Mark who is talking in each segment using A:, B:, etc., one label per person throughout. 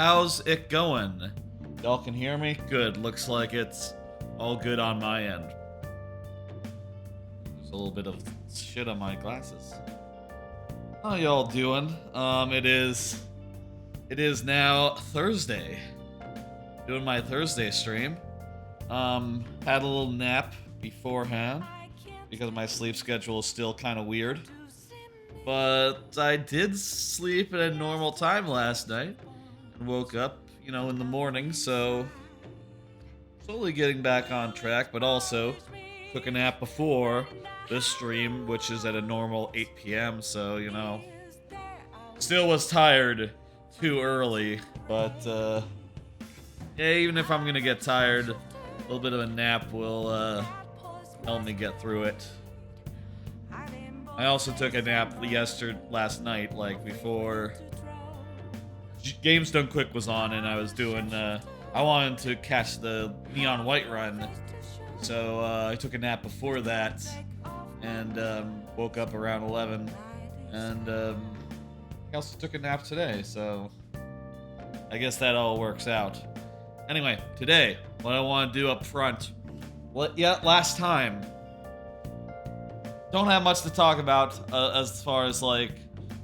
A: How's it going? Y'all can hear me? Good. Looks like it's all good on my end. There's a little bit of shit on my glasses. How y'all doing? It is now Thursday. Doing my Thursday stream. Had a little nap beforehand because my sleep schedule is still kind of weird. But I did sleep at a normal time last night and woke up, in the morning, so slowly getting back on track, but also took a nap before this stream, which is at a normal 8 p.m., so, still was tired too early, but, yeah, even if I'm gonna get tired, a little bit of a nap will, help me get through it. I also took a nap last night, like, before Games Done Quick was on, and I was doing, I wanted to catch the Neon White run, so, I took a nap before that, and, woke up around 11, and, I also took a nap today, so I guess that all works out. Anyway, today, what I want to do up front, last time, don't have much to talk about as far as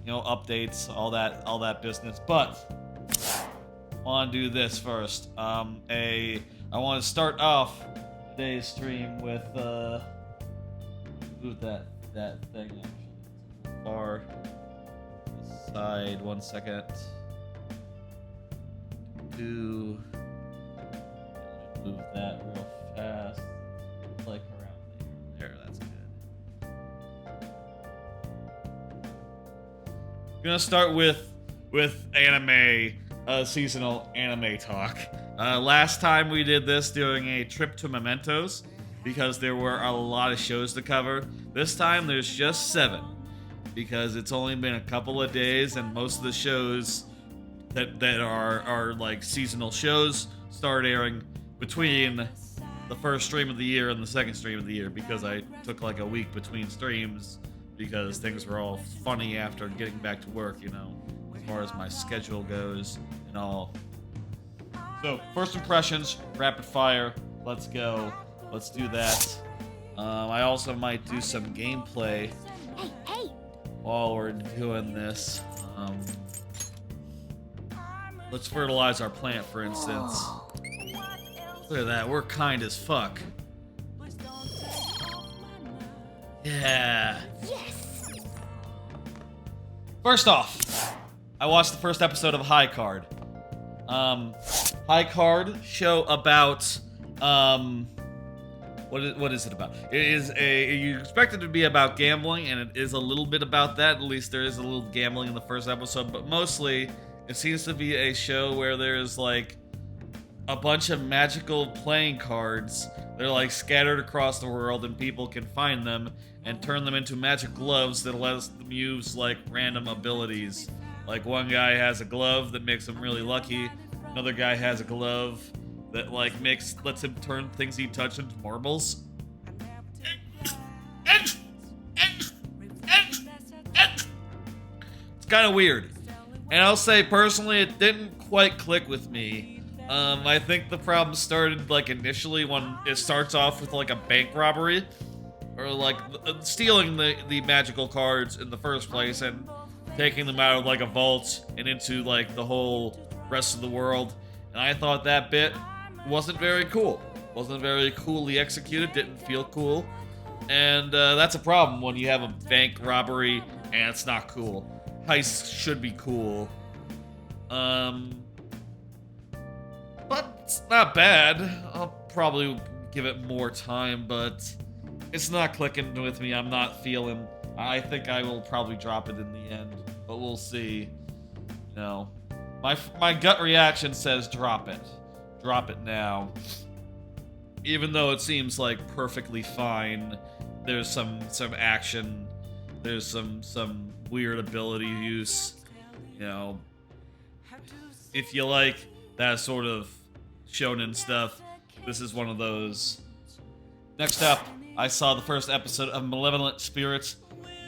A: updates, all that business. But I want to do this first. I want to start off today's stream with move that thing actually far aside. 1 second. Move that real fast, like around there. That's good. Gonna start with anime, seasonal anime talk. Last time we did this during a trip to Mementos because there were a lot of shows to cover. This time there's just 7 because it's only been a couple of days, and most of the shows that are like seasonal shows start airing between the first stream of the year and the second stream of the year, because I took like a week between streams because things were all funny after getting back to work, as far as my schedule goes and all. So, first impressions, rapid fire, let's go. Let's do that. I also might do some gameplay while we're doing this. Let's fertilize our plant, for instance. Look at that, we're kind as fuck. Yeah. Yes. First off, I watched the first episode of High Card. High Card show about what is it about? You expect it to be about gambling, and it is a little bit about that. At least there is a little gambling in the first episode, but mostly it seems to be a show where there's like a bunch of magical playing cards. They're like scattered across the world, and people can find them and turn them into magic gloves that allows them use like random abilities. Like one guy has a glove that makes him really lucky. Another guy has a glove that like lets him turn things he touches into marbles. It's kind of weird. And I'll say personally, it didn't quite click with me. I think the problem started like initially when it starts off with like a bank robbery, or like stealing the magical cards in the first place and taking them out of like a vault and into like the whole rest of the world. And I thought that bit wasn't very cool. Wasn't very coolly executed, didn't feel cool. And that's a problem when you have a bank robbery and it's not cool. Heists should be cool. But it's not bad. I'll probably give it more time, but it's not clicking with me. I'm not feeling. I think I will probably drop it in the end, but we'll see. My gut reaction says drop it. Drop it now. Even though it seems like perfectly fine, there's some action. There's some weird ability use. If you like that sort of shonen stuff, this is one of those. Next up, I saw the first episode of Malevolent Spirits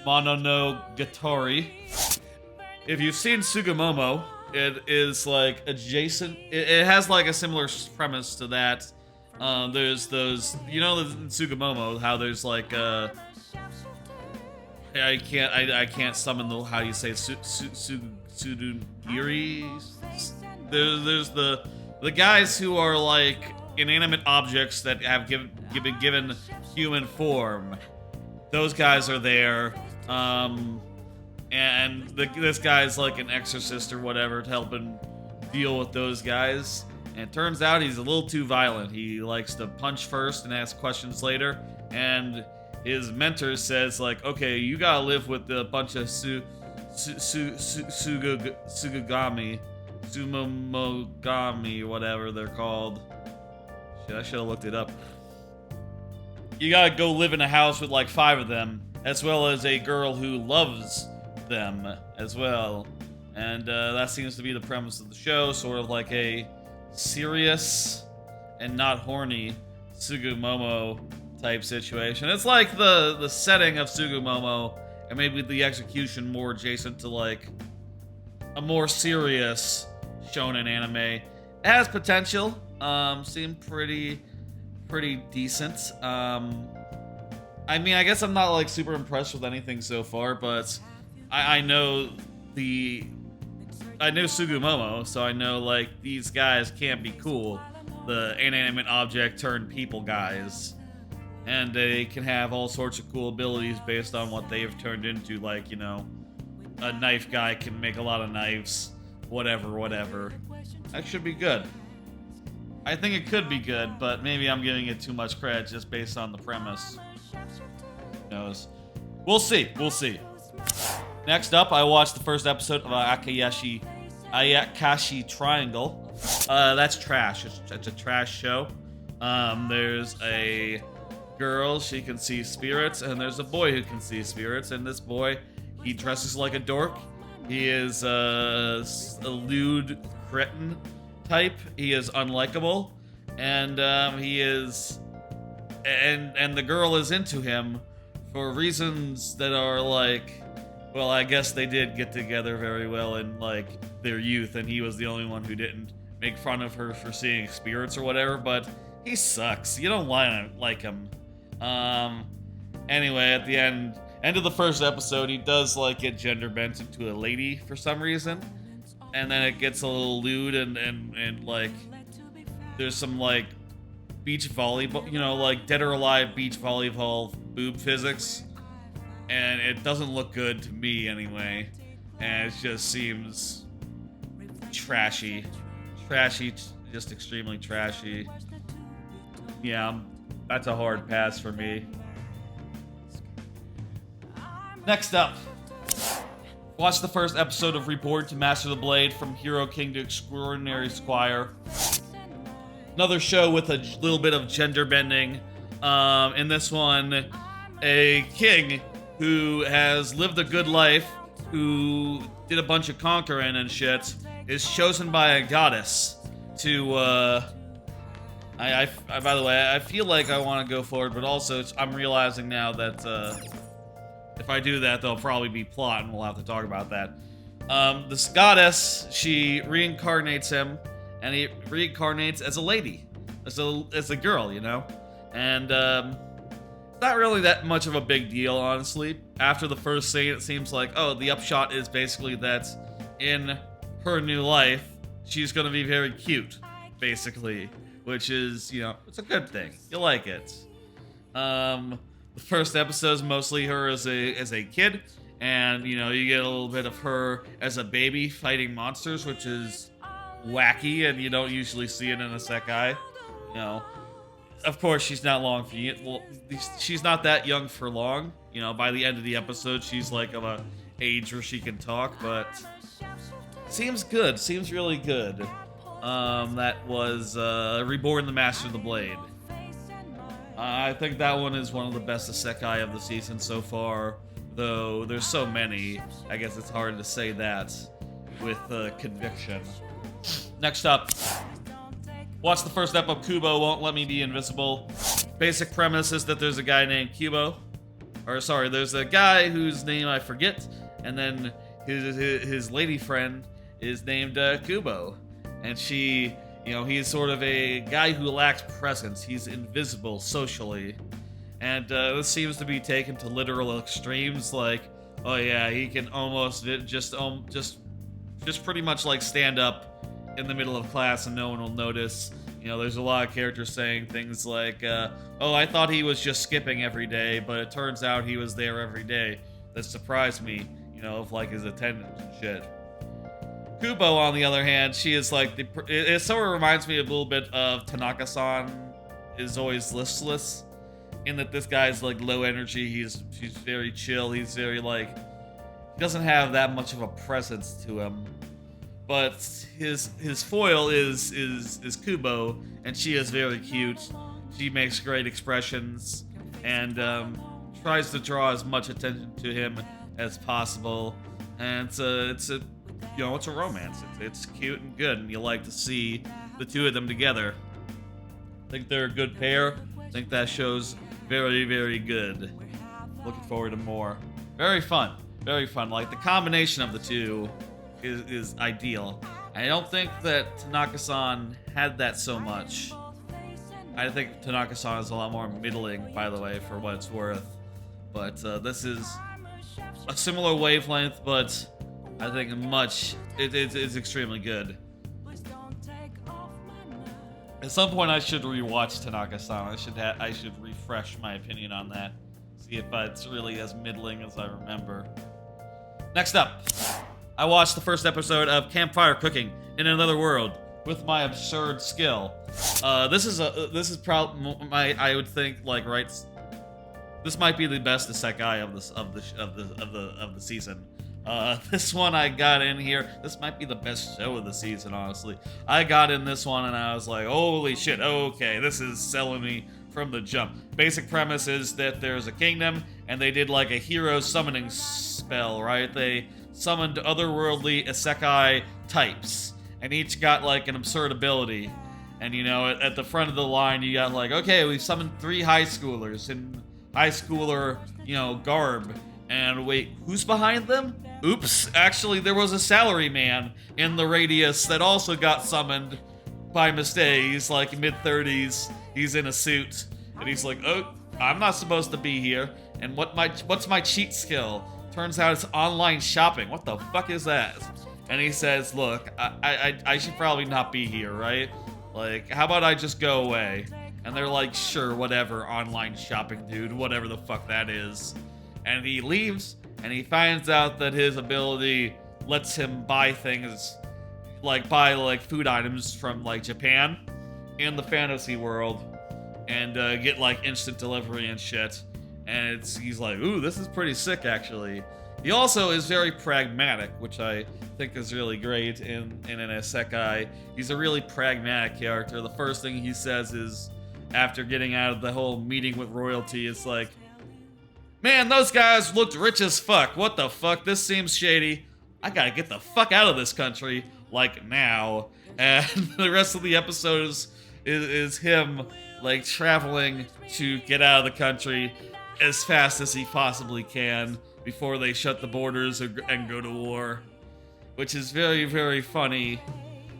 A: Mononogatari. If you've seen Sugimomo, it is like adjacent. It has like a similar premise to that. There's those, you know, in Tsukumomo, how there's like I can't summon the, how you say Sudugiri. There's the guys who are like inanimate objects that have been given human form. Those guys are there. And this guy's like an exorcist or whatever to help him deal with those guys. And it turns out he's a little too violent. He likes to punch first and ask questions later. And his mentor says, like, okay, you gotta live with a bunch of Sumomogami, whatever they're called. Shit, I should have looked it up. You gotta go live in a house with like 5 of them, as well as a girl who loves them as well. And that seems to be the premise of the show, sort of like a serious and not horny Sugumomo type situation. It's like the setting of Sugumomo, and maybe the execution more adjacent to like a more serious shonen anime. It has potential. Seemed pretty decent. I mean, I guess I'm not like super impressed with anything so far, but I know Sugumomo, so I know like these guys can't be cool. The inanimate object turned people guys. And they can have all sorts of cool abilities based on what they've turned into, like, you know, a knife guy can make a lot of knives, whatever. That should be good. I think it could be good, but maybe I'm giving it too much credit just based on the premise. Who knows? We'll see. Next up, I watched the first episode of Ayakashi Triangle. That's trash. It's a trash show. There's a girl, she can see spirits, and there's a boy who can see spirits, and this boy, he dresses like a dork. He is a lewd cretin type. He is unlikable, and he is, and the girl is into him for reasons that are like, well, I guess they did get together very well in like their youth, and he was the only one who didn't make fun of her for seeing spirits or whatever, but he sucks. You don't like him. Anyway, at the end of the first episode, he does like get gender bent into a lady for some reason, and then it gets a little lewd and like there's some like beach volleyball, you know, like Dead or Alive beach volleyball boob physics, and it doesn't look good to me anyway, and it just seems trashy, just extremely trashy. Yeah, that's a hard pass for me. Next up, watch the first episode of Reborn to Master the Blade, from Hero King to Extraordinary Squire. Another show with a little bit of gender bending. In this one, a king who has lived a good life, who did a bunch of conquering and shit, is chosen by a goddess to, by the way, I feel like I want to go forward, but also I'm realizing now that if I do that, there'll probably be plot, and we'll have to talk about that. This goddess, she reincarnates him, and he reincarnates as a lady, as a girl, you know? And not really that much of a big deal, honestly. After the first scene, it seems like, oh, the upshot is basically that in her new life, she's gonna be very cute, basically. Which is, you know, it's a good thing. You like it. The first episode is mostly her as a kid, and you know, you get a little bit of her as a baby fighting monsters, which is wacky, and you don't usually see it in a isekai. You know, of course, she's not long for you. Well, she's not that young for long. You know, by the end of the episode, she's like of a age where she can talk, but seems good. Seems really good. That was Reborn the Master of the Blade. I think that one is one of the best isekai of the season so far, though there's so many, I guess it's hard to say that with conviction. Next up, watch the first ep of Kubo Won't Let Me Be Invisible. Basic premise is that there's a guy named Kubo, or sorry, there's a guy whose name I forget, and then his lady friend is named Kubo, and she, he's sort of a guy who lacks presence. He's invisible socially, and this seems to be taken to literal extremes. Like, oh yeah, he can almost just pretty much like stand up in the middle of class and no one will notice. There's a lot of characters saying things like, oh, I thought he was just skipping every day, but it turns out he was there every day. That surprised me, of like his attendance and shit. Kubo, on the other hand, she is like, it sort of reminds me a little bit of Tanaka-san is always listless, in that this guy's like low energy, he's very chill, he's very like, he doesn't have that much of a presence to him. But his foil is Kubo, and she is very cute. She makes great expressions and tries to draw as much attention to him as possible. And it's a romance. It's cute and good, and you like to see the two of them together. I think they're a good pair. I think that show's very, very good. Looking forward to more. Very fun. Very fun. Like, the combination of the two is ideal. I don't think that Tanaka-san had that so much. I think Tanaka-san is a lot more middling, by the way, for what it's worth. But this is a similar wavelength, but I think it's extremely good. At some point, I should rewatch Tanaka-san. I should refresh my opinion on that. See if it's really as middling as I remember. Next up, I watched the first episode of Campfire Cooking in Another World with my absurd skill. This is probably I would think, like, right. This might be the best isekai of the season. This one I got in here. This might be the best show of the season, honestly. I got in this one and I was like, holy shit, okay, this is selling me from the jump. Basic premise is that there's a kingdom and they did like a hero summoning spell, right? They summoned otherworldly isekai types, and each got like an absurd ability. And at the front of the line, you got like, okay, we've summoned 3 high schoolers in high schooler, garb. And wait, who's behind them? Oops, actually there was a salary man in the radius that also got summoned by mistake. He's like mid-30s, he's in a suit, and he's like, oh, I'm not supposed to be here. And what's my cheat skill? Turns out it's online shopping. What the fuck is that? And he says, look, I should probably not be here, right? Like, how about I just go away? And they're like, sure, whatever, online shopping, dude, whatever the fuck that is. And he leaves, and he finds out that his ability lets him buy things, buy food items from like Japan in the fantasy world, and get like instant delivery and shit. And he's like, ooh, this is pretty sick, actually. He also is very pragmatic, which I think is really great in an isekai. He's a really pragmatic character. The first thing he says is, after getting out of the whole meeting with royalty, it's like, man, those guys looked rich as fuck. What the fuck? This seems shady. I gotta get the fuck out of this country, like, now. And the rest of the episode is him, like, traveling to get out of the country as fast as he possibly can before they shut the borders and go to war. Which is very, very funny.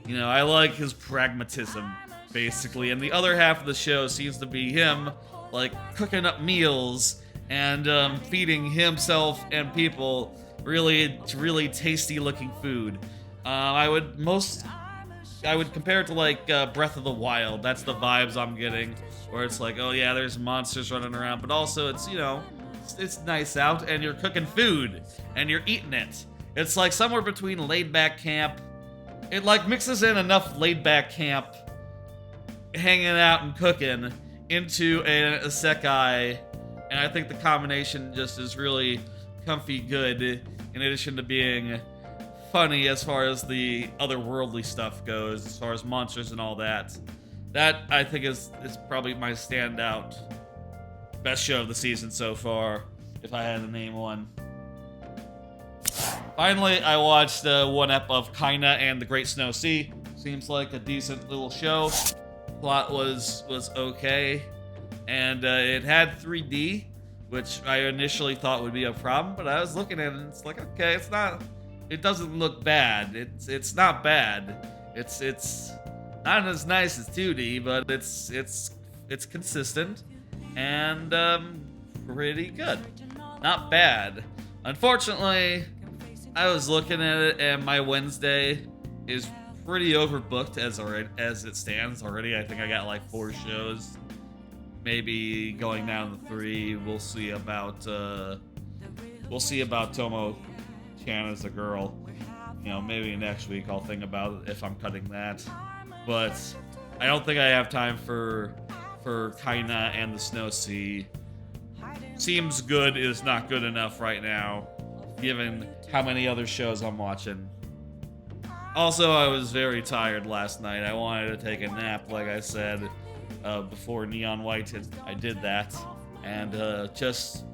A: I like his pragmatism, basically. And the other half of the show seems to be him, like, cooking up meals and feeding himself and people really, really tasty looking food. I would compare it to like Breath of the Wild. That's the vibes I'm getting, where it's like, oh yeah, there's monsters running around, but also it's it's nice out and you're cooking food and you're eating it. It's like somewhere between laid back camp. It like mixes in enough laid back camp, hanging out and cooking, into an isekai. And I think the combination just is really comfy good, in addition to being funny as far as the otherworldly stuff goes, as far as monsters and all that. That, I think, is probably my standout best show of the season so far, if I had to name one. Finally, I watched one ep of Kaina and the Great Snow Sea. Seems like a decent little show. Plot was okay. And it had 3D, which I initially thought would be a problem, but I was looking at it and it's like, okay, it's not it doesn't look bad. It's not bad. It's not as nice as 2D, but it's consistent and pretty good. Not bad. Unfortunately, I was looking at it and my Wednesday is pretty overbooked as it stands already. I think I got like 4 shows, maybe going down to 3. We'll see about Tomo-chan as a girl. You know, maybe next week I'll think about if I'm cutting that. But I don't think I have time for Kaina and the Snow Sea. Seems good is not good enough right now, given how many other shows I'm watching. Also, I was very tired last night. I wanted to take a nap, like I said, before Neon White I did that. And just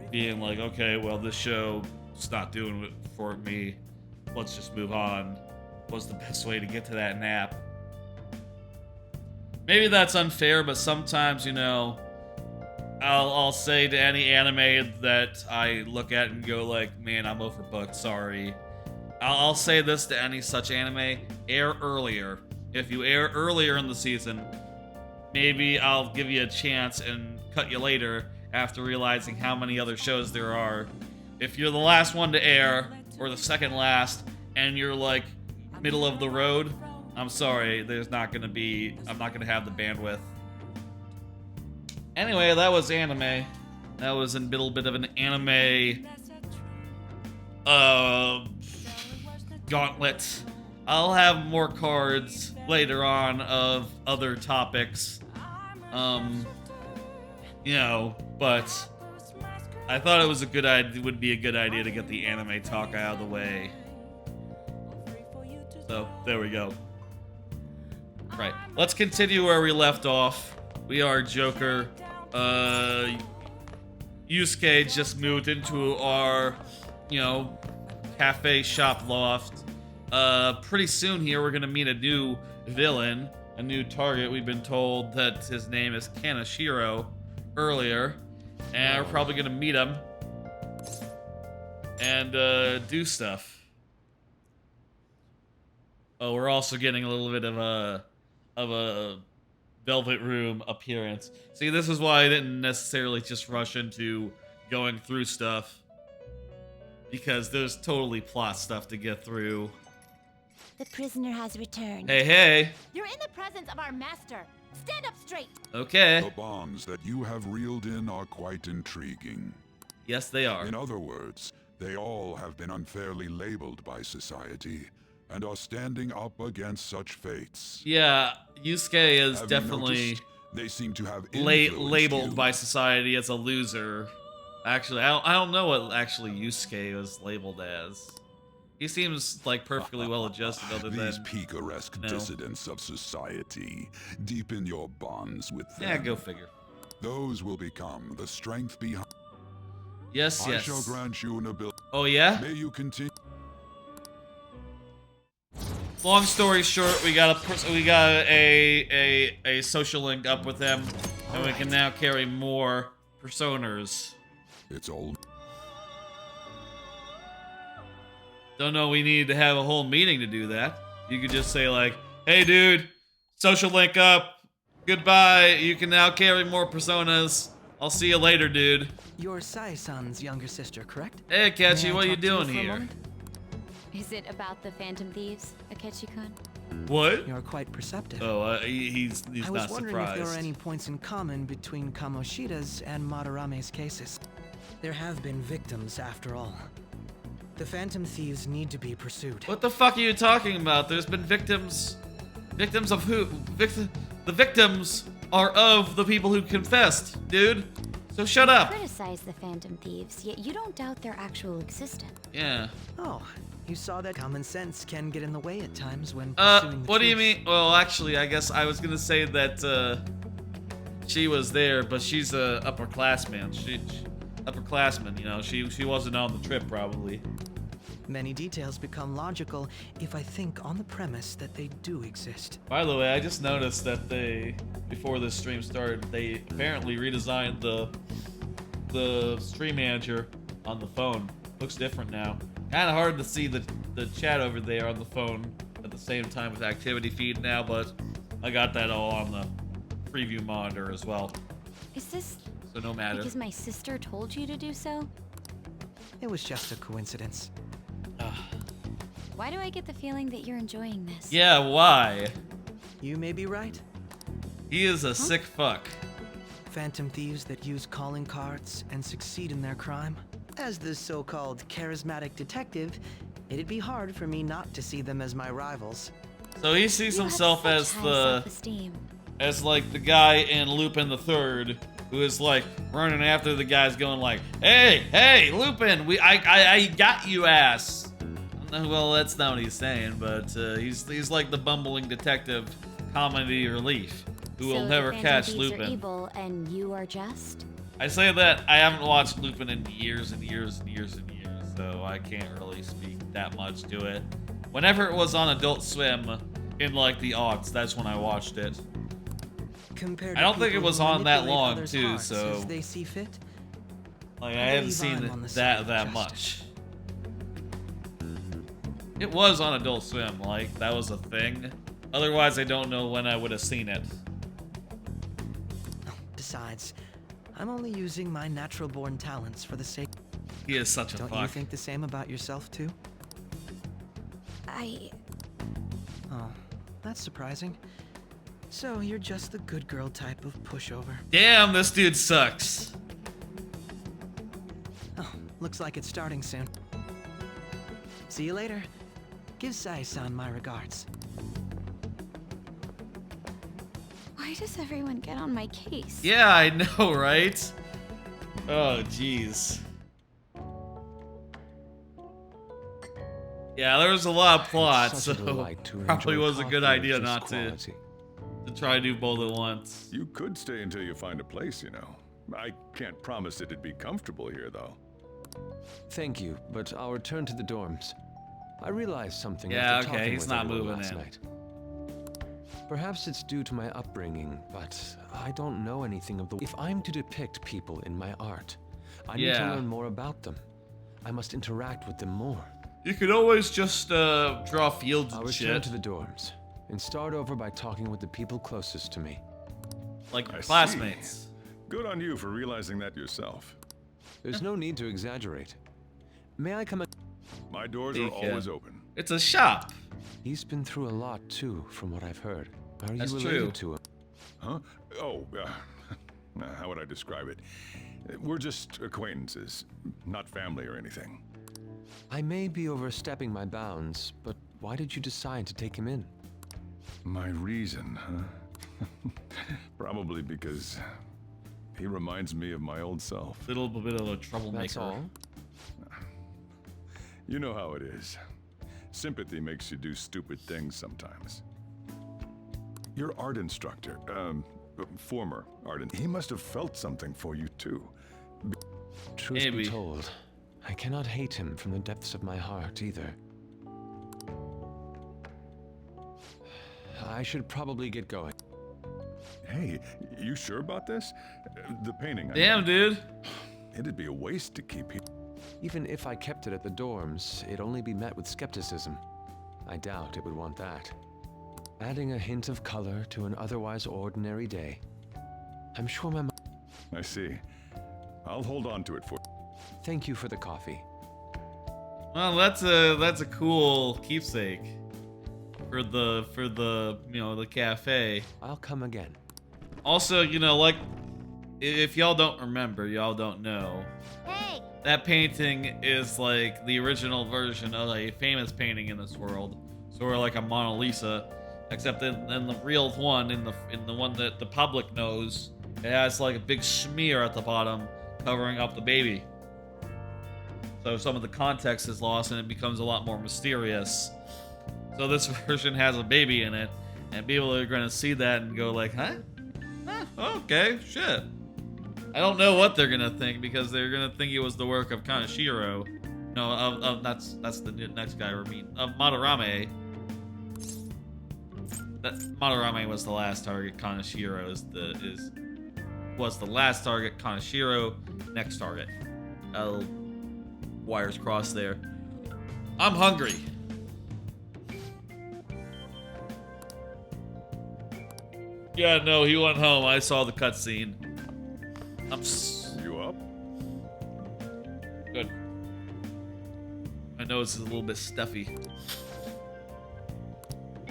A: being like, okay, well, this show's not doing it for me. Let's just move on. Was the best way to get to that nap. Maybe that's unfair, but sometimes, you know, I'll say to any anime that I look at and go like, man, I'm overbooked, sorry. I'll say this to any such anime, air earlier. If you air earlier in the season, maybe I'll give you a chance and cut you later after realizing how many other shows there are. If you're the last one to air, or the second last, and you're like middle of the road, I'm sorry, I'm not gonna have the bandwidth. Anyway, that was anime. That was a little bit of an anime gauntlet. I'll have more cards later on of other topics. You know, but I thought it was would be a good idea to get the anime talk out of the way. So, there we go. Right, let's continue where we left off. We are Joker. Yusuke just moved into our, you know, cafe shop loft. Pretty soon here we're gonna meet a new villain, a new target. We've been told that his name is Kaneshiro earlier, and we're probably gonna meet him and do stuff. Oh, we're also getting a little bit of a Velvet Room appearance. See, this is why I didn't necessarily just rush into going through stuff, because there's totally plot stuff to get through.
B: The prisoner has returned.
A: Hey, hey.
B: You're in the presence of our master. Stand up straight.
A: Okay.
C: The bonds that you have reeled in are quite intriguing.
A: Yes, they are.
C: In other words, they all have been unfairly labeled by society and are standing up against such fates.
A: Yeah, Yusuke is
C: Have
A: definitely
C: they seem to have
A: labeled
C: you.
A: by society as a loser. Actually, I don't know what actually Yusuke was labeled as. He seems like perfectly well adjusted, other than
C: these picaresque dissidents of society. Deepen your bonds with them.
A: Yeah, go figure.
C: Those will become the strength behind.
A: Yes,
C: I
A: yes.
C: shall grant you an ability.
A: Oh yeah.
C: May you continue.
A: Long story short, we got a social link up with them, and we can now carry more personas.
C: It's old.
A: Don't know we need to have a whole meeting to do that. You could just say like, hey dude, social link up, goodbye, you can now carry more personas. I'll see you later, dude.
D: You're Sai-san's younger sister, correct?
A: Hey Akechi,
D: May I
A: what are you
D: talk to
A: doing
D: for a
A: here?
D: moment?
B: Is it about the Phantom Thieves, Akechi-kun?
A: What?
D: You're quite perceptive.
A: Oh, he's
D: I was
A: not
D: wondering
A: surprised.
D: if there are any points in common between Kamoshida's and Madarame's cases. There have been victims, after all. The Phantom Thieves need to be pursued.
A: What the fuck are you talking about? There's been victims. Victims of who? The victims are of the people who confessed, dude. So shut up.
B: You criticize the Phantom Thieves, yet you don't doubt their actual existence.
A: Yeah.
D: Oh, you saw that common sense can get in the way at times when pursuing the
A: What do you
D: truth.
A: mean? Well, actually, I guess I was gonna say that, she was there, but she's a upperclassman. Upperclassman, you know, she wasn't on the trip, probably.
D: Many details become logical if I think on the premise that they do exist.
A: By the way, I just noticed that before this stream started, they apparently redesigned the stream manager on the phone. Looks different now. Kind of hard to see the chat over there on the phone at the same time with activity feed now, but I got that all on the preview monitor as well.
B: Is this
A: So no matter.
B: because my sister told you to do so?
D: It was just a coincidence.
B: Why do I get the feeling that you're enjoying this?
A: Yeah, why?
D: You may be right.
A: He is a sick fuck.
D: Phantom thieves that use calling cards and succeed in their crime. As the so-called charismatic detective, it'd be hard for me not to see them as my rivals.
A: So he sees
B: You have
A: himself
B: such
A: as
B: high
A: the
B: self-esteem.
A: like the guy in Lupin the Third, who is like running after the guys, going like, "Hey, Lupin, I got you, ass." Well, that's not what he's saying, but he's like the bumbling detective, comedy relief, who will
B: So
A: never
B: the
A: catch
B: Phantom Thieves are
A: Lupin.
B: evil and you are just?
A: I say that I haven't watched Lupin in years and years and years and years, so I can't really speak that much to it. Whenever it was on Adult Swim in like the aughts, that's when I watched it.
D: Compared
A: I don't
D: to
A: think it
D: people
A: was
D: who
A: on that
D: manipulate
A: long,
D: others'
A: too,
D: hearts
A: so-
D: as they see fit.
A: Like
D: I
A: I haven't
D: believe
A: seen
D: I'm on the side of
A: that
D: justice.
A: much. It was on Adult Swim, like that was a thing. Otherwise, I don't know when I would have seen it.
D: Besides, I'm only using my natural-born talents for the sake.
A: He is such a
D: Don't
A: fuck.
D: you think the same about yourself too? Oh, that's surprising. So you're just the good girl type of pushover.
A: Damn, this dude sucks.
D: Oh, looks like it's starting soon. See you later. Give Sai-san my regards.
B: Why does everyone get on my case?
A: Yeah, I know, right? Oh, jeez. Yeah, there was a lot of plot,
E: It's
A: so
E: such a delight to
A: probably
E: enjoy
A: was a good
E: coffee of
A: idea
E: this
A: not
E: quality.
A: to try to do both at once.
C: You could stay until you find a place, you know. I can't promise it'd be comfortable here, though.
E: Thank you, but I'll return to the dorms. I realized something
A: Yeah,
E: after
A: okay,
E: talking
A: he's
E: with
A: not
E: everyone
A: moving
E: last
A: in.
E: night. Perhaps it's due to my upbringing, but I don't know anything of the. If I'm to depict people in my art, I need to
A: Yeah.
E: learn more about them. I must interact with them more.
A: You could always just draw fields
E: I'll
A: and
E: return
A: shit,
E: to the dorms and start over by talking with the people closest to me.
A: like
C: I see.
A: classmates.
C: Good on you for realizing that yourself.
E: There's no need to exaggerate. May I come in?
C: My doors
A: You
C: are
A: can.
C: always open.
A: It's a shop.
E: He's been through a lot too, from what I've heard. Are
A: That's
E: you
A: true.
E: related to him?
C: Huh? Oh, how would I describe it? We're just acquaintances, not family or anything.
E: I may be overstepping my bounds, but why did you decide to take him in?
C: My reason, huh? Probably because he reminds me of my old self.
A: Little bit of a troublemaker.
E: That's all?
C: You know how it is. Sympathy makes you do stupid things sometimes. Your art instructor, former art he must have felt something for you too.
E: Truth
A: Maybe.
E: be told, I cannot hate him from the depths of my heart either. I should probably get going.
C: Hey, you sure about this? The painting. I
A: Damn,
C: mean.
A: dude.
C: It'd be a waste to keep here.
E: Even if I kept it at the dorms, it'd only be met with skepticism. I doubt it would want that. Adding a hint of color to an otherwise ordinary day. I'm sure my
C: I see. I'll hold on to it for.
E: Thank you for the coffee.
A: Well, that's a cool keepsake for the the cafe.
E: I'll come again.
A: Also, like if y'all don't remember, y'all don't know,
B: Hey!
A: that painting is like the original version of a famous painting in this world, sort of like a Mona Lisa, except in the real one, in the one that the public knows, it has like a big smear at the bottom covering up the baby. So some of the context is lost and it becomes a lot more mysterious. So this version has a baby in it, and people are gonna see that and go like, huh? Okay, shit. I don't know what they're gonna think, because they're gonna think it was the work of Kaneshiro. No, that's the next guy we meet. Of Madarame. That Madarame was the last target. Kaneshiro was the last target. Kaneshiro, next target. Wires crossed there. I'm hungry. Yeah, no, he went home. I saw the cutscene.
C: You up?
A: Good. My nose is a little bit stuffy.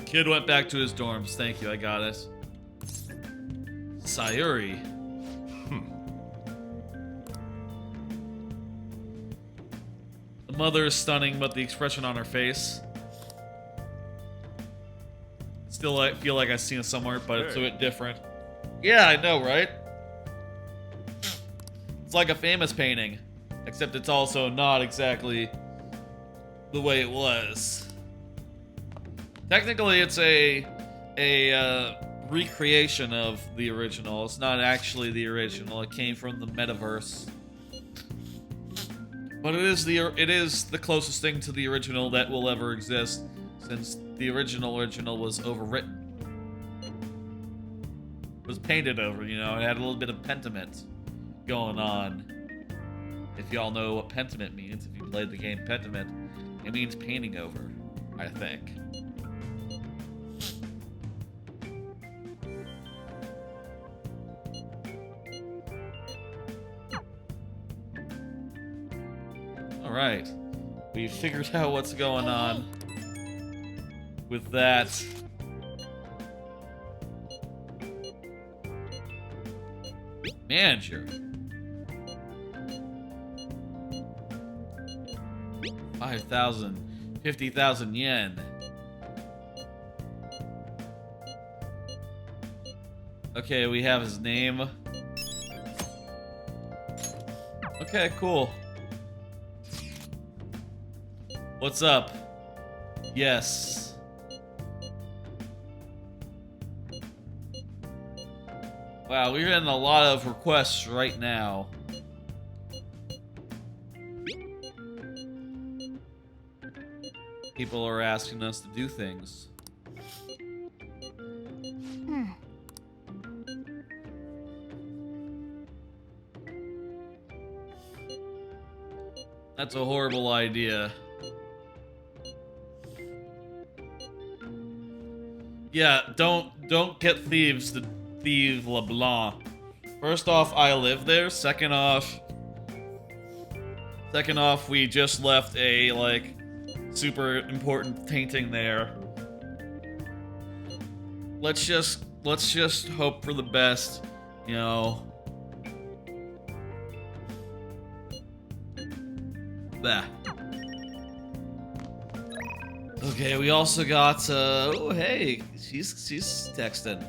A: Kid went back to his dorms. Thank you, I got it. Sayuri. The mother is stunning, but the expression on her face. Still, I feel like I've seen it somewhere, but it's a bit different. Yeah, I know, right? It's like a famous painting, except it's also not exactly the way it was. Technically, it's a recreation of the original. It's not actually the original. It came from the metaverse. But it is the closest thing to the original that will ever exist, since the original was overwritten. It was painted over, you know, it had a little bit of pentiment going on. If y'all know what pentiment means, if you played the game Pentiment, it means painting over, I think. Alright. We figured out what's going on with that. Manager. 5,000, 50,000 yen. Okay, we have his name. Okay, cool. What's up? Yes. Wow, we're getting a lot of requests right now. People are asking us to do things. That's a horrible idea. Yeah, don't get thieves to thieve LeBlanc. First off, I live there. Second off, we just left a like super important painting there. Let's just hope for the best, you know. Bah. Okay, we also got oh hey, she's texting.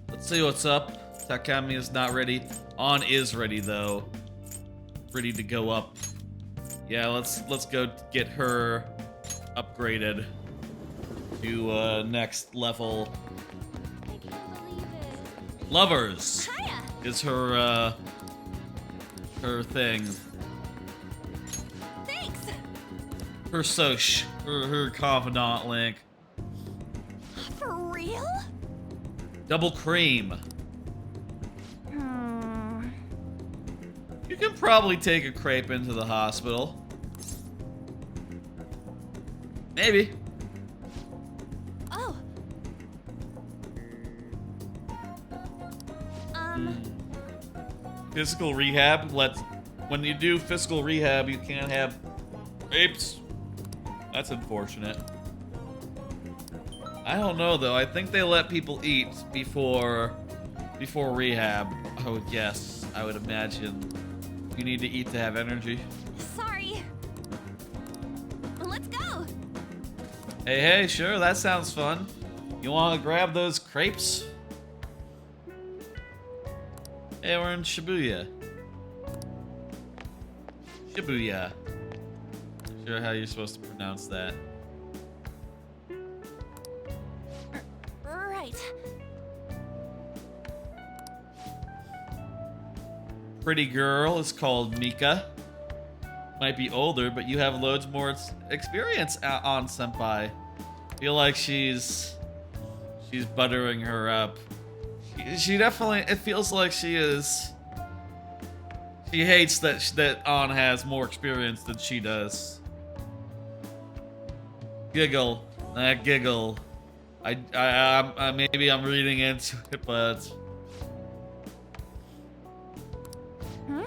A: Let's see what's up. Takami is not ready. On is ready though. Ready to go up. Yeah, let's go get her upgraded to next level. Lovers is her thing.
B: Thanks.
A: Her soch, her confidant link.
B: For real?
A: Double cream. You can probably take a crepe into the hospital. Maybe.
B: Oh.
A: Physical rehab. When you do physical rehab, you can't have crepes. That's unfortunate. I don't know though. I think they let people eat before rehab. I would guess. I would imagine. You need to eat to have energy.
B: Sorry. Let's go.
A: Hey, sure, that sounds fun. You want to grab those crepes? Hey, we're in Shibuya. Shibuya. Not sure how you're supposed to pronounce that.
B: Right.
A: Pretty girl is called Mika. Might be older, but you have loads more experience on Senpai. Feel like she's She's buttering her up. She definitely, it feels like she is. She hates that An has more experience than she does. Giggle, that giggle. I maybe I'm reading into it, but.
B: Hmm?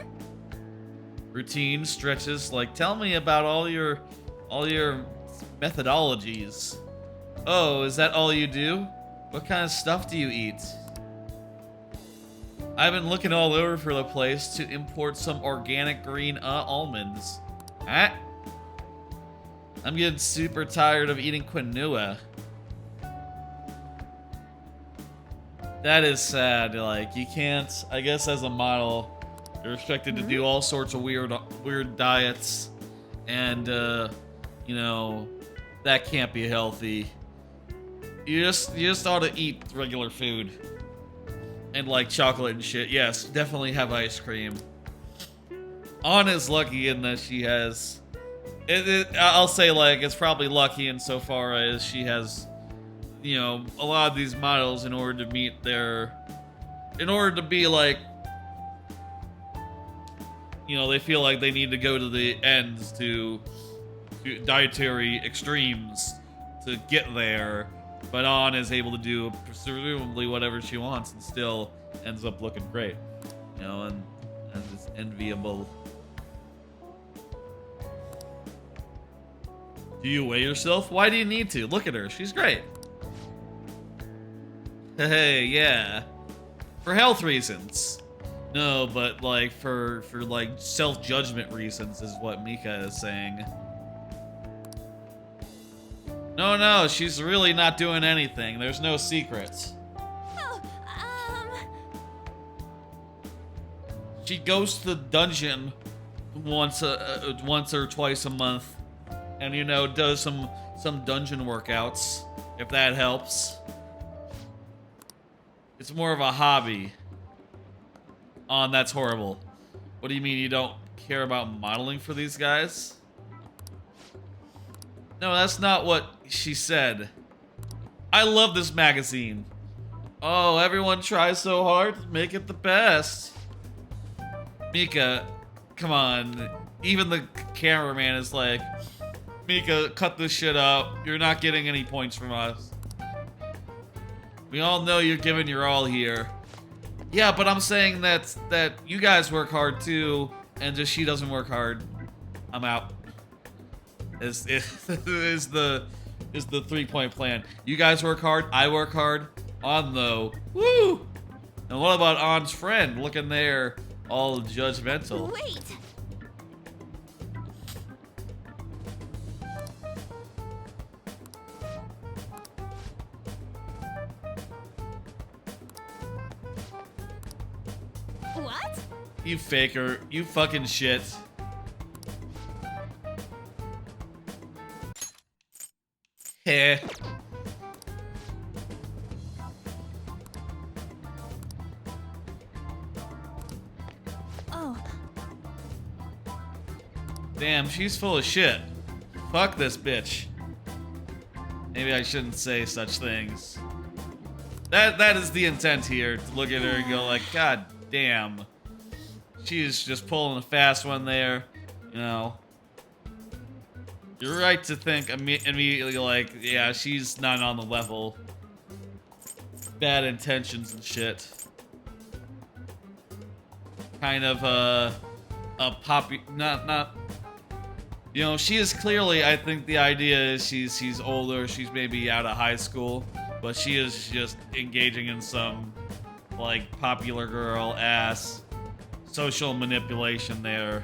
A: Routine stretches, like tell me about all your methodologies. Oh, is that all you do? What kind of stuff do you eat? I've been looking all over for the place to import some organic green almonds. Huh? I'm getting super tired of eating quinoa. That is sad. Like, you can't, I guess as a model, you're expected to do all sorts of weird diets, and you know, that can't be healthy. You just ought to eat regular food and like chocolate and shit. Yes, definitely have ice cream. Anna's lucky in that she has. I'll say like it's probably lucky insofar as she has, you know, a lot of these models in order to meet their, in order to be like. You know, they feel like they need to go to the ends to dietary extremes to get there, but An is able to do presumably whatever she wants and still ends up looking great. You know, and it's enviable. Do you weigh yourself? Why do you need to? Look at her, she's great. Hey, yeah. For health reasons. No, but like for like self-judgment reasons is what Mika is saying. No, she's really not doing anything. There's no secrets.
B: Oh,
A: She goes to the dungeon once or twice a month, and you know does some dungeon workouts if that helps. It's more of a hobby. That's horrible. What do you mean you don't care about modeling for these guys? No, that's not what she said. I love this magazine. Oh, everyone tries so hard to make it the best. Mika, come on. Even the cameraman is like, Mika, cut this shit up. You're not getting any points from us. We all know you're giving your all here. Yeah, but I'm saying that you guys work hard too, and just she doesn't work hard. I'm out. Is the 3-point plan. You guys work hard, I work hard. An though, woo! And what about An's friend looking there, all judgmental?
B: wait. What?
A: You faker, you fucking shit. Heh.
B: Oh,
A: Damn, she's full of shit. Fuck this bitch. Maybe I shouldn't say such things. That is the intent here, to look at her and go like, God damn. She's just pulling a fast one there, you know. You're right to think immediately like, yeah, she's not on the level. Bad intentions and shit. Kind of a not. You know, she is clearly. I think the idea is she's older. She's maybe out of high school, but she is just engaging in some like popular girl ass social manipulation there.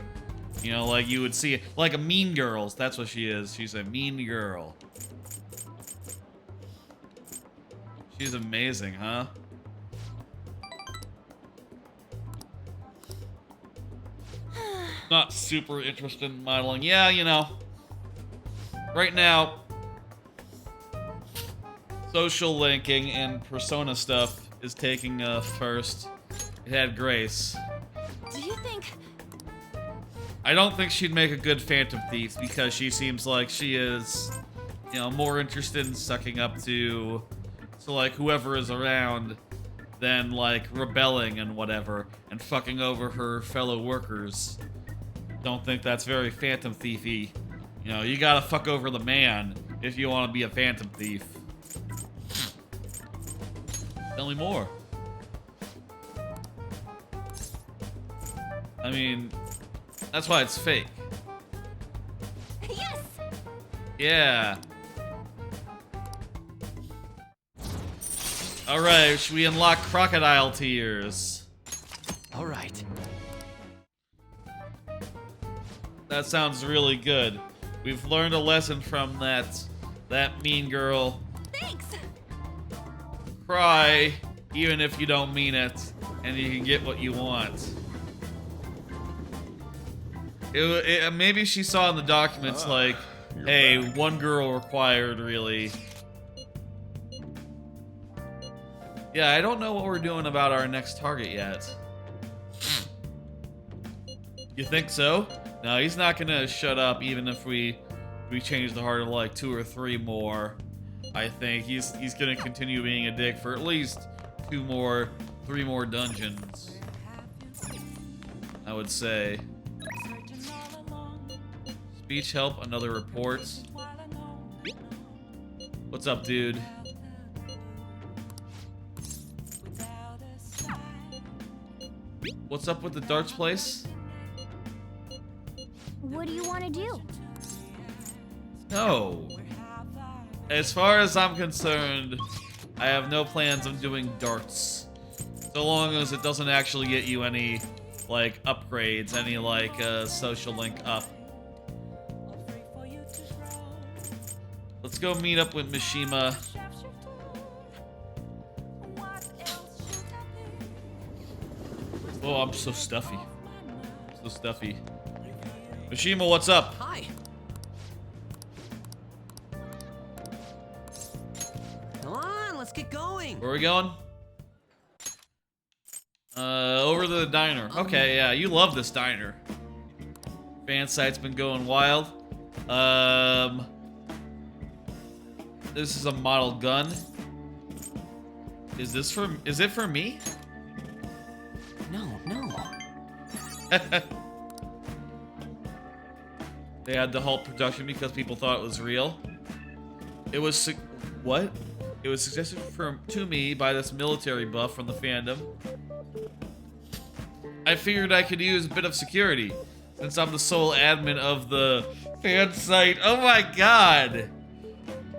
A: You know, like you would see, like a Mean Girls. That's what she is. She's a mean girl. She's amazing, huh? Not super interested in modeling. Yeah, you know. Right now, social linking and persona stuff is taking first. It had Grace.
B: do you think?
A: I don't think she'd make a good Phantom Thief because she seems like she is, you know, more interested in sucking up to So like whoever is around, then like rebelling and whatever, and fucking over her fellow workers. Don't think that's very Phantom Thiefy. You know, you gotta fuck over the man if you want to be a Phantom Thief. Tell me more. I mean, that's why it's fake.
B: Yes!
A: Yeah. Alright, should we unlock crocodile tears?
D: All right.
A: That sounds really good. We've learned a lesson from that mean girl.
B: Thanks!
A: Cry, even if you don't mean it, and you can get what you want. Maybe she saw in the documents like, hey,
C: back.
A: one girl required, really. Yeah, I don't know what we're doing about our next target yet. You think so? No, he's not gonna shut up even if we change the heart of like 2 or 3 more. I think he's gonna continue being a dick for at least 3 more dungeons. I would say. Speech help, another report. What's up, dude? What's up with the darts place?
B: What do you want to do?
A: No. As far as I'm concerned, I have no plans of doing darts. So long as it doesn't actually get you any, like, upgrades, any, like, social link up. Let's go meet up with Mishima. Oh, I'm so stuffy. So stuffy. Mishima, what's up?
D: Hi. Come on, let's get going.
A: Where are we going? Over to the diner. Okay, yeah, you love this diner. Fan site's been going wild. This is a model gun. Is it for me?
D: No.
A: They had to halt production because people thought it was real. It was what? It was suggested to me by this military buff from the fandom. I figured I could use a bit of security since I'm the sole admin of the fan site. Oh my god!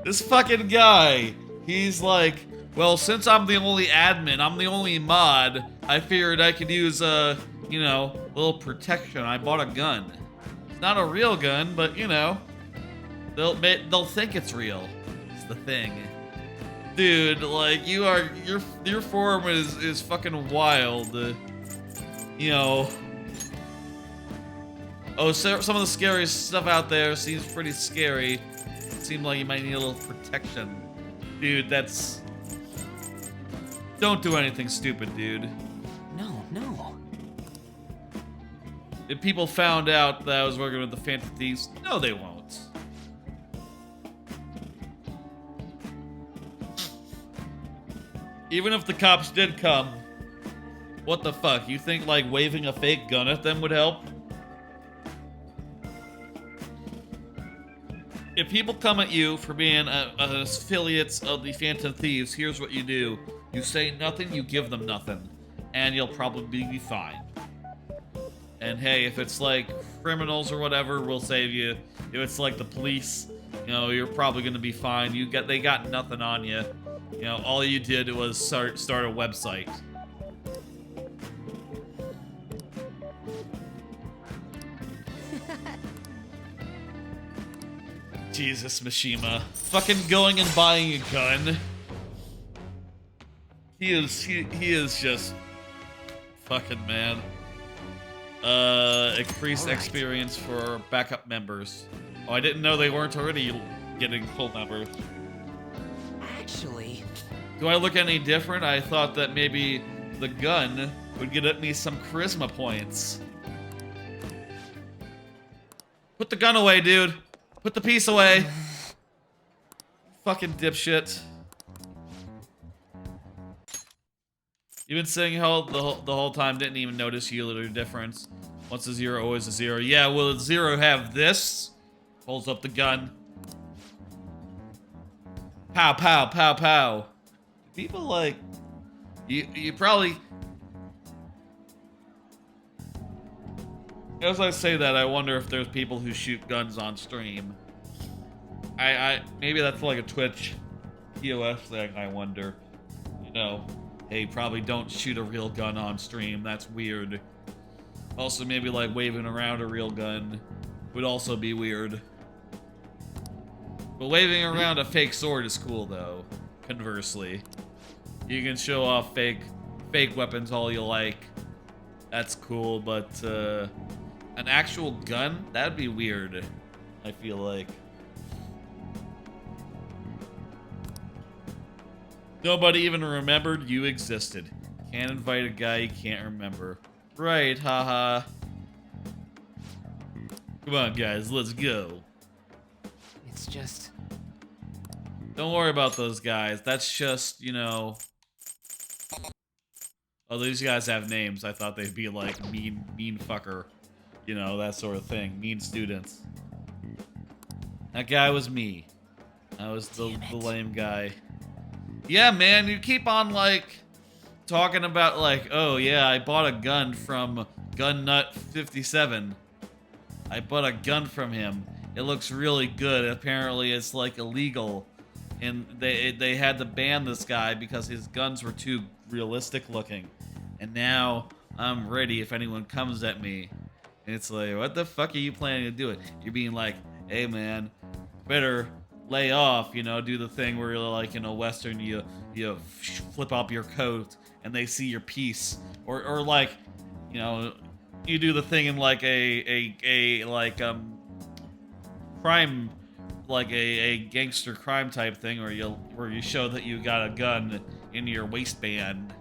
A: This fucking guy. He's like, well, since I'm the only admin, I'm the only mod, I figured I could use you know, a little protection. I bought a gun. It's not a real gun, but you know, they'll think it's real. It's the thing. Dude, like your forum is fucking wild. You know. Oh, so some of the scariest stuff out there seems pretty scary. It seemed like you might need a little protection. Dude, that's... Don't do anything stupid, dude.
D: No.
A: If people found out that I was working with the Phantom Thieves, no they won't. Even if the cops did come, what the fuck? You think like waving a fake gun at them would help? If people come at you for being affiliates of the Phantom Thieves, here's what you do. You say nothing, you give them nothing. And you'll probably be fine. And hey, if it's like criminals or whatever, we'll save you. If it's like the police, you know, you're probably gonna be fine. They got nothing on you. You know, all you did was start a website. Jesus, Mishima. Fucking going and buying a gun. He is just fucking man. Increased experience for backup members. Oh, I didn't know they weren't already getting full members.
D: Actually,
A: Do I look any different? I thought that maybe the gun would get me some charisma points. Put the gun away, dude. Put the piece away. Fucking dipshit. You've been saying how the whole time, didn't even notice healer difference. Once a 0, always a 0. Yeah, will a 0 have this? Pulls up the gun. Pow, pow, pow, pow. People like... You probably... As I say that, I wonder if there's people who shoot guns on stream. Maybe that's like a Twitch POS thing, I wonder. You know, hey, probably don't shoot a real gun on stream, that's weird. Also, maybe like waving around a real gun would also be weird. But waving around a fake sword is cool, though, conversely. You can show off fake weapons all you like. That's cool, but an actual gun? That'd be weird, I feel like. Nobody even remembered you existed. Can't invite a guy you can't remember. Right, haha. Come on, guys, let's go.
D: It's just...
A: Don't worry about those guys. That's just, you know... Oh, these guys have names. I thought they'd be like mean fucker. You know, that sort of thing. Mean students. That guy was me. I was the lame guy. Yeah, man, you keep on, like, talking about, like, oh, yeah, I bought a gun from Gun Nut 57. I bought a gun from him. It looks really good. Apparently, it's, like, illegal. And they had to ban this guy because his guns were too realistic looking. And now I'm ready if anyone comes at me. And it's like, what the fuck are you planning to do it? You're being like, hey, man, better lay off, you know, do the thing where you're like in a Western, you flip up your coat and they see your piece. Or like, you know, you do the thing in like crime, like a gangster crime type thing where you show that you got a gun in your waistband.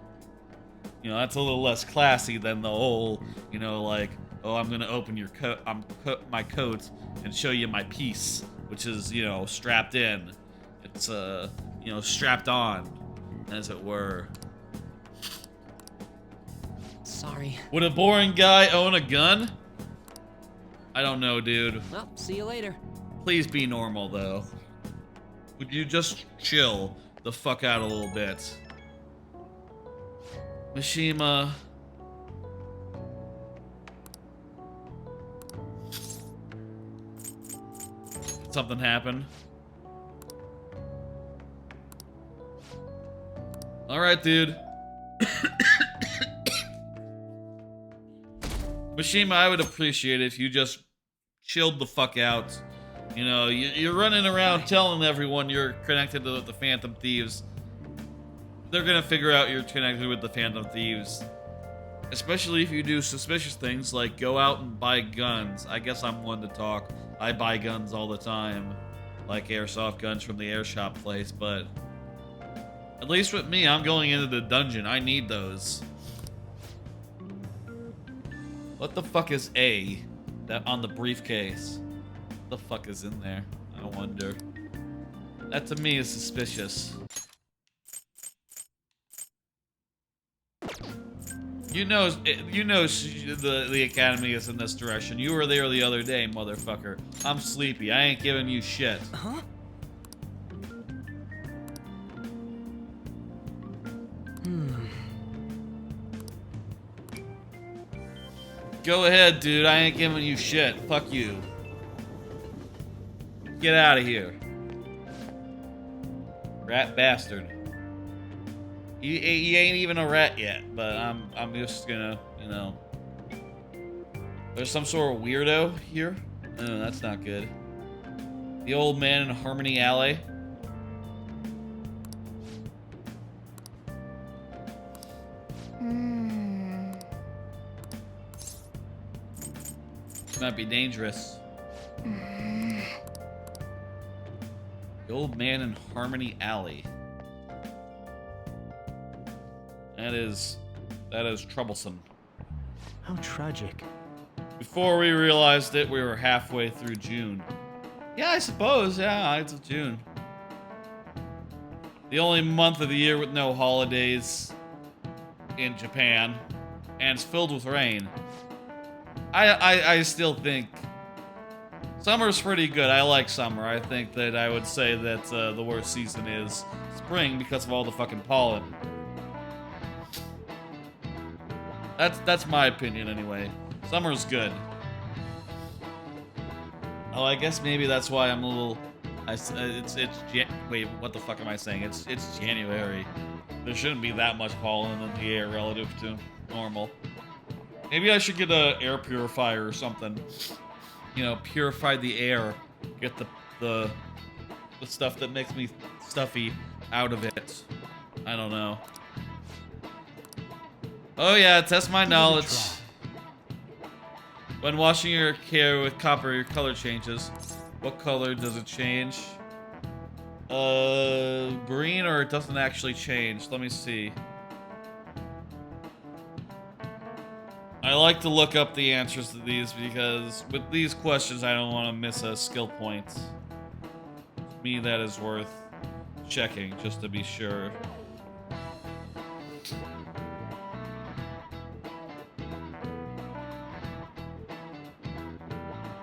A: You know, that's a little less classy than the whole, you know, like, oh, I'm gonna open your coat, my coat and show you my piece, which is, you know, strapped in. It's you know, strapped on, as it were.
F: Sorry.
A: Would a boring guy own a gun? I don't know, dude.
F: Well, see you later.
A: Please be normal, though. Would you just chill the fuck out a little bit? Mishima. Did something happen? Alright, dude. Mishima, I would appreciate it if you just chilled the fuck out. You know, you're running around telling everyone you're connected to the Phantom Thieves. They're gonna figure out you're connected with the Phantom Thieves. Especially if you do suspicious things like go out and buy guns. I guess I'm one to talk. I buy guns all the time. Like airsoft guns from the airshop place, but... At least with me, I'm going into the dungeon. I need those. What the fuck is A? That on the briefcase? What the fuck is in there? I wonder. That to me is suspicious. You know the academy is in this direction. You were there the other day, motherfucker. I'm sleepy. I ain't giving you shit.
D: Huh?
A: Go ahead, dude. I ain't giving you shit. Fuck you. Get out of here. Rat bastard. He ain't even a rat yet, but I'm just gonna, you know. There's some sort of weirdo here. Oh, that's not good. The old man in Harmony Alley. Might be dangerous. The old man in Harmony Alley. That is troublesome.
D: How tragic.
A: Before we realized it, we were halfway through June. Yeah, I suppose. Yeah, it's June. The only month of the year with no holidays. in Japan, and it's filled with rain. I still think summer's pretty good. I like summer. I think that I would say that the worst season is spring because of all the fucking pollen. That's my opinion anyway. Summer's good. Oh, I guess maybe that's why I'm a little. Wait, what the fuck am I saying? It's January. There shouldn't be that much pollen in the air relative to normal. Maybe I should get an air purifier or something. You know, purify the air. Get the stuff that makes me stuffy out of it. I don't know. Oh yeah, test my knowledge. When washing your hair with copper, your color changes. What color does it change? Green, or it doesn't actually change. Let me see. I like to look up the answers to these because with these questions I don't want to miss a skill point. To me, that is worth checking just to be sure.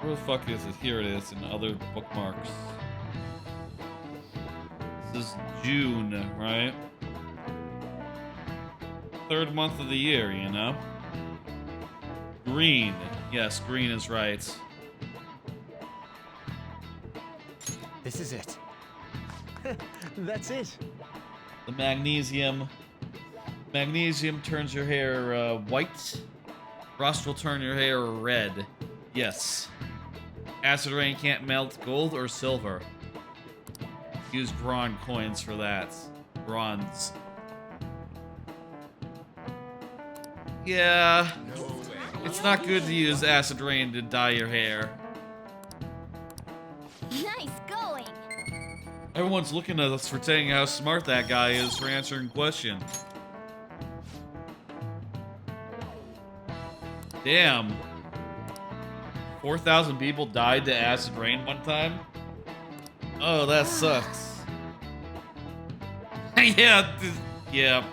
A: Where the fuck is it? Here it is in other bookmarks. This is June, right? Third month of the year, you know? Green. Yes, green is right.
G: This is it. That's it.
A: The magnesium. Magnesium turns your hair white. Rust will turn your hair red. Yes. Acid rain can't melt gold or silver. Use bronze coins for that. Bronze. Yeah. It's not good to use acid rain to dye your hair.
B: Nice going.
A: Everyone's looking at us for saying how smart that guy is for answering questions. Damn. 4,000 people died to acid rain one time? Oh, that sucks. Yeah.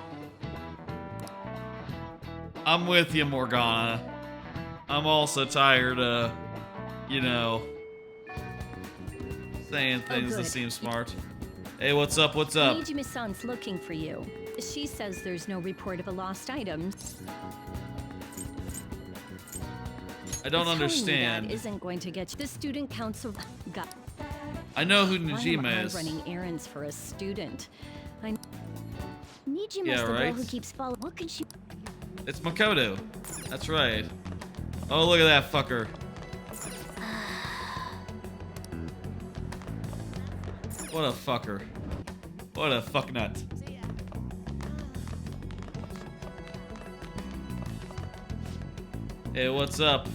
A: I'm with you, Morgana. I'm also tired of, you know, saying things that
H: good.
A: seem smart. Hey, what's up? What's up?
H: Nijima-san's looking for you. She says there's no report of a lost item.
A: I don't
H: Telling you
A: understand.
H: that isn't going to get you. The student council got.
A: I know who
H: Why am
A: Najima
H: I
A: is.
H: running errands for a student?
B: Nijima's
A: Yeah,
B: the
A: right?
B: girl who keeps following. What can she?
A: It's Makoto. That's right. Oh, look at that fucker. What a fucker. What a fucknut. Hey, what's up?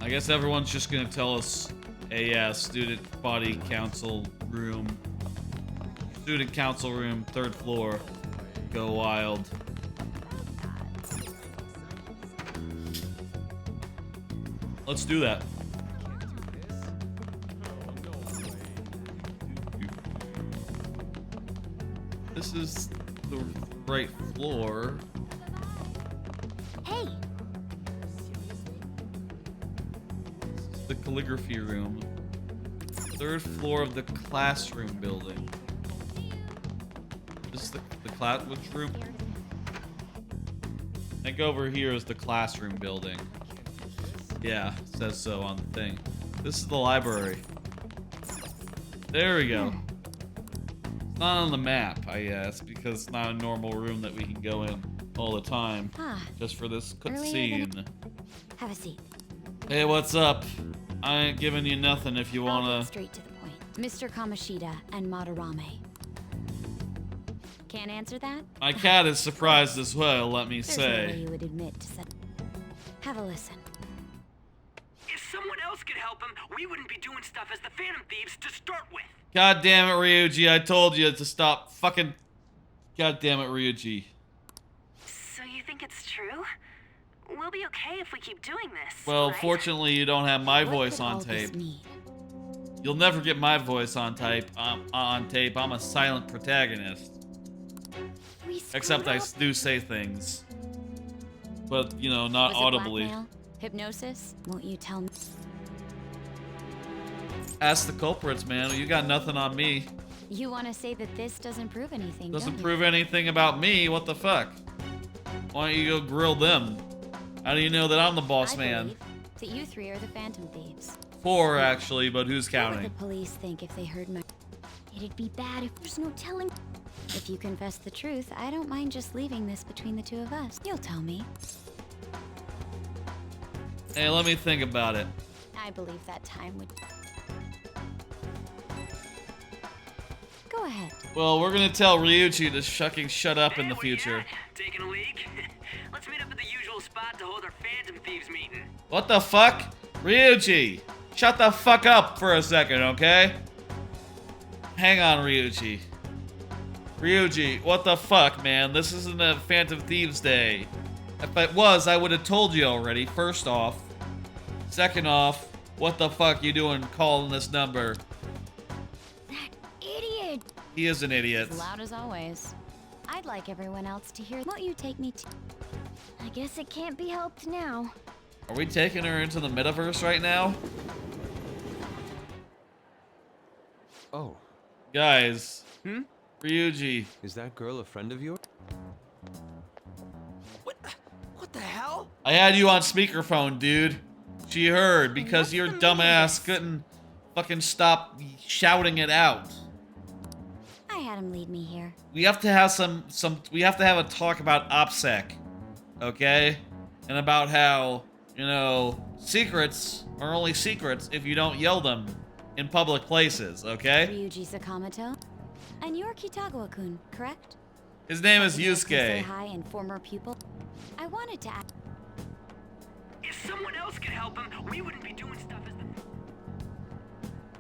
A: I guess everyone's just gonna tell us, hey, yeah, student body council room. Student council room, 3rd floor. Go wild. Let's do that. This is the right floor.
B: Hey,
A: This is the calligraphy room. 3rd floor of the classroom building. This is the class, which room? I think over here is the classroom building. Yeah, it says so on the thing. This is the library. There we go. It's not on the map, I guess, because it's not a normal room that we can go in all the time.
B: Ah,
A: Just for this
B: Earlier
A: cutscene.
B: have a seat.
A: Hey, what's up? I ain't giving you nothing if you
B: I'll
A: wanna...
B: get straight to the point. Mr. Kamoshida and Madarame. Can't answer that?
A: My cat is surprised as well, let me
B: There's no way
A: say.
B: you would admit to such. Have a listen.
D: If someone else could help him, we wouldn't be doing stuff as the Phantom Thieves to start with.
A: God damn it, Ryuji, I told you to stop fucking... God damn it, Ryuji.
I: So you think it's true? We'll be okay if we keep doing this.
A: Well,
I: right?
A: fortunately, you don't have my
B: What
A: voice
B: could
A: on
B: all this
A: tape.
B: mean?
A: You'll never get my voice on tape. I'm a silent protagonist. Except I do say things. But, you know, not
B: Was it
A: audibly.
B: blackmail? Hypnosis? Won't you tell me?
A: Ask the culprits, man. You got nothing on me.
B: You want to say that this doesn't prove anything,
A: Doesn't
B: don't you?
A: prove anything about me. What the fuck? Why don't you go grill them? How do you know that I'm the boss man?
B: believe that you three are the Phantom Thieves.
A: 4, actually, but who's
B: What would
A: counting?
B: the police think if they heard my... It'd be bad if there's no telling. If you confess the truth, I don't mind just leaving this between the two of us. You'll tell me.
A: Hey, let me think about it.
B: I believe that time would... Go ahead.
A: Well, we're gonna tell Ryuichi to fucking shut up in the future.
J: Taking a leak? Let's meet up at the usual spot to hold our Phantom Thieves meeting.
A: What the fuck? Ryuichi! Shut the fuck up for a second, okay? Hang on, Ryuichi. Ryuichi, what the fuck, man? This isn't a Phantom Thieves Day. If it was, I would have told you already, first off. Second off, what the fuck you doing calling this number?
B: That idiot!
A: He is an idiot.
B: As loud as always. I'd like everyone else to hear. Won't you take me to... I guess it can't be helped now.
A: Are we taking her into the metaverse right now?
E: Oh.
A: Guys. Ryuji.
E: Is that girl a friend of yours?
D: What the hell?
A: I had you on speakerphone, dude. She heard because your dumbass couldn't fucking stop shouting it out.
B: I had him lead me here.
A: We have to have we have to have a talk about OPSEC, okay? And about how, you know, secrets are only secrets if you don't yell them in public places, okay?
B: Ryuji Sakamoto. And you're Kitagawa-kun, correct?
A: His name is
B: Would you like to say
A: Yusuke.
B: hi and former pupil. I wanted to ask.
J: If someone else could help him, we wouldn't be doing stuff as the...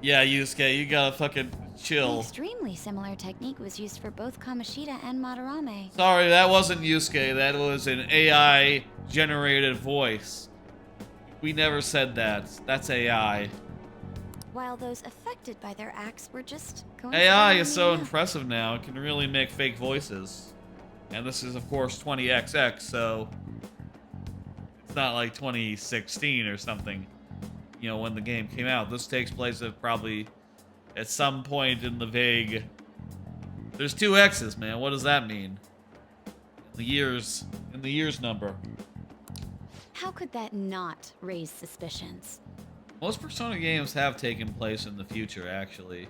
A: Yeah, Yusuke, you gotta fucking
B: An
A: chill.
B: extremely similar technique was used for both Kamoshida and Madarame.
A: Sorry, that wasn't Yusuke. That was an AI-generated voice. We never said that. That's AI.
B: While those affected by their acts were just going
A: AI is so impressive now. It can really make fake voices. And this is, of course, 20XX, so it's not like 2016 or something, you know, when the game came out. This takes place at probably at some point in the vague... There's 2 X's, man. What does that mean? In the years number.
B: How could that not raise suspicions?
A: Most Persona games have taken place in the future, actually.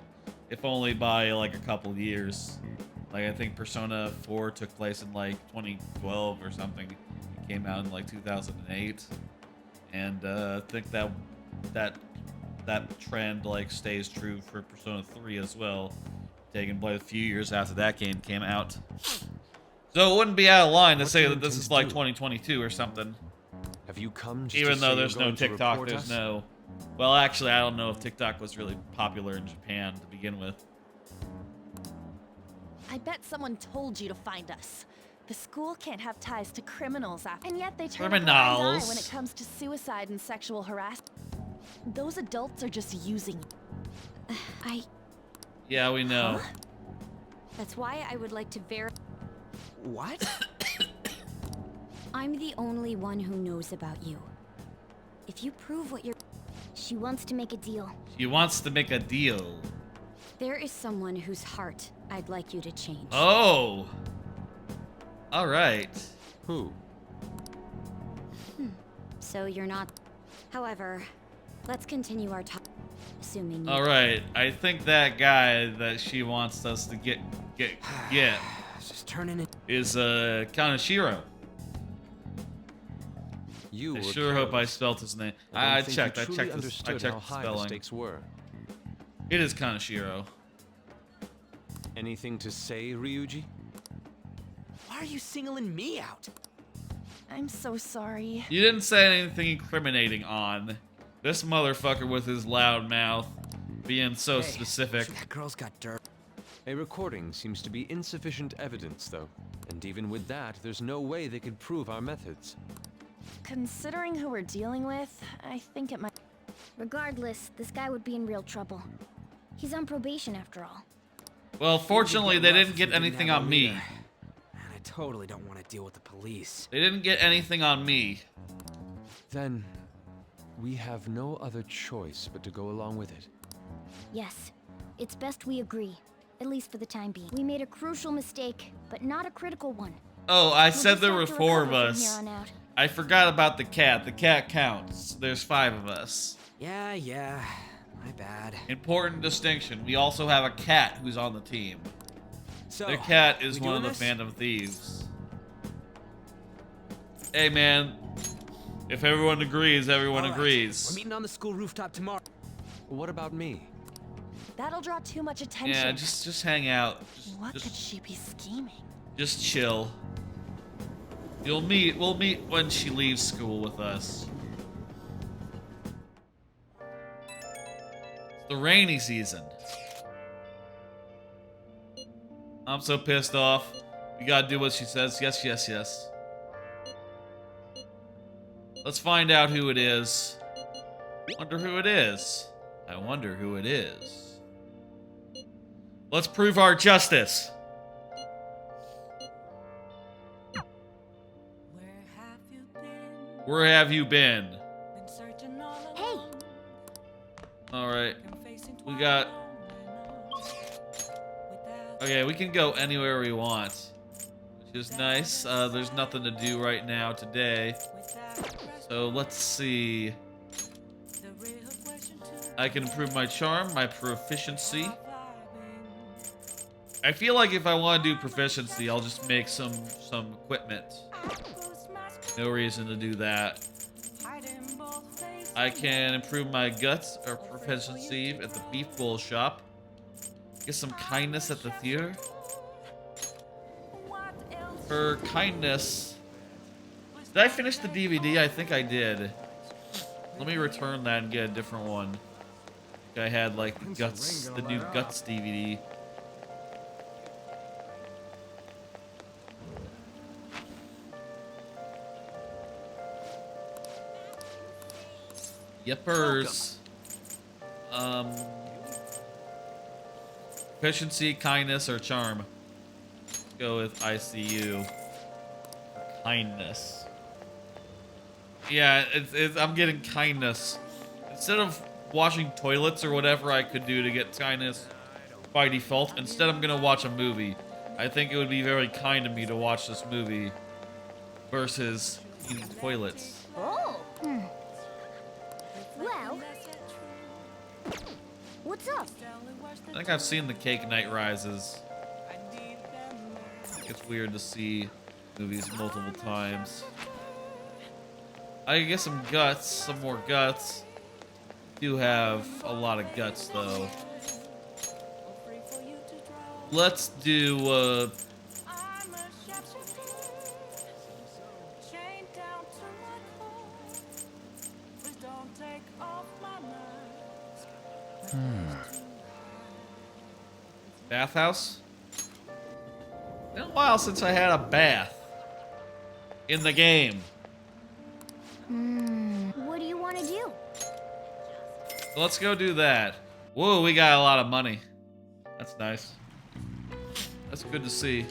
A: If only by, like, a couple years. Like, I think Persona 4 took place in, like, 2012 or something. It came out in, like, 2008. And, I think that trend, like, stays true for Persona 3 as well. Taking place a few years after that game came out. So it wouldn't be out of line to say that this is, like, 2022 or something.
E: Have you come just
A: Even
E: to
A: though
E: say
A: there's
E: you're
A: no
E: going to
A: TikTok,
E: report
A: there's
E: us?
A: no... Well, actually, I don't know if TikTok was really popular in Japan to begin with.
K: I bet someone told you to find us. The school can't have ties to criminals, and yet they turn a blind eye
A: Criminals.
K: when it comes to suicide and sexual harassment. Those adults are just using you.
A: Yeah, we know.
K: Huh?
B: That's why I would like to verify.
D: What?
B: I'm the only one who knows about you. If you prove what you're... She wants to make a deal.
A: She wants to make a deal.
B: There is someone whose heart I'd like you to change.
A: Oh! Alright.
E: Who?
B: So you're not... However, let's continue our talk. Assuming you...
A: Alright, I think that guy that she wants us to get
D: It's just turning it.
A: is Kaneshiro.
E: You
A: I
E: were
A: sure hope I
E: careless.
A: spelled his name.
E: I
A: I
E: don't think
A: checked,
E: you
A: I
E: truly
A: checked the
E: understood how high the
A: spelling.
E: stakes were.
A: It is Kaneshiro.
E: Anything to say, Ryuji?
D: Why are you singling me out?
K: I'm so sorry.
A: You didn't say anything incriminating on this motherfucker with his loud mouth being so
D: Hey,
A: specific.
D: That girl's got dirt.
E: A recording seems to be insufficient evidence, though. And even with that, there's no way they could prove our methods.
K: Considering who we're dealing with, I think it might...
B: Regardless, this guy would be in real trouble. He's on probation after all.
A: Well, fortunately, they didn't get anything on me.
F: Man, I totally don't want to deal with the police.
A: They didn't get anything on me.
E: Then, we have no other choice but to go along with it.
B: Yes, it's best we agree, at least for the time being. We made a crucial mistake, but not a critical one.
A: Oh, I
B: We'll
A: said
B: just
A: there
B: have
A: were
B: to
A: 4 of
B: recover from
A: us.
B: here on out.
A: I forgot about the cat. The cat counts. There's 5 of us.
F: Yeah, my bad.
A: Important distinction. We also have a cat who's on the team.
F: So,
A: The cat is
F: we
A: one of
F: doing
A: the
F: this?
A: Phantom Thieves. Hey, man. If everyone agrees, everyone
F: All right,
A: agrees.
F: We're meeting on the school rooftop tomorrow.
E: What about me?
K: That'll draw too much attention.
A: Yeah, just hang out.
K: What could she be scheming?
A: Just chill. We'll meet when she leaves school with us. It's the rainy season. I'm so pissed off. We gotta do what she says. Yes, yes, yes. Let's find out who it is. Wonder who it is. I wonder who it is. Let's prove our justice. Where have you been?
B: Hey!
A: Alright. We got... Okay, we can go anywhere we want. Which is nice. There's nothing to do right now today. So let's see. I can improve my charm, my proficiency. I feel like if I want to do proficiency, I'll just make some equipment. No reason to do that. I can improve my guts or proficiency at the beef bowl shop. Get some kindness at the theater. For kindness... Did I finish the DVD? I think I did. Let me return that and get a different one. I had like the Guts, the new Guts DVD. Yepers. Efficiency, kindness, or charm. Let's go with ICU. Kindness. Yeah, I'm getting kindness. Instead of washing toilets or whatever I could do to get kindness by default, instead I'm gonna watch a movie. I think it would be very kind of me to watch this movie versus eating toilets.
B: Oh! Well... What's up?
A: I think I've seen The Cake Night Rises. It's weird to see movies multiple times. I get some guts, some more guts. Do have a lot of guts though. Let's do bathhouse? Been a while since I had a bath in the game.
B: What do you want to do?
A: So let's go do that. Whoa, we got a lot of money. That's nice. That's good to see.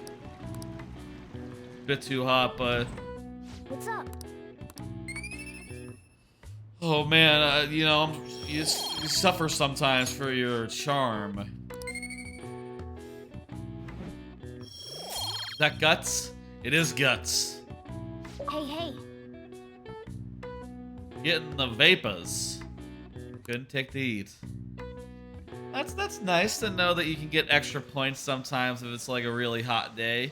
A: Bit too hot, but...
B: What's up?
A: Oh man, you know, you suffer sometimes for your charm. Is that guts? It is guts.
B: Hey.
A: Getting the vapors. Couldn't take the heat. That's nice to know that you can get extra points sometimes if it's like a really hot day.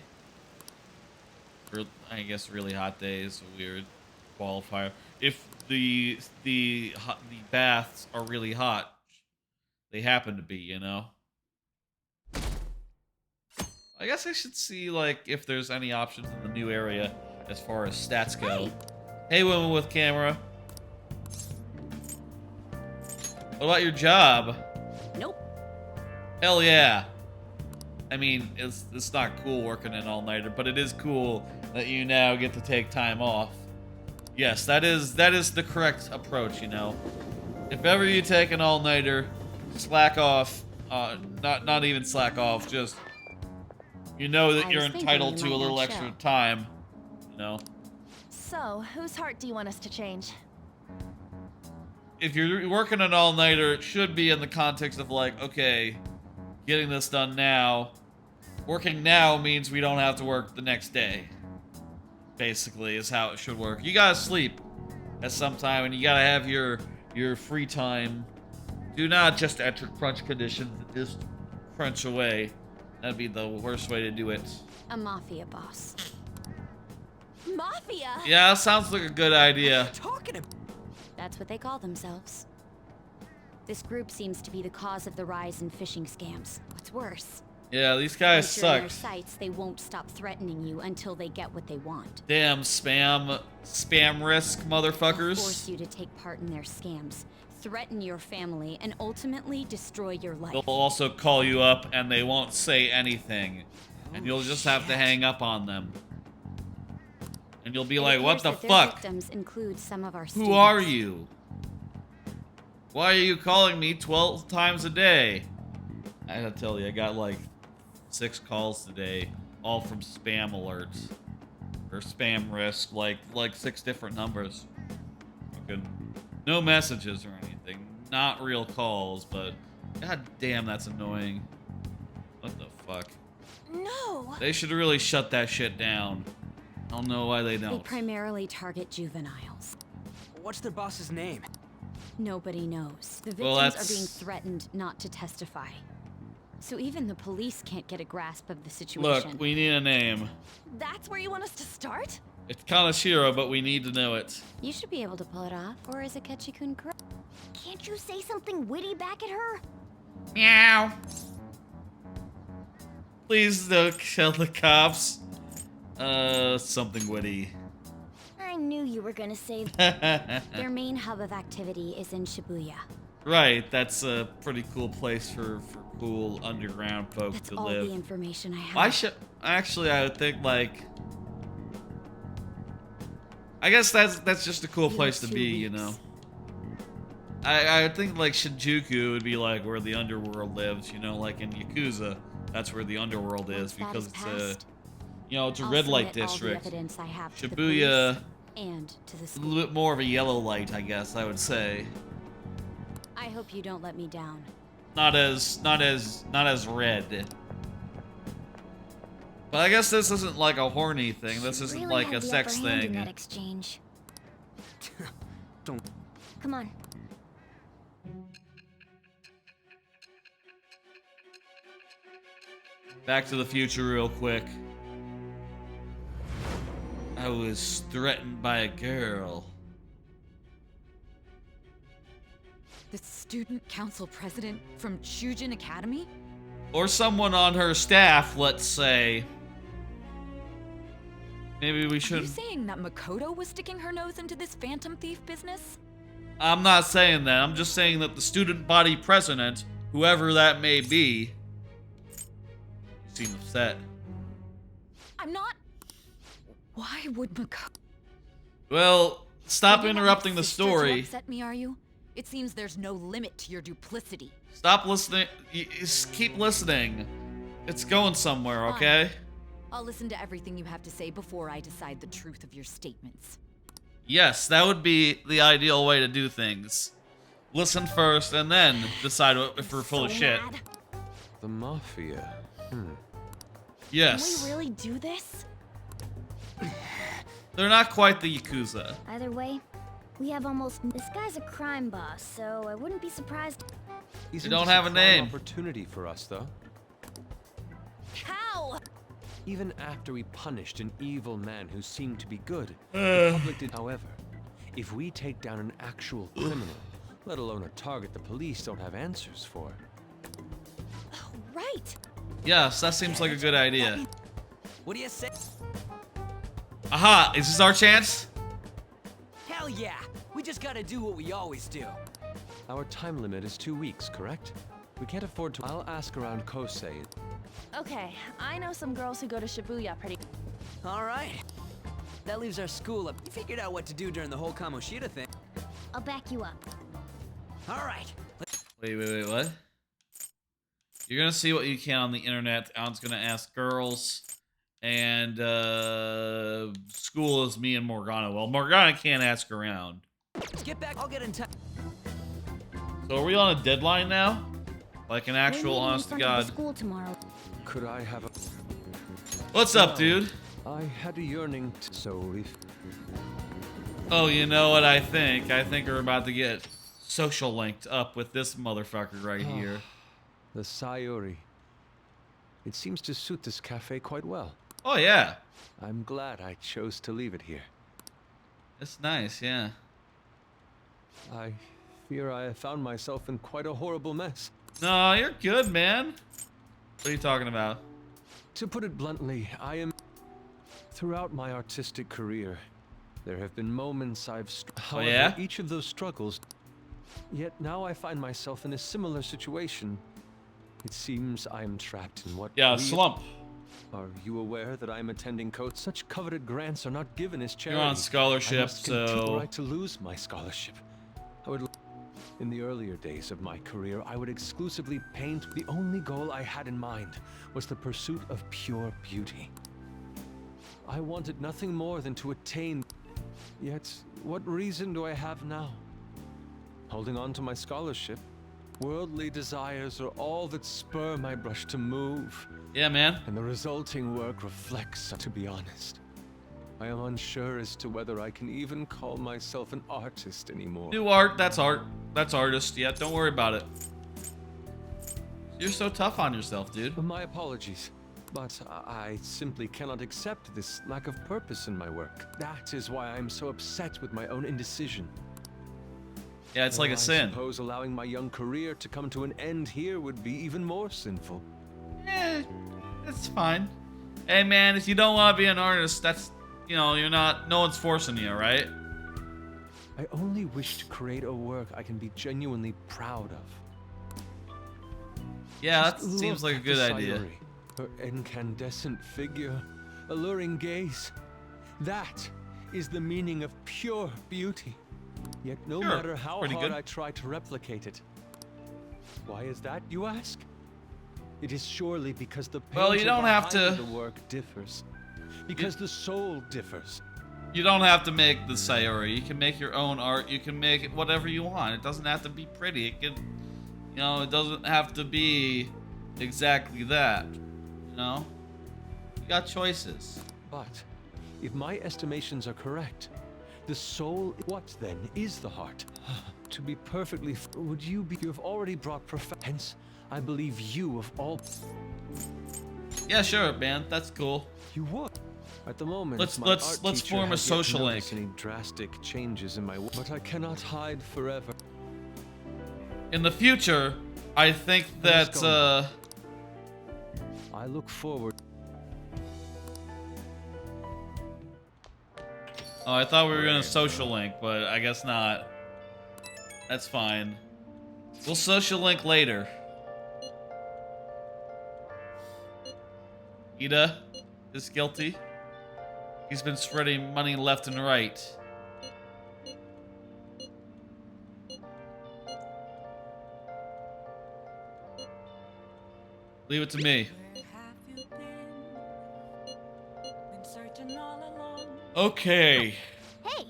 A: I guess really hot day is a weird qualifier. If the baths are really hot, they happen to be, you know. I guess I should see like if there's any options in the new area as far as stats go. Hey, woman with camera. What about your job?
H: Nope.
A: Hell yeah. I mean, it's not cool working an all-nighter, but it is cool that you now get to take time off. Yes, that is the correct approach, you know. If ever you take an all-nighter, slack off. Not even slack off. Just you know that you're entitled to a little extra time. You know.
K: So, whose heart do you want us to change?
A: If you're working an all-nighter, it should be in the context of like, okay, getting this done now. Working now means we don't have to work the next day. Basically, is how it should work. You gotta sleep at some time, and you gotta have your free time. Do not just enter crunch conditions. Just crunch away. That'd be the worst way to do it.
B: A mafia boss.
K: Mafia?
A: Yeah, that sounds like a good idea.
B: That's what they call themselves. This group seems to be the cause of the rise in phishing scams. What's worse?
A: Yeah, these guys
B: once you're in
A: suck.
B: their sights, they won't stop threatening you until they get what they want.
A: Damn spam risk motherfuckers.
B: They'll force you to take part in their scams, threaten your family, and ultimately destroy your life.
A: They'll also call you up and they won't say anything. And you'll just have to hang up on them. And you'll be like, what the fuck?
B: Victims include some of our
A: Who
B: students.
A: are you? Why are you calling me 12 times a day? I gotta tell you, I got like 6 calls today, all from spam alerts. Or spam risk, like 6 different numbers. Okay. No messages or anything. Not real calls, but god damn, that's annoying. What the fuck?
K: No!
A: They should really shut that shit down. I don't know why they
B: They
A: don't.
B: primarily target juveniles.
F: What's their boss's name?
B: Nobody knows. The victims
A: Well,
B: are
A: that's-
B: being threatened not to testify. So even the police can't get a grasp of the situation.
A: Look, we need a name.
K: That's where you want us to start?
A: It's Kaneshiro, but we need to know it.
B: You should be able to pull it off, or is it Ketchikun correct?
K: Can't you say something witty back at her?
A: Meow. Please don't kill the cops. Something witty.
B: I knew you were gonna say that. Their main hub of activity is in Shibuya.
A: Right, that's a pretty cool place for cool underground folk
B: That's
A: to
B: all
A: live.
B: the information I have.
A: I should actually, I would think like, I guess that's just a cool place to be, you know. I would think like Shinjuku would be like where the underworld lives, you know, like in Yakuza, that's where the underworld is because it's a, you know, it's a
B: I'll
A: red light
B: submit all the
A: district.
B: evidence I have to the
A: Shibuya,
B: police and to the
A: a
B: school.
A: little bit more of a yellow light, I guess I would say.
B: I hope you don't let me down.
A: Not as red. But I guess this isn't like a horny thing. This isn't
B: Really
A: like
B: had
A: a
B: the
A: sex
B: upper hand in
A: thing.
B: that exchange.
F: Don't.
B: Come on.
A: Back to the future real quick. I was threatened by a girl.
L: The student council president from Chujin Academy?
A: Or someone on her staff, let's say. Maybe we
L: Are you
A: shouldn't.
L: saying that Makoto was sticking her nose into this phantom thief business?
A: I'm not saying that. I'm just saying that the student body president, whoever that may be, you seem upset.
L: I'm not. Why would Makoto?
A: Well, stop
L: You're not
A: interrupting the
L: sister to
A: story.
L: upset me, are you? It seems there's no limit to your duplicity.
A: Stop listening. Just keep listening. It's going somewhere, okay?
L: I'll listen to everything you have to say before I decide the truth of your statements.
A: Yes, that would be the ideal way to do things. Listen first and then decide if we're full of shit.
E: The Mafia.
A: Yes.
K: Can we really do this?
A: They're not quite the Yakuza.
B: Either way, we have almost. This guy's a crime boss, so I wouldn't be surprised.
E: Isn't
A: don't
E: this
A: have a
E: prime
A: name.
E: Opportunity for us, though.
K: How?
E: Even after we punished an evil man who seemed to be good, the public did. However, if we take down an actual criminal, let alone a target the police don't have answers for.
K: Right.
A: Yes, that seems like a good idea.
F: What do you say?
A: Aha! Is this our chance?
F: Hell yeah! We just gotta do what we always do.
E: Our time limit is 2 weeks, correct? We can't afford to. I'll ask around Kosei.
K: Okay, I know some girls who go to Shibuya pretty.
F: All right. That leaves our school up. We figured out what to do during the whole Kamoshida thing.
B: I'll back you up.
F: All right.
A: Wait, what? You're gonna see what you can on the internet. Alan's gonna ask girls, and school is me and Morgana. Well, Morgana can't ask around.
F: Let's get back. I'll get in touch.
A: So are we on a deadline now? Like an actual,
B: We're meeting
A: honest to
B: in front of
A: God.
B: the school tomorrow.
E: Could I have a...
A: What's up, dude?
E: I had a yearning so if...
A: Oh, you know what I think? I think we're about to get social linked up with this motherfucker right here.
E: The Sayuri. It seems to suit this cafe quite well.
A: Oh, yeah.
E: I'm glad I chose to leave it here.
A: It's nice, yeah.
E: I fear I have found myself in quite a horrible mess.
A: No, you're good, man. What are you talking about?
E: To put it bluntly, I am... Throughout my artistic career, there have been moments I've... However,
A: yeah?
E: each of those struggles... Yet now I find myself in a similar situation. It seems I am trapped in what...
A: Yeah, slump.
E: Are you aware that I am attending coach? Such coveted grants are not given as charity.
A: You're on scholarship,
E: I must continue
A: so...
E: right to lose my scholarship. I would... In the earlier days of my career, I would exclusively paint. The only goal I had in mind was the pursuit of pure beauty. I wanted nothing more than to attain. Yet, what reason do I have now? Holding on to my scholarship, worldly desires are all that spur my brush to move.
A: Yeah, man.
E: And the resulting work reflects, to be honest. I am unsure as to whether I can even call myself an artist anymore.
A: Do art, that's art. That's artist, yeah, don't worry about it. You're so tough on yourself, dude.
E: My apologies, but I simply cannot accept this lack of purpose in my work. That is why I'm so upset with my own indecision.
A: Yeah, it's like a sin.
E: I suppose allowing my young career to come to an end here would be even more sinful.
A: Eh, it's fine. Hey, man, if you don't want to be an artist, that's, you know, you're not, no one's forcing you, right?
E: I only wish to create a work I can be genuinely proud of.
A: Yeah, that
E: Just
A: seems
E: look
A: like a
E: at
A: good
E: the
A: idea.
E: Sayuri. Her incandescent figure, alluring gaze. That is the meaning of pure beauty. Yet no
A: Sure,
E: matter how
A: pretty
E: hard
A: good.
E: I try to replicate it. Why is that, you ask? It is surely because the
A: Well, you
E: painter
A: don't have
E: behind
A: to-
E: the work differs. Because the soul differs.
A: You don't have to make the Sayori. You can make your own art. You can make it whatever you want. It doesn't have to be pretty. It can, you know, it doesn't have to be exactly that. You know? You got choices.
E: But if my estimations are correct, the soul, what then is the heart? To be perfectly, would you be, you have already brought hence, I believe you of all.
A: Yeah, sure, man. That's cool.
E: You would. At the moment,
A: Let's
E: my art
A: let's
E: teacher
A: form a
E: has yet to
A: social
E: notice
A: link.
E: any drastic changes in my work, but I cannot hide forever.
A: In the future, I think
E: Let's
A: that
E: I look forward.
A: oh, I thought we were gonna social link, but I guess not. That's fine. We'll social link later. Ida is guilty. He's been spreading money left and right. Leave it to me. Okay.
B: Hey!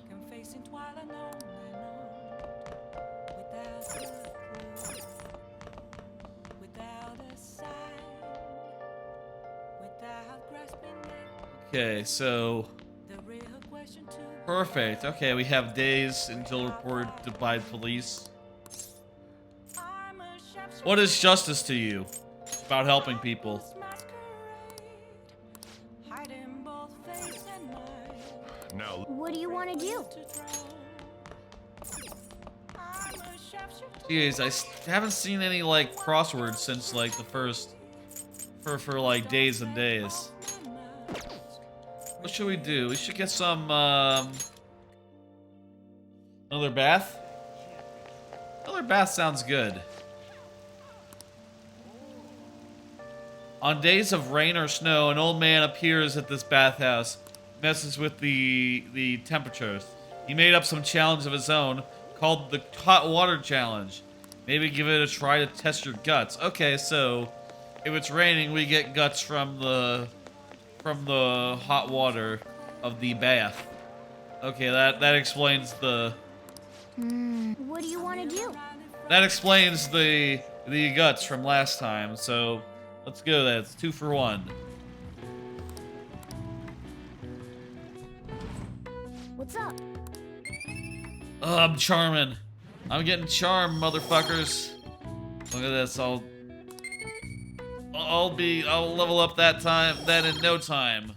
A: Okay, so perfect. Okay, we have days until reported by police. What is justice to you? About helping people.
C: Now,
B: What do you want to do?
A: Jeez, haven't seen any like crosswords since like the first for like days and days. What should we do? We should get some another bath. Another bath sounds good. On days of rain or snow, an old man appears at this bathhouse, messes with the temperatures. He made up some challenge of his own called the Hot Water Challenge. Maybe give it a try to test your guts. Okay, so if it's raining, we get guts from the hot water of the bath. Okay, that explains the.
B: What do you want to do?
A: That explains the guts from last time. So let's go. That's 2 for 1.
B: What's up?
A: I'm charming. I'm getting charmed, motherfuckers. Look at this. I'll level up that in no time.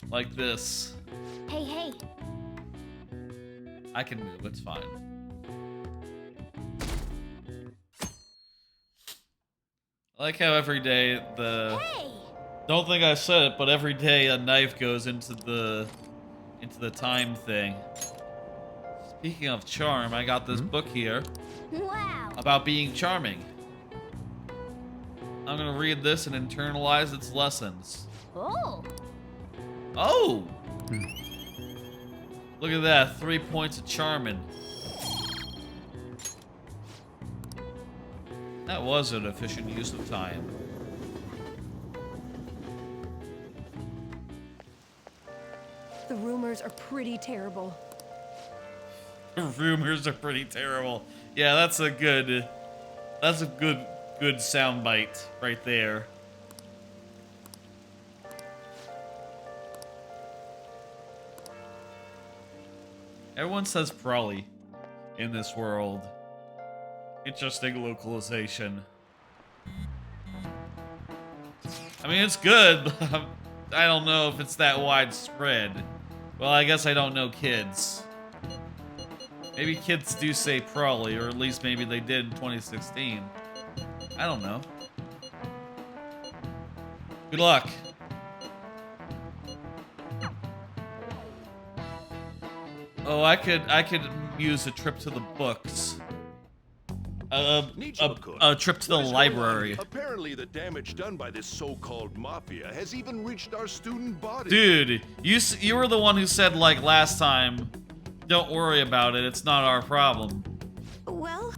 A: Like this.
B: Hey, hey.
A: I can move, it's fine. I like how every day
B: Hey!
A: Don't think I said it, but every day a knife goes into the time thing. Speaking of charm, I got this book here.
B: Wow.
A: About being charming. I'm gonna read this and internalize its lessons.
B: Oh.
A: Oh! Look at that, 3 points of charming. That was an efficient use of time.
H: The rumors are pretty terrible.
A: Rumors are pretty terrible. Yeah, that's a good soundbite right there. Everyone says probably in this world. Interesting localization. I mean, it's good, but I don't know if it's that widespread. Well, I guess I don't know kids. Maybe kids do say probably, or at least maybe they did in 2016. I don't know. Good luck. Oh, I could use a trip to the books. A trip to the library.
M: Apparently, the damage done by this so-called mafia has even reached our student body.
A: Dude, you were the one who said, like, last time, don't worry about it, it's not our problem.
B: Well,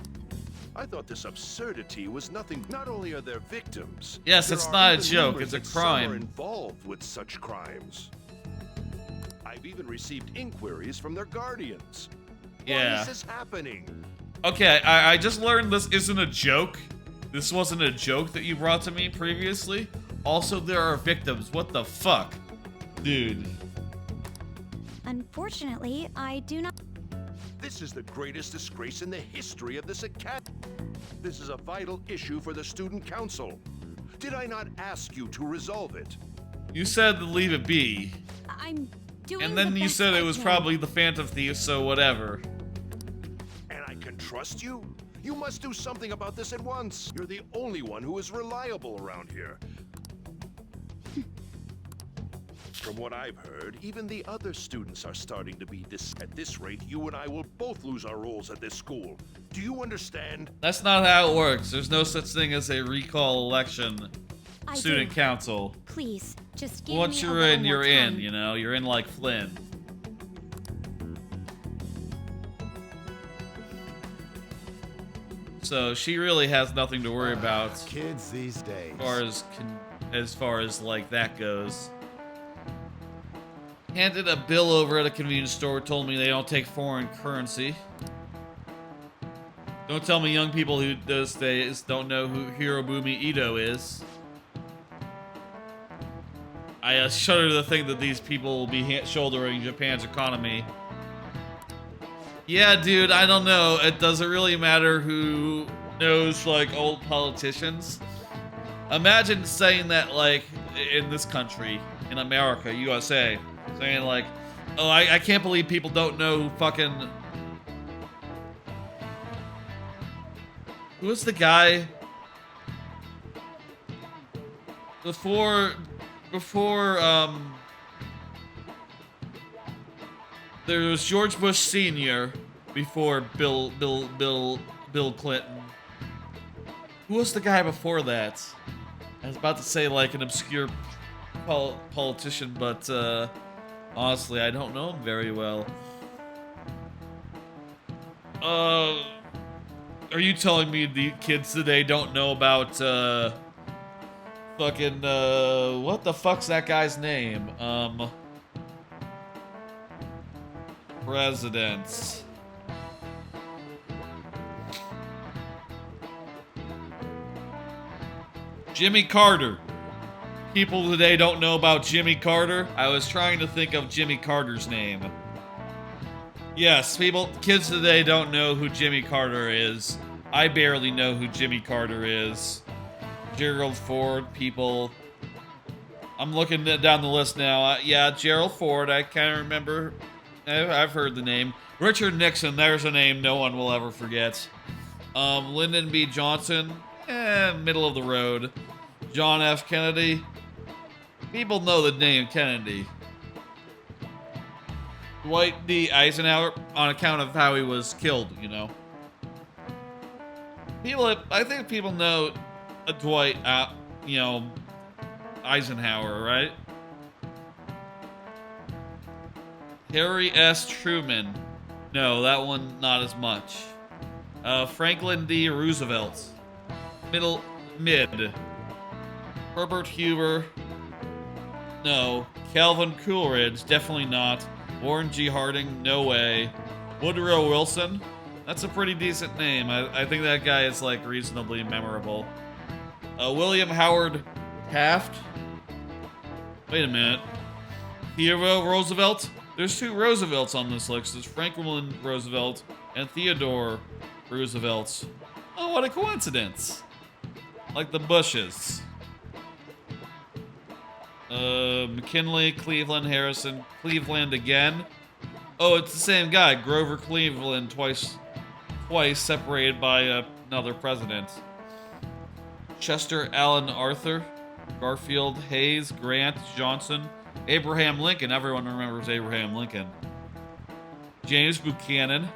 M: I thought this absurdity was nothing. Not only are there victims.
A: Yes, it's not a joke, it's a
M: that some
A: crime.
M: are involved with such crimes. I've even received inquiries from their guardians.
A: Yeah.
M: Why is this happening?
A: Okay, I just learned this isn't a joke. This wasn't a joke that you brought to me previously. Also, there are victims. What the fuck? Dude.
B: unfortunately, I do not.
M: This is the greatest disgrace in the history of this academy. This is a vital issue for the student council. Did I not ask you to resolve it?
A: You said to leave it be.
B: I'm doing.
A: And then you said it was probably the Phantom Thief, so whatever.
M: And I can trust you? You must do something about this at once. You're the only one who is reliable around here. From what I've heard, even the other students are starting to be this. At this rate, you and I will both lose our roles at this school. Do you understand?
A: That's not how it works. There's no such thing as a recall election. Student council.
B: Please, just give
A: Once
B: me
A: you're
B: a little
A: in, you're
B: more
A: in,
B: time.
A: you know? You're in like Flynn. So she really has nothing to worry about.
G: Kids these days.
A: As far as like that goes. Handed a bill over at a convenience store, told me they don't take foreign currency. Don't tell me young people who those days don't know who Hirobumi Ito is. I shudder to think that these people will be shouldering Japan's economy. Yeah, dude, I don't know. It doesn't really matter who knows, like, old politicians. Imagine saying that, like, in this country, in America, USA, saying, like, oh, I can't believe people don't know who fucking... Who was the guy... Before, there was George Bush Sr. before Bill Clinton. Who was the guy before that? I was about to say like an obscure politician, but honestly, I don't know him very well. Are you telling me the kids today don't know about, fucking, what the fuck's that guy's name? Presidents. Jimmy Carter. People today don't know about Jimmy Carter. I was trying to think of Jimmy Carter's name. Yes, kids today don't know who Jimmy Carter is. I barely know who Jimmy Carter is. Gerald Ford, people. I'm looking down the list now. Yeah, Gerald Ford, I kind of remember. I've heard the name. Richard Nixon, there's a name no one will ever forget. Lyndon B. Johnson, middle of the road. John F. Kennedy. People know the name Kennedy. Dwight D. Eisenhower, on account of how he was killed, you know. I think people know Dwight, you know, Eisenhower, right? Harry S. Truman. No, that one not as much. Franklin D. Roosevelt. Mid. Herbert Hoover. No. Calvin Coolidge, definitely not. Warren G. Harding, no way. Woodrow Wilson, that's a pretty decent name. I think that guy is like reasonably memorable. William Howard Taft. Wait a minute. Theodore Roosevelt? There's two Roosevelts on this list. There's Franklin Roosevelt and Theodore Roosevelt. Oh, what a coincidence. Like the Bushes. McKinley, Cleveland, Harrison, Cleveland again. Oh, it's the same guy. Grover Cleveland, twice separated by another president. Chester Alan Arthur, Garfield, Hayes, Grant, Johnson, Abraham Lincoln. Everyone remembers Abraham Lincoln. James Buchanan,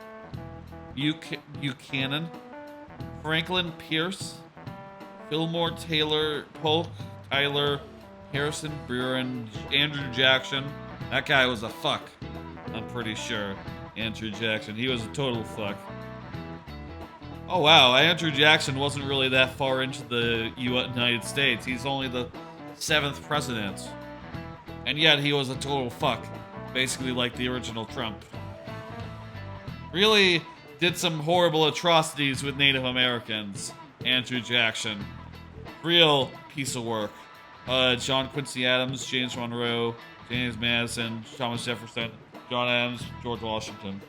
A: Franklin Pierce, Fillmore Taylor, Polk Tyler, Harrison Buren, Andrew Jackson. That guy was a fuck. I'm pretty sure. Andrew Jackson. He was a total fuck. Oh wow, Andrew Jackson wasn't really that far into the United States. He's only the 7th president. And yet he was a total fuck. Basically like the original Trump. Really did some horrible atrocities with Native Americans. Andrew Jackson. Real piece of work. John Quincy Adams, James Monroe, James Madison, Thomas Jefferson, John Adams, George Washington.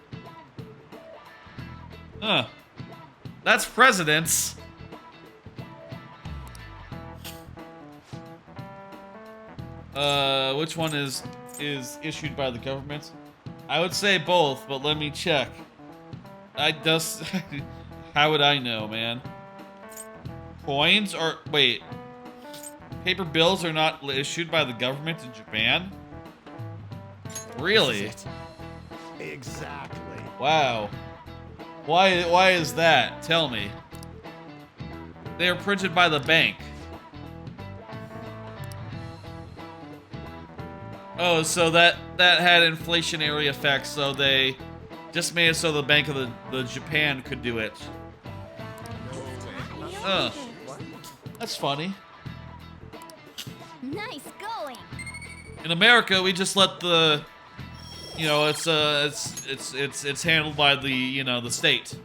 A: Huh. That's presidents. Which one is issued by the government? I would say both, but let me check. How would I know, man? Coins are, wait. Paper bills are not issued by the government in Japan? Really?
G: Exactly.
A: Wow. Why is that? Tell me. They are printed by the bank. Oh, so that had inflationary effects, so they just made it so the Bank of the Japan could do it. That's funny.
B: Nice going.
A: In America, we just let the, you know, it's handled by the, you know, the state.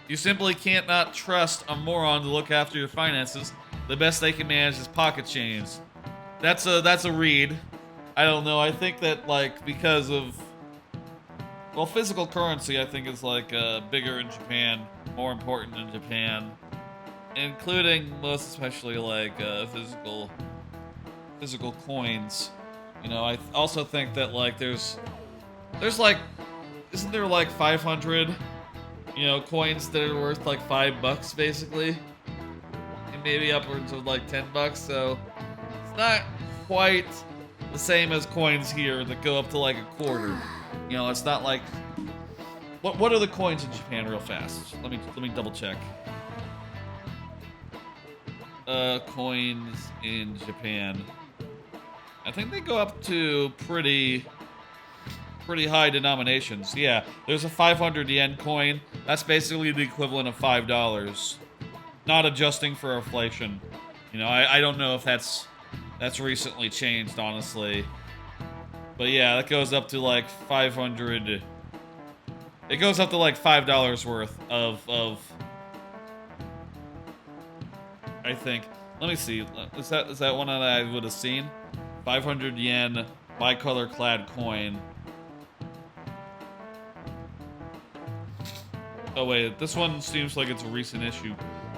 A: You simply can't not trust a moron to look after your finances. The best they can manage is pocket change. That's a read. I don't know. I think that, like, because of, well, physical currency, I think is like bigger in Japan, more important in Japan, including most especially like physical coins. You know, I also think that like there's like, isn't there like 500, you know, coins that are worth like $5 basically, and maybe upwards of like $10. So it's not quite the same as coins here that go up to like a quarter. You know, it's not like, what are the coins in Japan real fast? Let me double check. Coins in Japan. I think they go up to pretty pretty high denominations. Yeah, there's a 500 yen coin. That's basically the equivalent of $5. Not adjusting for inflation. You know, I don't know if that's recently changed, honestly. But yeah, that goes up to like 500. It goes up to like $5 worth of I think. Let me see. Is that one that I would have seen? 500 yen bicolor clad coin. Oh wait, this one seems like it's a recent issue.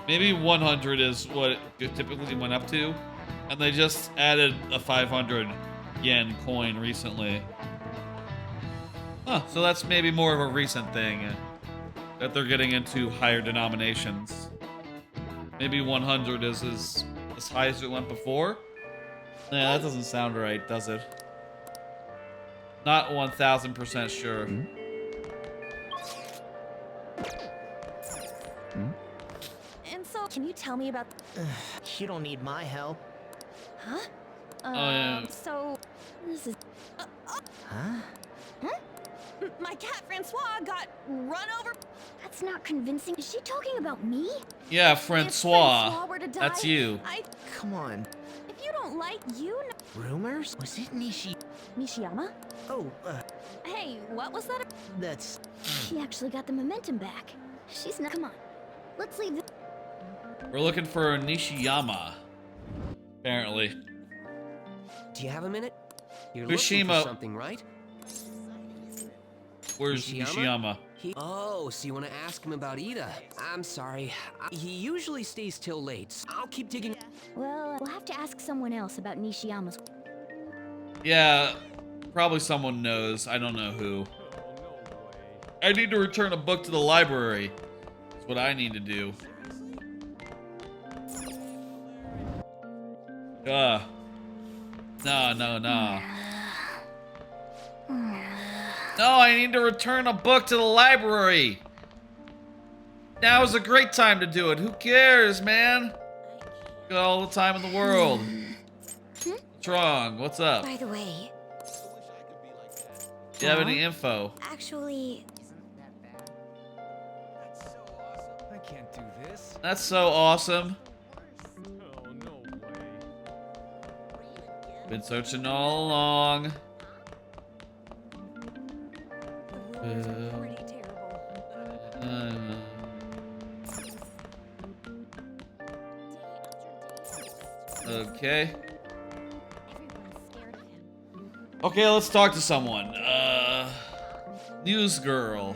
A: Maybe 100 is what it typically went up to, and they just added a 500 yen coin recently. Huh, so that's maybe more of a recent thing, that they're getting into higher denominations. Maybe 100 is as high as it went before? Yeah, that doesn't sound right, does it? Not 1000% sure.
K: And so, can you tell me about...
G: You don't need my help.
K: Huh?
A: Yeah.
K: So... This is...
G: Huh?
K: My cat Francois got run over...
B: That's not convincing. Is she talking about me?
A: Yeah,
K: If
A: Francois.
K: were to die,
A: That's you.
G: Come on.
K: If you don't like you...
G: Rumors? Was it
K: Nishiyama?
G: Oh,
K: Hey, what was that?
G: that's...
B: She actually got the momentum back. She's not. Come on. Let's leave this.
A: We're looking for Nishiyama. Apparently.
F: Do you have a minute? You're looking
A: Mishima.
F: for something, right?
A: Where's Nishiyama?
F: Oh, so you want to ask him about Ida? I'm sorry. He usually stays till late. I'll keep digging.
B: Well, we'll have to ask someone else about Nishiyama's.
A: Yeah, probably someone knows. I don't know who. I need to return a book to the library. That's what I need to do. No. No, I need to return a book to the library. Now is a great time to do it. Who cares, man? Got all the time in the world. What's wrong? What's up?
B: By the way,
A: Do you have any info?
B: actually,
G: I can't do this.
A: That's so awesome. Been searching all along.
K: Pretty terrible.
A: Okay. Okay, let's talk to someone. News girl.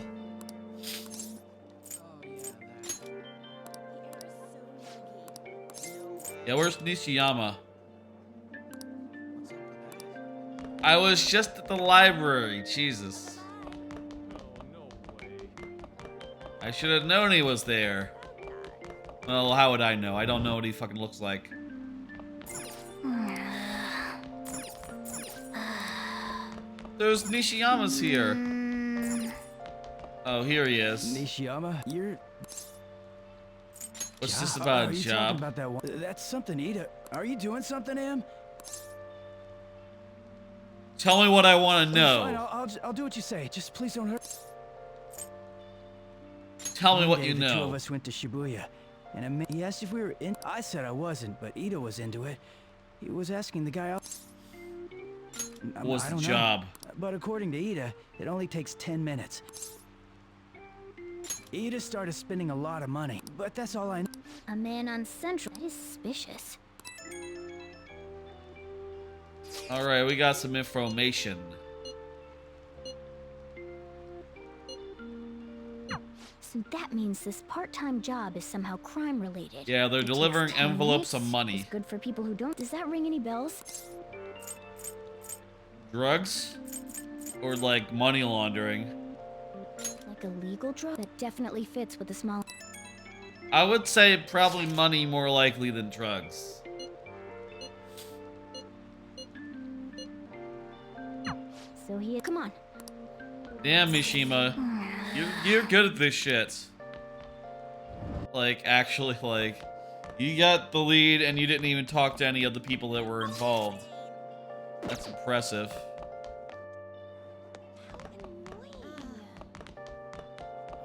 A: Yeah, where's Nishiyama? I was just at the library. Jesus. I should have known he was there. Well, how would I know? I don't know what he fucking looks like. There's Nishiyama's here. Oh, here he is.
N: Nishiyama, you're...
A: What's this about a
N: Are you
A: job?
N: talking about that one? That's something, Ida. Are you doing something to him?
A: Tell me what I want to
N: Fine,
A: know.
N: I'll do what you say. Just please don't hurt.
A: Tell me
N: One
A: what
N: day,
A: you
N: the two
A: know.
N: of us went to Shibuya, and he asked if we were in. I said I wasn't, but Ida was into it. He was asking the guy out.
A: What was
N: I
A: the
N: don't know.
A: job?
N: But according to Ida, it only takes 10 minutes. Ida started spending a lot of money, but that's all I know.
B: a man on Central. That is suspicious.
A: All right, we got some information.
B: So that means this part-time job is somehow crime-related.
A: Yeah, they're
B: It takes
A: delivering
B: 10
A: envelopes of
B: minutes.
A: money.
B: It's good for people who don't. Does that ring any bells?
A: Drugs? Or like money laundering?
B: Like a legal drug? That definitely fits with the small...
A: I would say probably money more likely than drugs.
B: So come on.
A: Damn, Mishima. You're good at this shit. Like, actually, like, you got the lead and you didn't even talk to any of the people that were involved. That's impressive.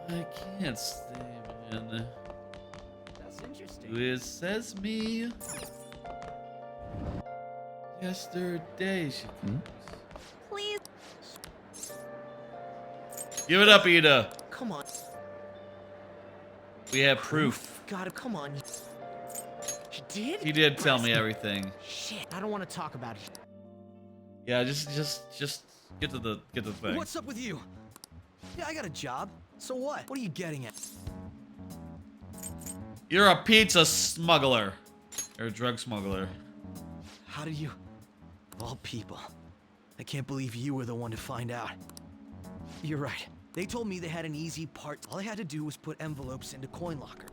A: I can't stay, man.
N: That's interesting.
A: It says me. Yesterday she comes.
K: Please.
A: Give it up, Ida.
G: Come on.
A: We have proof.
G: God, come on. He did?
A: He did tell me everything.
G: Shit, I don't want to talk about it.
A: Yeah, just get to the thing.
N: What's up with you? Yeah, I got a job. So what? What are you getting at?
A: You're a pizza smuggler. You're a drug smuggler.
N: How did you... Of all people. I can't believe you were the one to find out. You're right. They told me they had an easy part. All I had to do was put envelopes into coin locker.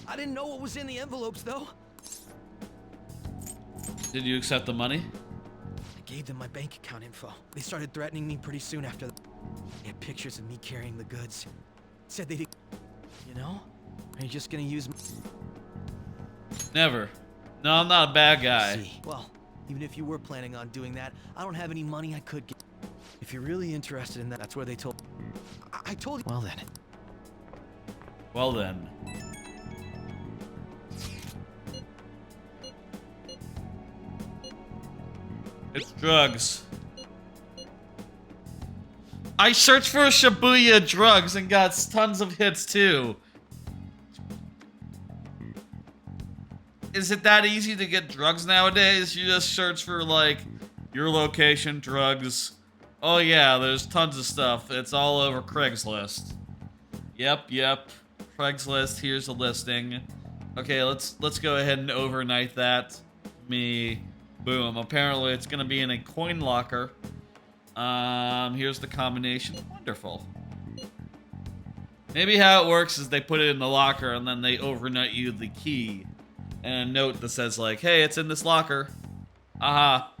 N: I didn't know what was in the envelopes, though.
A: Did you accept the money?
N: I gave them my bank account info. They started threatening me pretty soon after that. They had pictures of me carrying the goods. Said they did... You know? Are you just gonna use...
A: Never. No, I'm not a bad guy.
N: See. Well, even if you were planning on doing that, I don't have any money I could get. If you're really interested in that, that's where they told... I told you... Well then.
A: Well then. It's drugs. I searched for Shibuya drugs and got tons of hits too. Is it that easy to get drugs nowadays? You just search for like your location, drugs. Oh yeah, there's tons of stuff. It's all over Craigslist. Yep. Craigslist, here's a listing. Okay, let's go ahead and overnight that. Boom. Apparently it's gonna be in a coin locker. Here's the combination. Wonderful. Maybe how it works is they put it in the locker and then they overnight you the key and a note that says like, hey, it's in this locker. Aha.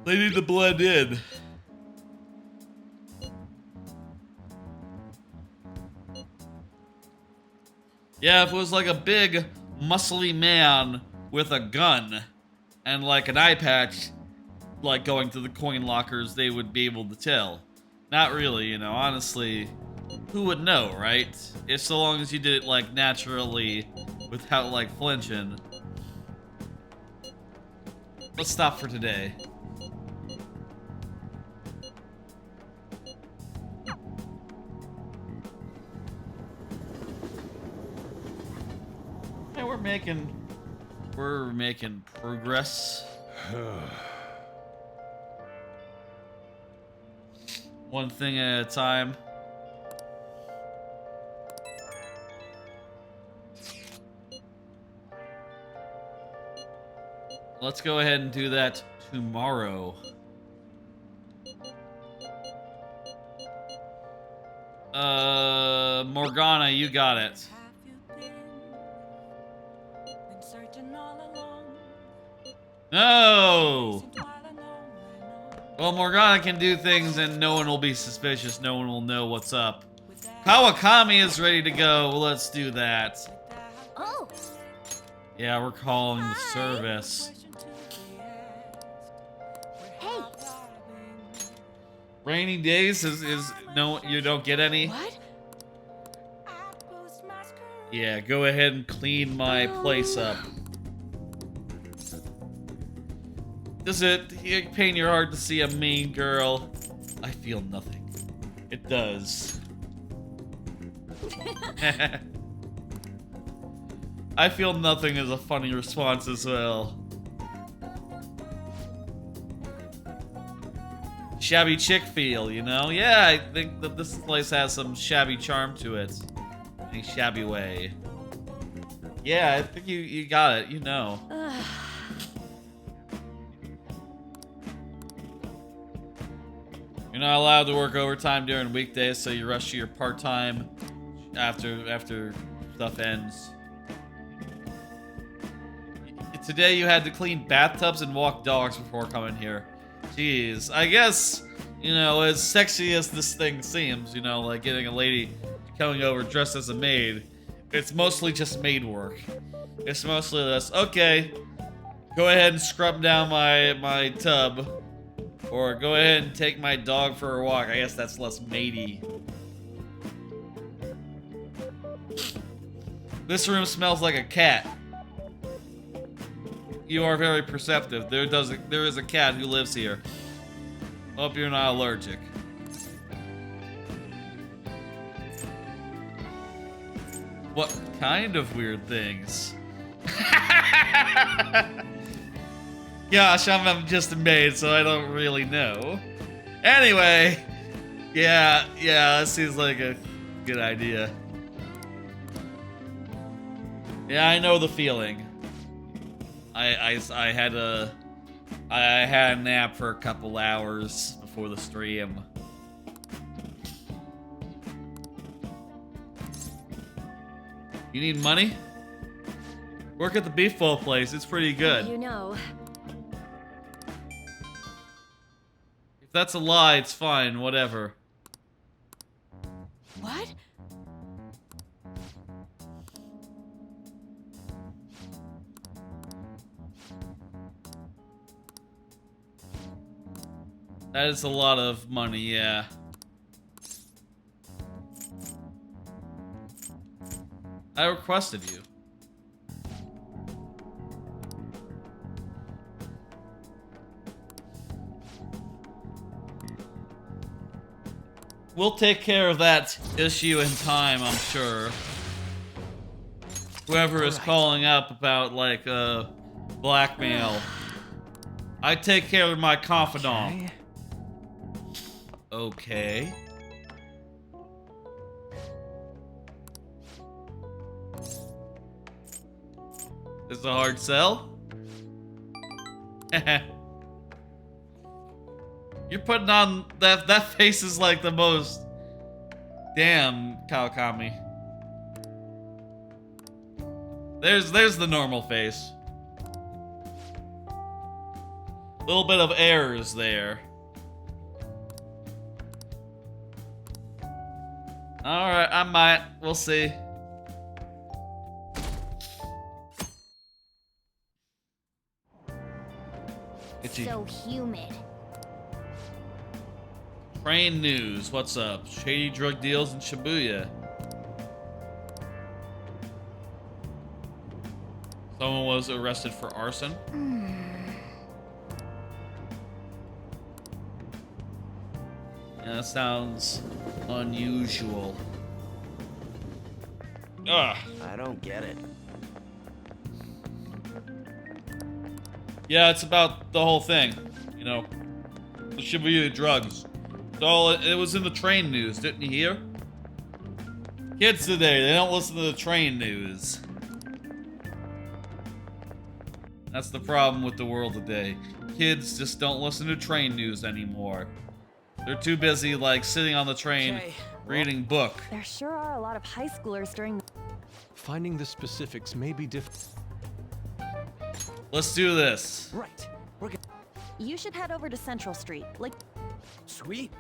A: They need to blend in. Yeah, if it was like a big, muscly man with a gun and like an eye patch, like going to the coin lockers, they would be able to tell. Not really, you know, honestly, who would know, right? If so long as you did it like naturally without like flinching. Let's stop for today. Yeah, we're making progress. One thing at a time. Let's go ahead and do that tomorrow. Morgana, you got it. No! Well, Morgana can do things and no one will be suspicious. No one will know what's up. Kawakami is ready to go. Well, let's do that.
K: Oh.
A: Yeah, we're calling the service.
K: Hey.
A: Rainy days is no, you don't get any?
K: What?
A: Yeah, go ahead and clean my place up. Does it pain your heart to see a mean girl? I feel nothing. It does. I feel nothing is a funny response as well. Shabby chick feel, you know? Yeah, I think that this place has some shabby charm to it. In a shabby way. Yeah, I think you got it, you know. You're not allowed to work overtime during weekdays, so you rush to your part-time after stuff ends. Today you had to clean bathtubs and walk dogs before coming here. Jeez, I guess, you know, as sexy as this thing seems, you know, like getting a lady coming over dressed as a maid, it's mostly just maid work. It's mostly this, okay, go ahead and scrub down my tub. Or go ahead and take my dog for a walk. I guess that's less matey. This room smells like a cat. You are very perceptive. There is a cat who lives here. Hope you're not allergic. What kind of weird things? Gosh, I'm just a maid, so I don't really know. Anyway, yeah, that seems like a good idea. Yeah, I know the feeling. I had a nap for a couple hours before the stream. You need money? Work at the beef bowl place. It's pretty good.
H: You know.
A: If that's a lie, it's fine. Whatever.
K: What?
A: That is a lot of money, yeah. I requested you. We'll take care of that issue in time, I'm sure. Whoever is calling up about, like, blackmail. I take care of my confidant. Okay. This is a hard sell? You're putting on that face is like the most. Damn, Kawakami. There's the normal face. Little bit of errors there. Alright, I might. We'll see. Itchy.
B: So humid.
A: Train news. What's up? Shady drug deals in Shibuya. Someone was arrested for arson. Yeah, that sounds unusual. Ugh.
O: I don't get it.
A: Yeah, it's about the whole thing. You know, the Shibuya drugs. It was in the train news, didn't you hear? Kids today, they don't listen to the train news. That's the problem with the world today. Kids just don't listen to train news anymore. They're too busy, like, sitting on the train, reading book.
K: There sure are a lot of high schoolers during.
E: Finding the specifics may be difficult.
A: Let's do this.
K: Right. You should head over to Central Street. Like.
N: Sweet.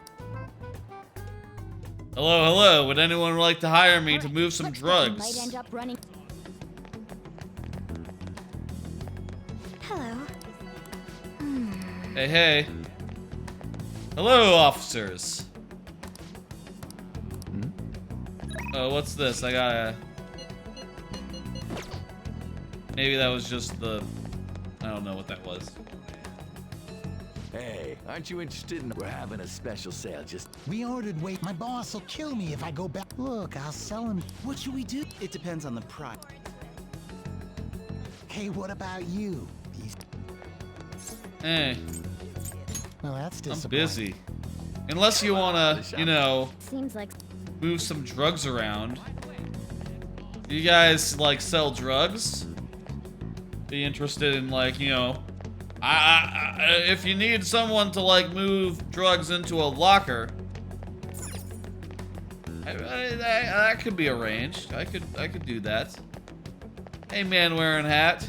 A: Hello. Would anyone like to hire me to move some drugs?
B: Might end up running. Hello.
A: Hey. Hello, officers. Oh, what's this? I gotta... Maybe that was just the... I don't know what that was.
O: Hey, aren't you interested in... We're having a special sale, just...
P: We ordered weight. My boss will kill me if I go back. Look, I'll sell him.
N: What should we do? It depends on the price.
P: Hey, what about you?
A: Hey.
P: Well, that's
A: I'm
P: disappointing.
A: busy. Unless you wanna, you know...
B: Seems like...
A: Move some drugs around. Do you guys, like, sell drugs? Be interested in, like, you know... if you need someone to, like, move drugs into a locker... that could be arranged. I could do that. Hey, man wearing hat.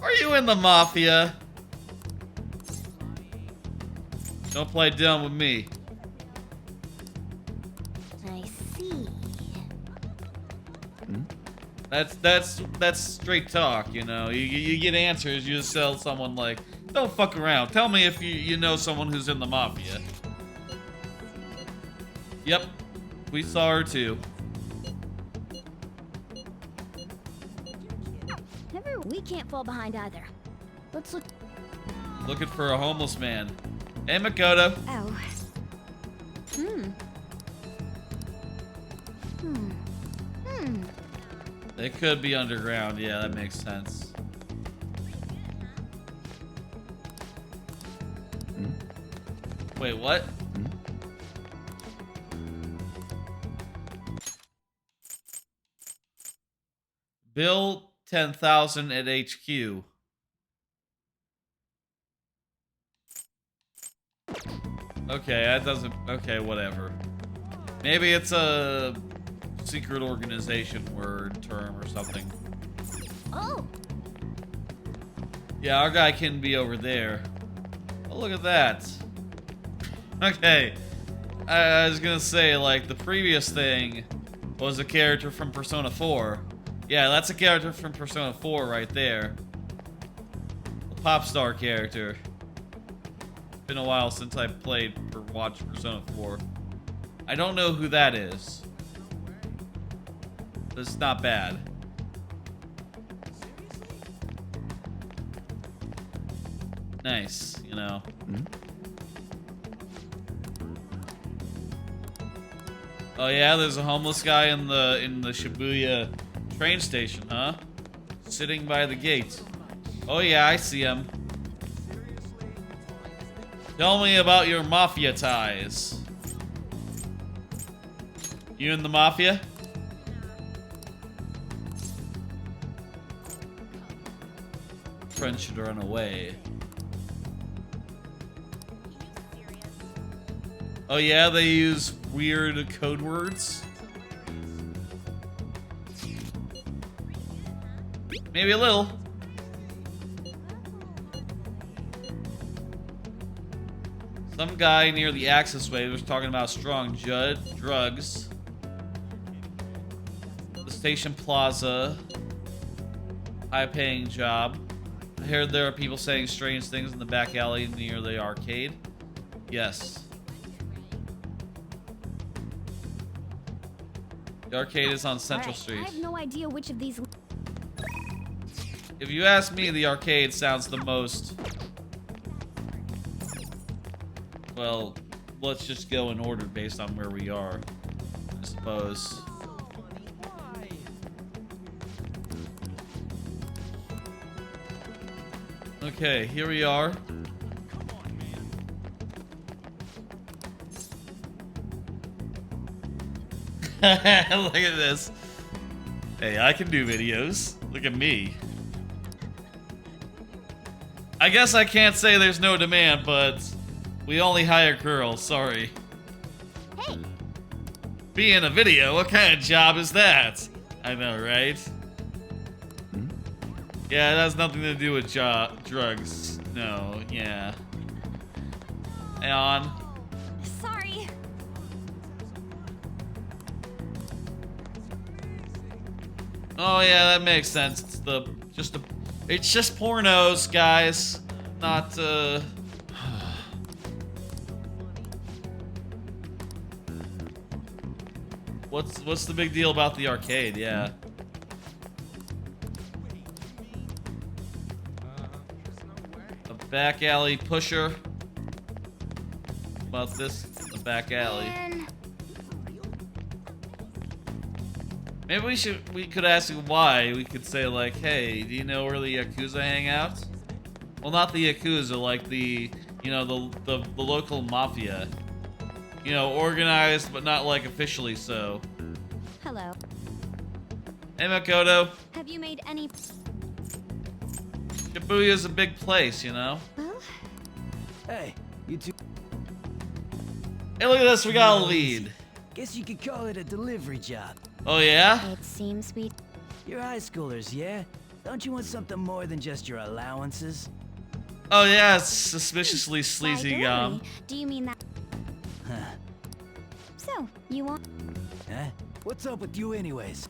A: Are you in the mafia? Don't play dumb with me.
B: I see.
A: That's straight talk, you know. You get answers. You just tell someone like, Don't fuck around. Tell me if you know someone who's in the mafia. Yep. We saw her too.
B: We can't fall behind either. Let's look.
A: Looking for a homeless man. Hey, Makoto.
B: Oh.
A: They could be underground. Yeah, that makes sense. Wait, what? Bill 10,000 at HQ. Okay, that doesn't... Okay, whatever. Maybe it's a secret organization word term or something.
B: Oh.
A: Yeah, our guy can be over there. Oh, look at that. Okay. I was gonna say, like, the previous thing was a character from Persona 4. Yeah, that's a character from Persona 4 right there. A pop star character. Been a while since I played or watched Persona 4. I don't know who that is. But it's not bad. Nice, you know. Oh yeah, there's a homeless guy in the Shibuya train station, huh? Sitting by the gate. Oh yeah, I see him. Tell me about your mafia ties. You in the mafia? Friends should run away. Oh yeah, they use weird code words? Maybe a little. Some guy near the access way was talking about strong drugs. The station plaza. High-paying job. I heard there are people saying strange things in the back alley near the arcade. Yes. The arcade is on Central Street.
B: I have no idea which of these.
A: If you ask me, the arcade sounds the most... Well, let's just go in order based on where we are, I suppose. Okay, here we are. Look at this. Hey, I can do videos. Look at me. I guess I can't say there's no demand, but we only hire girls, sorry.
B: Hey.
A: Be in a video? What kind of job is that? I know, right? Yeah, it has nothing to do with drugs. No, yeah. Hang on.
B: Sorry.
A: Oh yeah, that makes sense. It's just pornos, guys. Not What's the big deal about the arcade? Yeah. A back alley pusher. About this, the back alley. Maybe we could ask why. We could say like, hey, do you know where the Yakuza hang out? Well, not the Yakuza, like the, you know, the local mafia. You know, organized, but not like officially so.
B: Hello.
A: Hey, Makoto.
B: Have you made any?
A: Shibuya's a big place, you know?
B: Well?
O: Hey, you two.
A: Hey, look at this. We got a lead.
O: Guess you could call it a delivery job.
A: Oh, yeah?
B: It seems we...
O: You're high schoolers, yeah? Don't you want something more than just your allowances?
A: Oh, yeah. It's suspiciously sleazy gum.
B: Do you mean that?
O: Huh.
B: So, you want...
O: Huh? What's up with you anyways?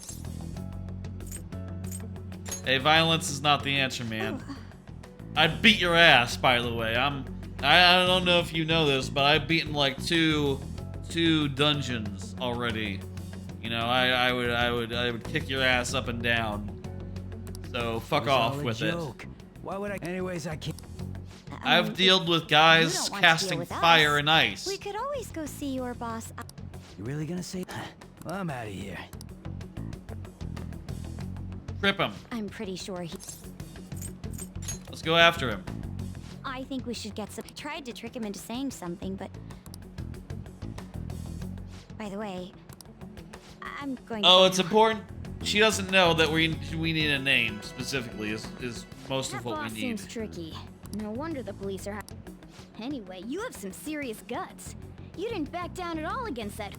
A: Hey, violence is not the answer, man. I'd beat your ass, by the way. I don't know if you know this, but I've beaten like two dungeons already. You know, I would kick your ass up and down. So fuck off with it.
O: Why would I? Anyways, I can't.
A: I've dealt with guys casting fire and ice.
B: We could always go see your boss.
O: You really gonna say? Well, I'm out of here.
A: Trip him.
B: I'm pretty sure he.
A: Let's go after him.
B: I think we should get some. I tried to trick him into saying something, but. By the way, I'm going to.
A: Oh, it's important. She doesn't know that we need a name specifically. Is most of what we need.
B: Seems tricky. No wonder the police are. Anyway, you have some serious guts. You didn't back down at all against that.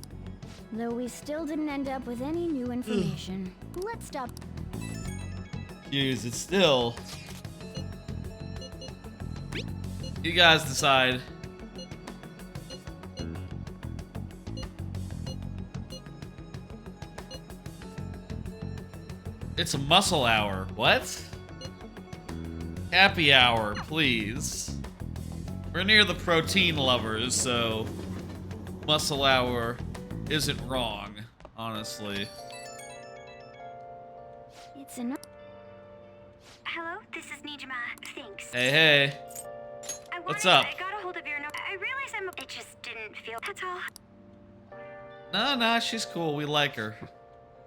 B: Though we still didn't end up with any new information. Let's stop.
A: Use it still. You guys decide. It's a muscle hour. What? Happy hour, please. We're near the protein lovers, so muscle hour isn't wrong, honestly.
B: It's enough.
I: Hello, this is Nijima. Thanks.
A: Hey. What's up?
I: I got a hold of your note. I realize it just didn't feel. That's all.
A: No, she's cool. We like her.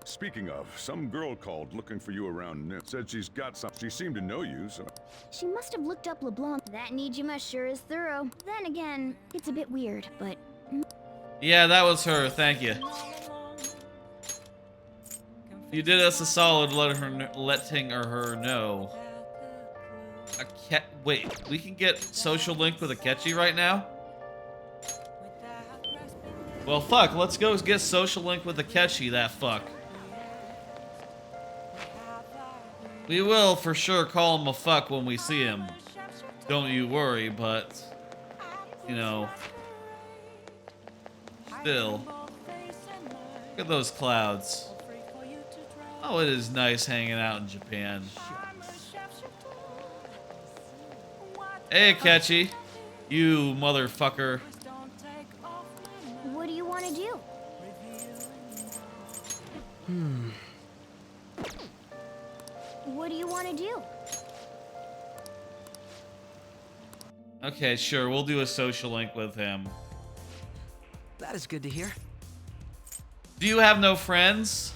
C: Speaking of, some girl called looking for you around noon. Said she's got some. She seemed to know you, so.
B: She must have looked up LeBlanc. That Nijima sure is thorough. Then again, it's a bit weird, but.
A: Yeah, that was her. Thank you. You did us a solid letting her know. Wait, we can get social link with Akechi right now? Well, fuck, let's go get social link with Akechi, that fuck. We will for sure call him a fuck when we see him. Don't you worry, but, you know, still. Look at those clouds. Oh, it is nice hanging out in Japan. Hey, Akechi. You motherfucker.
B: What do you want to do? What do you want to do?
A: Okay, sure. We'll do a social link with him.
D: That is good to hear.
A: Do you have no friends?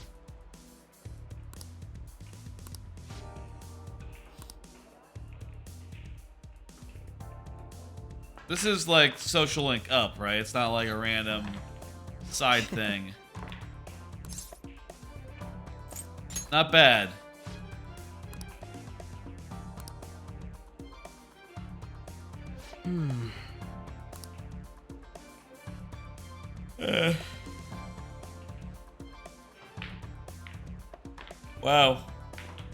A: This is like social link up, right? It's not like a random side thing. Not bad. Wow.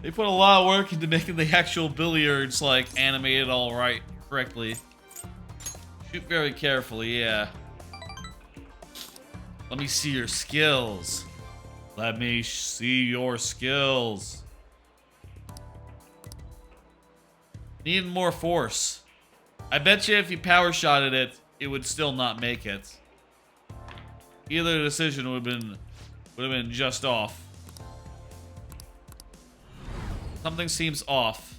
A: They put a lot of work into making the actual billiards, like, animated all right, correctly. Shoot very carefully, yeah. Let me see your skills. Let me see your skills. Need more force. I bet you if you power shotted it, it would still not make it. Either decision would have been just off. Something seems off.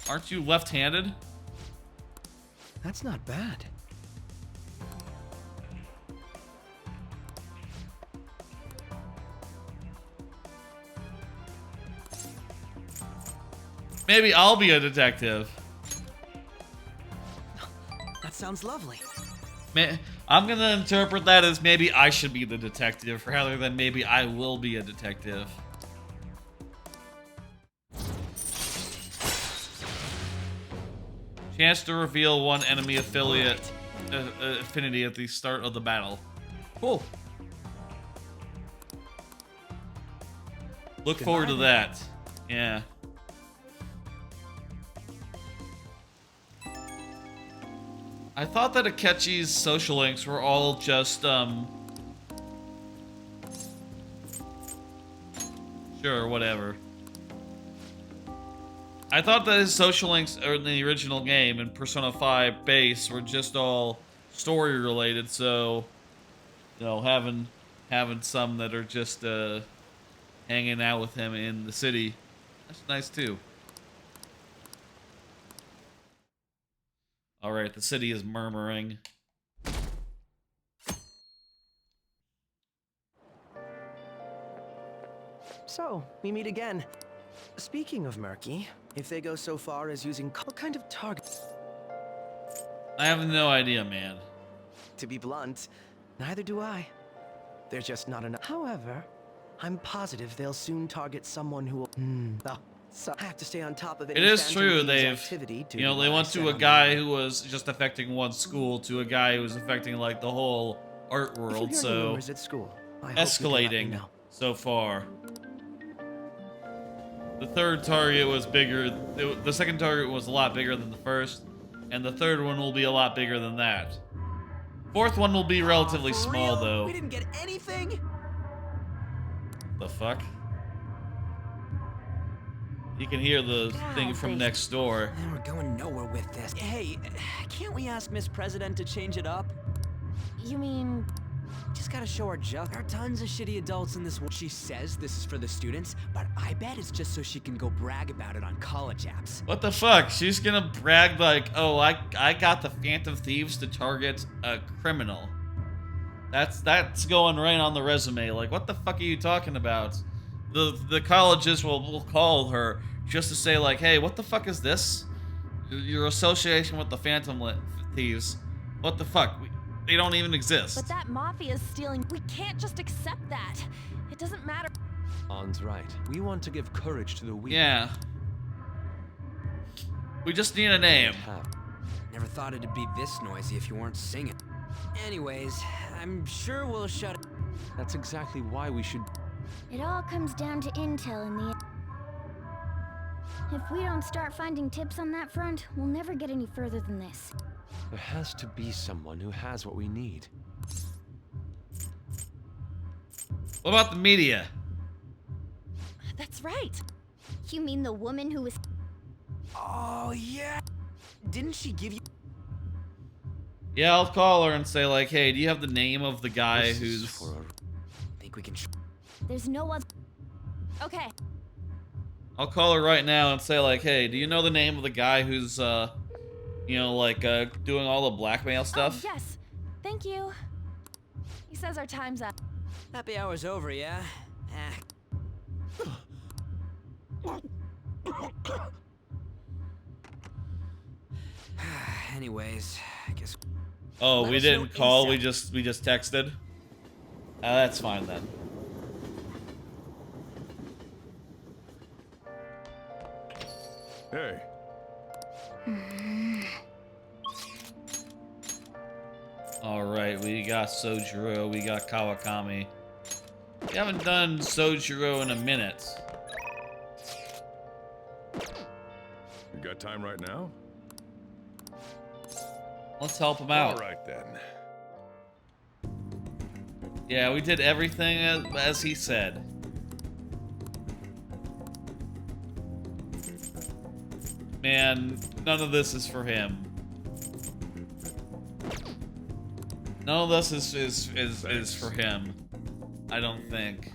A: Aren't you left-handed?
D: That's not bad.
A: Maybe I'll be a detective.
D: That sounds lovely.
A: I'm gonna interpret that as maybe I should be the detective rather than maybe I will be a detective. Chance to reveal one enemy affiliate affinity at the start of the battle. Cool. Look forward to that. Yeah. I thought that Akechi's social links were all just Sure, whatever. I thought that his social links in the original game in Persona 5 base were just all story related, so you know, having some that are just hanging out with him in the city, that's nice too. All right, the city is murmuring.
D: So, we meet again. Speaking of murky, if they go so far as using what kind of target?
A: I have no idea, man.
D: To be blunt, neither do I. There's just not enough. However, I'm positive they'll soon target someone who will. Oh, so I have to stay on top of it.
A: It is true they've, you know, they went to a guy who was just affecting one school to a guy who was affecting like the whole art world. So
D: at school,
A: escalating so far. The third target was bigger. The second target was a lot bigger than the first, and the third one will be a lot bigger than that. Fourth one will be relatively small, though.
G: We didn't get anything?
A: The fuck? You can hear the thing from next door.
G: We're going nowhere with this. Hey, can't we ask Miss President to change it up?
K: You mean...
G: Just gotta show her just. There are tons of shitty adults in this world. She says this is for the students, but I bet it's just so she can go brag about it on college apps.
A: What the fuck? She's gonna brag like, oh, I got the Phantom Thieves to target a criminal. That's going right on the resume. Like, what the fuck are you talking about? The colleges will call her just to say like, hey, what the fuck is this? Your association with the Phantom Thieves. What the fuck? They don't even exist.
K: But that mafia is stealing. We can't just accept that. It doesn't matter.
E: On's right. We want to give courage to the weak.
A: Yeah. We just need a name.
F: Never thought it'd be this noisy if you weren't singing. Anyways, I'm sure we'll shut it.
E: That's exactly why we should.
B: It all comes down to intel in the... If we don't start finding tips on that front, we'll never get any further than this.
E: There has to be someone who has what we need.
A: What about the media?
K: That's right.
B: You mean the woman who was...
G: Oh, yeah. Didn't she give you...
A: Yeah, I'll call her and say like, hey, do you have the name of the guy who's...
G: Think we can...
K: There's no one... Okay.
A: I'll call her right now and say like, hey, do you know the name of the guy who's, you know, like, doing all the blackmail stuff?
K: Oh, yes. Thank you. He says our time's up.
F: Happy hour's over, yeah? Anyways, I guess...
A: Oh, we didn't call, we just texted? That's fine then.
C: Hey.
A: Alright, we got Sojiro, we got Kawakami. We haven't done Sojiro in a minute.
C: You got time right now?
A: Let's help him out.
C: All right then.
A: Yeah, we did everything as he said. Man, none of this is for him. None of this is for him. I don't think.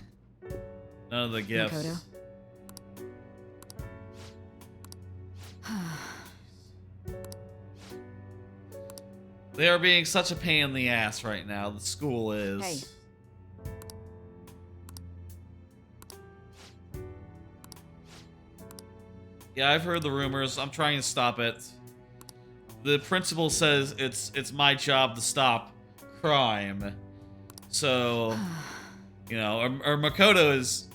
A: None of the gifts.
L: Makoto.
A: They are being such a pain in the ass right now. The school is.
L: Hey.
A: Yeah, I've heard the rumors. I'm trying to stop it. The principal says it's my job to stop crime. So, you know, or Makoto is.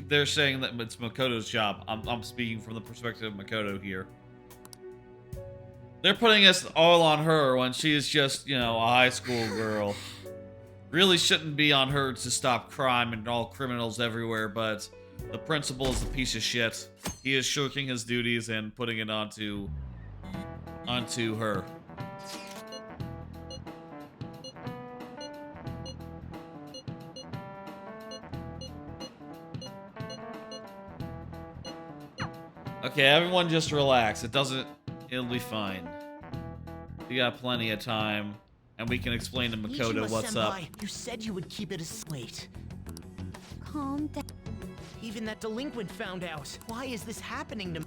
A: They're saying that it's Makoto's job. I'm speaking from the perspective of Makoto here. They're putting us all on her when she is just, you know, a high school girl. Really shouldn't be on her to stop crime and all criminals everywhere, but the principal is a piece of shit. He is shirking his duties and putting it onto her. Okay, everyone just relax. It'll be fine. We got plenty of time, and we can explain to Makoto what's up.
N: You said you would keep it a wait.
B: Calm down.
N: Even that delinquent found out. Why is this happening to me?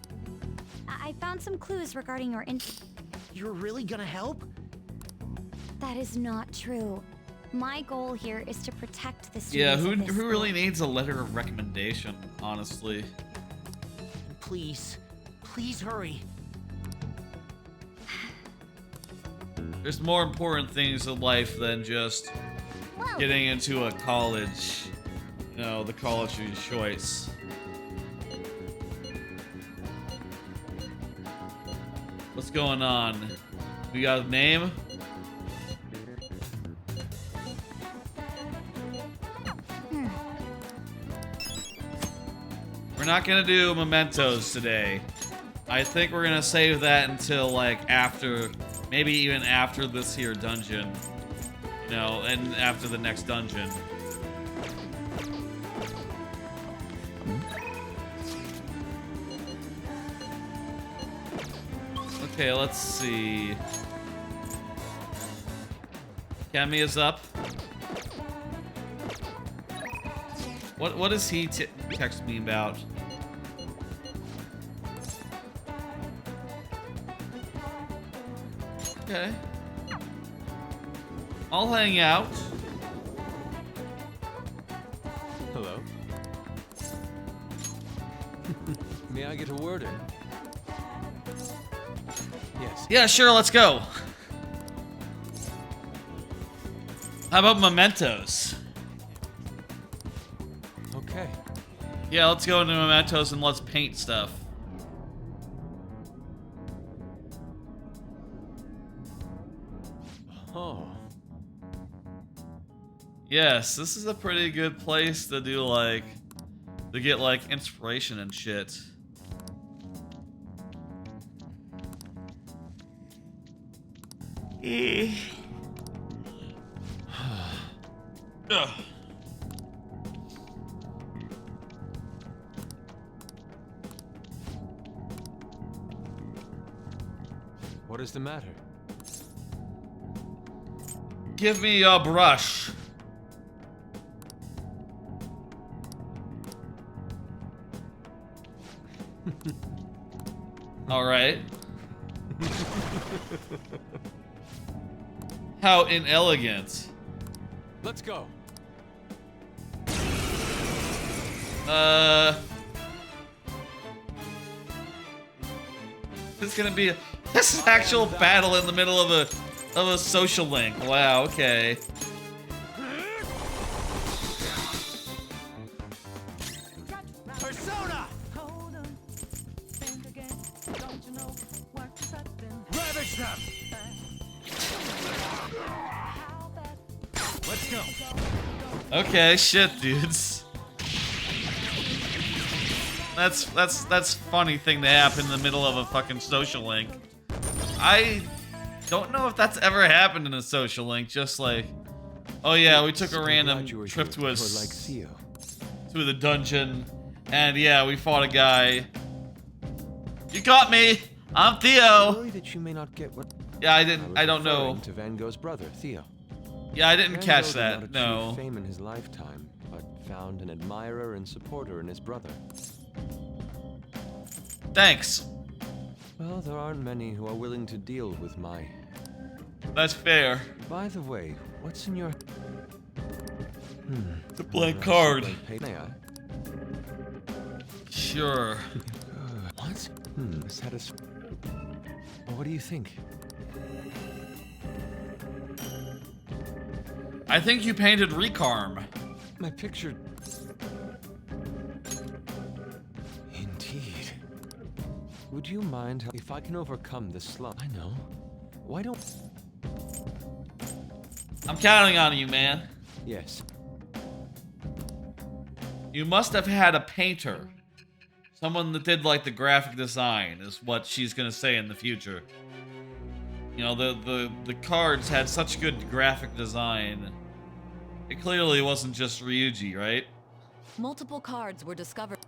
B: I found some clues regarding your
N: You're really gonna help?
B: That is not true. My goal here is to protect the students.
A: Yeah,
B: of this
A: who really
B: school.
A: needs a letter of recommendation, honestly?
N: Please. Please hurry.
A: There's more important things in life than just getting into a college. You know, the college of your choice. What's going on? We got a name? We're not gonna do mementos today. I think we're gonna save that until like after, maybe even after this here dungeon. You know, and after the next dungeon. Okay, let's see. Kemi is up. What does he text me about? Okay. I'll hang out.
E: Hello. May I get a word in? Yes.
A: Yeah, sure, let's go. How about mementos?
E: Okay.
A: Yeah, let's go into mementos and let's paint stuff.
E: Oh.
A: Yes, this is a pretty good place to do like, to get like inspiration and shit. Ugh.
E: What is the matter?
A: Give me a brush. All right. How inelegant.
E: Let's go.
A: This is actual battle in the middle of a social link. Wow, okay.
N: Persona! Ravage them! Let's go.
A: Okay, shit, dudes. That's funny thing to happen in the middle of a fucking social link. I don't know if that's ever happened in a social link. Just like, oh yeah, we took a random trip to to the dungeon, and yeah, we fought a guy. You caught me. I'm Theo.
E: Worry that you may not get what.
A: Yeah, I don't know.
E: To Van Gogh's brother, Theo.
A: Yeah, I didn't
E: Van
A: catch
E: Gogh
A: that.
E: did
A: No.
E: not achieve fame in his lifetime, but found an admirer and supporter in his brother.
A: Thanks.
E: Well, there aren't many who are willing to deal with my...
A: That's fair.
E: By the way, what's in your...
A: The blank card.
E: May I?
A: Sure.
E: What? What do you think?
A: I think you painted Recarm.
E: My picture... Indeed. Would you mind if I can overcome this slump? I know. Why don't...
A: I'm counting on you, man.
E: Yes.
A: You must have had a painter. Someone that did like the graphic design is what she's gonna say in the future. You know, the cards had such good graphic design. It clearly wasn't just Ryuji, right?
L: Multiple cards were discovered.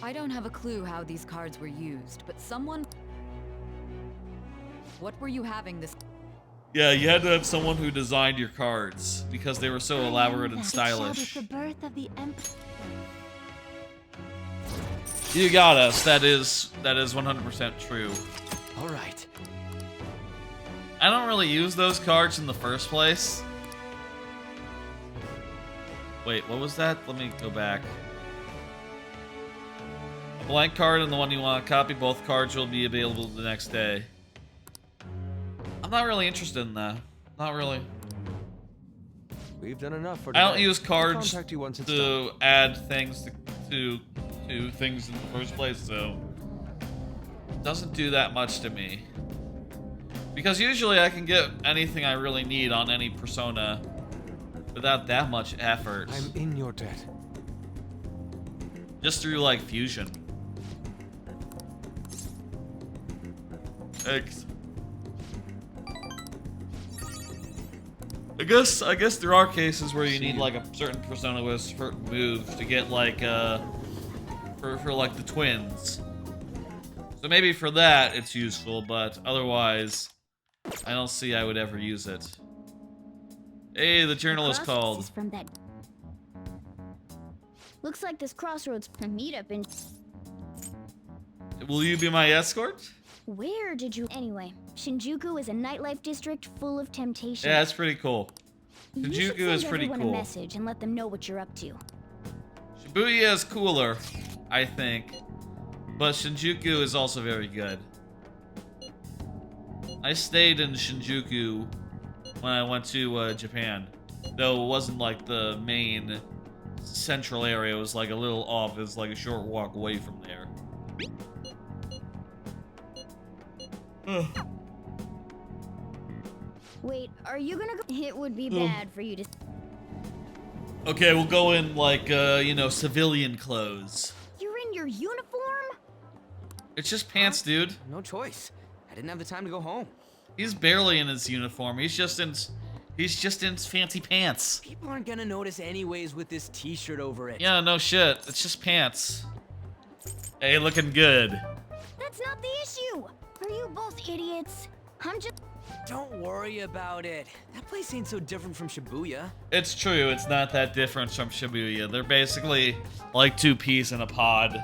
L: I don't have a clue how these cards were used, but someone... What were you having this...
A: Yeah, you had to have someone who designed your cards because they were so elaborate and
B: It shall be
A: stylish.
B: the birth of the Emperor.
A: You got us. That is 100% true.
N: All right.
A: I don't really use those cards in the first place. Wait, what was that? Let me go back. A blank card and the one you want to copy. Both cards will be available the next day. I'm not really interested in that. Not really.
E: We've done enough for
A: I
E: today.
A: don't use
E: I'll
A: cards
E: contact you once it's
A: to add things to things in the first place, so it doesn't do that much to me. Because usually I can get anything I really need on any persona without that much effort.
E: I'm in your debt.
A: Just through like fusion. Thanks. I guess there are cases where you need like a certain persona with certain moves to get like for like the twins. So maybe for that it's useful, but otherwise I don't see I would ever use it. Hey, the journal is called.
B: Is from that. Looks like this crossroads meetup in.
A: Will you be my escort?
B: Where did you anyway? Shinjuku is a nightlife district full of temptation.
A: Yeah, it's pretty cool.
B: You should
A: Shinjuku is
B: send
A: pretty
B: everyone
A: cool.
B: a message and let them know what you're up to.
A: Shibuya is cooler, I think, but Shinjuku is also very good. I stayed in Shinjuku when I went to Japan, though it wasn't like the main central area. It was like a little off. It was like a short walk away from there.
B: Wait, are you gonna go? It would be bad for you to.
A: Okay, we'll go in like, you know, civilian clothes.
B: You're in your uniform?
A: It's just pants, dude.
G: No choice. I didn't have the time to go home.
A: He's barely in his uniform. He's just in fancy pants.
G: People aren't gonna notice anyways with this t-shirt over it.
A: Yeah, no shit. It's just pants. Hey, looking good.
B: That's not the issue. Are you both idiots? I'm just.
G: Don't worry about it. That place ain't so different from Shibuya.
A: It's true. It's not that different from Shibuya. They're basically like two peas in a pod.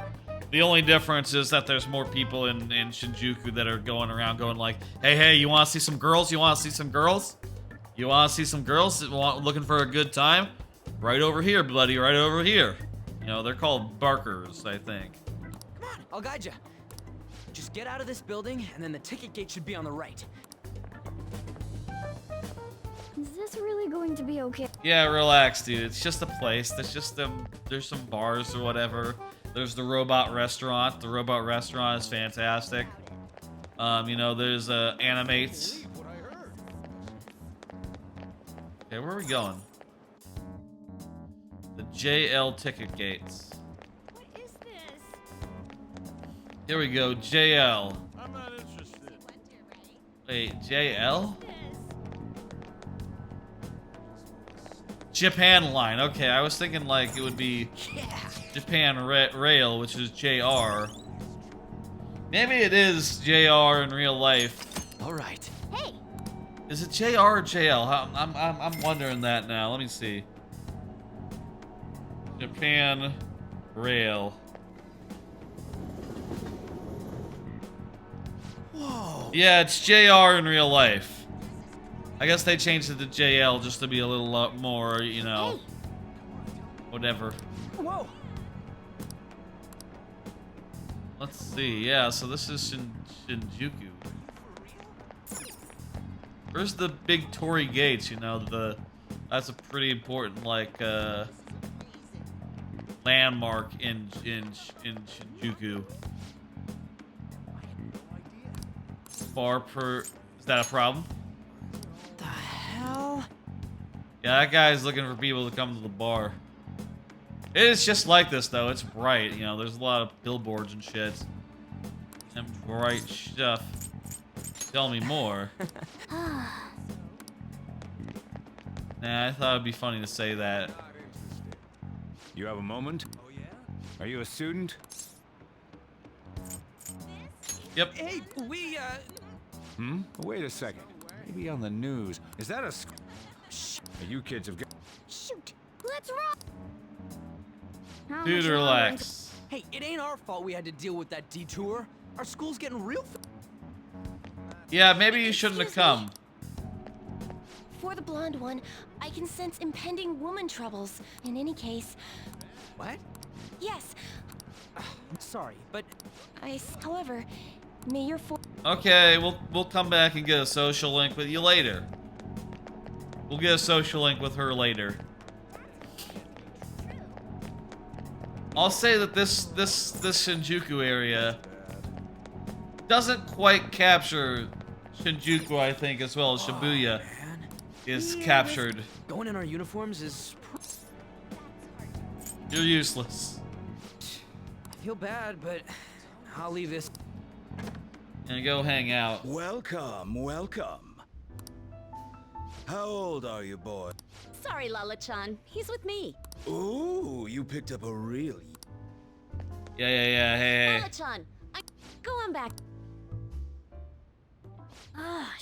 A: The only difference is that there's more people in Shinjuku that are going around going like, hey, you want to see some girls? You want to see some girls? You want to see some girls looking for a good time? Right over here, buddy. Right over here. You know, they're called barkers, I think.
G: Come on, I'll guide you. Just get out of this building, and then the ticket gate should be on the right.
B: Is this really going to be okay?
A: Yeah, relax, dude. It's just a place. There's some bars or whatever. There's the robot restaurant. The robot restaurant is fantastic. You know, there's animates. Okay, where are we going? The JL ticket gates.
B: What is this?
A: Here we go, JL.
Q: I'm not interested.
A: Wait, JL? Japan line. Okay, I was thinking like it would be Japan Rail, which is JR. Maybe it is JR in real life.
N: All right.
B: Hey.
A: Is it JR or JL? I'm wondering that now. Let me see. Japan Rail.
N: Whoa.
A: Yeah, it's JR in real life. I guess they changed it to JL just to be a little more, you know, whatever.
G: Whoa.
A: Let's see. Yeah, so this is Shinjuku. Where's the big Torii gates? You know, that's a pretty important like landmark in Shinjuku. Is that a problem?
G: The hell?
A: Yeah, that guy's looking for people to come to the bar. It's just like this, though. It's bright. You know, there's a lot of billboards and shit. And bright stuff. Tell me more. Nah, I thought it'd be funny to say that.
R: You have a moment? Are you a student?
A: Yep.
G: Hey, we,
Q: Wait a second. Maybe on the news. Is that a... Shh. You kids have got...
B: Shoot! Let's roll! How
A: Dude,
B: much longer
A: relax.
G: Hey, it ain't our fault we had to deal with that detour. Our school's getting real.
A: Yeah, maybe you shouldn't have come.
K: For the blonde one, I can sense impending woman troubles. In any case...
G: What?
K: Yes.
G: Sorry, but...
K: However, may your
A: Okay, we'll come back and get a social link with you later. We'll get a social link with her later. I'll say that this Shinjuku area doesn't quite capture Shinjuku, I think, as well as Shibuya is captured.
G: Going in our uniforms is...
A: You're useless.
G: I feel bad, but I'll leave this.
A: And go hang out.
R: Welcome, welcome. How old are you, boy?
L: Sorry, Lala-chan. He's with me.
R: Ooh, you picked up a really...
A: Yeah, hey.
L: Lala-chan, go on back. Ah,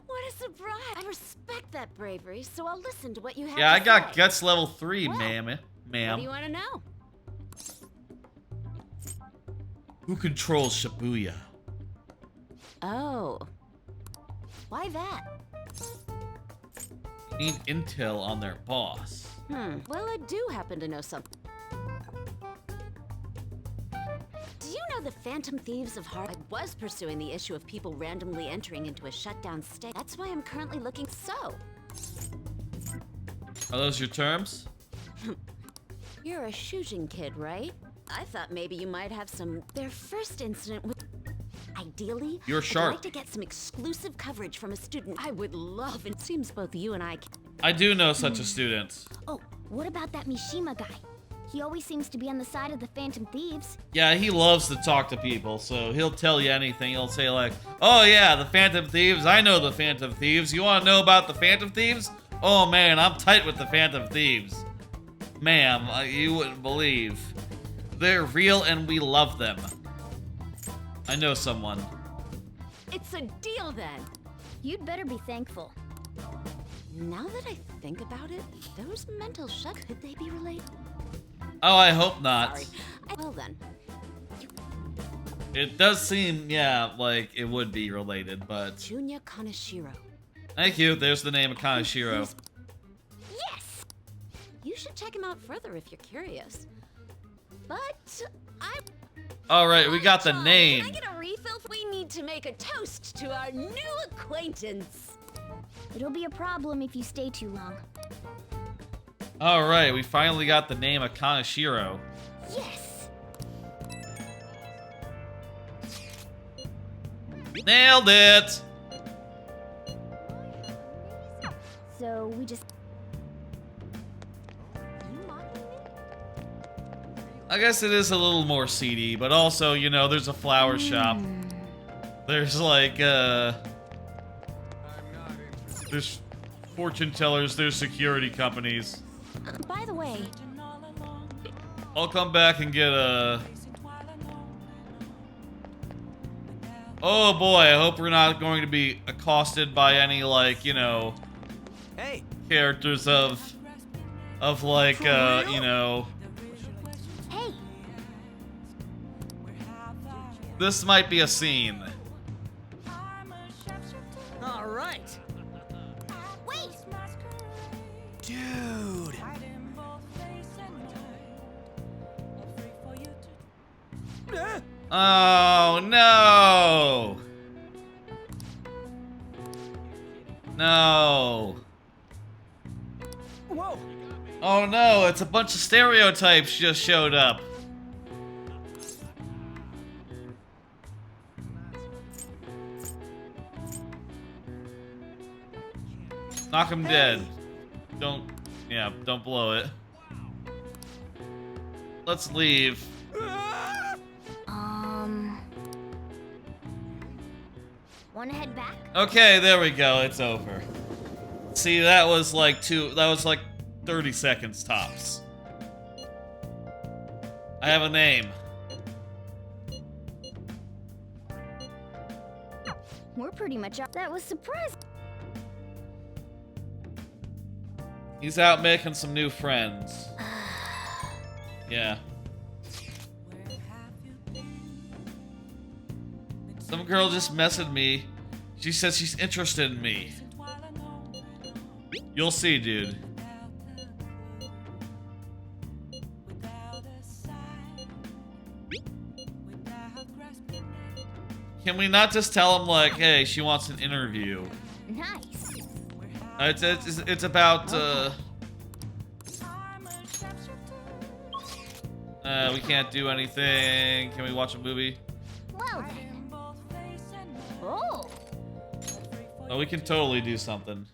L: what a surprise. I respect that bravery, so I'll listen to what you have
A: Yeah, I
L: to
A: got
L: say.
A: guts level 3,
L: Well,
A: ma'am.
L: What do you want to know?
A: Who controls Shibuya?
L: Oh. Why that?
A: Need intel on their boss.
L: Well, I do happen to know something. Do you know the Phantom Thieves of Heart? I was pursuing the issue of people randomly entering into a shutdown state. That's why I'm currently looking so.
A: Are those your terms?
L: You're a Shujin kid, right? I thought maybe you might have some... Their first incident with... Ideally,
A: You're sharp.
L: I'd like to get some exclusive coverage from a student I would love. It seems both you and I...
A: I do know such a student.
B: Oh, what about that Mishima guy? He always seems to be on the side of the Phantom Thieves.
A: Yeah, he loves to talk to people, so he'll tell you anything. He'll say like, oh yeah, the Phantom Thieves, I know the Phantom Thieves. You want to know about the Phantom Thieves? Oh man, I'm tight with the Phantom Thieves. Ma'am, you wouldn't believe. They're real and we love them. I know someone.
L: It's a deal then.
B: You'd better be thankful.
L: Now that I think about it, those mental shut, could they be related?
A: Oh, I hope not.
L: Sorry. Well then.
A: It does seem, yeah, like it would be related, but...
L: Junya Kaneshiro.
A: Thank you, there's the name of Kaneshiro.
L: Yes! You should check him out further if you're curious. But I...
A: Alright, we got the name.
L: Can I get a refill? We need to make a toast to our new acquaintance.
B: It'll be a problem if you stay too long.
A: Alright, we finally got the name of Kaneshiro.
B: Yes!
A: Nailed it!
B: So we just...
A: I guess it is a little more seedy, but also, you know, there's a flower shop. There's like, there's fortune tellers, there's security companies.
K: By the way,
A: I'll come back and get a... Oh boy, I hope we're not going to be accosted by any, like, you know...
G: Hey!
A: Characters of like, you know...
B: Hey!
A: This might be a scene.
G: All right.
B: Wait!
N: Dude!
A: Oh, no! No.
G: Whoa!
A: Oh no, it's a bunch of stereotypes just showed up. Knock him dead. Don't blow it. Let's leave.
B: Wanna head back?
A: Okay, there we go. It's over. See, that was like 30 seconds tops. I have a name.
B: We're pretty much up. That was surprising.
A: He's out making some new friends. Yeah. Some girl just messaged me. She says she's interested in me. You'll see, dude. Can we not just tell him, like, hey, she wants an interview?
B: Nice.
A: It's about, we can't do anything. Can we watch a movie?
B: Well then. Oh.
A: Oh, we can totally do something.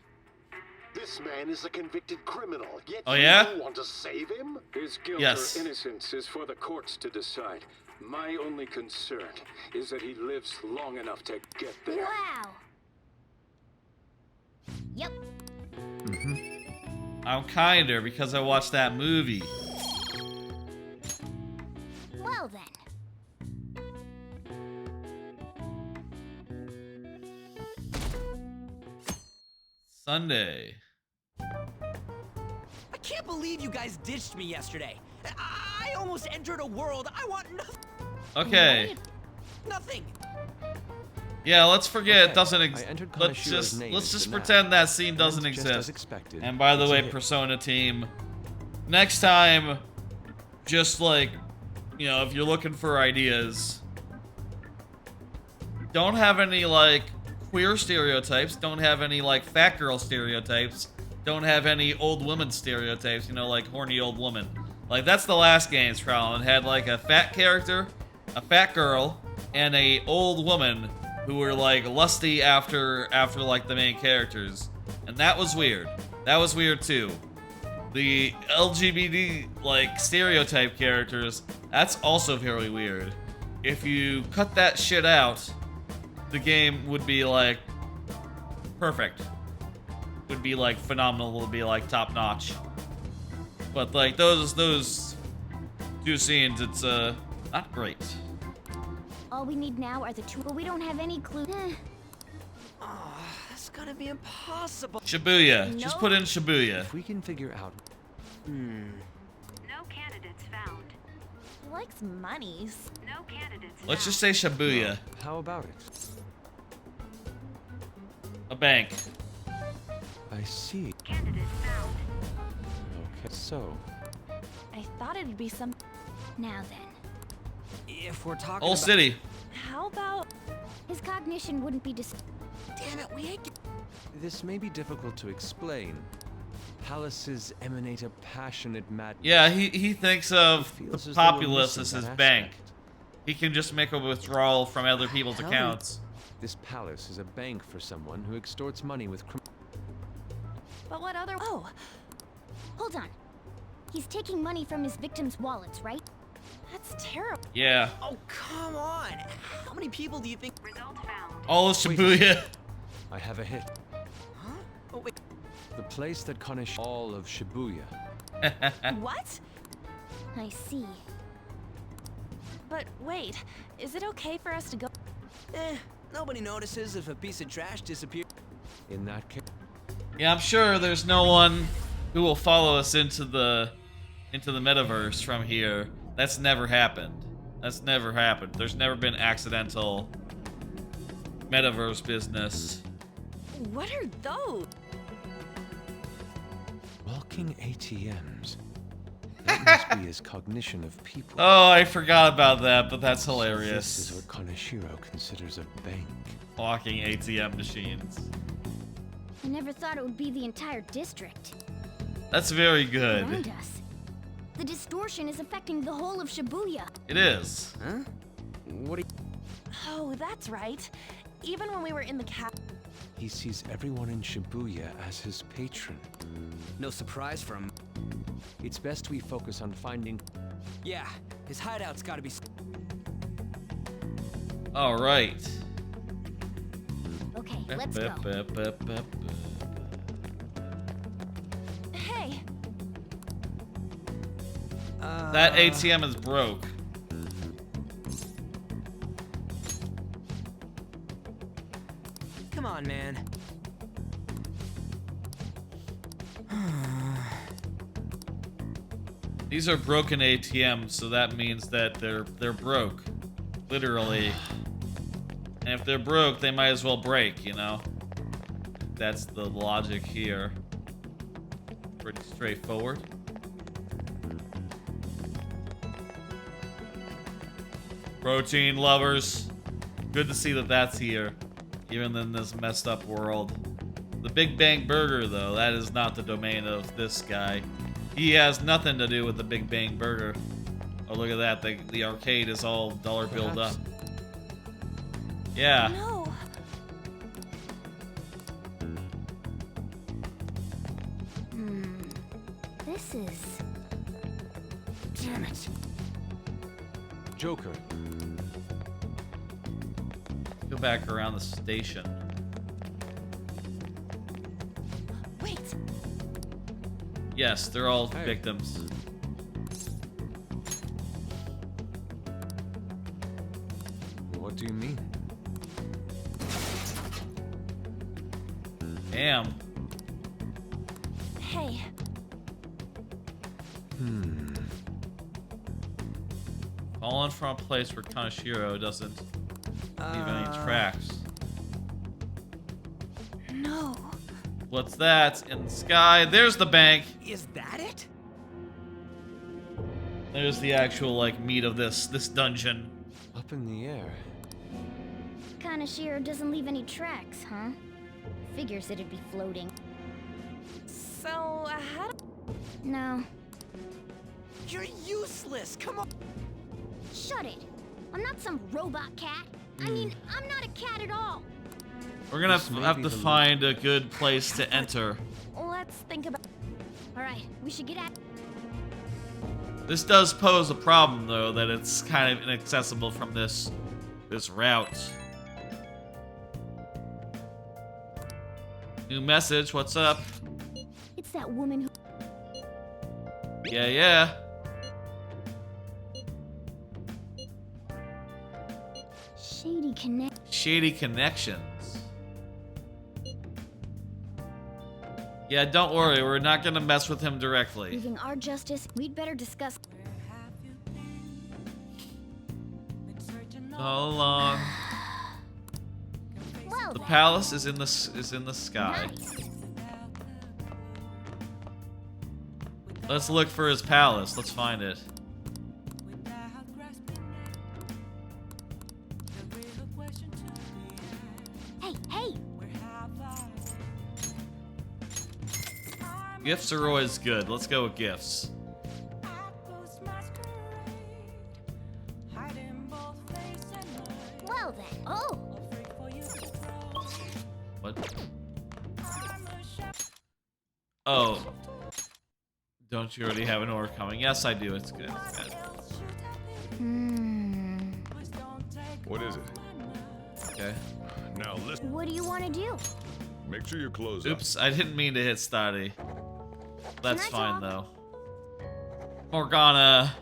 M: This man is a convicted criminal, yet
A: Oh, yeah?
M: you want to save him?
S: His guilt
A: Yes.
S: or innocence is for the courts to decide. My only concern is that he lives long enough to get there.
B: Wow. Yep.
A: I'm kinder because I watched that movie.
B: Well then.
A: Sunday.
G: I can't believe you guys ditched me yesterday. I almost entered a world I want nothing.
A: Okay.
G: Nothing.
A: Yeah, let's forget it
E: Okay,
A: doesn't
E: I
A: exist.
E: entered
A: Let's
E: Kaneshiro's name
A: just
E: into the
A: pretend
E: map.
A: that scene doesn't
E: And just
A: exist.
E: as expected,
A: And by the
E: it's a
A: way,
E: hit.
A: Persona team, next time, just like, you know, if you're looking for ideas, don't have any like queer stereotypes. Don't have any like fat girl stereotypes. Don't have any old woman stereotypes. You know, like horny old woman. Like that's the last game's problem. It had like a fat character, a fat girl, and a old woman who were like lusty after like the main characters, and that was weird. That was weird too. The LGBT like stereotype characters, that's also very weird. If you cut that shit out, the game would be like perfect. Would be like phenomenal. Would be like top notch. But like those two scenes, it's not great.
B: All we need now are the two, but we don't have any clue.
G: Oh, that's gonna be impossible.
A: Shibuya. Just put in Shibuya.
E: If we can figure out.
I: No candidates found.
K: He likes monies.
I: No candidates
A: Let's just say Shibuya.
E: Well, how about it?
A: A bank.
E: I see.
I: Candidates found.
E: Okay, so.
K: I thought it'd be some.
B: Now then.
G: If we're talking
A: Old
G: about...
A: City.
K: How about?
B: His cognition wouldn't be
G: Damn it, we ain't.
E: This may be difficult to explain. Palaces emanate a passionate mad.
A: Yeah, he thinks of
E: feels
A: the
E: as though we're
A: populace
E: missing
A: as his
E: that
A: bank.
E: aspect.
A: He can just make a withdrawal from other people's
E: Hell,
A: accounts.
E: This palace is a bank for someone who extorts money with
K: But what other?
B: Oh. Hold on. He's taking money from his victims' wallets, right?
K: That's terrible.
A: Yeah.
G: Oh, come on. How many people do you think?
I: Result found.
A: All of Shibuya.
E: I have a hit.
G: Huh? Oh, wait.
E: The place that Kaneshiro all of Shibuya.
K: What?
B: I see.
K: But wait, is it okay for us to go?
G: Nobody notices if a piece of trash disappears.
E: In that case.
A: Yeah, I'm sure there's no one who will follow us into the metaverse from here. That's never happened. That's never happened. There's never been accidental metaverse business.
K: What are those?
E: Walking ATMs. That must be his cognition of people.
A: Oh, I forgot about that, but that's
E: This
A: hilarious.
E: is what Kaneshiro considers a bank.
A: Walking ATM machines.
B: I never thought it would be the entire district.
A: That's very
B: Around
A: good.
B: us. The distortion is affecting the whole of Shibuya.
A: It is.
G: Huh? What do you...
K: Oh, that's right. Even when we were in the cap.
E: He sees everyone in Shibuya as his patron.
G: No surprise from...
E: It's best we focus on finding...
G: Yeah, his hideout's gotta be...
A: All right.
B: Okay, let's go.
K: Hey.
A: That ATM is broke.
G: on, man.
A: These are broken ATMs, so that means that they're broke. Literally. And if they're broke, they might as well break, you know? That's the logic here. Pretty straightforward. Protein lovers. Good to see that that's here, even in this messed up world. The Big Bang Burger, though, that is not the domain of this guy. He has nothing to do with the Big Bang Burger. Oh, look at that. The arcade is all dollar billed up. Yeah.
K: No.
B: This is...
N: Damn it.
E: Joker.
A: Go back around the station.
K: Wait.
A: Yes, they're all victims.
E: What do you mean?
A: Damn.
K: Hey.
A: Fallen from a place where Kaneshiro doesn't leave any tracks.
K: No.
A: What's that in the sky? There's the bank.
G: Is that it?
A: There's the actual like meat of this dungeon.
E: Up in the air.
B: Kaneshiro doesn't leave any tracks, huh? Figures it'd be floating.
K: So, how do...
B: No.
G: You're useless. Come on.
B: Shut it. I'm not some robot cat. I mean, I'm not a cat at all.
A: We're gonna have to find a good place to enter.
K: Let's think about...
B: Alright, we should get at...
A: This does pose a problem, though, that it's kind of inaccessible from this route. New message, what's up?
B: It's that woman who...
A: Yeah. Shady connections. Yeah, don't worry, we're not gonna mess with him directly.
B: Leaving our justice, we'd better discuss...
A: So long.
B: Well,
A: The palace is in the sky.
B: nice.
A: Let's look for his palace. Let's find it.
B: Hey!
A: Gifts are always good. Let's go with gifts.
B: Well then. Oh!
A: What? Oh. Don't you already have an order coming? Yes, I do. It's good. It's good.
C: What is it?
A: Okay.
C: Now listen.
B: What do you want to do?
C: Make sure your clothes
A: Oops, I didn't mean to hit Stotty. That's
B: Can I
A: fine,
B: talk?
A: though. Morgana.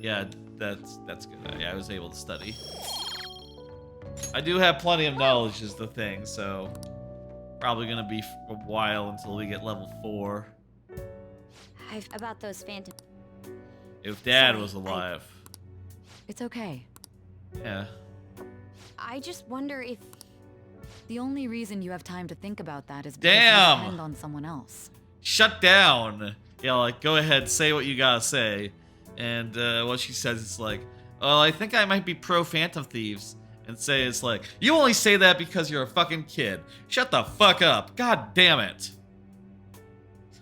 A: Yeah, that's good. Yeah, I was able to study. I do have plenty of knowledge is the thing, so probably gonna be a while until we get level 4.
L: About those phantom...
A: If Dad
L: Sorry,
A: was alive.
T: It's okay.
A: Yeah.
T: I just wonder if the only reason you have time to think about that is because
A: Damn!
T: you depend on someone else.
A: Shut down! Yeah, like, go ahead, say what you gotta say. And what she says is like, oh, I think I might be pro Phantom Thieves. And say it's like, you only say that because you're a fucking kid. Shut the fuck up. God damn it.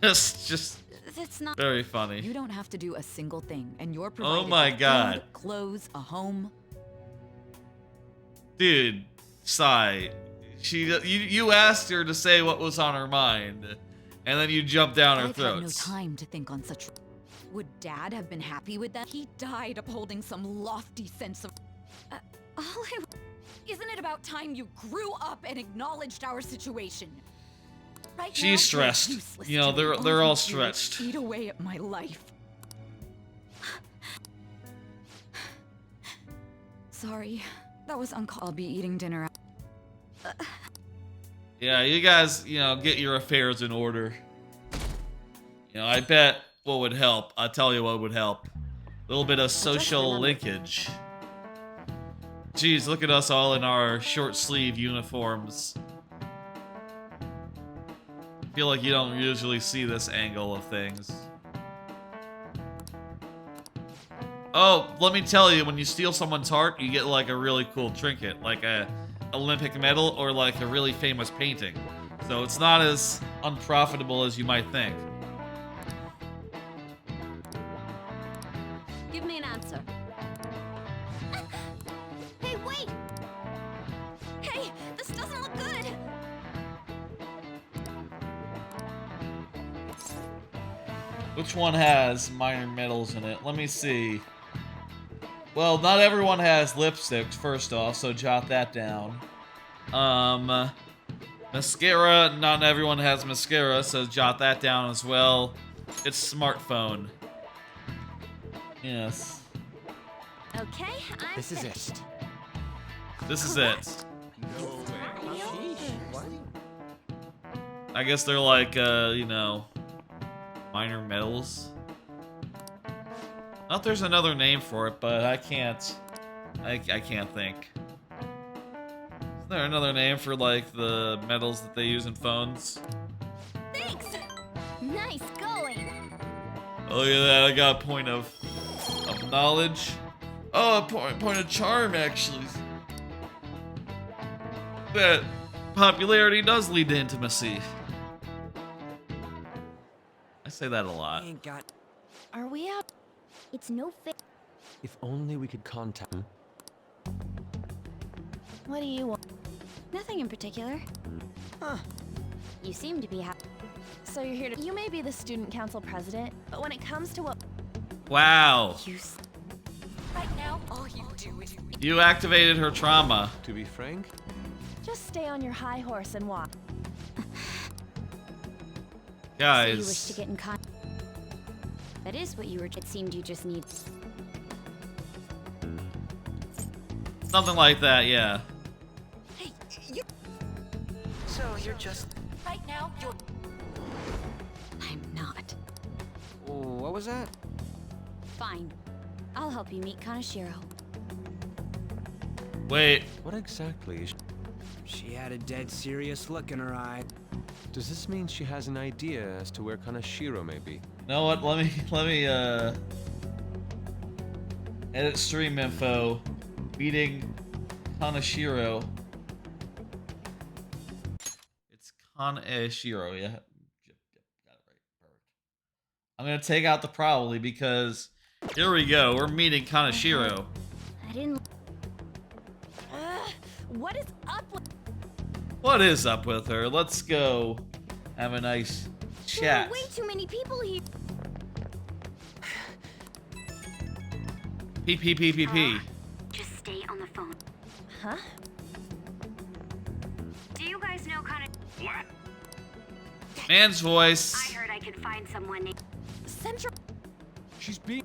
A: Just
T: It's not
A: very funny.
T: You don't have to do a single thing, and you're provided
A: Oh my
T: with
A: god.
T: food, clothes, a home.
A: Dude, Sai. You asked her to say what was on her mind. And then you jumped down her
T: I've had no
A: throats.
T: time to think on such... Would Dad have been happy with that? He died upholding some lofty sense of... Isn't it about time you grew up and acknowledged our situation? Right now,
A: She's
T: you're
A: stressed.
T: useless
A: You know,
T: to me.
A: they're all
T: you do is
A: stretched.
T: Eat away at my life. sorry. That was uncalled. I'll be eating dinner.
A: Yeah, you guys, get your affairs in order. I bet what would help. I'll tell you what would help. A little bit of social linkage. Jeez, look at us all in our short sleeve uniforms. I feel like you don't usually see this angle of things. Oh, let me tell you, when you steal someone's heart, you get like a really cool trinket, like a Olympic medal or like a really famous painting. So it's not as unprofitable as you might think.
L: Give me an answer.
B: Hey, wait!
K: Hey, this doesn't look good!
A: Which one has minor medals in it? Let me see. Well, not everyone has lipsticks, first off, so jot that down. Mascara, not everyone has mascara, so jot that down as well. It's smartphone. Yes.
B: Okay, I'm
E: This is
B: finished.
E: it.
A: This is it. I guess they're like, minor medals. Not there's another name for it, but I can't think. Is there another name for like the medals that they use in phones?
B: Thanks! Nice going!
A: Oh, look at that, I got a point of knowledge. Oh, a point of charm, actually. That popularity does lead to intimacy. I say that a lot.
G: Ain't got.
B: Are we out? It's no fit.
E: If only we could contact him.
B: What do you want? Nothing in particular.
K: Huh.
B: You seem to be happy.
K: So you're here to. You may be the student council president, but when it comes to what.
A: Wow.
K: Right now, all you do is.
A: You activated her trauma.
E: To be frank,
K: Just stay on your high horse and walk.
A: Guys.
B: So you wish to get in contact. That is what you were. It seemed you just need.
A: Something like that, yeah.
K: Hey, you.
D: So you're just.
K: Right now, you're.
B: I'm not.
F: What was that?
B: Fine. I'll help you meet Kaneshiro.
A: Wait.
E: What exactly is...
G: She had a dead serious look in her eye.
E: Does this mean she has an idea as to where Kaneshiro may be?
A: You know what? Let me edit stream info. Meeting Kaneshiro. It's Kaneshiro, yeah. Got it right. Perfect. I'm gonna take out the probably because here we go. We're meeting Kaneshiro.
B: I didn't.
K: What is up with?
A: What is up with her? Let's go have a nice chat.
B: There are way too many people here.
A: P.
I: Just stay on the phone.
K: Huh?
I: Do you guys know kind of
S: What?
A: Man's voice.
I: I heard I could find someone named
K: Central.
Q: She's being...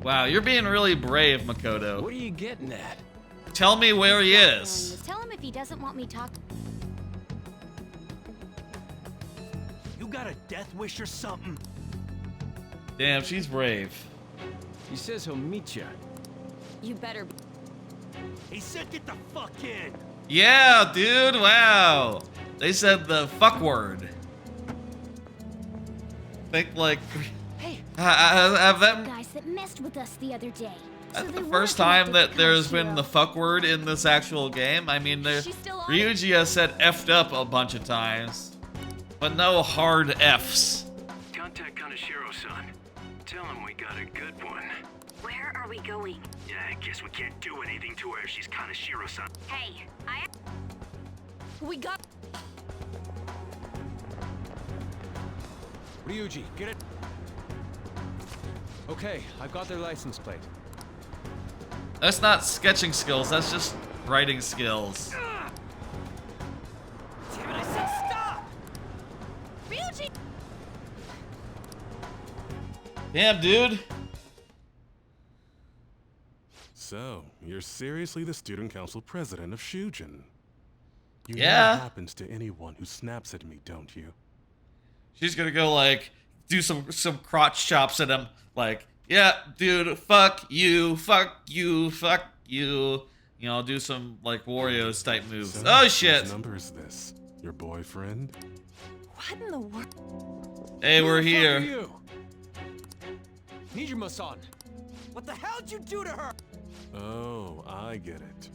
A: Wow, you're being really brave, Makoto.
R: What are you getting at?
A: Tell me where he is.
B: Tell him if he doesn't want me talk.
N: You got a death wish or something?
A: Damn, she's brave.
R: He says he'll meet you.
B: You better.
N: He said get the fuck in.
A: Yeah, dude, wow. They said the fuck word. Think like...
B: Hey.
A: Have them...
B: Guys that messed with us the other day.
A: That's the first time that there's been the fuck word in this actual game. I mean, Ryuji has said effed up a bunch of times, but no hard Fs.
S: Contact Kaneshiro-san. Tell him we got a good one.
I: Where are we going?
S: Yeah, I guess we can't do anything to her if she's Kaneshiro-san.
I: Hey, I...
K: We got.
E: Ryuji, get it. Okay, I've got their license plate.
A: That's not sketching skills, that's just writing skills.
K: Damn it, I said stop! Ryuji!
A: Damn, dude.
U: So, you're seriously the student council president of Shujin? You know
A: Yeah.
U: what happens to anyone who snaps at me, don't you?
A: She's gonna go like do some crotch chops at him, like, yeah, dude, fuck you, fuck you, fuck you. You know, do some like Warriors type moves.
U: So,
A: Oh shit!
U: whose number is this? Your boyfriend?
K: What in the world?
A: Hey, we're
G: Who the fuck
A: here.
G: are you? Nijima-san. What the hell did you do to her?
U: Oh, I get it.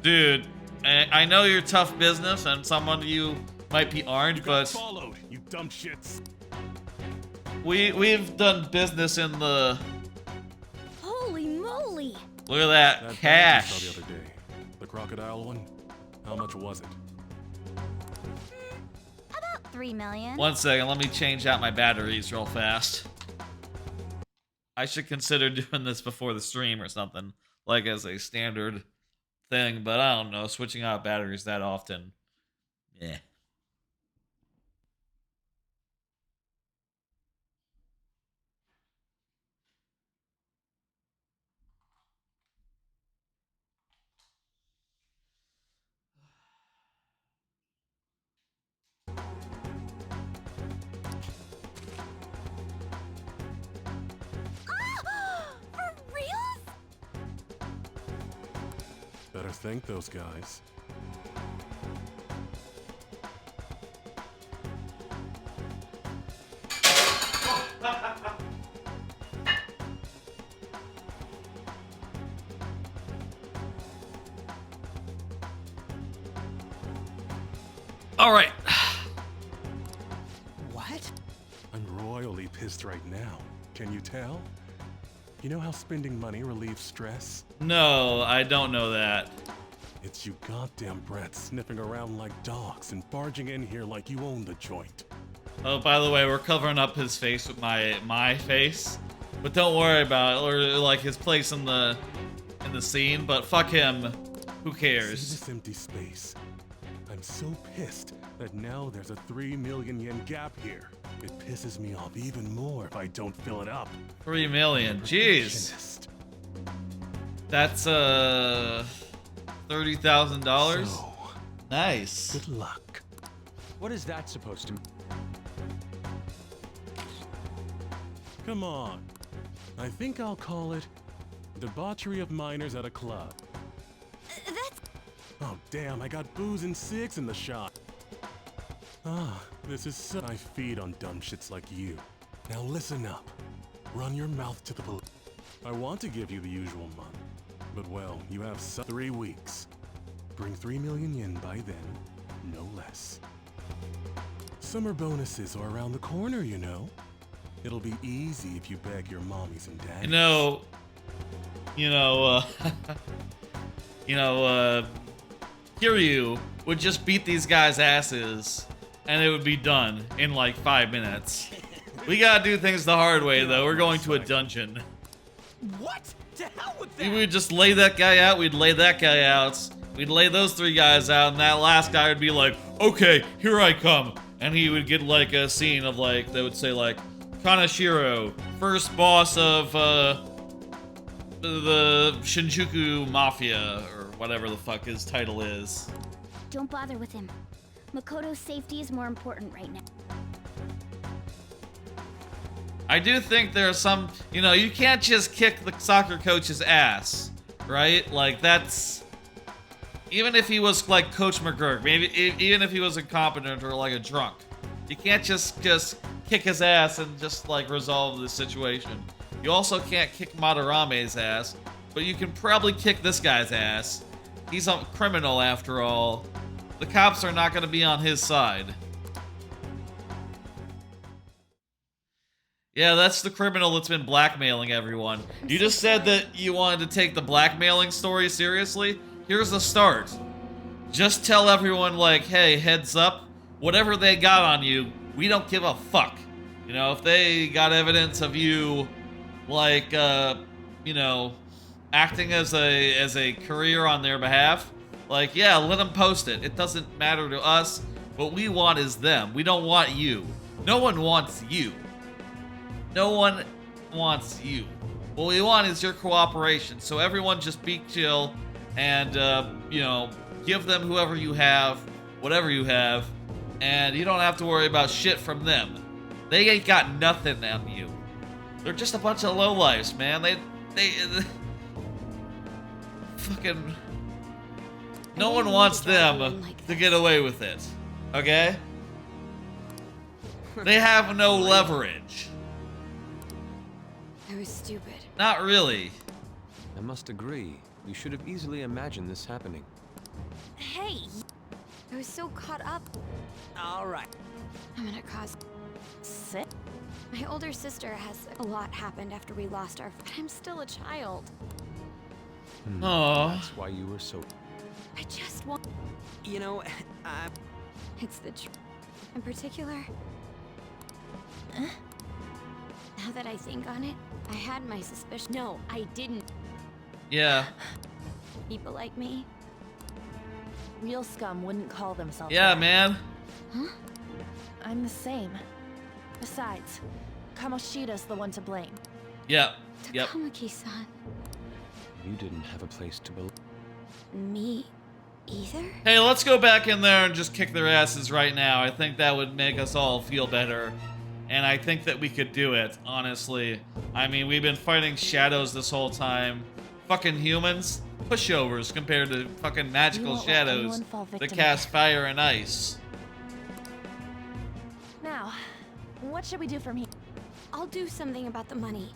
A: Dude, I know you're tough business and someone you might be armed, but
U: Followed, you dumb shits.
A: we've done business in the.
B: Holy moly!
A: Look at that
U: That bag you
A: cash.
U: saw the other day. The crocodile one? How much was it?
B: About 3 million.
A: 1 second, let me change out my batteries real fast. I should consider doing this before the stream or something, like as a standard thing, but I don't know, switching out batteries that often. Yeah.
B: For real?
U: Better thank those guys.
A: All right.
K: What?
U: I'm royally pissed right now. Can you tell? You know how spending money relieves stress?
A: No, I don't know that.
U: It's you goddamn brats sniffing around like dogs and barging in here like you own the joint.
A: Oh, by the way, we're covering up his face with my face, but don't worry about it, or like his place in the scene. But fuck him. Who
U: See
A: cares?
U: this empty space? I'm so pissed that now there's a 3 million yen gap here. It pisses me off even more if I don't fill it up.
A: 3 million. Jeez.
U: Perfectionist.
A: That's $30,000.
U: So,
A: Nice.
U: good luck.
E: What is that supposed to mean?
U: Come on. I think I'll call it debauchery of minors at a club.
B: That's...
U: Oh damn, I got booze and cigs in the shop. Ah, this is so... I feed on dumb shits like you. Now listen up. Run your mouth to the police. I want to give you the usual month. But well, you have 3 weeks. Bring 3 million yen by then, no less. Summer bonuses are around the corner, you know. It'll be easy if you beg your mommies and daddies.
A: Kiryu would just beat these guys' asses, and it would be done in like 5 minutes. We gotta do things the hard way, though. We're going to a dungeon.
G: What? To hell with
A: We
G: that!
A: would just lay that guy out, we'd lay that guy out, we'd lay those 3 guys out, and that last guy would be like, okay, here I come. And he would get like a scene of like, they would say like, Kaneshiro, first boss of the Shinjuku Mafia, or whatever the fuck his title is.
B: Don't bother with him. Makoto's safety is more important right now.
A: I do think there are some, you can't just kick the soccer coach's ass, right? Like, that's... Even if he was like Coach McGurk, maybe even if he was incompetent or like a drunk, you can't just kick his ass and just like resolve the situation. You also can't kick Madarame's ass, but you can probably kick this guy's ass. He's a criminal after all. The cops are not going to be on his side. Yeah, that's the criminal that's been blackmailing everyone. You just said that you wanted to take the blackmailing story seriously? Here's the start. Just tell everyone, like, hey, heads up, whatever they got on you, we don't give a fuck. If they got evidence of you, like, acting as a career on their behalf, like, yeah, let them post it. It doesn't matter to us. What we want is them. We don't want you. No one wants you. No one wants you. What we want is your cooperation. So everyone just be chill and, you know, give them whoever you have, whatever you have, and you don't have to worry about shit from them. They ain't got nothing on you. They're just a bunch of lowlifes, man. They fucking... No one wants them to get away with it. Okay? They have no leverage.
B: I was stupid.
A: Not really.
E: I must agree. You should have easily imagined this happening.
B: Hey! I was so caught up.
G: Alright.
B: I'm gonna cause sick. My older sister has a lot happened after we lost our. But I'm still a child.
A: Aww.
E: That's why you were so.
B: I just want.
G: You know,
B: It's the truth. In particular. Now that I think on it, I had my suspicion. No, I didn't.
A: Yeah.
B: People like me.
K: Real scum wouldn't call themselves
A: Yeah,
K: that.
A: man.
B: Huh?
K: I'm the same. Besides, Kamoshida's the one to blame.
A: Yep. Yep.
B: Takamaki-san.
E: You didn't have a place to belong.
B: Me either?
A: Hey, let's go back in there and just kick their asses right now. I think that would make us all feel better. And I think that we could do it, honestly. I mean, we've been fighting shadows this whole time. Fucking humans, pushovers compared to fucking magical
K: won't let
A: shadows
K: anyone fall
A: that
K: victim
A: cast fire and ice.
K: Now, what should we do from here?
B: I'll do something about the money.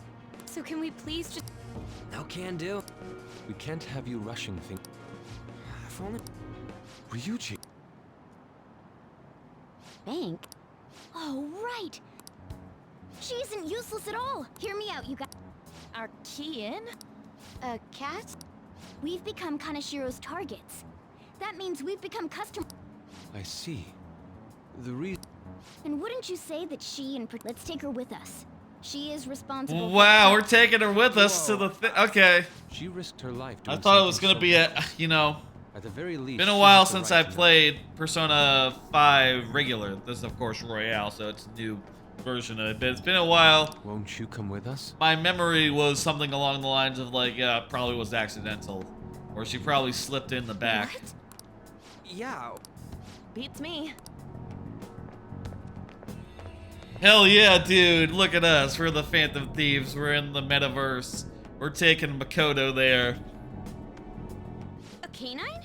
B: So can we please just...
G: no can do.
E: We can't have you rushing things.
G: If only...
E: Ryuji.
B: Bank? Oh, right! She isn't useless at all! Hear me out, you guys.
K: Our key in?
B: A cat? We've become Kaneshiro's targets. That means we've become customers.
E: I see. The reason.
B: And wouldn't you say that she and... Let's take her with us. She is responsible
A: Wow,
B: for...
A: we're taking her with us to the okay.
E: She risked her life.
A: I thought it was gonna be a, you know...
E: At the very least,
A: been a
E: she
A: while
E: has the
A: since
E: right
A: I
E: to know.
A: played Persona 5 regular. This is, of course, Royale, so it's a new version of it. But it's been a while.
E: Won't you come with us?
A: My memory was something along the lines of like, yeah, it probably was accidental. Or she probably slipped in the back.
K: What?
G: Yeah.
K: Beats me.
A: Hell yeah, dude. Look at us. We're the Phantom Thieves. We're in the metaverse. We're taking Makoto there.
B: A canine?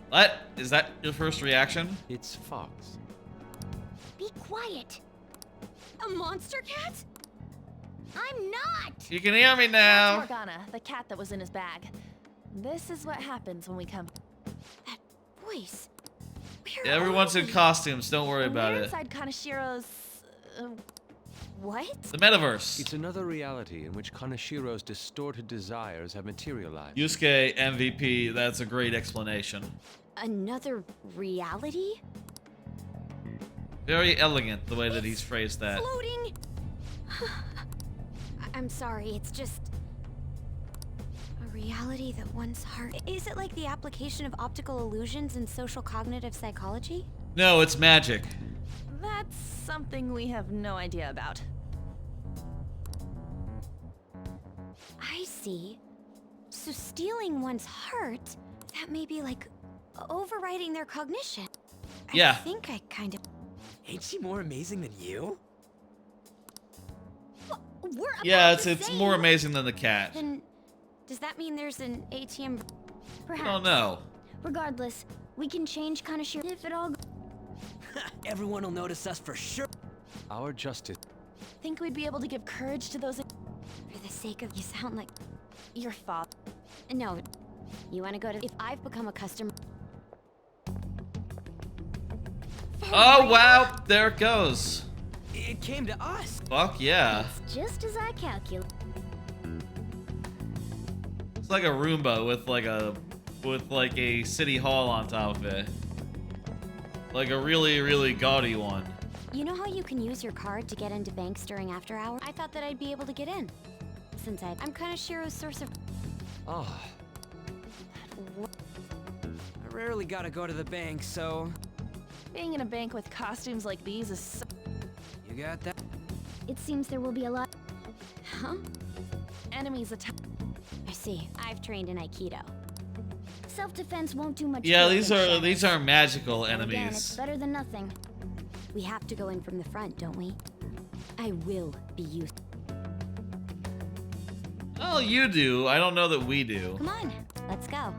A: What? Is that your first reaction?
E: It's Fox.
B: Be quiet. A monster cat? I'm not!
A: You can hear me now.
K: That's Morgana, the cat that was in his bag. This is what happens when we come.
B: That voice.
A: Yeah, everyone's in costumes. Don't worry about
K: We're
A: it.
K: inside Kaneshiro's...
B: what?
A: The metaverse.
E: It's another reality in which Kaneshiro's distorted desires have materialized.
A: Yusuke MVP. That's a great explanation.
B: Another reality?
A: Very elegant the way that he's phrased that.
B: Floating! I'm sorry, it's just... a reality that one's heart... Is it like the application of optical illusions in social cognitive psychology?
A: No, it's magic.
K: That's something we have no idea about.
B: I see. So stealing one's heart, that may be like overriding their cognition.
A: Yeah.
B: I think I kind of...
G: Ain't she more amazing than you?
B: We're about
A: Yeah,
B: the
A: it's
B: same.
A: more amazing than the cat.
B: Then, does that mean there's an ATM? Perhaps.
A: I don't know.
B: Regardless, we can change Kaneshiro if it all...
G: Everyone will notice us for sure.
E: Our justice.
K: Think we'd be able to give courage to those...
B: For the sake of... You sound like...
K: Your father.
B: No. You want to go to... If I've become a customer...
A: Oh, wow. There it goes.
G: It came to us.
A: Fuck yeah.
B: It's just as I calculate.
A: It's like a Roomba with like a city hall on top of it. Like a really, really gaudy one.
B: You know how you can use your card to get into banks during after hours? I thought that I'd be able to get in. Since I'm Kaneshiro's source of...
E: Ah.
G: I rarely gotta go to the bank, so...
K: Being in a bank with costumes like these is so...
G: You got that?
B: It seems there will be a lot... Huh?
K: enemies attack.
B: I see. I've trained in Aikido. Self-defense won't do much.
A: Yeah,
B: good
A: these are magical
B: Again, it's
A: enemies.
B: better than nothing. We have to go in from the front, don't we? I will be used.
A: Oh, you do. I don't know that we do.
B: Come on, let's go.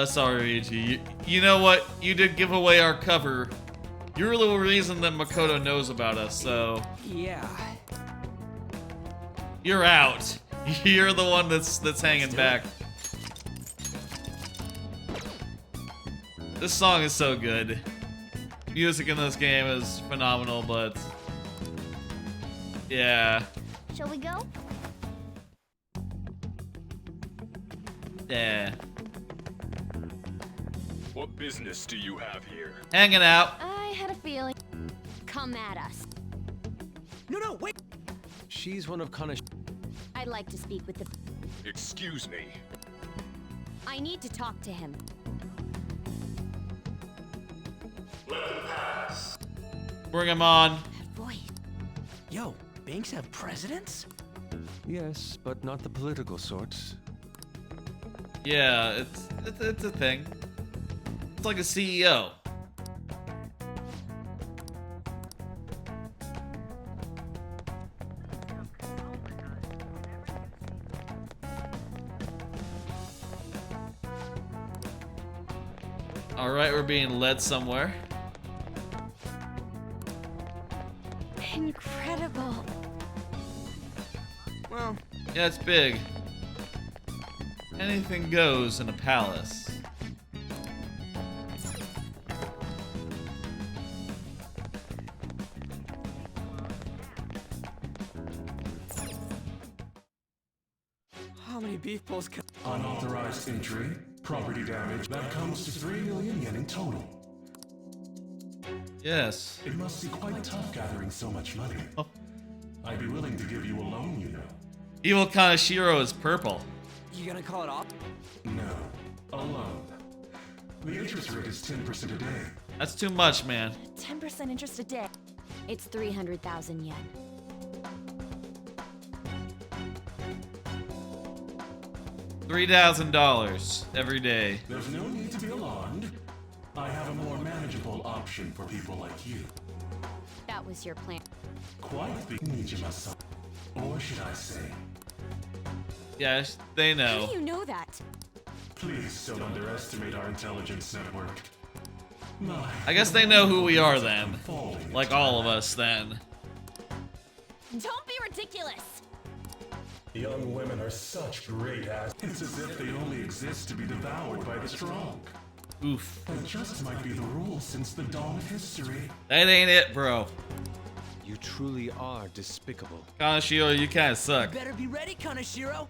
A: Sorry, Ryuji. You know what? You did give away our cover. You're the reason that Makoto knows about us, so
G: Yeah.
A: you're out. You're the one that's hanging back. This song is so good. Music in this game is phenomenal, but yeah.
B: Shall we go?
A: Yeah.
S: What business do you have here?
A: Hanging out.
B: I had a feeling. Come at us.
G: No, wait.
E: She's one of Kaneshiro.
B: I'd like to speak with the.
S: Excuse me.
B: I need to talk to him.
S: Let them pass.
A: Bring him on.
B: Boy.
N: Yo, banks have presidents?
E: Yes, but not the political sorts.
A: Yeah, it's a thing. It's like a CEO. All right, we're being led somewhere.
K: Incredible.
G: Well,
A: Yeah, it's big. Anything goes in a palace.
G: how many beef bowls can...
U: Unauthorized entry, property damage, that comes to 3 million yen in total.
A: Yes.
U: It must be quite tough gathering so much money. I'd be willing to give you a loan, you know.
A: Evil Kaneshiro is purple.
G: You gonna call it off?
U: No, a loan. The interest rate is 10% a day.
A: That's too much, man.
K: 10% interest a day.
B: It's 300,000 yen.
A: $3,000 every day.
U: There's no need to be alarmed. I have a more manageable option for people like you.
B: That was your plan.
U: Quite the Nijima-san. Or should I say?
A: Yes, they
K: How
A: know.
K: do you know that?
U: Please don't underestimate our intelligence network.
A: I guess they know who we are then. Like all of us then.
K: Don't be ridiculous.
U: Young women are such great ass. It's as if they only exist to be devoured by the strong.
A: Oof.
U: That just might be the rule since the dawn of history.
A: That ain't it, bro.
E: You truly are despicable.
A: Kaneshiro, you kinda suck.
G: Better be ready, Kaneshiro.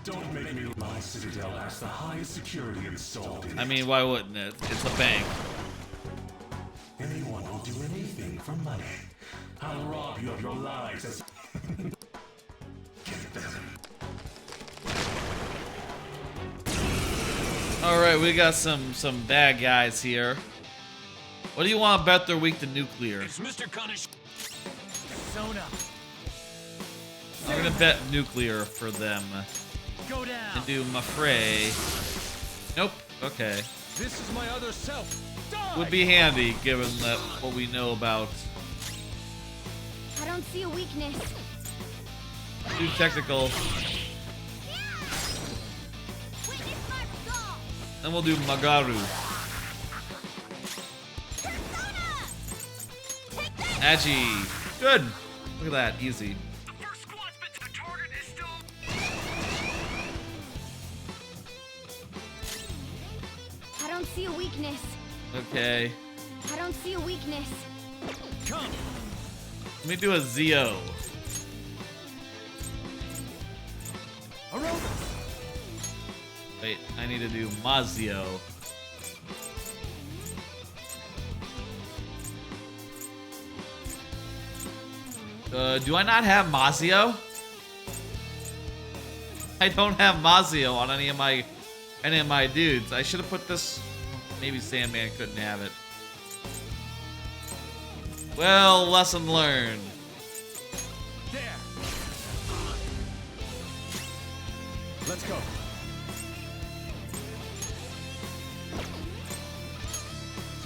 U: Don't make me. My citadel has the highest security installed in
A: I mean, why wouldn't it? It's a bank.
U: Anyone will do anything for money. I'll rob you of your lives as... Get them.
A: Alright, we got some bad guys here. What do you want to bet they're weak to nuclear?
S: It's Mr. Kaneshiro.
N: Sona.
A: I'm gonna bet nuclear for them.
N: Go down.
A: And do Mafray. Nope. Okay.
S: This is my other self.
A: Would be handy given that what we know about.
B: I don't see a weakness.
A: Too technical. Then we'll do Magaru. Agi. Good. Look at that. Easy.
B: I don't see a weakness.
A: Okay.
B: I don't see a weakness.
N: Come.
A: Let me do a Zio. Wait, I need to do Mazio. Do I not have Mazio? I don't have Mazio on any of my dudes. I should have put this. Maybe Sandman couldn't have it. Well, lesson learned.
N: There. Let's go.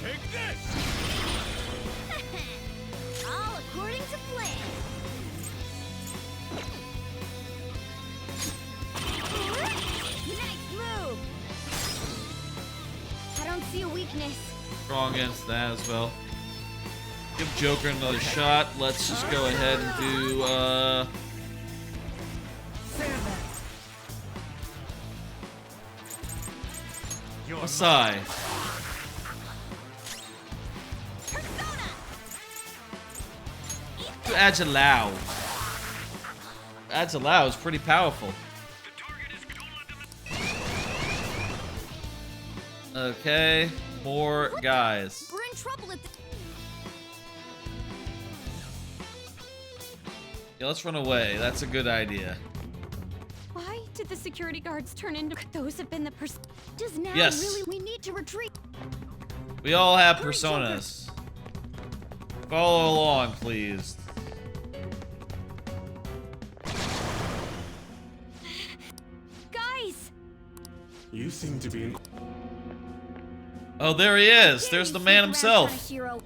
M: Take this!
B: All according to plan. Nice move. I don't see a weakness.
A: Strong against that as well. Give Joker another shot. Let's just go ahead and do, Masai. Agilao. Agilao is pretty powerful. Okay, more guys.
B: We're in trouble at the
A: Yeah, let's run away. That's a good idea.
H: Why did the security guards turn into... Could those have been the
B: Does now
A: Yes.
B: really we need to retreat?
A: We all have personas. Follow along, please.
B: Guys!
U: You seem to be in...
A: Oh, there he is. There's the man himself.
B: Kaneshiro.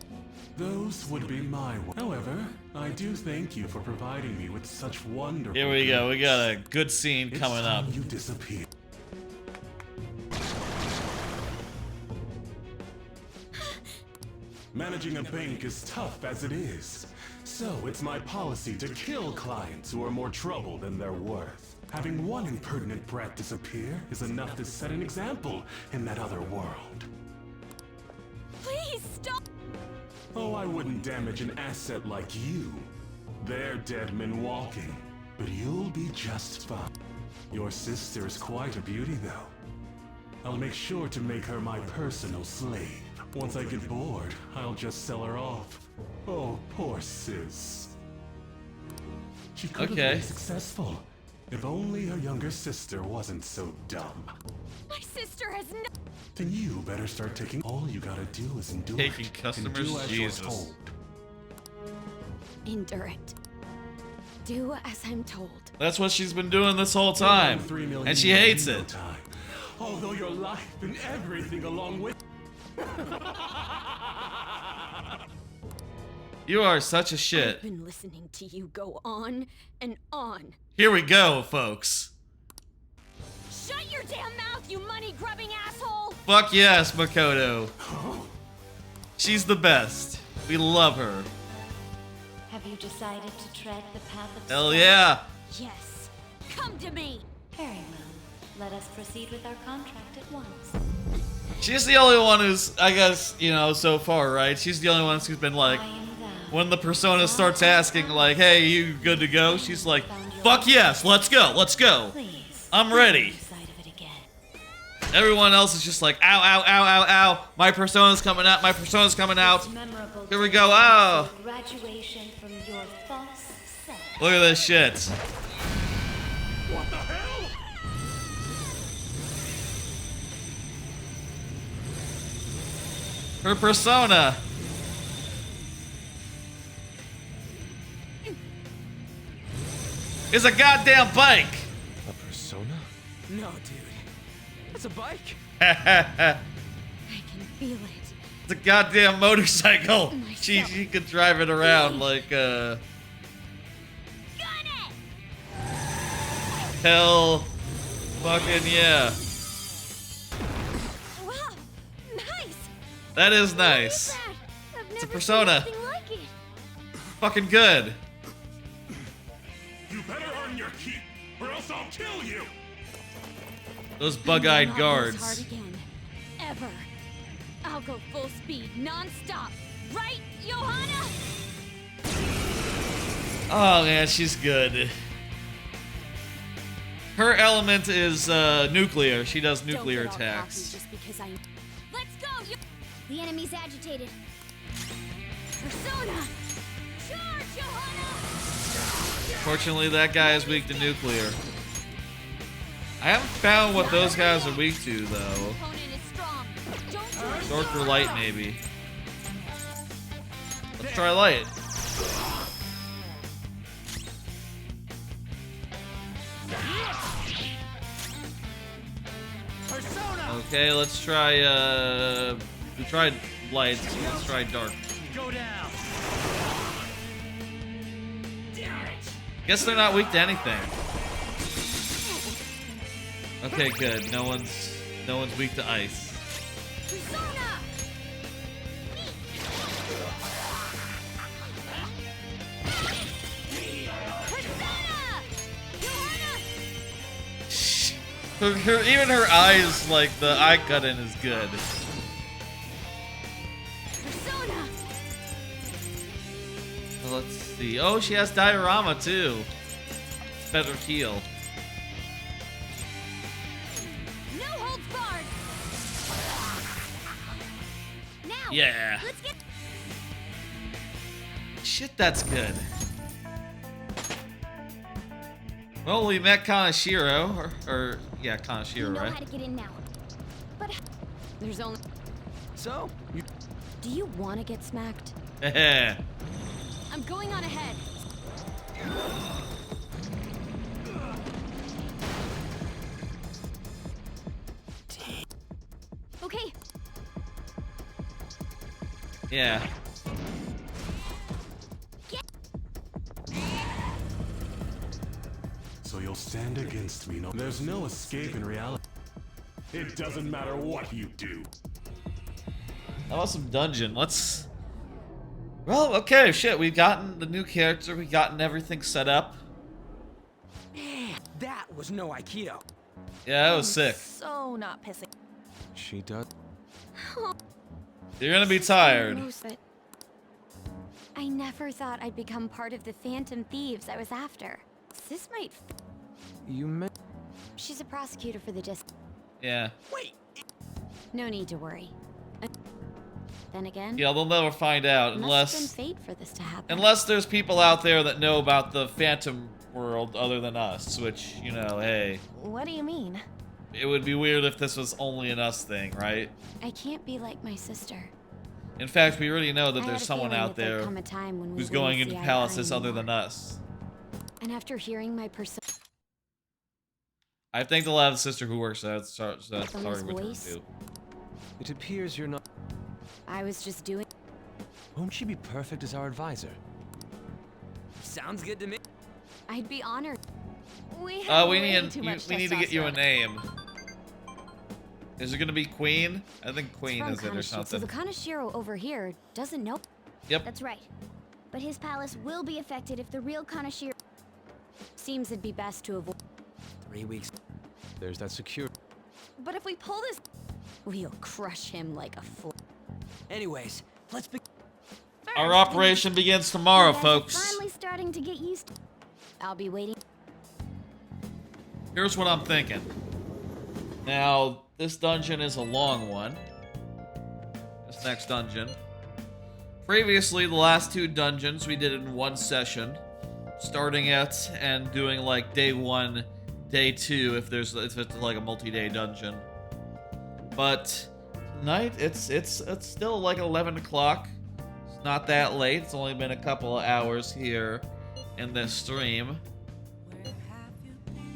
U: Those would be my... However, I do thank you for providing me with such wonderful...
A: Here we go. We got a good scene
U: It's
A: coming up.
U: time you disappear. Managing a bank is tough as it is. So it's my policy to kill clients who are more trouble than they're worth. Having one impertinent brat disappear is enough to set an example in that other world.
B: Please stop!
U: Oh, I wouldn't damage an asset like you. They're dead men walking, but you'll be just fine. Your sister is quite a beauty, though. I'll make sure to make her my personal slave. Once I get bored, I'll just sell her off. Oh, poor sis. She could have been successful, if only her younger sister wasn't so dumb.
B: My sister has no...
U: Then you better start taking. All you gotta do is endure
A: Taking
U: it,
A: customers?
U: and do as you're
A: Jesus.
U: told.
H: Endure it. Do as I'm told.
A: That's what she's been doing this whole time.
U: 3 million
A: And she hates
U: in no
A: it.
U: time. Although your life and everything along with.
A: You are such a
H: I've
A: shit.
H: been listening to you go on and on.
A: Here we go, folks.
B: Shut your damn mouth, you money-grubbing asshole!
A: Fuck yes, Makoto. She's the best. We love her.
L: Have you decided to tread the path of
A: Hell yeah.
B: Yes. Come to me!
L: Very well. Let us proceed with our contract at once.
A: She's the only one who's, I guess, you know, so far, right? She's the only one who's been like, when the persona starts asking, like, hey, you good to go? She's like, fuck yes, let's go, let's go. I'm ready. Everyone else is just like, ow, ow, ow, ow, ow. My persona's coming out, my persona's coming out. Here we go, oh.
L: Graduation from your false self.
A: Look at this shit.
U: What the hell?
A: Her persona. Is a goddamn bike.
E: A persona?
N: No, dude. That's a bike.
H: I can feel it.
A: It's a goddamn motorcycle. She could drive it around like hell fucking yeah.
B: Wow, nice!
A: That is nice. It's a persona.
B: Like it.
A: Fucking good.
U: You better earn your keep, or else I'll kill you.
A: Those bug-eyed
H: Not
A: guards.
H: this hard again. Ever. I'll go full speed, non-stop. Right, Johanna?
A: Oh man, she's good. Her element is nuclear. She does nuclear
B: Don't get all
A: attacks.
B: cocky just because I... Let's go! The enemy's agitated. Persona! Charge, Johanna!
A: Fortunately, that guy is weak to nuclear. I haven't found what those guys are weak to, though.
B: Opponent is strong. Don't
A: Dark or light, maybe. Let's try light. Okay, let's try, we tried light, so let's try dark.
O: Go down.
A: Guess they're not weak to anything. Okay, good. No one's weak to ice.
H: Persona!
A: Even her eyes, like the eye cut-in is good.
H: Persona!
A: Let's see. Oh, she has diorama too. Better heal.
H: No holds barred! Now!
A: Yeah.
H: Let's get
A: Shit, that's good. Well, we met Kaneshiro, or yeah, Kaneshiro,
B: You know
A: right?
B: how to get in now. But
K: There's only.
N: So, you.
K: Do you want to get smacked?
H: I'm going on ahead. Okay.
A: Yeah.
U: So you'll stand against me. No, there's no escape in reality. It doesn't matter what you do.
A: That was some dungeon. Let's. Well, okay, shit. We've gotten the new character. We've gotten everything set up.
G: That was no Aikido.
A: Yeah, that was sick.
K: So not pissing.
E: She does.
A: You're gonna be tired.
B: But I never thought I'd become part of the Phantom Thieves I was after. This might.
E: You meant.
B: She's a prosecutor for the district.
A: Yeah.
G: Wait.
B: No need to worry. Then again.
A: Yeah, they'll never find out
B: Must have
A: unless.
B: been fate for this to happen.
A: Unless there's people out there that know about the Phantom world other than us, which, you know, hey.
K: What do you mean?
A: It would be weird if this was only an us thing, right?
B: I can't be like my sister.
A: In fact, we already know that
B: I had
A: there's
B: a
A: someone
B: feeling
A: out
B: that there'd
A: there
B: come a time when we
A: who's
B: wouldn't
A: going
B: see
A: into
B: eye to eye
A: palaces other
B: anymore.
A: than us.
B: And after hearing my persona.
A: I think they'll have a sister who works at sorry
B: Someone's
A: with her
B: voice?
A: too.
E: It appears you're not.
B: I was just doing.
E: Won't she be perfect as our advisor?
G: Sounds good to me.
B: I'd be honored.
A: We need
B: way too
A: we
B: much
A: need to get you a
B: testosterone.
A: name. Is it gonna be Queen? I think
B: It's
A: Queen
B: from
A: is it or
B: Kaneshiro, so
A: something.
B: the Kaneshiro over here doesn't know.
A: Yep.
B: That's right. But his palace will be affected if the real Kaneshiro. Seems it'd be best to avoid.
G: 3 weeks.
E: There's that secure.
K: But if we pull this.
B: We'll crush him like a fool.
G: Anyways, let's be.
A: Our operation begins tomorrow,
B: You guys are
A: folks.
B: Finally starting to get used to. I'll be waiting.
A: Here's what I'm thinking. Now, this dungeon is a long one. This next dungeon. Previously, the last two dungeons we did in one session. Starting it and doing like day 1, day 2 if it's like a multi-day dungeon. But tonight it's still like 11 o'clock. It's not that late. It's only been a couple of hours here in this stream.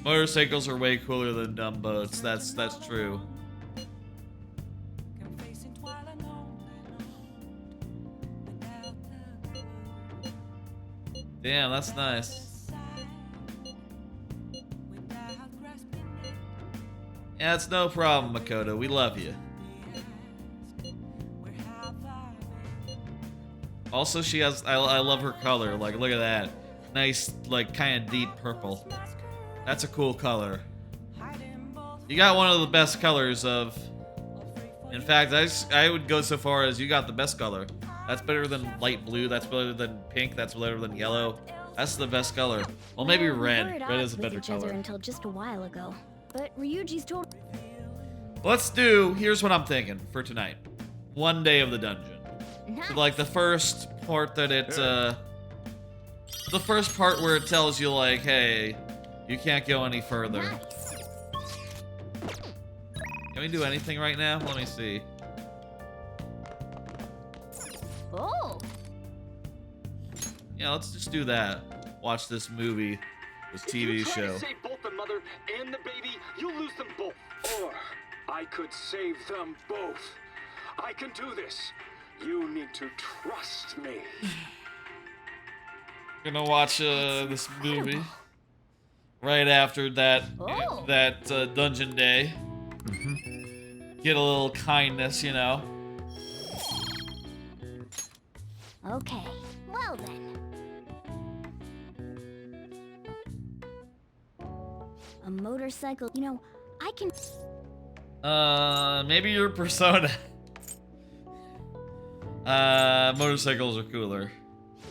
A: Motorcycles are way cooler than dumb boats. That's true. Damn, that's nice. Yeah, it's no problem, Makoto. We love you. Also, she has... I love her color. Like, look at that. Nice, like, kind of deep purple. That's a cool color. You got one of the best colors of... In fact, I would go so far as you got the best color. That's better than light blue. That's better than pink. That's better than yellow. That's the best color. Well, maybe
B: We were
A: red.
B: at
A: Red
B: odds
A: is a
B: with
A: better
B: each other
A: color.
B: until just a while ago. But Ryuji's told.
A: Let's do... Here's what I'm thinking for tonight. One day of the dungeon.
B: Nice.
A: So, like, the first part that it... The first part where it tells you, like, hey, you can't go any further.
B: Nice.
A: Can we do anything right now? Let me see.
B: Oh.
A: Yeah, let's just do that. Watch this movie, this TV
S: If you try
A: show.
S: to save both the mother and the baby, you'll lose them both. Or I could save them both. I can do this. You need to trust me.
A: Gonna watch this movie right after that dungeon day. Get a little kindness, you know.
B: Okay, well then. A motorcycle, you know, I can...
A: Maybe your persona. Motorcycles are cooler.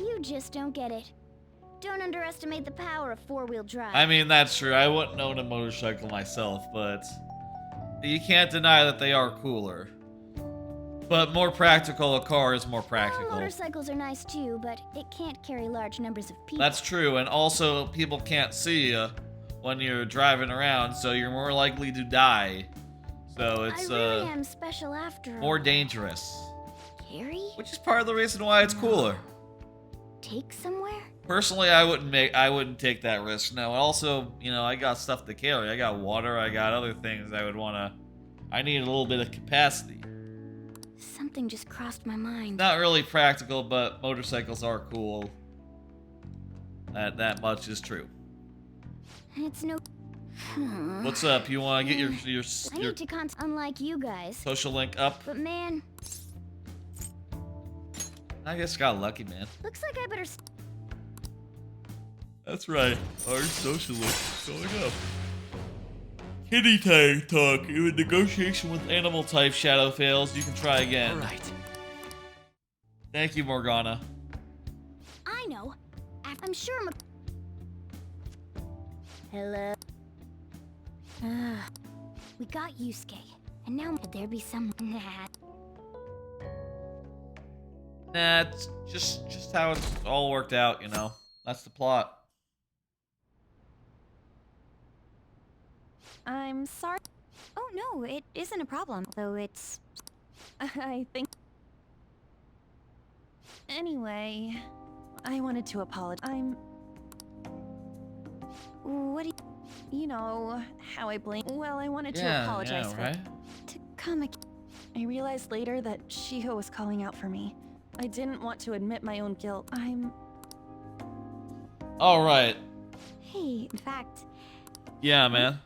B: You just don't get it. Don't underestimate the power of four-wheel drive.
A: I mean, that's true. I wouldn't own a motorcycle myself, but you can't deny that they are cooler. But more practical, a car is more practical.
B: Well, motorcycles are nice too, but it can't carry large numbers of people.
A: That's true, and also people can't see you when you're driving around, so you're more likely to die. So it's
B: I really am special after all.
A: more dangerous.
B: Carry?
A: Which is part of the reason why it's cooler.
B: Take somewhere?
A: Personally, I wouldn't take that risk. No, also, you know, I got stuff to carry. I got water, I got other things I need a little bit of capacity.
B: Something just crossed my mind.
A: Not really practical, but motorcycles are cool. That much is true.
B: It's no...
A: What's up? You want to get your
B: I need to unlike you guys.
A: social link up?
B: But man...
A: I guess got lucky, man.
B: Looks like I better...
A: That's right. Our social link is going up. Kitty tag talk. In negotiation with animal type shadow fails, you can try again.
N: Alright.
A: Thank you, Morgana.
B: I know. I'm sure Hello? We got Yusuke. And now could there be some...
A: Nah, it's just how it's all worked out, you know. That's the plot.
K: I'm sorry.
B: Oh no, it isn't a problem. Though it's...
K: I think... Anyway, I wanted to apologize.
B: What do
K: you know, how I blame... Well, I wanted to
A: Yeah,
K: apologize for...
A: right?
K: To I realized later that Shiho was calling out for me. I didn't want to admit my own guilt.
A: Alright.
B: Hey, in fact...
A: Yeah, man.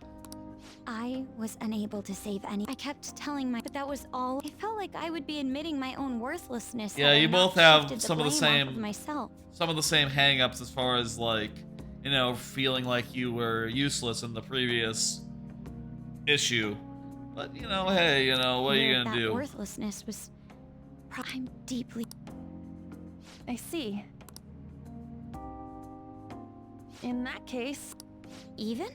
B: I was unable to save any. I kept telling but that was all. It felt like I would be admitting my own worthlessness.
A: Yeah, you both have some of the same
B: myself.
A: Some of the same hang-ups as far as like, you know, feeling like you were useless in the previous issue. But you know, hey, you know, what are you gonna do?
B: Worthlessness was I'm deeply
K: I see. In that case,
B: even?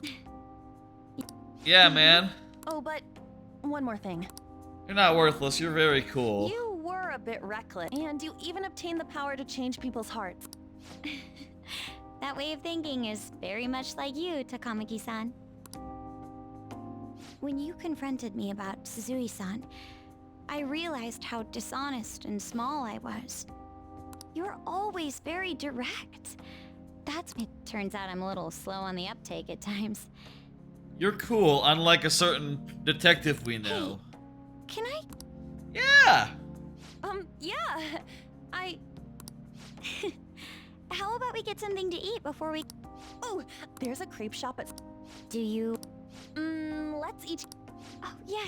A: Yeah, man.
K: Oh, but one more thing.
A: You're not worthless, you're very cool.
K: You were a bit reckless, and you even obtained the power to change people's hearts.
B: That way of thinking is very much like you, Takamaki-san. When you confronted me about Suzui-san, I realized how dishonest and small I was. You're always very direct. It turns out I'm a little slow on the uptake at times.
A: You're cool, unlike a certain detective we know.
B: Hey, can I?
A: Yeah!
K: Yeah.
B: How about we get something to eat before we...
K: Oh, there's a crepe shop at...
B: Do you...
K: let's eat...
B: Oh, yeah.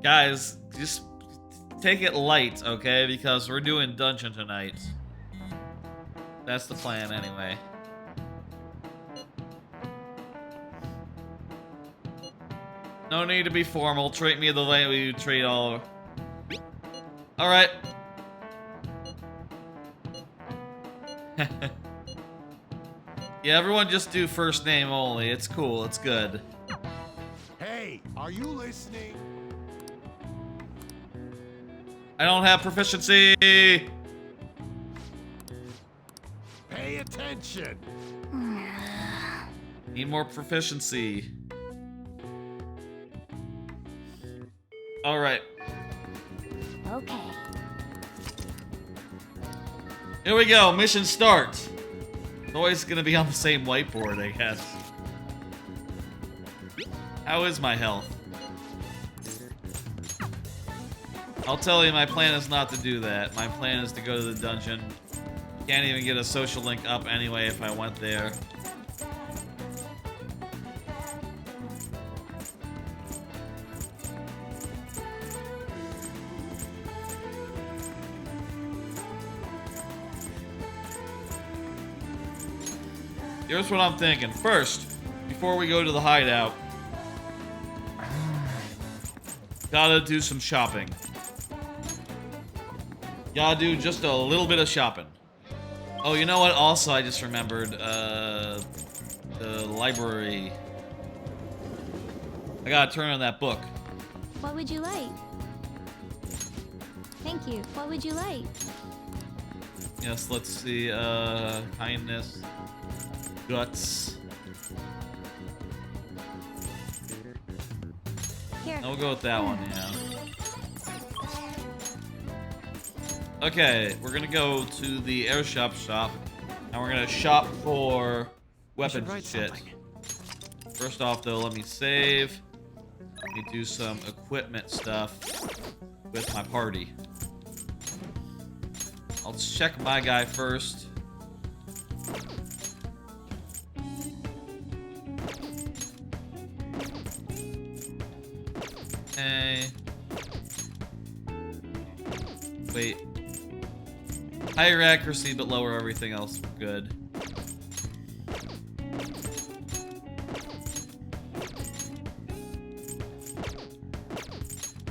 A: Guys, just take it light, okay? Because we're doing dungeon tonight. That's the plan, anyway. No need to be formal. Treat me the way we treat all. Alright. Yeah, everyone just do first name only. It's cool. It's good.
M: Hey, are you listening?
A: I don't have proficiency.
M: Pay attention.
A: Need more proficiency. All right.
B: Okay.
A: Here we go. Mission start. It's always gonna be on the same whiteboard, I guess. How is my health? I'll tell you, my plan is not to do that. My plan is to go to the dungeon. Can't even get a social link up anyway if I went there. Here's what I'm thinking. First, before we go to the hideout, gotta do some shopping. Gotta do just a little bit of shopping. Oh, you know what? Also, I just remembered, the library. I gotta turn on that book.
B: What would you like? Thank you. What would you like?
A: Yes, let's see, kindness. Guts.
B: Here.
A: I'll go with that one, yeah. Okay, we're gonna go to the airshop shop, and we're gonna shop for weapons and shit. First off, though, let me save. Let me do some equipment stuff with my party. I'll check my guy first. Okay. Wait. Higher accuracy, but lower everything else. Good.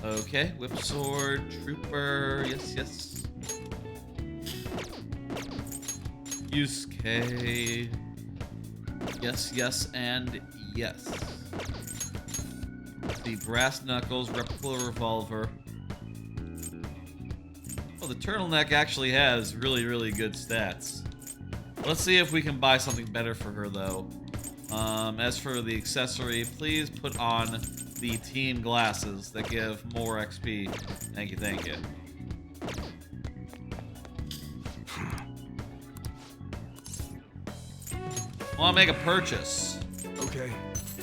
A: Okay, whip sword, trooper, yes, yes. Use K. Yes, yes, and yes. The brass knuckles, replica revolver. Oh, the turtleneck actually has really, really good stats. Let's see if we can buy something better for her, though. As for the accessory, please put on the team glasses that give more XP. Thank you, thank you. I want to make a purchase.
C: Okay.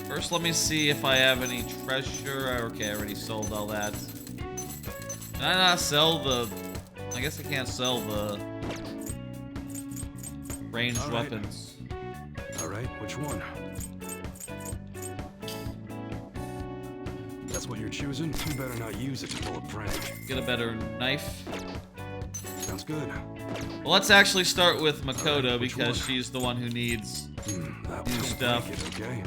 A: First, let me see if I have any treasure. Okay, I already sold all that. Can I not sell the... I guess I can't sell the ranged weapons.
C: Alright, which one? That's what you're choosing? You better not use it to pull a prank.
A: Get a better knife.
C: Sounds good.
A: Well, let's actually start with Makoto because she's the one who needs new stuff.
C: Okay.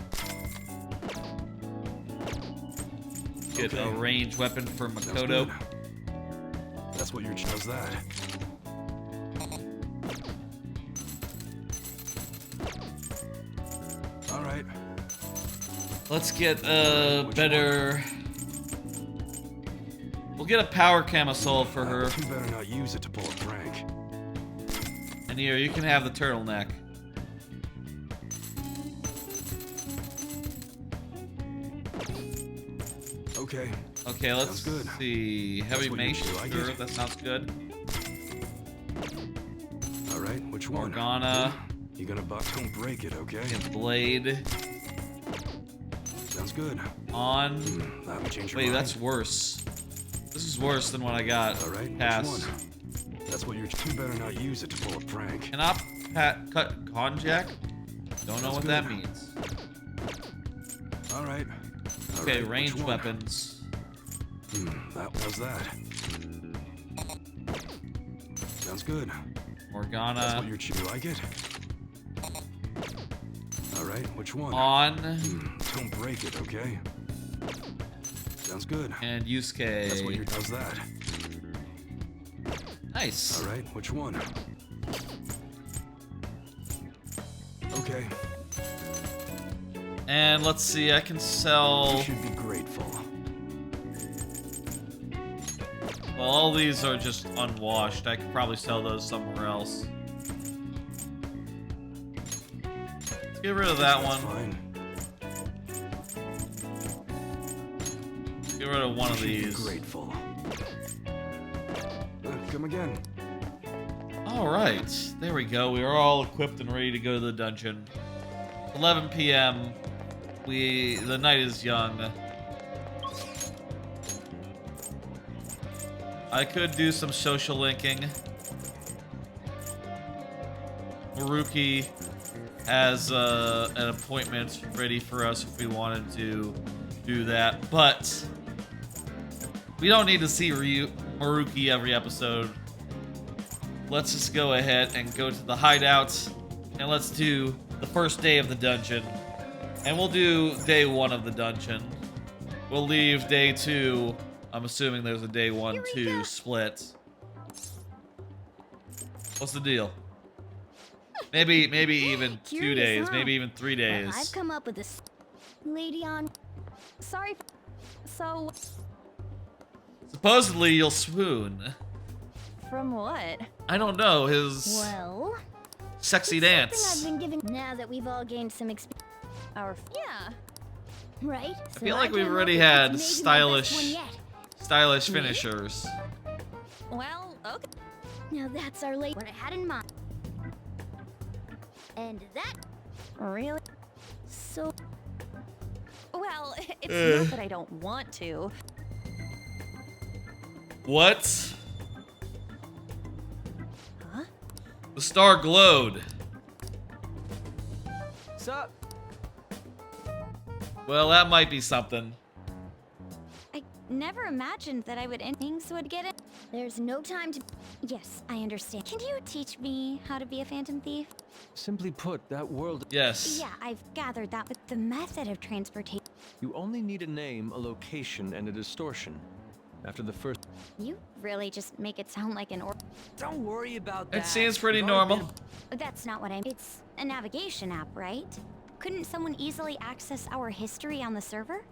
A: Get a ranged weapon for Makoto.
C: That's what you're choosing. That. All right.
A: Let's get a better. We'll get a power camisole for her.
C: You better not use it to pull a prank.
A: And here, you can have the turtleneck.
C: Okay.
A: Okay, let's see. Heavy mace. Sure, that sounds good.
C: All right, which one?
A: Morgana.
C: You gonna don't break it, okay?
A: And blade.
C: Sounds good.
A: On.
C: That would change your
A: Wait,
C: mind.
A: that's worse. This is worse than what I got.
C: All right,
A: Pass.
C: which one? That's what you're. You better not use it to pull a prank.
A: Can I cut conjack? Don't know what that means.
C: All right.
A: Okay, ranged weapons.
C: That was that. Sounds good.
A: Morgana.
C: That's what you're choosing. You like it? All right, which one?
A: On.
C: Don't break it, okay? Sounds good.
A: And Yusuke.
C: That's what you're. How's that?
A: Nice.
C: All right, which one? Okay.
A: And let's see, I can sell.
C: You should be grateful.
A: Well, all these are just unwashed. I could probably sell those somewhere else. Let's get rid of that one.
C: Fine.
A: Get rid of one of
C: You should be
A: these.
C: grateful. Come again.
A: Oh, Alright, there we go. We are all equipped and ready to go to the dungeon. 11 p.m. The night is young. I could do some social linking. Maruki has an appointment ready for us if we wanted to do that, but we don't need to see Maruki every episode. Let's just go ahead and go to the hideouts, and let's do the first day of the dungeon. And we'll do day 1 of the dungeon. We'll leave day 2. I'm assuming there's a day 1-2 split. What's the deal? Maybe even 2 days, maybe even 3 days.
B: I've come up with this lady on. Sorry. So.
A: Supposedly you'll swoon.
K: From what?
A: I don't know, his sexy dance.
B: I've been given now that we've all gained some experience.
K: Yeah.
B: Right?
A: I feel like we've already had stylish finishers.
K: Well, okay.
B: Now that's our late. What I had in mind. And that.
K: Really?
B: So.
K: Well, it's not that I don't want to.
A: What?
K: Huh?
A: The star glowed.
G: Sup?
A: Well, that might be something.
B: I never imagined that I would end things would get it. There's no time to. Yes, I understand. Can you teach me how to be a phantom thief?
E: Simply put, that world...
A: Yes.
B: Yeah, I've gathered that, but the method of transportation.
E: You only need a name, a location, and a distortion. After the first...
B: You really just make it sound like an
G: Don't worry about that.
A: It seems pretty normal.
B: That's not what It's a navigation app, right? Couldn't someone easily access our history on the server?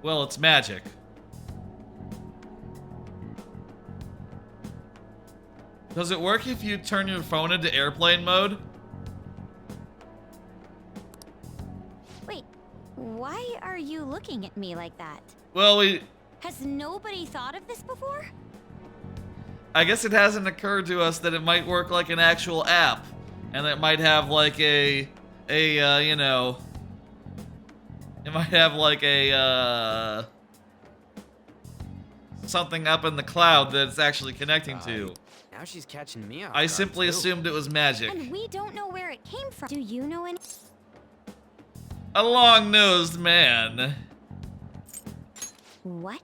A: Well, it's magic. Does it work if you turn your phone into airplane mode?
B: Wait, why are you looking at me like that?
A: Well,
B: Has nobody thought of this before?
A: I guess it hasn't occurred to us that it might work like an actual app. And it might have like you know... It might have like a, something up in the cloud that it's actually connecting to.
G: Now she's catching me off
A: I
G: guard,
A: simply
G: too.
A: assumed it was magic.
B: And we don't know where it came from. Do you know any?
A: A long-nosed man.
B: What?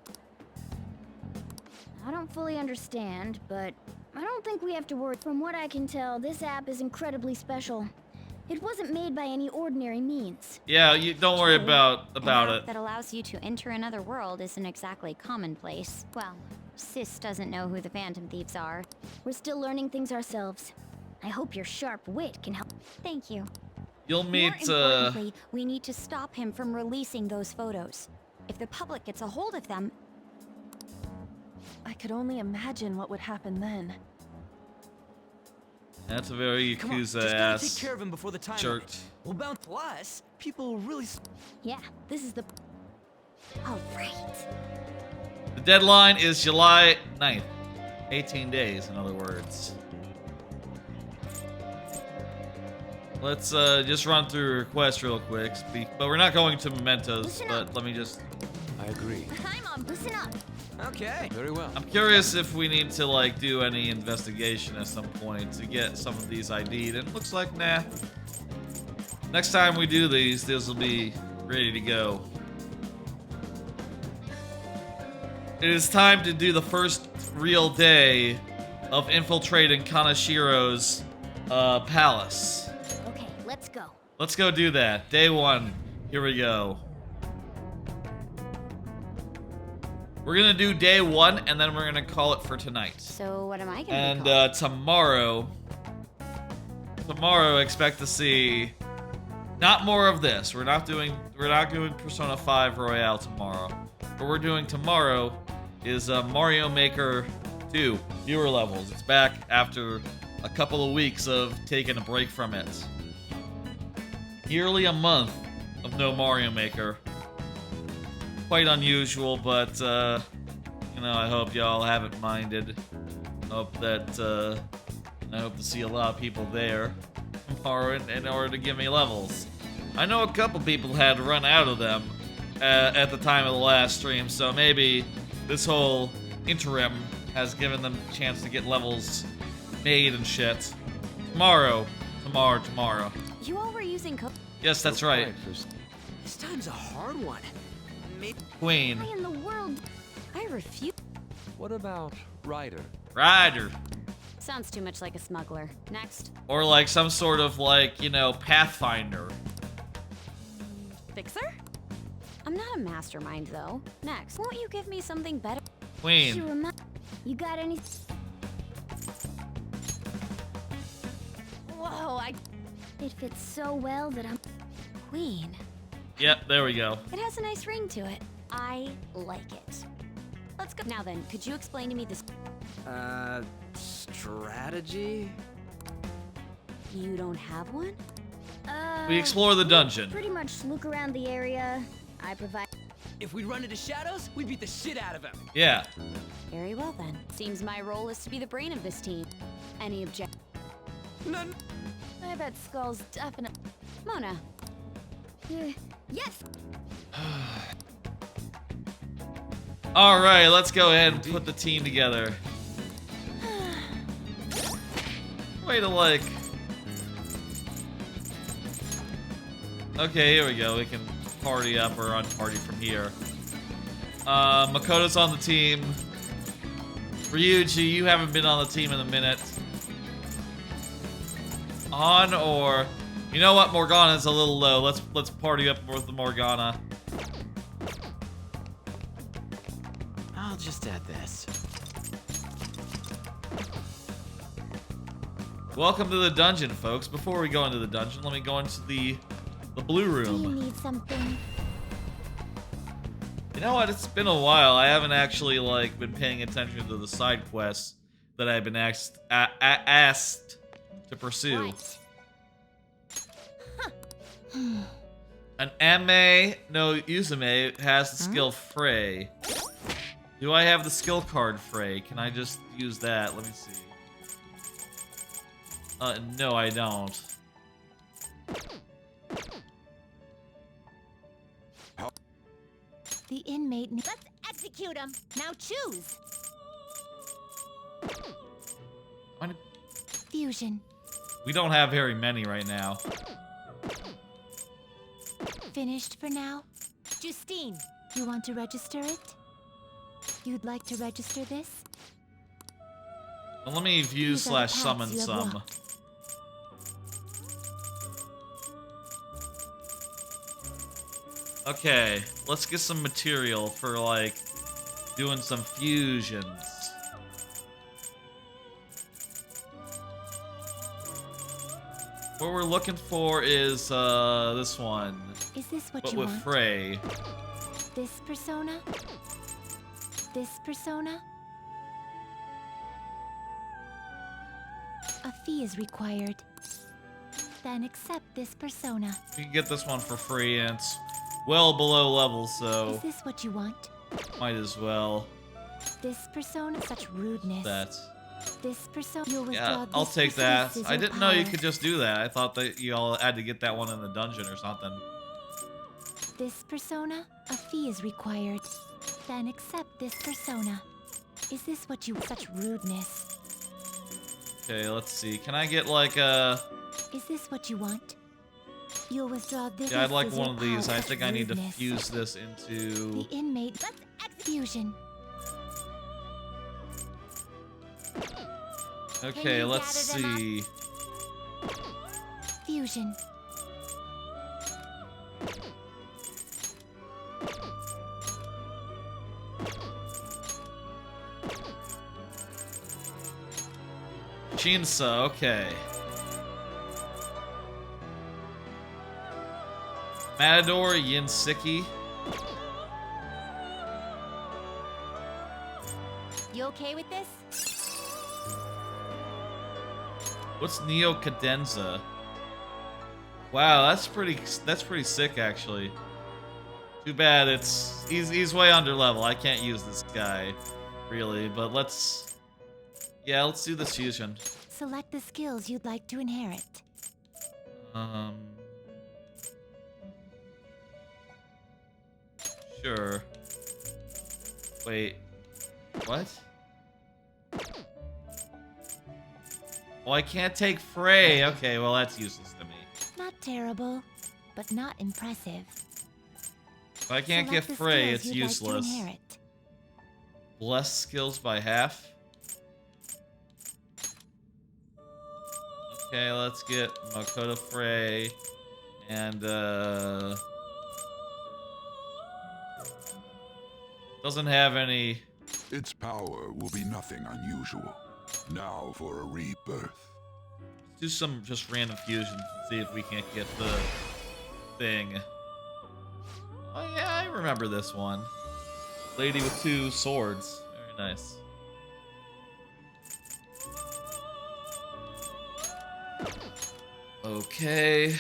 B: I don't fully understand, but I don't think we have to worry. From what I can tell, this app is incredibly special. It wasn't made by any ordinary means.
A: Yeah, you don't worry about
B: An app
A: it.
B: that allows you to enter another world isn't exactly commonplace. Well, Sis doesn't know who the Phantom Thieves are. We're still learning things ourselves. I hope your sharp wit can help. Thank you.
A: You'll meet,
B: More importantly, we need to stop him from releasing those photos. If the public gets a hold of them...
K: I could only imagine what would happen then.
A: That's a very Yakuza-ass
G: Take care of him before the time.
A: jerk.
G: Well, bounce. Plus, people really.
B: Yeah, this is the... All right.
A: The deadline is July 9th. 18 days, in other words. Let's just run through requests real quick. But we're not going to mementos, but let me just...
E: I agree.
B: Hi, Mom. Listen up.
G: Okay.
E: Very well.
A: I'm curious if we need to, like, do any investigation at some point to get some of these ID'd, and it looks like, nah. Next time we do these, this will be ready to go. It is time to do the first real day of infiltrating Kaneshiro's palace.
B: Okay, let's go.
A: Let's go do that. Day 1. Here we go. We're gonna do day 1, and then we're gonna call it for tonight.
B: So what am I gonna
A: And
B: be called?
A: tomorrow expect to see not more of this. We're not doing Persona 5 Royale tomorrow. What we're doing tomorrow is Mario Maker 2 viewer levels. It's back after a couple of weeks of taking a break from it. Nearly a month of no Mario Maker. Quite unusual, but you You know, I hope y'all haven't minded. Hope that, I hope to see a lot of people there tomorrow in order to give me levels. I know a couple people had run out of them at the time of the last stream, so maybe this whole interim has given them a chance to get levels made and shit. Tomorrow.
L: You all were using code.
A: Yes, that's right.
F: This time's a hard one. Maybe
A: Queen.
L: Why in the world? I refuse.
E: What about Ryder?
A: Ryder.
L: Sounds too much like a smuggler. Next.
A: Or like some sort of like, you know, Pathfinder.
L: Fixer? I'm not a mastermind though. Next. Won't you give me something better?
A: Queen.
B: You got any?
L: Whoa,
B: It fits so well that I'm
L: Queen.
A: Yep, there we go.
L: It has a nice ring to it. I like it. Let's go. Now then, could you explain to me this?
G: Strategy?
L: You don't have one?
A: We explore the dungeon.
B: Pretty much look around the area. I provide.
G: If we run into shadows, we beat the shit out of him.
A: Yeah.
L: Very well then. Seems my role is to be the brain of this team. Any object?
G: None.
L: I bet Skull's definitely. Mona.
B: Yes.
A: All right, let's go ahead and put the team together. Way to like. Okay, here we go. We can party up or unparty from here. Makoto's on the team. Ryuji, you haven't been on the team in a minute. On or, you know what? Morgana's a little low. Let's party up with the Morgana.
O: I'll just add this.
A: Welcome to the dungeon, folks. Before we go into the dungeon, let me go into the blue room.
B: Do you need something?
A: You know what? It's been a while. I haven't actually like been paying attention to the side quests that I've been asked to pursue.
B: Right.
A: An Ame no Uzume has the skill Frey. Do I have the skill card Frey? Can I just use that? Let me see. No, I don't.
K: The inmate. Let's execute him. Now choose. Fusion.
A: We don't have very many right now.
K: Finished for now? Justine, you want to register it? You'd like to register this?
A: Well, let me view
K: These are the
A: / summon
K: paths you have
A: some.
K: walked.
A: Okay, let's get some material for like doing some fusions. What we're looking for is this one.
K: Is this what
A: but
K: you
A: with
K: want?
A: Frey.
K: This persona? This persona? A fee is required. Then accept this persona.
A: You can get this one for free, and it's well below level,
K: Is
A: so
K: this what you want?
A: might as well.
K: This persona? Such rudeness.
A: That.
K: This persona. You'll withdraw
A: Yeah,
K: this
A: I'll take that.
K: person's
A: I didn't know you
K: power.
A: could just do that. I thought that you all had to get that one in the dungeon or something.
K: This persona? A fee is required. Then accept this persona. Is this what you... Such rudeness.
A: Okay, let's see. Can I get like a...
K: Is this what you want? You'll withdraw this.
A: Yeah, I'd like
K: is
A: one
K: your
A: of these.
K: power.
A: I think I need to
K: Rudeness.
A: fuse this into...
K: The inmate. Let's execution.
A: Okay,
K: you
A: let's
K: gather them up?
A: see.
K: Fusion.
A: Shinsa, okay. Matador Yinseki.
K: You okay with this?
A: What's Neo Cadenza? Wow, that's pretty sick actually. Too bad he's way under level. I can't use this guy. really, but let's... Yeah, let's do this fusion.
K: Select the skills you'd like to inherit.
A: Sure. Wait. What? Oh, I can't take Frey. Okay, well, that's useless to me.
K: Not terrible, but not impressive.
A: If I can't get
K: Select the
A: Frey,
K: skills
A: it's
K: you'd like to
A: useless.
K: inherit.
A: Bless skills by half. Okay, let's get Makoto Frey and doesn't have any.
C: Its power will be nothing unusual. Now for a rebirth.
A: Let's do some just random fusions and see if we can't get the thing. Oh yeah, I remember this one. Lady with 2 swords. Very nice. Okay.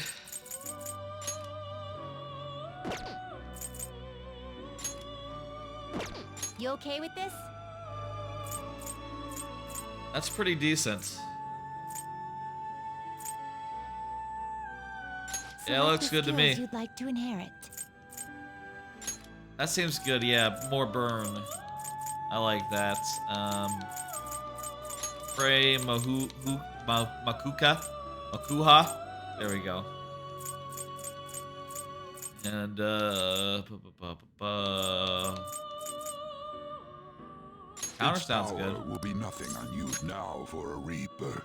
K: You okay with this?
A: That's pretty decent. Yeah, it looks good to me.
K: You'd like to inherit.
A: That seems good, yeah. More burn. I like that. Frey, Makuha. There we go. And, counter sounds good.
C: Will be nothing unusual now for a rebirth.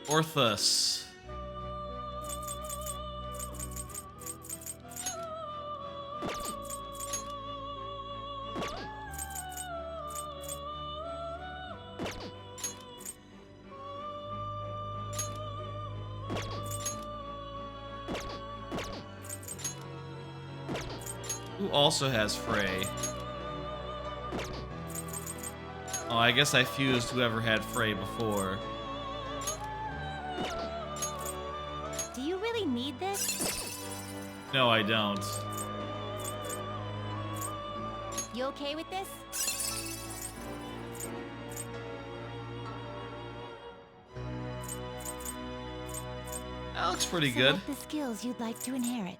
A: Orthus. Who also has Frey? Oh, I guess I fused whoever had Frey before.
K: Do you really need this?
A: No, I don't.
K: You okay with this?
A: That looks pretty
K: Select
A: good.
K: the skills you'd like to inherit.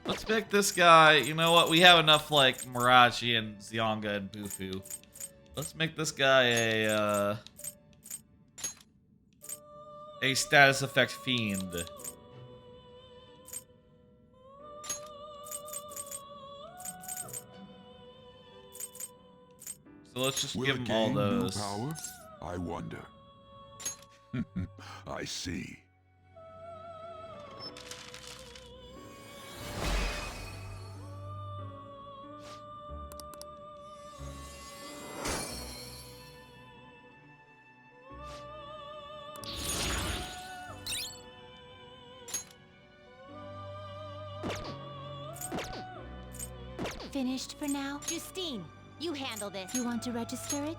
A: Let's pick this guy. You know what? We have enough like Mirachi and Zyonga and Bufu. Let's make this guy a status effect fiend. So let's just give him all those.
C: New power? I wonder. I see.
K: Finished for now? Justine, you handle this. You want to register it?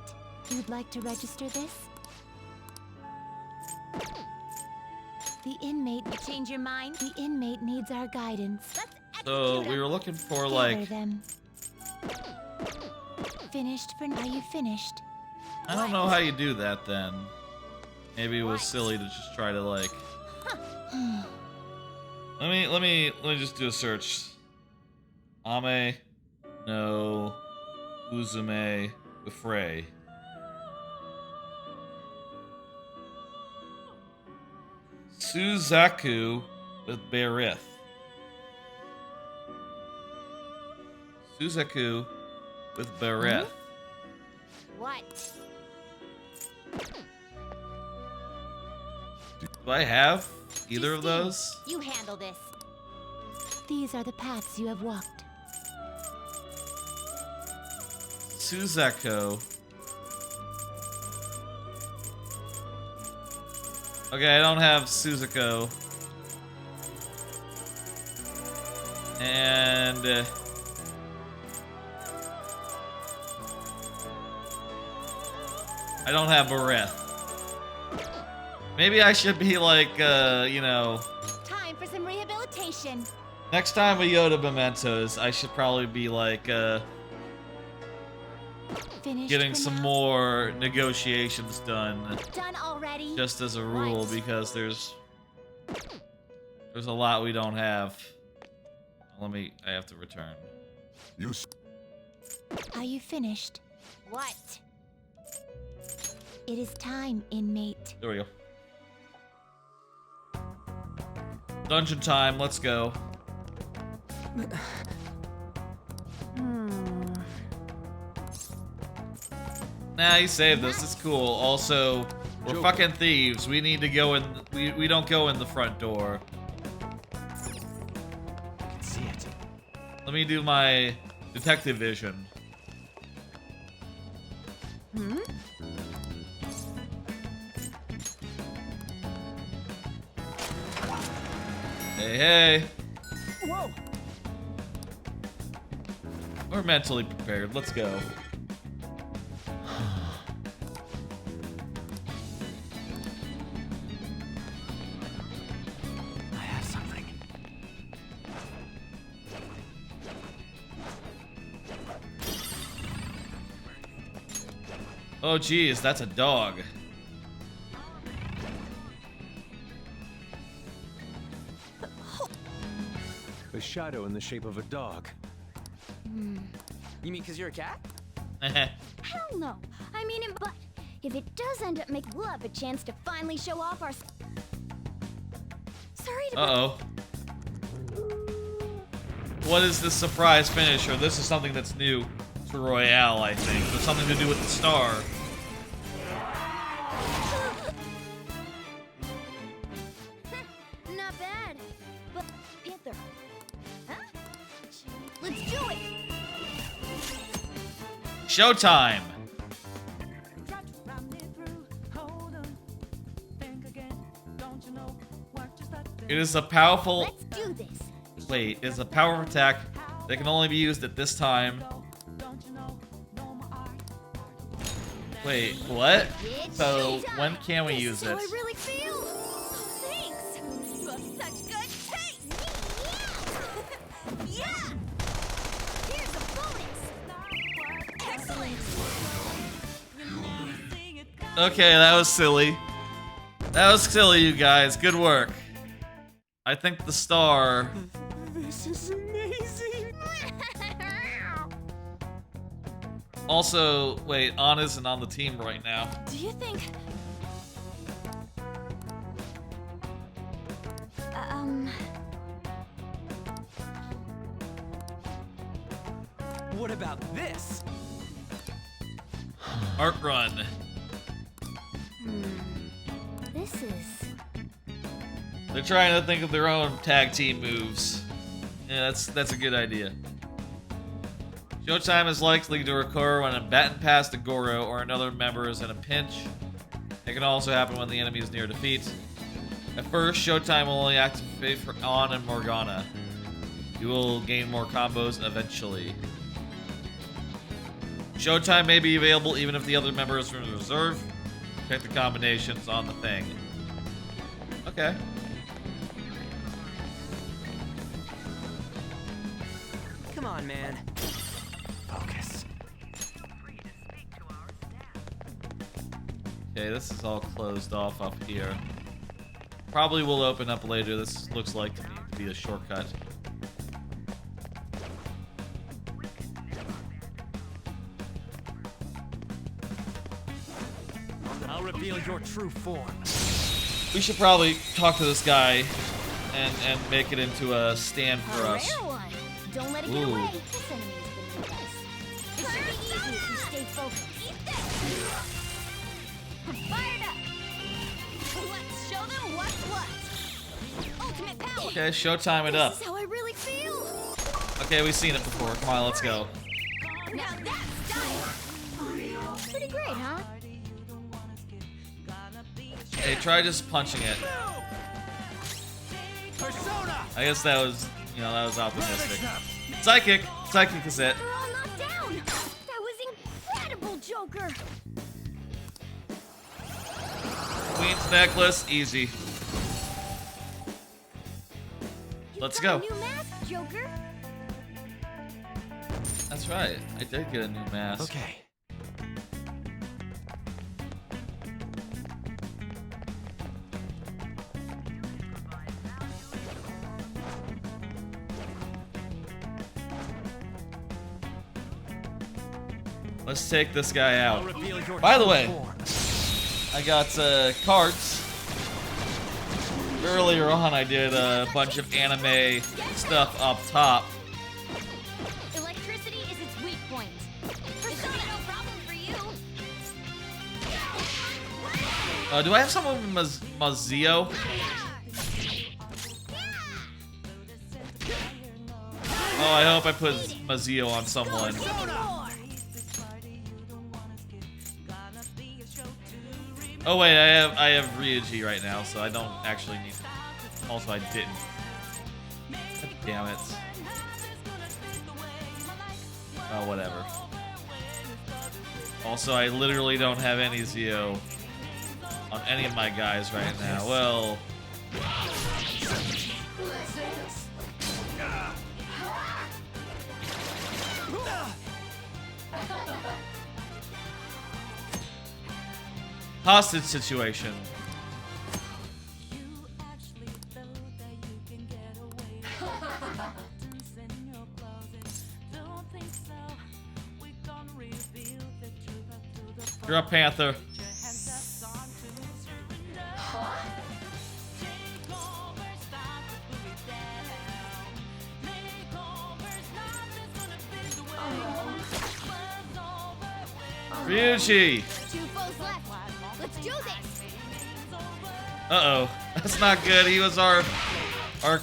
K: You'd like to register this? The inmate... Change your mind? The inmate needs our guidance.
A: So we were looking for
K: Gather
A: like...
K: them. Finished for now? You finished?
A: I don't know how you do that then. Maybe it was silly to just try to like... Let me just do a search. Ame, no, Uzume, with Frey. Suzaku with Berith. Suzaku with Berith.
K: What?
A: Do I have either of those?
K: You handle this. These are the paths you have walked.
A: Suzaku. Okay, I don't have Suzaku. And I don't have Bareth. Maybe I should be like, you know...
K: Time for some rehabilitation.
A: Next time we go to Mementos, I should probably be like, getting some more negotiations done.
K: Done already?
A: Just as a rule, because there's a lot we don't have. I have to return.
K: Are you finished? What? It is time, inmate.
A: There we go. Dungeon time, let's go. Nah, you saved us. It's cool. Also, we're fucking thieves. We need to go in. We don't go in the front door.
N: I can see it.
A: Let me do my detective vision. Hey, hey.
N: Whoa.
A: We're mentally prepared. Let's go.
N: I have something.
A: Oh, geez, that's a dog.
E: A shadow in the shape of a dog.
G: You mean because you're a cat?
B: Hell no. I mean, but if it does end up making, we'll have a chance to finally show off our. Sorry to.
A: Uh-oh. What is this surprise finisher? This is something that's new to Royale, I think. There's something to do with the star.
B: Not bad. But Panther. Huh? Let's do it.
A: Showtime! It is a powerful...
B: Let's do this.
A: Wait, it's a power attack that can only be used at this time. Wait, what? So, when can we use
B: How
A: it?
B: I really feel. Oh, thanks. You have such good taste. Yeah. Here's a bonus. Excellent.
A: Okay, that was silly. That was silly, you guys. Good work. I think the star...
G: This is amazing.
A: Also, wait, Anna isn't on the team right now.
B: Do you think?
G: What about this?
A: Art run.
B: This is.
A: They're trying to think of their own tag team moves. Yeah, that's a good idea. Showtime is likely to occur when a baton pass to Goro or another member is in a pinch. It can also happen when the enemy is near defeat. At first, Showtime will only activate for Ann and Morgana. You will gain more combos eventually. Showtime may be available even if the other member is from reserve. Check the combinations on the thing. Okay.
G: Come on, man.
N: Focus.
A: Okay, this is all closed off up here. Probably will open up later. This looks like to me to be a shortcut.
N: I'll reveal your true form.
A: We should probably talk to this guy and make it into a stand for
B: A
A: us.
B: rare one. Don't let it get away. This enemy is beneath us. It should be easy if you stay focused. Eat this. Fired up. Let's show them what's what. Ultimate power.
A: Okay, showtime it up.
B: This is how I really feel.
A: Okay, we've seen it before. Come on, let's go.
B: Now that's style.
A: Hey, try just punching it. I guess that was, you know, that was optimistic. Psychic! Psychic is it.
B: They're all knocked down. That was incredible, Joker.
A: Queen's necklace, easy. Let's go.
B: New mask, Joker.
A: That's right. I did get a new mask.
N: Okay.
A: Let's take this guy out. By the way, I got cards. Earlier on, I did a bunch of anime stuff up top.
H: Electricity is its weak point. It's no problem for you.
A: Do I have someone with Mazio? Oh, I hope I put Mazio on someone. Oh wait, I have Ryuji right now, so I don't actually need. Also, I didn't. God damn it. Oh, whatever. Also, I literally don't have any Zio on any of my guys right now. Well. Hostage situation. You're a Panther. Ryuji.
B: 2 foes left. Let's do this.
A: Uh-oh. That's not good. He was our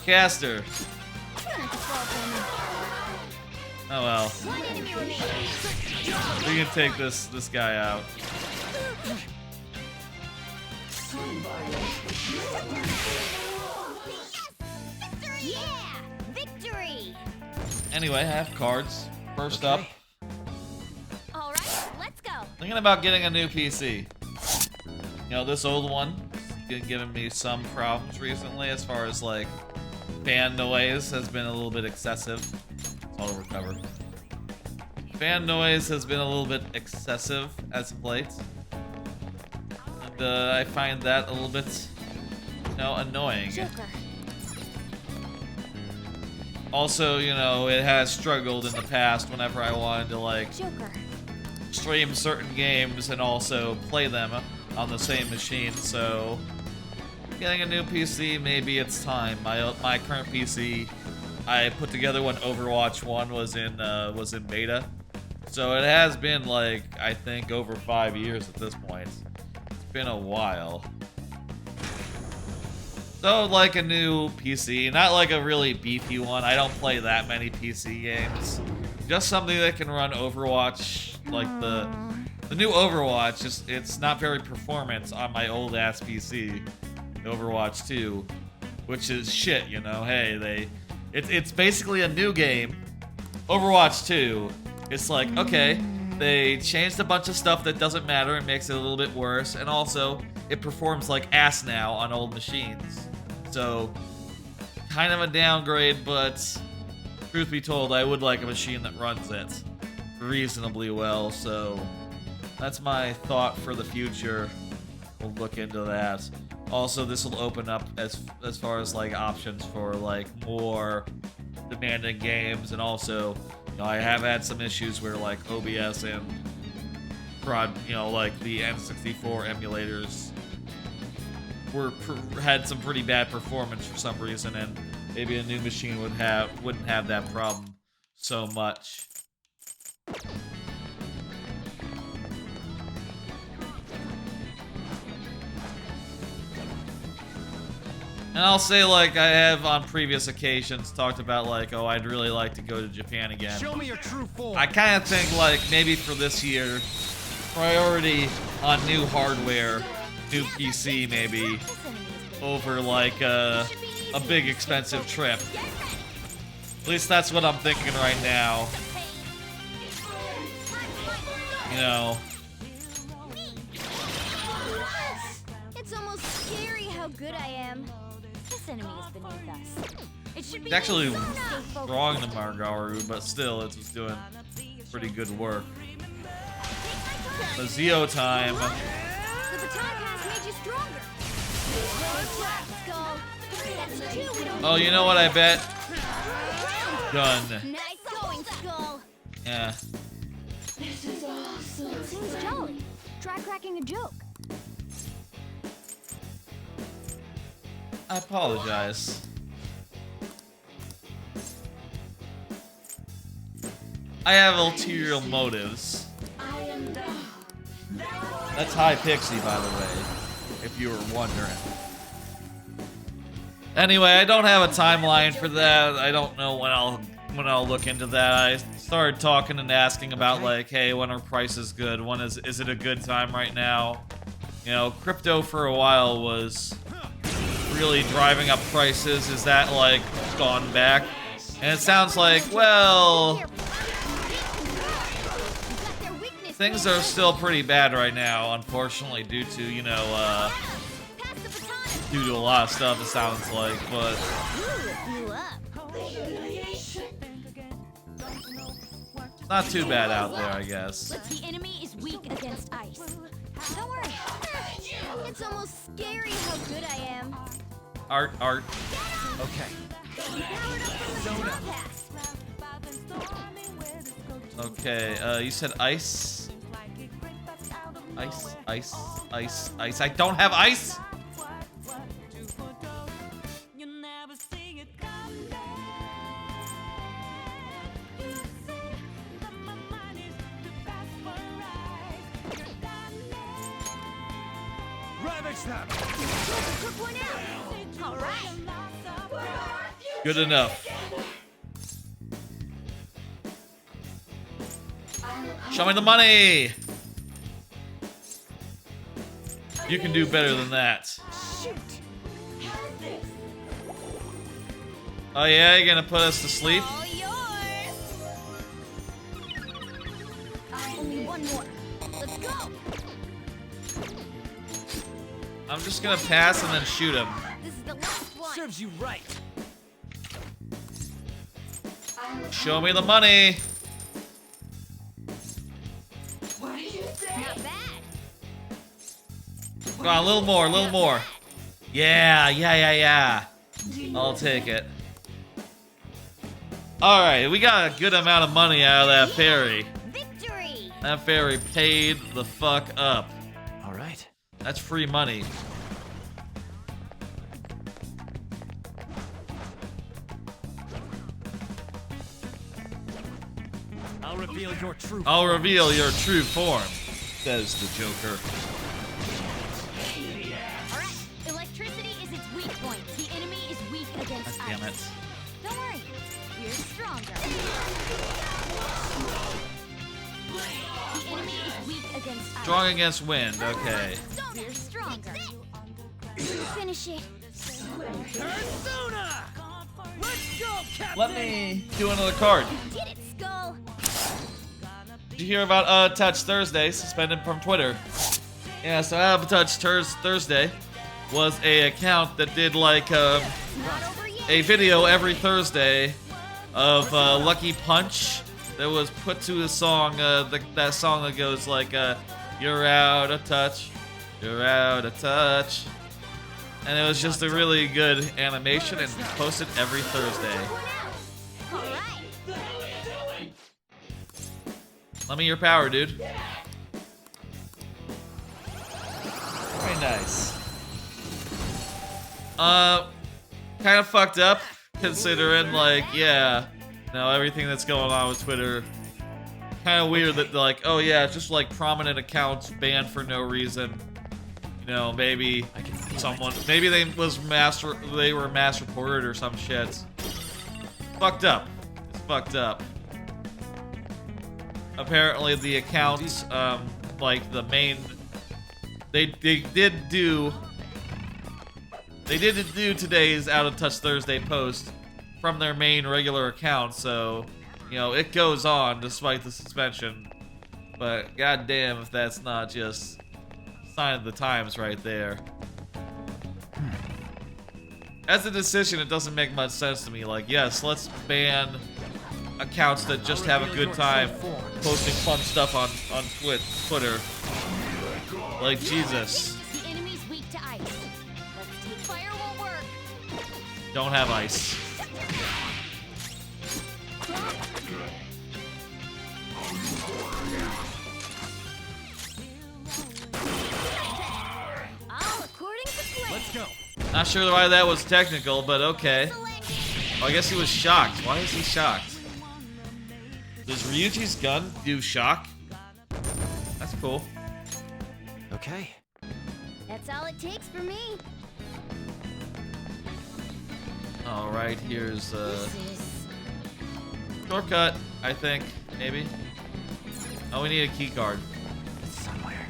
A: caster. Oh well.
B: One enemy remaining.
A: We can take this guy out.
B: Yeah! Victory!
A: Anyway, I have cards. First up,
B: All right, let's go.
A: thinking about getting a new PC. You know, this old one has been giving me some problems recently as far as like fan noise has been a little bit excessive. I'll recover. Fan noise has been a little bit excessive as of late. And I find that a little bit, you know, annoying.
B: Joker.
A: Also, you know, it has struggled in the past whenever I wanted to like
B: Joker.
A: stream certain games and also play them on the same machine, so getting a new PC, maybe it's time. My current PC, I put together when Overwatch 1 was in beta. So it has been like, I think, over 5 years at this point. It's been a while. So like a new PC, not like a really beefy one. I don't play that many PC games. Just something that can run Overwatch, like the new Overwatch. It's not very performant on my old ass PC, Overwatch 2, which is shit. You know, hey, it's basically a new game, Overwatch 2. It's like, okay, they changed a bunch of stuff that doesn't matter and makes it a little bit worse, and also it performs like ass now on old machines. So, kind of a downgrade, but truth be told, I would like a machine that runs it reasonably well, so that's my thought for the future. We'll look into that. Also, this will open up as far as like options for like more demanding games, and also, you know, I have had some issues where like OBS and you know, like the N64 emulators had some pretty bad performance for some reason, and maybe a new machine wouldn't have that problem so much. And I'll say, like I have on previous occasions talked about, like, oh, I'd really like to go to Japan again.
N: Show me your true form.
A: I kind of think, like, maybe for this year, priority on new hardware new PC maybe over like a big expensive trip. At least that's what I'm thinking right now. You know.
B: It's almost scary how good I am. This enemy is beneath us. It should be
A: It's actually
B: Persona.
A: wrong to Margaru, but still, it was doing pretty good work. The Zeo time.
B: The baton pass made you stronger. Skull. That's two we don't
A: Oh, you know what I bet? Gun.
B: Nice going, Skull.
A: Yeah.
B: This is awesome. Seems jolly. Try cracking a joke.
A: I apologize. I have ulterior motives. That's High Pixie, by the way, if you were wondering. Anyway, I don't have a timeline for that. I don't know when I'll look into that. I started talking and asking about like, hey, when are prices good? When is it a good time right now? You know, crypto for a while was really driving up prices. Is that like gone back? And it sounds like, well, things are still pretty bad right now, unfortunately, due to, you know, due to a lot of stuff, it sounds like, but not too bad out there, I guess.
B: The enemy is weak against ice. Don't worry. It's almost scary how good I am.
A: Art.
N: Okay.
A: Okay, you said ice? Ice. I don't have ice! Good enough. Show me the money! You can do better than that. Oh yeah, you're gonna put us to sleep?
B: Only one more. Let's go.
A: I'm just gonna pass and then shoot him.
B: This is the last one.
N: Serves you right.
A: Show me the money!
B: Not bad.
A: Come on, a little more. Yeah. I'll take it. Alright, we got a good amount of money out of that fairy.
B: Victory!
A: That fairy paid the fuck up.
N: Alright.
A: That's free money.
N: I'll reveal your true
A: form, says the Joker.
B: Alright, electricity is its weak point. The enemy is weak against
A: God damn it.
B: ice. Don't worry, you're stronger. The enemy is weak against ice.
A: Strong against wind, okay.
B: You're stronger. Finish it.
N: Persona! Let's go, Captain!
A: Let me do another card.
B: Did it, Skull?
A: Did you hear about Touch Thursday, suspended from Twitter? Yeah, so Touch Thursday was a account that did like a video every Thursday of Lucky Punch that was put to a song, that song that goes like, you're out of touch, you're out of touch. And it was just a really good animation and posted every Thursday. Let me your power, dude. Very nice. Kind of fucked up, considering, like, yeah, you know, everything that's going on with Twitter. Kind of weird that, like, oh yeah, it's just like prominent accounts banned for no reason. You know, maybe someone, maybe they were mass reported or some shit. Fucked up. It's fucked up. Apparently the accounts, like the main, They did do today's Out of Touch Thursday post from their main regular account, so you know it goes on despite the suspension. But goddamn, if that's not just sign of the times right there. As a decision, it doesn't make much sense to me. Like, yes, let's ban accounts that just have a good time posting fun stuff on Twitter. Like, Jesus.
H: The enemy's weak to ice. Let's take fire won't work.
A: Don't have ice.
H: All according to plan.
N: Let's go.
A: Not sure why that was technical, but okay. Oh, I guess he was shocked. Why is he shocked? Does Ryuji's gun do shock? That's cool.
D: Okay.
B: That's all it takes for me.
A: Alright, here's shortcut, I think, maybe. Oh, we need a key card.
D: Somewhere.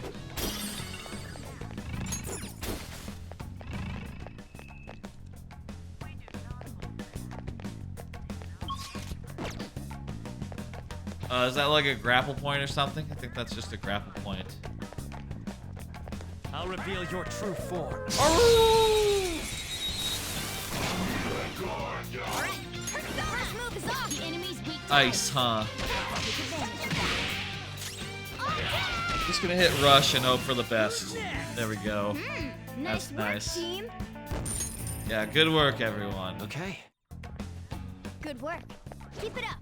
A: Is that like a grapple point or something? I think that's just a grapple point.
N: I'll reveal your true form.
A: Ice, huh? Just gonna hit rush and hope for the best. There we go. That's nice. Yeah, good work, everyone.
D: Okay.
B: Good work. Keep it up.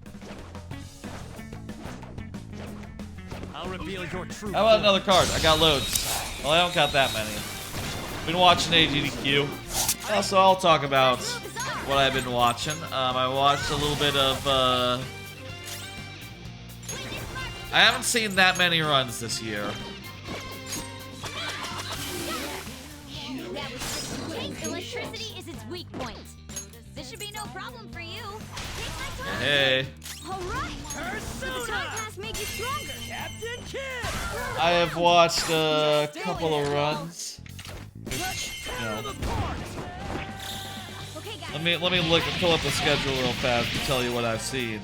N: I'll reveal your true
A: How about another card? I got loads. Well, I don't got that many. Been watching AGDQ. So I'll talk about what I've been watching. I watched a little bit of, I haven't seen that many runs this year.
H: Electricity is its weak point. This should be no problem for you. Take my time.
A: Hey.
H: All right. The time pass made you stronger.
N: Captain Kidd.
A: I have watched a couple of runs. Which, you know. Let me pull up the schedule real fast to tell you what I've seen.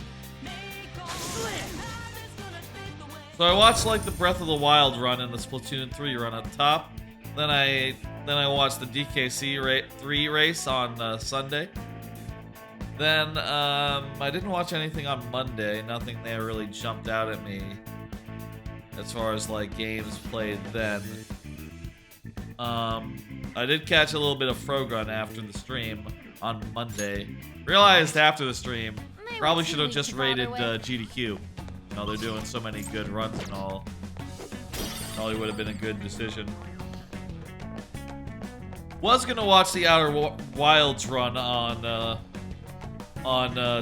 A: So I watched like the Breath of the Wild run and the Splatoon 3 run at the top. Then I watched the DKC 3 race on Sunday. Then I didn't watch anything on Monday. Nothing there really jumped out at me as far as like games played then. I did catch a little bit of Frogrun after the stream on Monday. Realized after the stream, probably should have just rated GDQ. You know, they're doing so many good runs and all. Probably would have been a good decision. Was gonna watch the Outer Wilds run on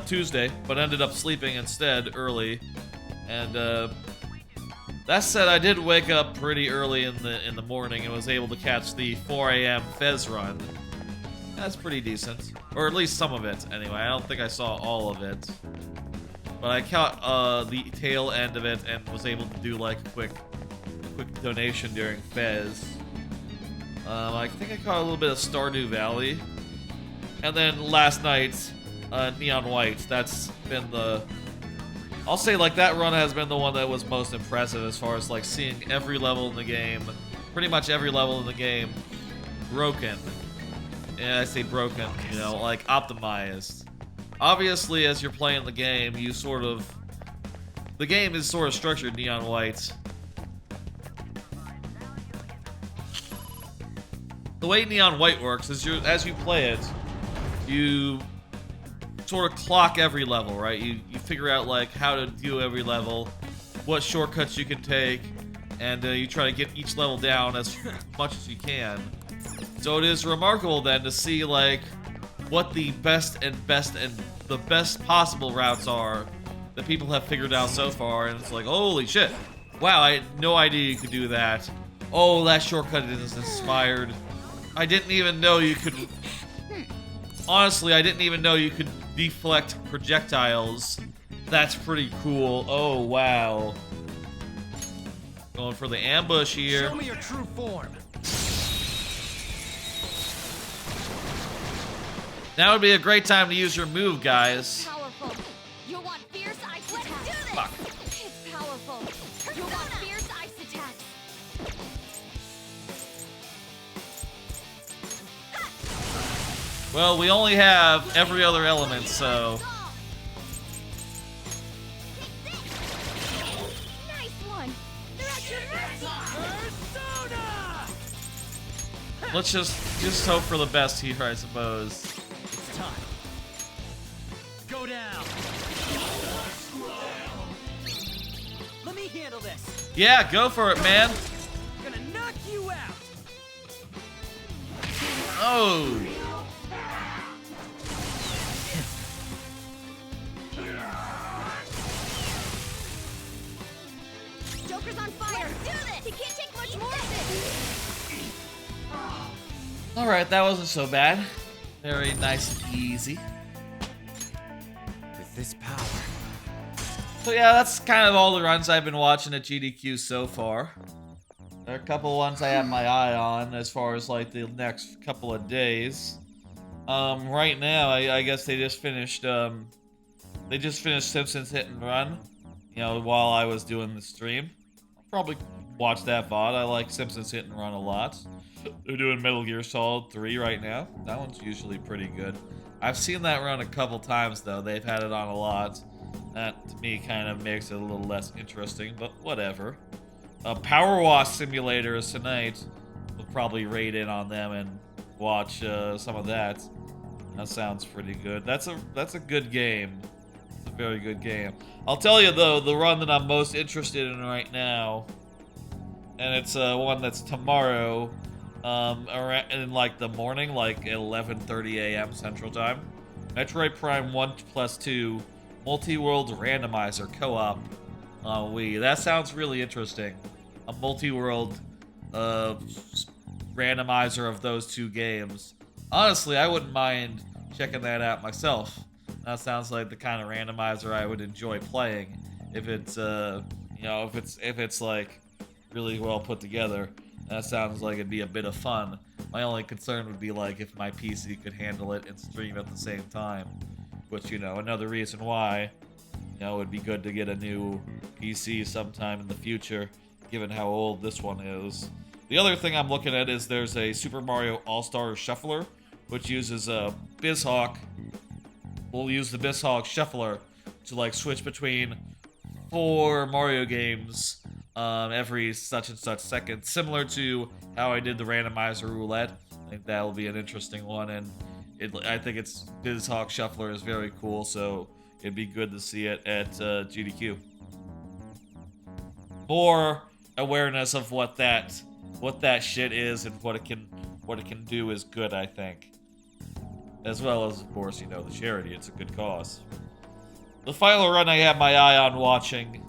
A: Tuesday, but ended up sleeping instead early. And that said, I did wake up pretty early in the morning and was able to catch the 4 a.m. Fez run. That's pretty decent, or at least some of it. Anyway, I don't think I saw all of it, but I caught the tail end of it and was able to do like a quick donation during Fez. I think I caught a little bit of Stardew Valley, and then last night, Neon White. That's been the, I'll say like that run has been the one that was most impressive as far as like seeing every level in the game, pretty much every level in the game, broken. Yeah, I say broken, you know, like optimized. Obviously, as you're playing the game, the game is sort of structured Neon White. The way Neon White works is as you play it, you sort of clock every level, right? You figure out like how to do every level, what shortcuts you can take, and you try to get each level down as much as you can. So it is remarkable then to see like what the best possible routes are that people have figured out so far, and it's like, holy shit, wow, I had no idea you could do that. Oh, that shortcut is inspired. I didn't even know you could, honestly, I didn't even know you could deflect projectiles. That's pretty cool. Oh, wow. Going for the ambush here.
N: Show me your true form.
A: Now would be a great time to use your move, guys.
H: Powerful. You'll want fierce ice attacks. Let's do this.
A: Fuck.
H: It's powerful. You'll want fierce ice attacks.
A: Well, we only have every other element, so...
H: Nice one. They're at your mercy.
A: Let's just hope for the best here, I suppose.
O: It's time. Go down. Let me handle this.
A: Yeah, go for it, man.
O: Gonna knock you out.
A: Oh.
H: Joker's on fire. Let's do this. He can't take much more of this.
A: Alright, that wasn't so bad. Very nice and easy.
N: With this power.
A: So yeah, that's kind of all the runs I've been watching at GDQ so far. There are a couple ones I have my eye on as far as like the next couple of days. Right now, I guess they just finished Simpsons Hit and Run, you know, while I was doing the stream. I'll probably watch that VOD. I like Simpsons Hit and Run a lot. They're doing Metal Gear Solid 3 right now. That one's usually pretty good. I've seen that run a couple times though. They've had it on a lot. That to me kind of makes it a little less interesting, but whatever. Power Wash Simulator is tonight. We'll probably raid in on them and watch some of that. That sounds pretty good. That's a good game. It's a very good game. I'll tell you though, the run that I'm most interested in right now, and it's one that's tomorrow, around in like the morning, like 11:30 a.m. Central Time. Metroid Prime 1+2 Multi-World Randomizer Co-op on Wii. That sounds really interesting. A multi-world randomizer of those two games. Honestly, I wouldn't mind checking that out myself. That sounds like the kind of randomizer I would enjoy playing if it's you know, if it's like really well put together. That sounds like it'd be a bit of fun. My only concern would be like if my PC could handle it and stream at the same time. Which, you know, another reason why, you know, it would be good to get a new PC sometime in the future, given how old this one is. The other thing I'm looking at is there's a Super Mario All-Star Shuffler, which uses a BizHawk. We'll use the BizHawk Shuffler to like switch between 4 Mario games every such and such second, similar to how I did the randomizer roulette. I think that'll be an interesting one, and I think it's BizHawk Shuffler is very cool, so it'd be good to see it at GDQ. More awareness of what that shit is and what it can do is good, I think. As well as, of course, you know, the charity. It's a good cause. The final run I have my eye on watching,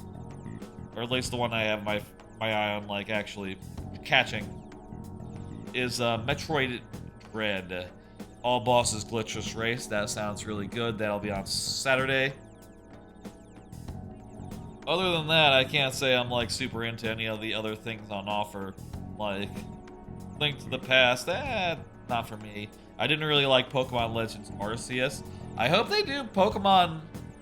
A: or at least the one I have my eye on, like, actually catching, is Metroid Dread. All Bosses Glitchless Race. That sounds really good. That'll be on Saturday. Other than that, I can't say I'm, like, super into any of the other things on offer. Like, Link to the Past, not for me. I didn't really like Pokemon Legends Arceus. I hope they do Pokemon...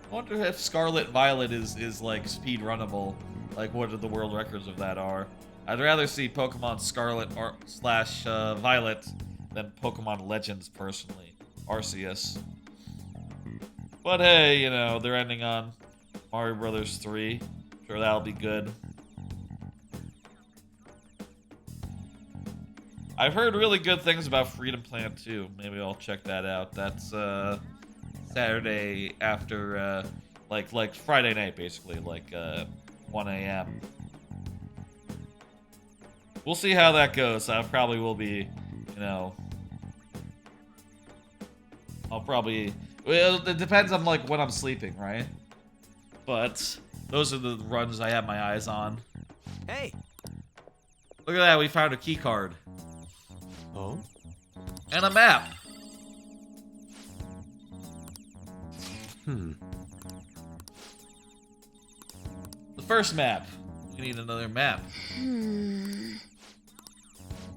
A: I wonder if Scarlet Violet is like, speed runnable. Like, what the world records of that are. I'd rather see Pokemon Scarlet slash Violet than Pokemon Legends, personally. Arceus. But hey, you know, they're ending on Mario Brothers 3. Sure, that'll be good. I've heard really good things about Freedom Plan 2. Maybe I'll check that out. That's Saturday after, like Friday night, basically, like 1 a.m. We'll see how that goes. I probably will be, you know... I'll probably... Well, it depends on, like, when I'm sleeping, right? But those are the runs I have my eyes on.
N: Hey!
A: Look at that, we found a key card.
E: Oh?
A: And a map. The first map. We need another map.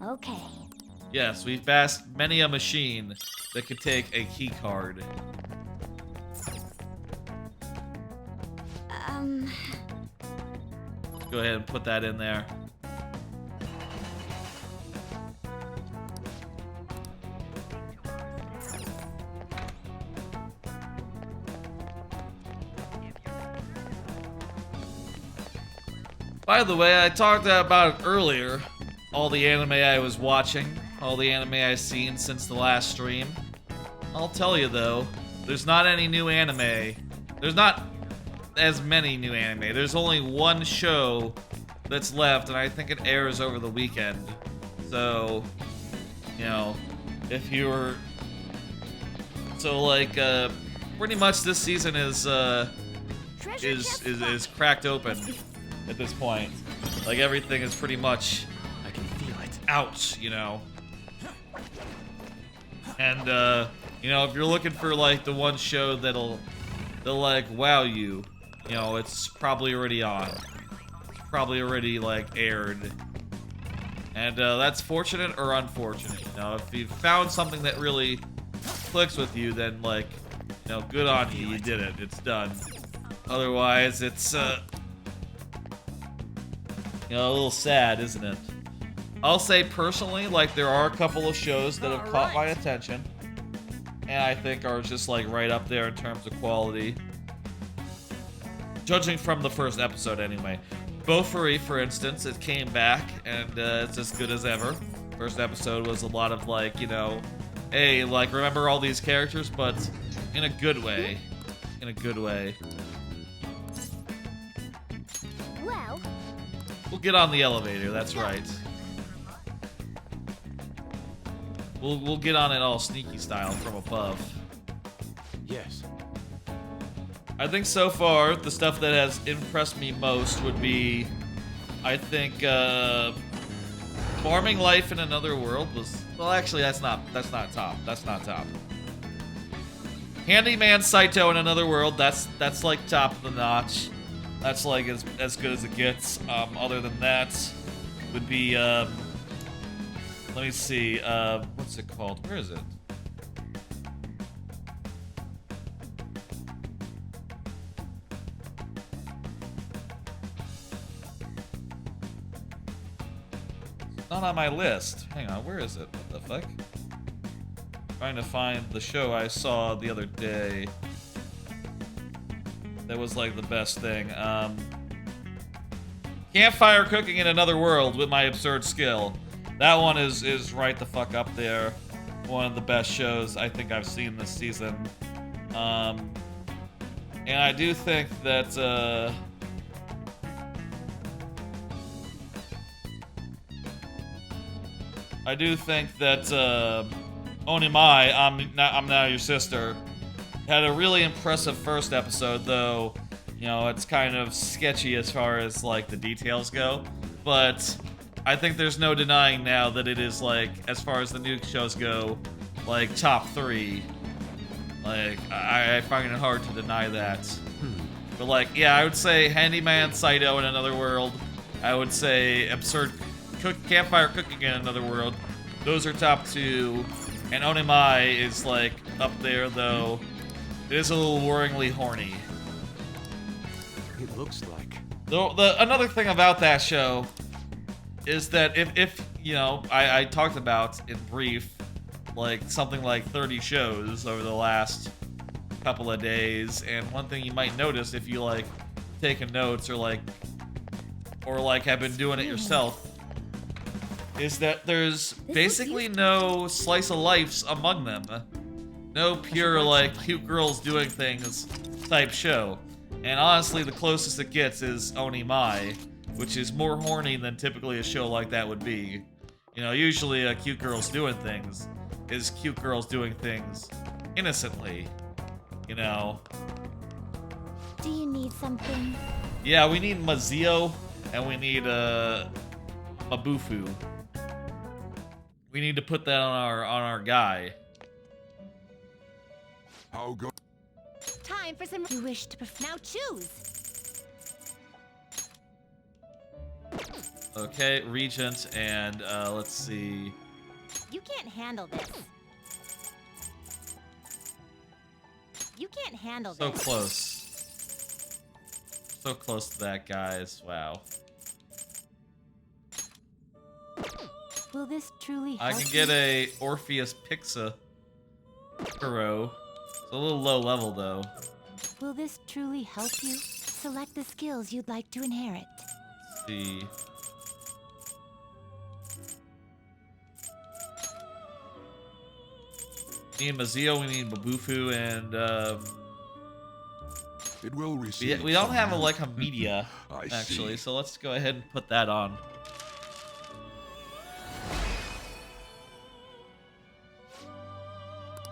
B: Okay.
A: Yes, we've passed many a machine that could take a key card. Go ahead and put that in there. By the way, I talked about it earlier. All the anime I was watching, all the anime I've seen since the last stream. I'll tell you though, there's not any new anime. There's not as many new anime. There's only one show that's left, and I think it airs over the weekend. So, you know, if you're... So, like, pretty much this season is cracked open at this point. Like, everything is pretty much... I can feel it. Out, you know. And, you know, if you're looking for, like, the one show that'll like, wow you, you know, it's probably already on. It's probably already, like, aired. And, that's fortunate or unfortunate, you know? If you found something that really clicks with you, then, like, you know, good on you, you did it, it's done. Otherwise, it's, you know, a little sad, isn't it? I'll say personally, like, there are a couple of shows that have caught my attention, and I think are just, like, right up there in terms of quality. Judging from the first episode, anyway. Bofuri, for instance, it came back, and it's as good as ever. First episode was a lot of, like, you know, hey, like, remember all these characters, but in a good way. In a good way.
B: Well,
A: we'll get on the elevator, that's right. We'll get on it all sneaky style from above.
E: Yes.
A: I think so far, the stuff that has impressed me most would be, I think, Farming Life in Another World was, well, actually, that's not top. That's not top. Handyman Saito in Another World, that's like top of the notch. That's like as good as it gets. Other than that, would be, let me see, what's it called? Where is it? It's not on my list. Hang on, where is it? What the fuck? Trying to find the show I saw the other day. That was like the best thing. Campfire Cooking in Another World with My Absurd Skill. That one is right the fuck up there. One of the best shows I think I've seen this season. And I do think that, Onimai, I'm Now Your Sister, had a really impressive first episode, though, you know, it's kind of sketchy as far as, like, the details go. But I think there's no denying now that it is, like, as far as the new shows go, like, top 3. Like, I find it hard to deny that. But, like, yeah, I would say Handyman Saito in Another World. I would say Campfire Cooking in Another World. Those are top 2. And Onimai is, like, up there, though. It is a little worryingly horny.
E: It looks like.
A: Another thing about that show is that if you know, I talked about in brief, like, something like 30 shows over the last couple of days, and one thing you might notice if you, like, taking notes or have been doing it yourself, is that there's basically no slice of life among them. No pure, like, cute girls doing things type show. And honestly, the closest it gets is Onimai, which is more horny than typically a show like that would be. You know, usually cute girls doing things is cute girls doing things innocently, you know.
K: Do you need something?
A: Yeah, we need Mazio, and we need Mabufu. We need to put that on our guy.
C: How go?
K: Time for some. You wish to now choose.
A: Okay, Regent, and let's see.
K: You can't handle this. You can't handle
A: So
K: this.
A: close. So close to that, guys. Wow.
K: Will this truly
A: I
K: help
A: can get
K: you?
A: a Orpheus Pixa Hero. It's a little low level though.
K: Will this truly help you? Select the skills you'd like to inherit.
A: Let's see. We need Mazio, we need Mabufu, and
C: It will receive.
A: we don't
C: some
A: have a
C: help.
A: like a media
C: I
A: actually,
C: see.
A: so let's go ahead and put that on.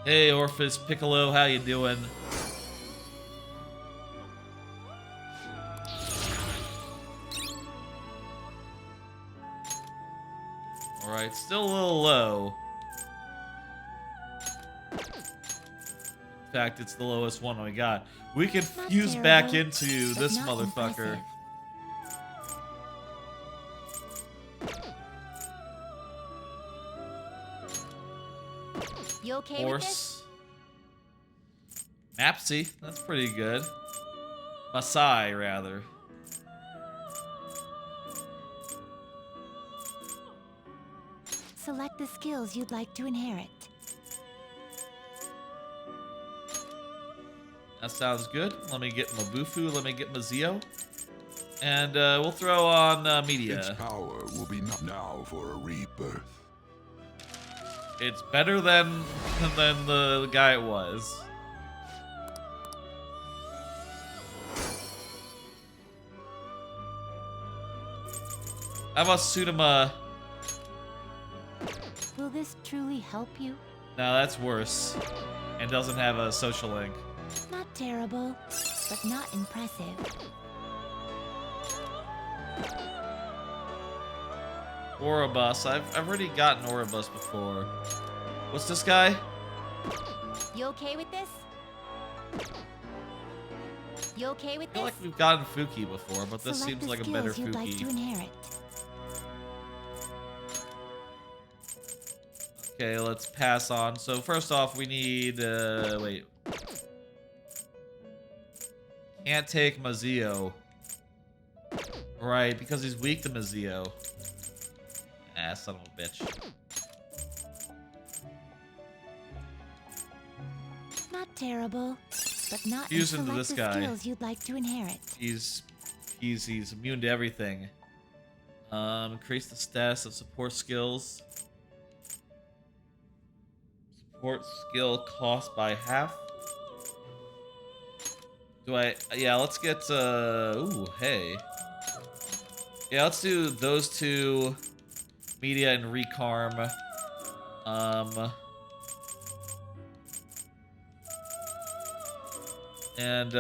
A: Hey Orpheus Piccolo, how you doing? Alright, still a little low. In fact, it's the lowest one we got. We can fuse back
K: terrible,
A: into
K: but
A: this
K: not
A: motherfucker.
K: You okay with this?
A: Horse. Mapsy, that's pretty good. Masai, rather.
K: Select the skills you'd like to inherit.
A: That sounds good. Let me get Mabufu, let me get Mazio. And we'll throw on
C: Its
A: media.
C: power will be not now for a rebirth.
A: It's better than the guy it was. How about Sudama?
K: Will this truly help you?
A: No, that's worse. And doesn't have a social link.
K: Not terrible, but not impressive.
A: Oribus. I've already gotten Oribus before. What's this guy?
K: You okay with this? You okay with
A: I feel
K: this?
A: like we've gotten Fuki before, but this
K: Select
A: seems
K: the
A: like a better
K: skills you'd like to
A: Fuki.
K: inherit.
A: Okay, let's pass on. So first off, we need, wait. Can't take Mazio. Right, because he's weak to Mazio. Ah, son of a bitch.
K: Not terrible, but not
A: Fuse into
K: select
A: this
K: the
A: guy.
K: skills you'd like to inherit.
A: He's immune to everything. Increase the status of support skills. Support skill cost by half. Yeah, let's get, ooh, hey. Yeah, let's do those two, media and recarm. And,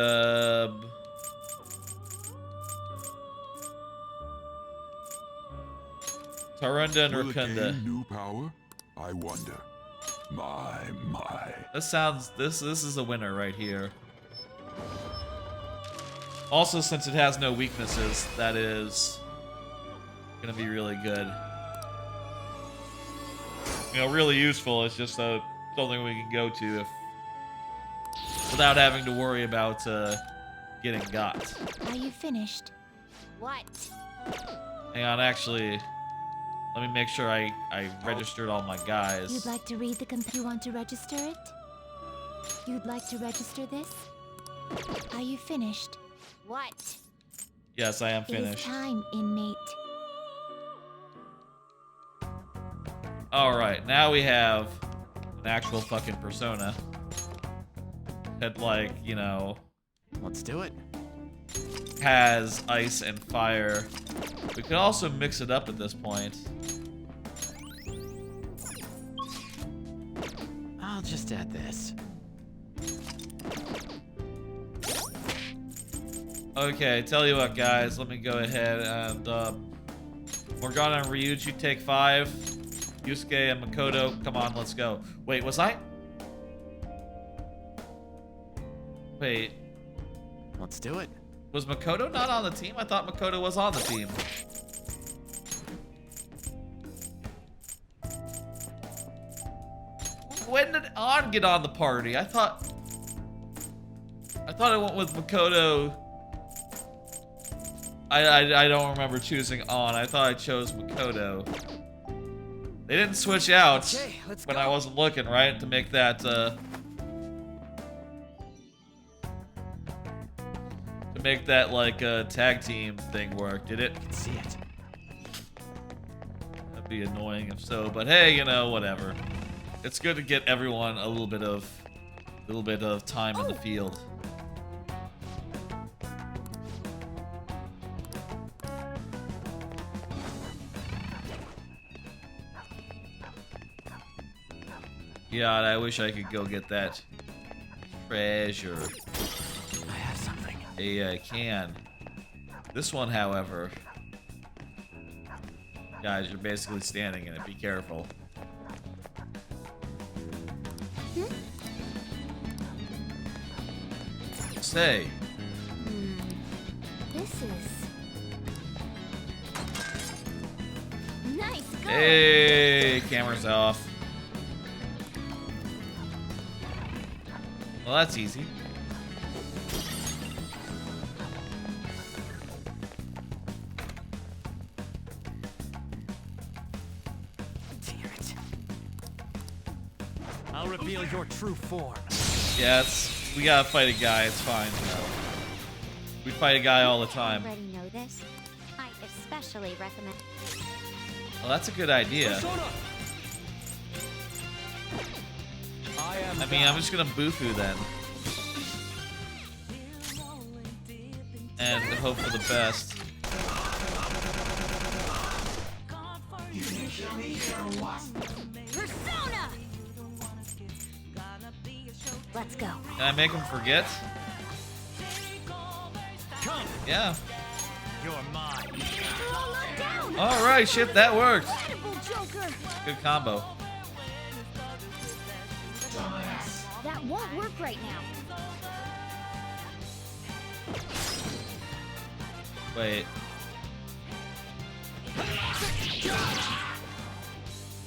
A: Tarunda and
C: Will it
A: Rakunda.
C: gain new power? I wonder. My.
A: This is a winner right here. Also, since it has no weaknesses, that is gonna be really good. You know, really useful. It's just something we can go to without having to worry about getting got.
K: Are you finished? What?
A: Hang on, actually, let me make sure I registered all my guys.
K: You'd like to read the You want to register it? You'd like to register this? Are you finished? What?
A: Yes, I am
K: It is
A: finished.
K: time, inmate.
A: Alright, now we have an actual fucking persona. That, like, you know...
N: Let's do it.
A: Has ice and fire. We could also mix it up at this point.
N: I'll just add this.
A: Okay, tell you what, guys. Let me go ahead and, Morgana and Ryuji take 5. Yusuke and Makoto, come on, let's go. Wait, was I? Wait.
N: Let's do it.
A: Was Makoto not on the team? I thought Makoto was on the team. when did On get on the party? I thought I went with Makoto. I don't remember choosing On. I thought I chose Makoto. They didn't switch out when I wasn't looking, right? To make that like tag team thing work, did it?
N: I can see it.
A: That'd be annoying if so, but hey, you know, whatever. It's good to get everyone a little bit of time in the field. God, I wish I could go get that treasure.
N: I have something.
A: Yeah, I can. This one, however, guys, you're basically standing in it. Be careful. Say.
B: This is nice. Go.
A: Hey, camera's off. Well, that's easy.
N: Damn it. I'll reveal your true form.
A: Yeah, we gotta fight a guy. It's fine, you know. We fight a guy all the time.
I: Already know this? I especially recommend.
A: Well, that's a good idea. I mean, I'm just gonna Bufu then. And hope for the best.
B: Persona. Let's go.
A: Can I make him forget? Yeah.
N: You're mine.
A: Alright, shit, that worked.
B: Incredible, Joker.
A: Good combo.
B: That won't work right now.
A: Wait.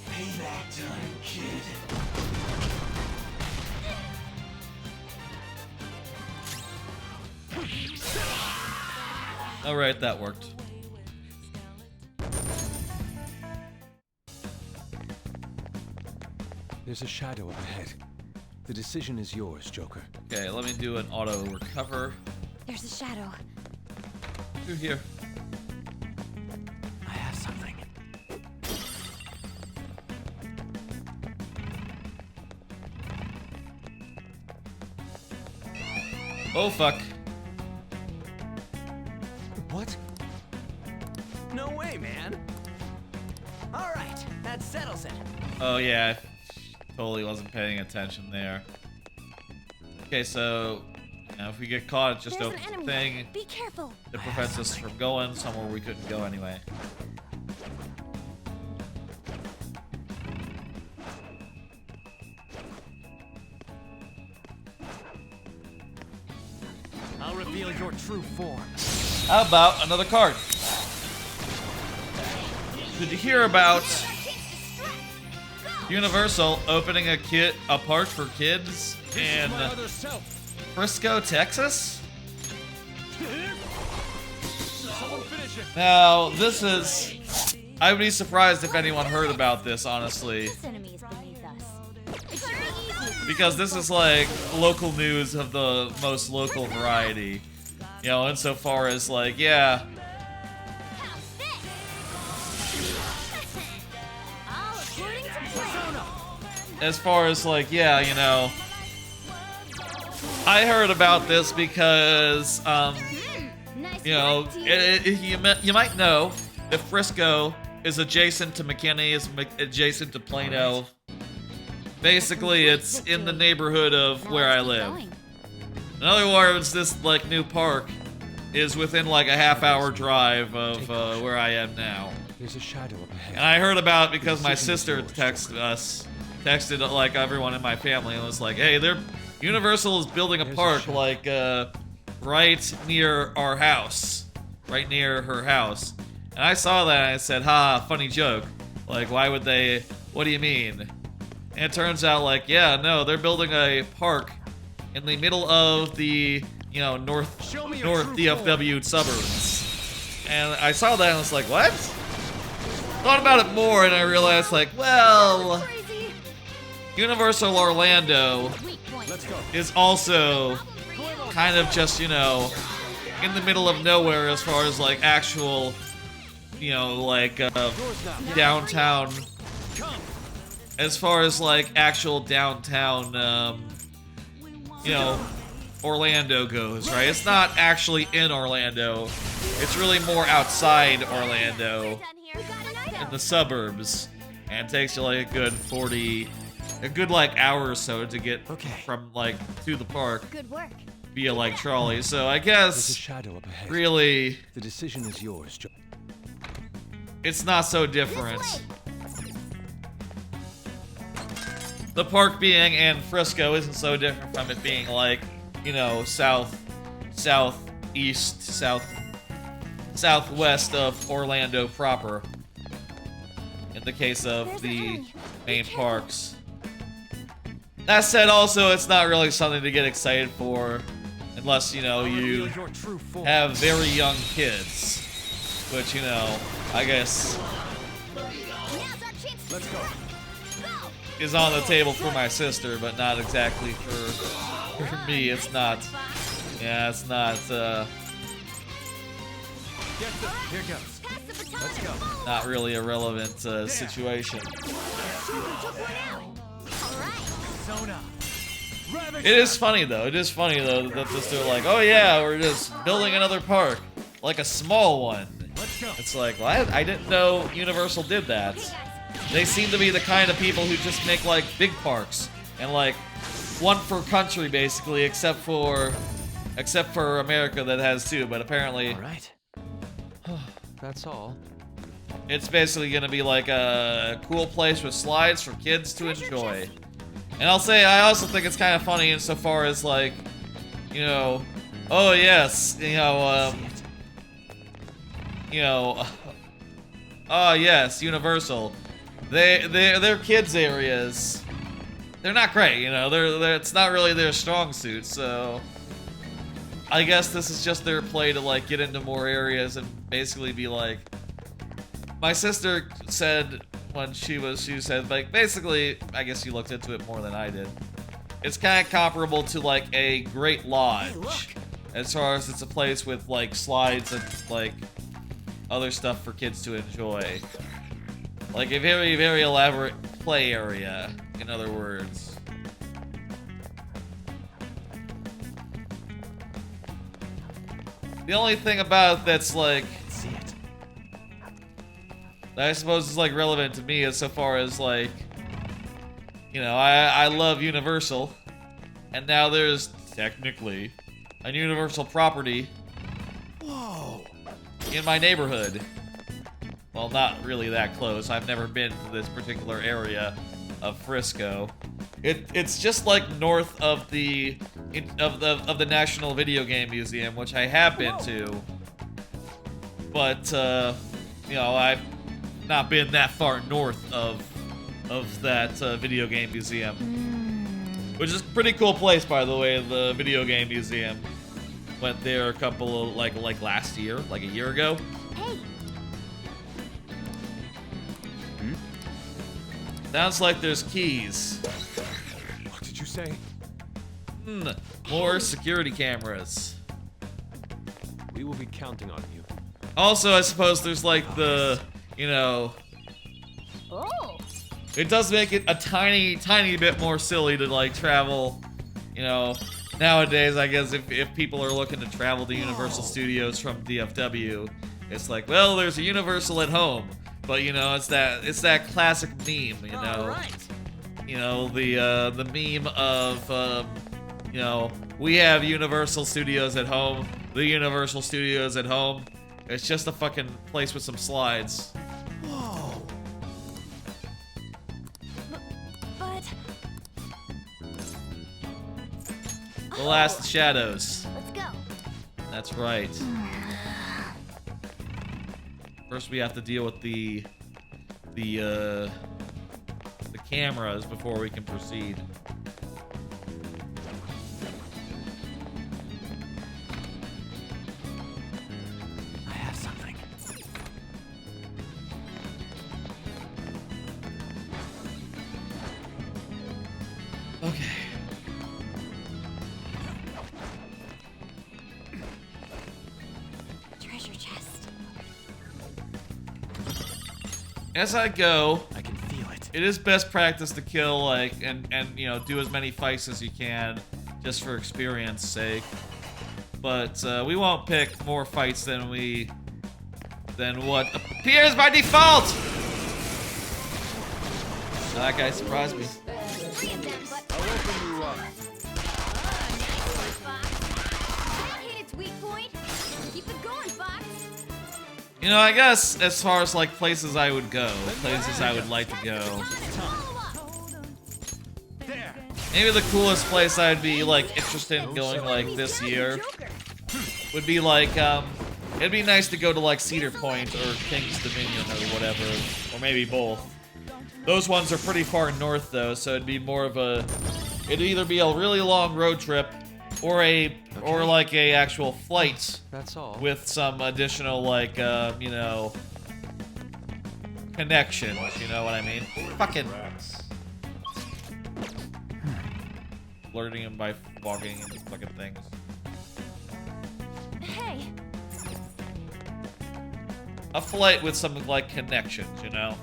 N: Payback time, kid.
A: Alright, that worked.
E: There's a shadow up ahead. The decision is yours, Joker.
A: Okay, let me do an auto recover.
K: There's a shadow.
A: Through here.
N: I have something.
A: Oh, fuck.
N: What? No way, man. All right, that settles it.
A: Oh, yeah. I totally wasn't paying attention there. Okay, so now if we get caught, it just
B: There's an
A: opens the
B: enemy.
A: thing.
B: Be careful.
A: It prevents us from going somewhere we couldn't go anyway.
N: I'll reveal your true form.
A: How about another card? Did you hear about Universal opening a park for kids in Frisco, Texas? Now, this is... I would be surprised if anyone heard about this, honestly. Because this is like local news of the most local variety. You know, insofar as like, yeah. As far as like, yeah, you know. I heard about this because, you know, you might know that Frisco is adjacent to McKinney, is adjacent to Plano. Basically, it's in the neighborhood of where I live. In other words, this like new park is within like a half-hour drive of where I am now.
E: There's a shadow up ahead.
A: And I heard about it because my sister texted like everyone in my family and was like, "Hey, Universal is building a park like right near our house, right near her house." And I saw that and I said, "Ha, funny joke. Like, why would they? What do you mean?" And it turns out, like, yeah, no, they're building a park in the middle of the, you know, north DFW suburbs. And I saw that and I was like, what? Thought about it more and I realized, like, well, Universal Orlando is also kind of just, you know, in the middle of nowhere as far as, like, actual, you know, like, downtown, as far as, like, actual downtown, you know, Orlando goes, right? It's not actually in Orlando. It's really more outside Orlando, in the suburbs, and it takes you, like, a good, like, hour or so to get from, like, to the park.
B: Good work.
A: Via, like, trolley. So I guess, really,
E: the decision is yours, Joe.
A: It's not so different. The park being in Frisco isn't so different from it being, like, you know, southwest of Orlando proper. In the case of the main parks. That said, also, it's not really something to get excited for unless, you know, you have very young kids. Which, you know, I guess is on the table for my sister, but not exactly for me. It's not. Yeah, it's not,
N: Here goes. Let's go.
A: not really a relevant situation. It is funny though. It is funny though that they're like, oh yeah, we're just building another park, like a small one. It's like, well, I didn't know Universal did that. They seem to be the kind of people who just make like big parks and like one per country basically, except for America that has two. But apparently,
E: That's all.
A: it's basically gonna be like a cool place with slides for kids to enjoy. And I'll say, I also think it's kind of funny insofar as, like, you know, oh yes, oh yes, Universal. Their kids areas, they're not great, you know, it's not really their strong suit, so I guess this is just their play to, like, get into more areas and basically be like, my sister said when she said, like, basically, I guess you looked into it more than I did. It's kind of comparable to, like, a Great Lodge, as far as it's a place with, like, slides and, like, other stuff for kids to enjoy. Like a very, very elaborate play area, in other words. The only thing about it that's, like, that I suppose is, like, relevant to me is so far as, like, you know, I love Universal, and now there's technically a Universal property in my neighborhood. Well, not really that close. I've never been to this particular area of Frisco. It's just like north of the National Video Game Museum, which I have been to, but you know, I've not been that far north of that video game museum, which is a pretty cool place, by the way. The video game museum, went there a couple of like last year, like a year ago.
B: Hey.
A: Sounds like there's keys.
E: What did you say?
A: More security cameras.
E: We will be counting on you.
A: Also, I suppose there's like the, you know,
B: Oh.
A: it does make it a tiny bit more silly to, like, travel, you know, nowadays. I guess if people are looking to travel to Universal Studios from DFW, it's like, well, there's a Universal at home, but, you know, it's that classic meme, you know, you know, the meme of you know, we have Universal Studios at home, the Universal Studios at home. It's just a fucking place with some slides.
B: Whoa. But
A: The Last Shadows.
B: let's go.
A: That's right. First, we have to deal with the cameras before we can proceed.
N: I have something.
A: Okay.
L: Treasure chest.
A: As I go,
N: I can feel it.
A: It is best practice to kill, like, and you know, do as many fights as you can, just for experience sake. But we won't pick more fights than what appears by default. That guy surprised me.
Q: I'll open you up.
H: Hit its weak point. Keep it going, Fox.
A: You know, I guess as far as like places I would go, places I would like to go. Maybe the coolest place I'd be like interested in going like this year would be like it'd be nice to go to like Cedar Point or King's Dominion or whatever, or maybe both. Those ones are pretty far north though, so it'd be more of a it'd either be a really long road trip or or like a actual flight.
E: That's all.
A: With some additional like you know, connections, you know what I mean? Fucking flirting him by walking into fucking things.
H: Hey.
A: A flight with some like connections, you know?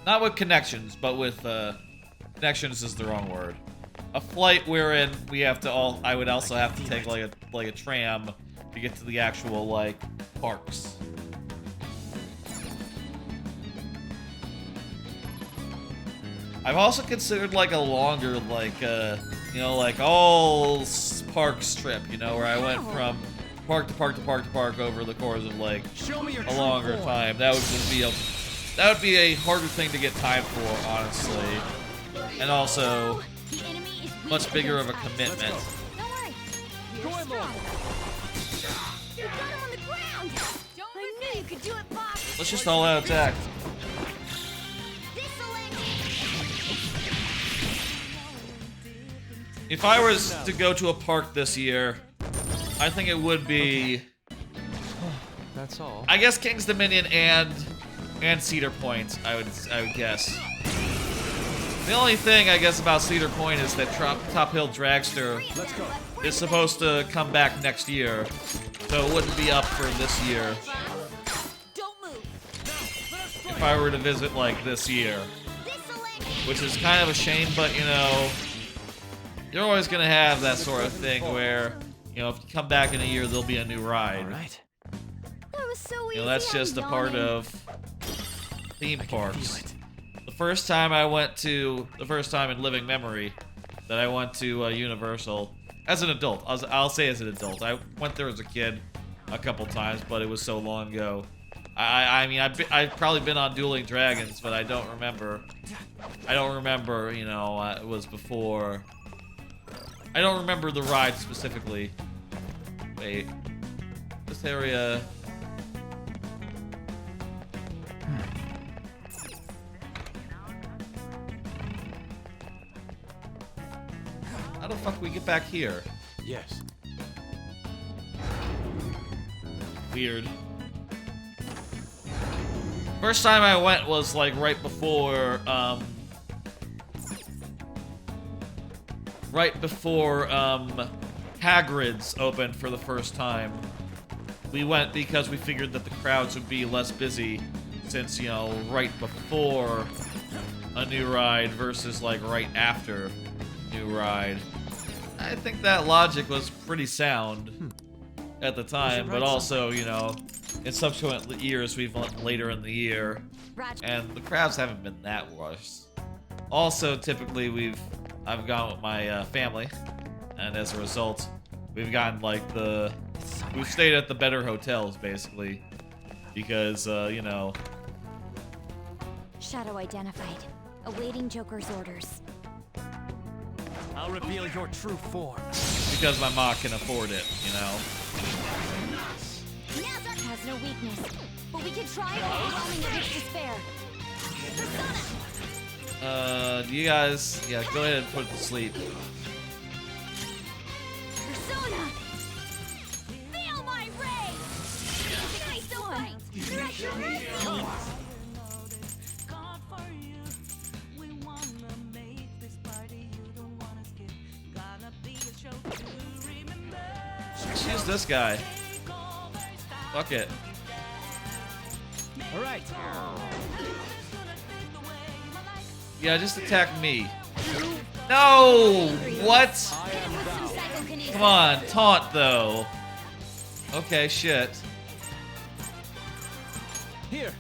A: Not with connections, but with connections is the wrong word. A flight wherein we have to I would also have to take like a tram to get to the actual like parks. I've also considered like a longer like you know, like all parks trip, you know, where I went from park to park to park to park over the course of like a longer time. That would just be a harder thing to get time for, honestly, and also much bigger of a commitment.
H: Don't worry. You're strong. You got him on the ground. I knew you could do it, Fox.
A: Let's just all out attack. If I was to go to a park this year, I think it would be.
E: That's all.
A: I guess King's Dominion and Cedar Point. I would guess. The only thing I guess about Cedar Point is that Top Hill Dragster is supposed to come back next year, so it wouldn't be up for this year. If I were to visit like this year, which is kind of a shame, but you know, you're always gonna have that sort of thing where, you know, if you come back in a year, there'll be a new ride.
N: All right.
B: That was so easy.
A: You know, that's just a part of theme parks. The first time in living memory that I went to Universal, as an adult, I'll say as an adult. I went there as a kid a couple times, but it was so long ago. I mean, I've probably been on Dueling Dragons, but I don't remember. You know, it was before. I don't remember the ride specifically. Wait, this area. How the fuck do we get back here?
N: Yes.
A: Weird. First time I went was like right before Hagrid's opened for the first time. We went because we figured that the crowds would be less busy since, you know, right before a new ride versus like right after new ride. I think that logic was pretty sound at the time, but also, you know, in subsequent years we've went later in the year, and the crowds haven't been that worse. Also, typically I've gone with my family, and as a result, we've gotten like we've stayed at the better hotels basically, because you know.
B: Shadow identified. Awaiting Joker's orders.
N: I'll reveal your true form.
A: Because my ma can afford it, you know.
B: Nazareth has no weakness, but we can try overwhelming it with despair.
A: You guys, yeah, go ahead and put it to sleep.
B: Persona! Feel my rage! Nice one! Direct your mercy!
A: Let's use this guy. Fuck it.
N: All right.
A: Yeah, just attack me. No! What? Come on, taunt though. Okay, shit.
N: Here.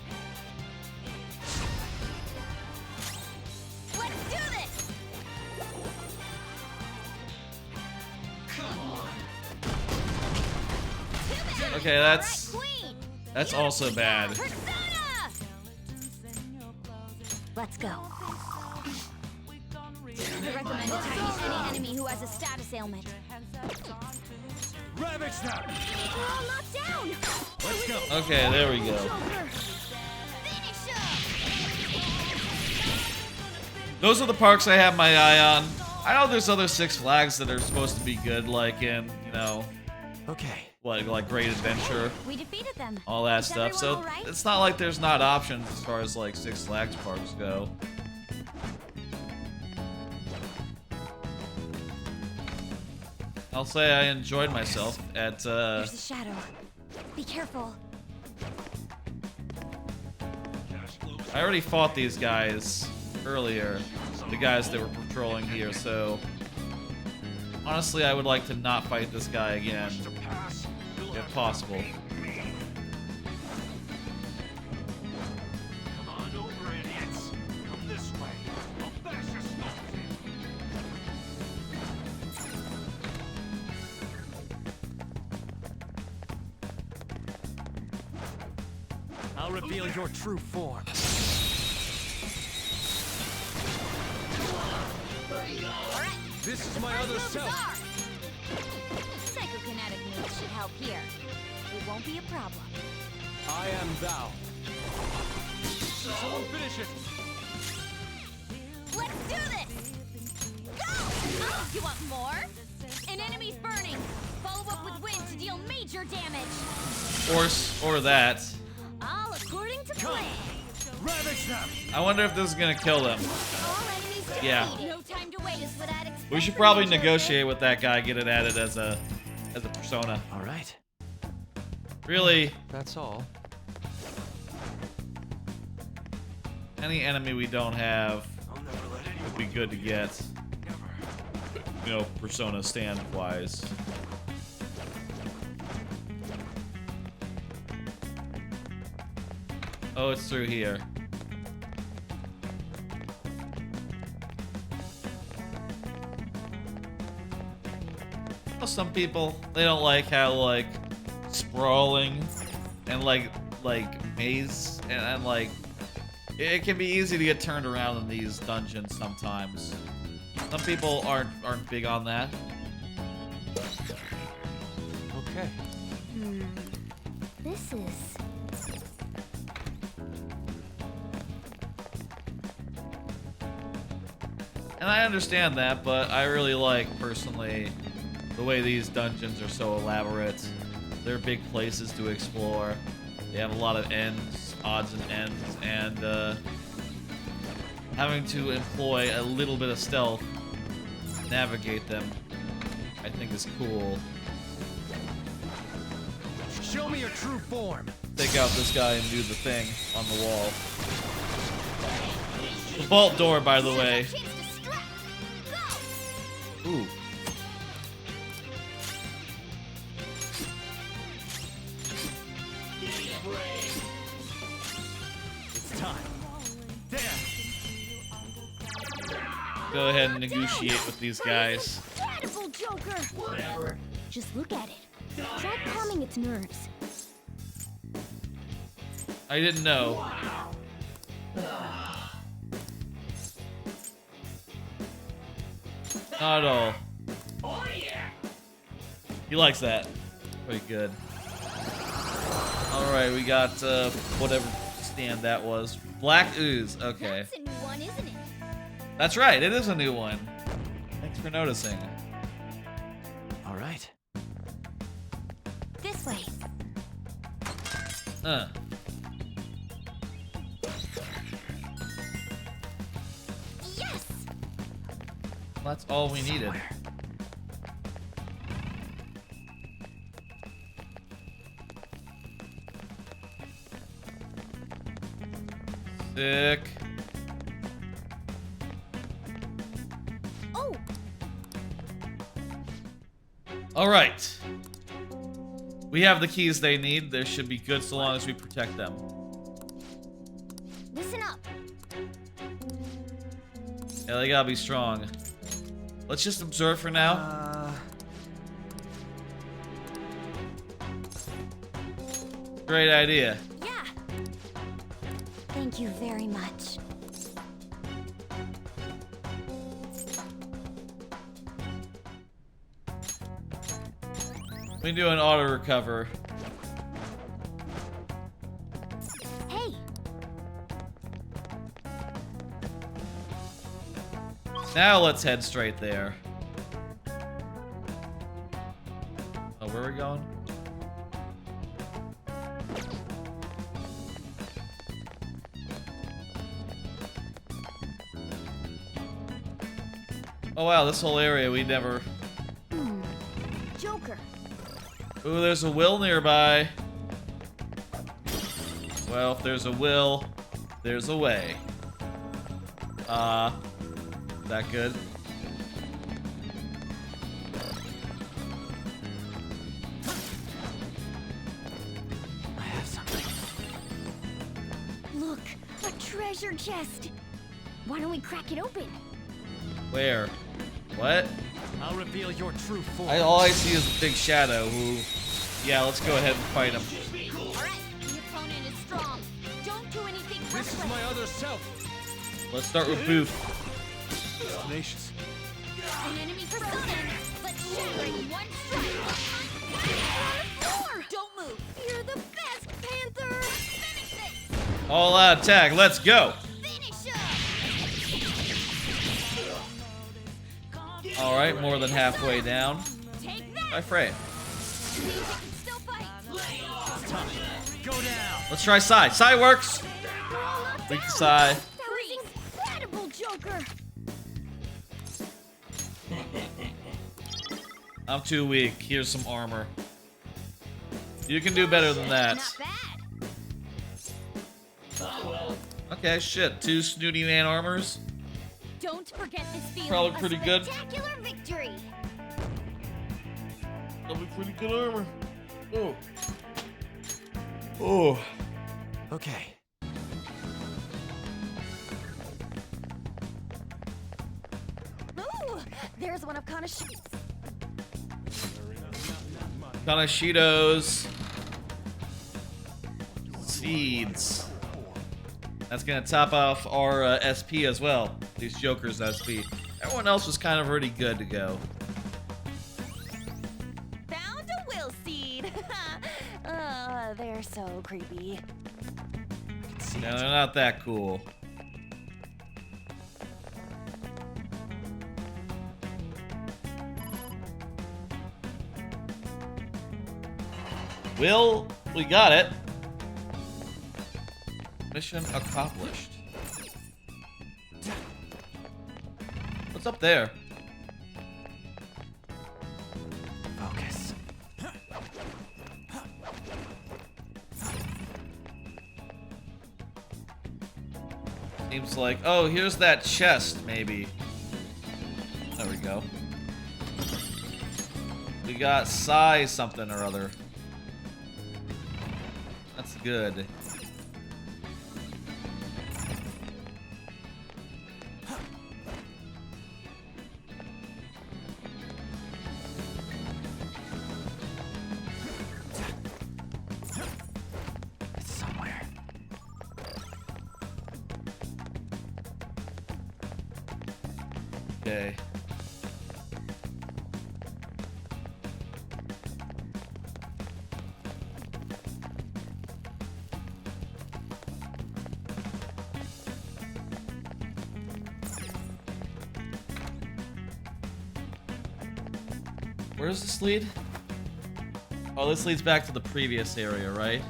B: Let's do this!
A: Okay, that's also bad.
B: Let's go. I recommend attacking any enemy who has a status ailment.
N: Ravage them!
B: We're all knocked down!
N: Let's go.
A: Okay, there we go. Those are the parks I have my eye on. I know there's other Six Flags that are supposed to be good, like in, you know,
N: okay,
A: like Great Adventure,
B: We defeated them.
A: all that
B: Is
A: stuff. So
B: everyone all right?
A: it's not like there's not options as far as like Six Flags parks go. I'll say I enjoyed myself at.
B: There's a shadow. Be careful.
A: I already fought these guys earlier, the guys that were patrolling here, so honestly I would like to not fight this guy again, if possible.
N: I'll reveal your true form. This is my other self.
B: Psychokinetic moves should help here. It won't be a problem.
N: I am thou. Someone finish it.
B: Let's do this! Go! Oh, you want more? An enemy's burning. Follow up with wind to deal major damage.
A: Or that.
B: All according to plan.
N: Ravage them.
A: I wonder if this is gonna kill them.
B: All enemies
A: Yeah.
B: defeated. No time to waste without
A: We should probably negotiate with that guy, get it added as a persona.
E: All right.
A: Really,
E: That's all.
A: any enemy we don't have would be good to get. You know, persona stand wise. Oh, it's through here. Well, some people, they don't like how like sprawling and like maze and like it can be easy to get turned around in these dungeons sometimes. Some people aren't big on that.
E: Okay.
B: This is...
A: And I understand that, but I really like, personally, the way these dungeons are so elaborate. They're big places to explore. They have a lot of ends, odds and ends, and having to employ a little bit of stealth, navigate them, I think is cool.
N: Show me your true form.
A: Take out this guy and do the thing on the wall. The vault door, by the way. Ooh.
N: It's time. There.
A: Go ahead and negotiate with these guys.
B: Incredible, Joker! Whatever. Just look at it. Try calming its nerves.
A: I didn't know. Not at all. Oh yeah. He likes that. Pretty good. All right, we got whatever stand that was. Black ooze. Okay.
B: That's a new one, isn't it?
A: That's right. It is a new one. Thanks for noticing.
D: All right.
K: This way.
B: Yes.
A: That's all we needed. Sick.
B: Oh.
A: All right. We have the keys they need. They should be good so long as we protect them.
B: Listen up.
A: Yeah, they gotta be strong. Let's just observe for now. Great idea.
B: Yeah. Thank you very much.
A: We can do an auto recover.
B: Hey.
A: Now let's head straight there. Oh, where are we going? Oh wow, this whole area we never...
B: Joker.
A: Ooh, there's a will nearby. Well, if there's a will, there's a way. That good?
D: I have something.
B: Look, a treasure chest. Why don't we crack it open?
A: Where? What?
G: I'll reveal your true form.
A: All I see is a big shadow who... Yeah, let's go ahead and fight him.
B: Alright, the opponent is strong. Don't do anything
G: This is my other self.
A: Let's start with Booth.
G: Tenacious.
B: An enemy persona. Let's shatter in one strike. Don't move. You're the best, Panther. Finish this.
A: All out attack, let's go! Alright, more than halfway down. By Frey.
G: Go down.
A: Let's try Psy. Psy works! Weak to Psy.
B: That was incredible, Joker.
A: I'm too weak. Here's some armor. You can do better than that. Okay, shit. 2 snooty man armors.
B: Don't forget this feeling.
A: Probably pretty good.
B: Spectacular victory.
A: Probably pretty good armor. Oh. Oh.
D: Okay.
B: Ooh, there's one of Kaneshiro.
A: Kaneshito's seeds. That's gonna top off our SP as well. These Joker's SP. Everyone else was kind of already good to go.
B: Found a will seed. They're so creepy.
A: No, they're not that cool. Will, we got it. Mission accomplished. What's up there?
D: Focus.
A: Seems like, oh, here's that chest, maybe. There we go. We got Psy something or other. That's good.
D: It's somewhere.
A: Okay. Where does this lead? Oh, this leads back to the previous area, right?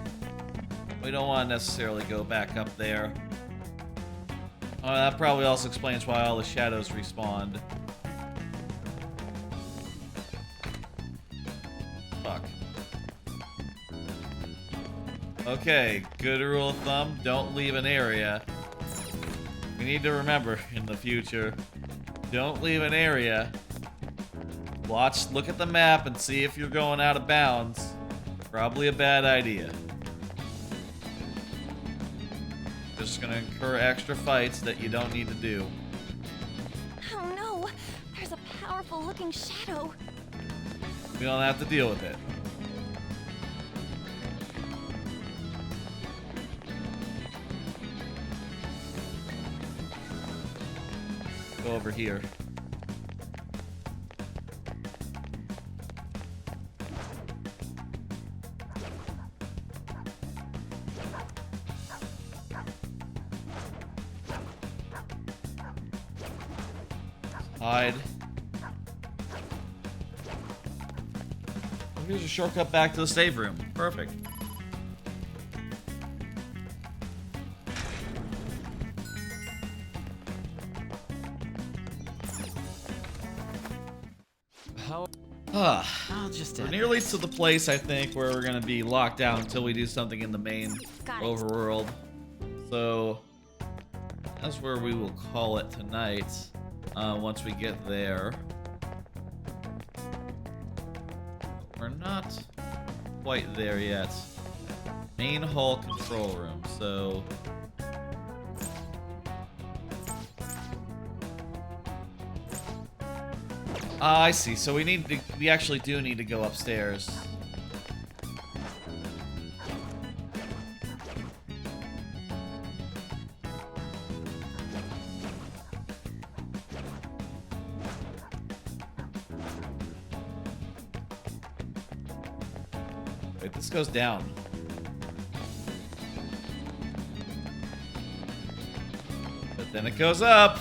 A: We don't want to necessarily go back up there. That probably also explains why all the shadows respawned. Fuck. Okay, good rule of thumb, don't leave an area. We need to remember in the future, don't leave an area. Look at the map and see if you're going out of bounds. Probably a bad idea. Just gonna incur extra fights that you don't need to do.
B: Oh no! There's a powerful looking shadow.
A: We don't have to deal with it. Go over here. Hide. Here's a shortcut back to the save room. Perfect.
D: I'll just
A: We're nearly to the place, I think, where we're gonna be locked out until we do something in the main overworld. So that's where we will call it tonight. Once we get there. We're not quite there yet. Main hall control room, so... I see, so we actually do need to go upstairs. Wait, this goes down. But then it goes up.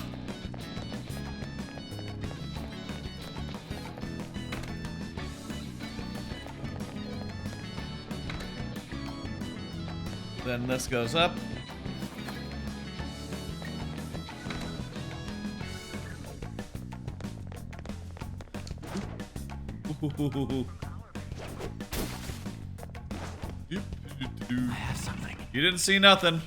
A: Then this goes up.
N: I have something.
A: You didn't see nothing.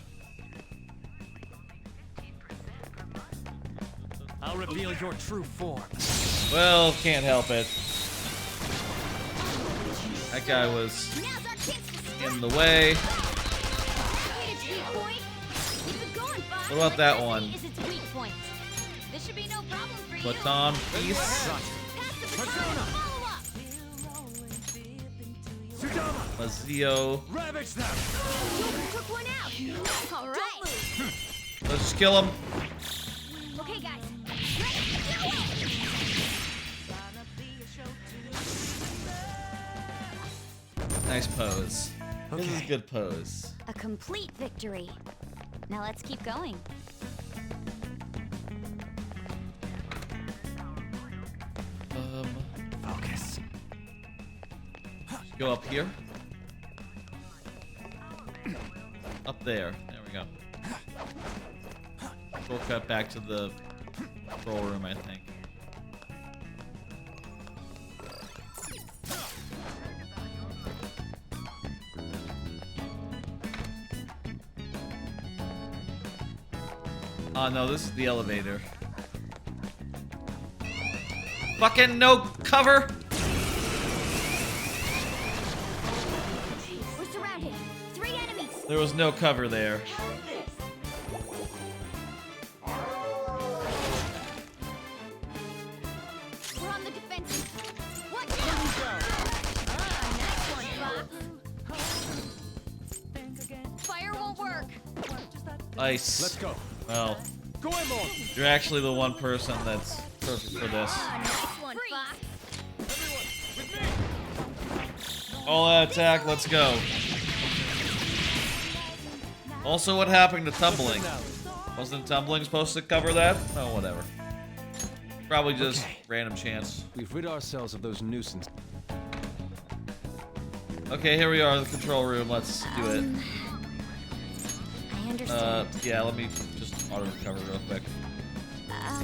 N: I'll reveal your true form.
A: Well, can't help it. That guy was in the way. What about that one? Baton piece. Mazio.
N: Ravage them.
B: Took one out. All right.
A: Let's just kill him.
B: Okay, guys.
A: Nice pose. This is a good pose.
B: A complete victory. Now let's keep going.
N: Focus.
A: Go up here. Up there. There we go. Shortcut back to the control room, I think. Oh no, this is the elevator. Fucking no cover!
B: We're surrounded. 3 enemies.
A: There was no cover there.
B: We're on the defensive. What? Ah, nice one, Fox. Fire won't work.
A: Ice.
N: Let's go.
A: Well, you're actually the one person that's perfect for this.
B: Ah, nice one, Fox.
A: All out attack, let's go. Also, what happened to tumbling? Wasn't tumbling supposed to cover that? Oh, whatever. Probably just random chance.
E: We've rid ourselves of those nuisances.
A: Okay, here we are in the control room. Let's do it.
B: I understand.
A: Yeah, let me just auto recover real quick.
B: I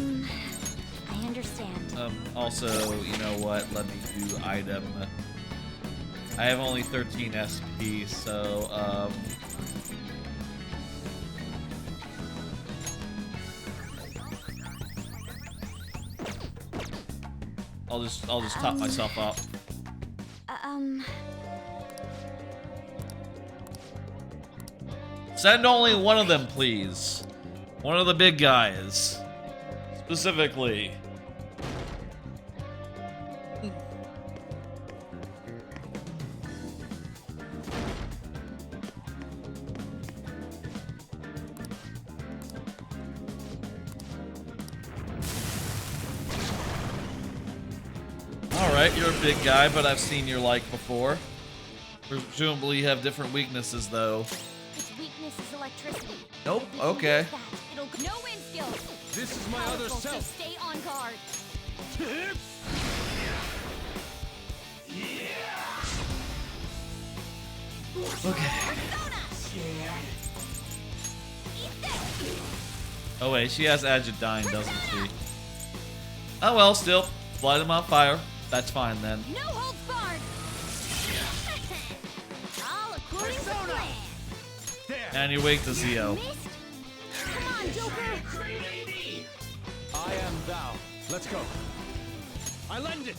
B: understand.
A: Also, you know what? Let me do item. I have only 13 SP, so, I'll just top myself up. Send only one of them, please. One of the big guys. Specifically. Alright, you're a big guy, but I've seen your like before. Presumably you have different weaknesses, though.
B: Its weakness is electricity.
A: Nope, okay.
B: It'll no wind skills.
E: This is my other
B: Powerful,
E: self.
B: so stay on guard.
A: Okay. Oh wait, she has Agidine, doesn't she? Oh well, still. Light him on fire. That's fine then.
B: No holds barred. All according to plan.
A: And you wake the Zio.
B: Come on, Joker.
E: I am thou. Let's go. I lend it.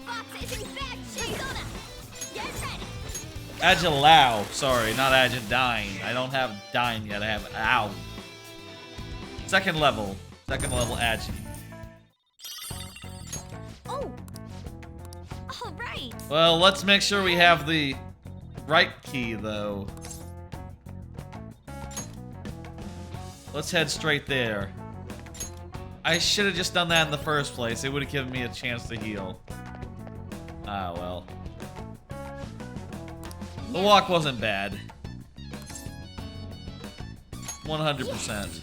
B: Fox is in bad shape. Persona, get ready.
A: Agilau. Sorry, not Agidine. I don't have Dine yet. I have Ow. Second level. Second level Agi.
B: Oh. All right.
A: Well, let's make sure we have the right key, though. Let's head straight there. I should have just done that in the first place. It would have given me a chance to heal. Ah, well. The walk wasn't bad. 100%.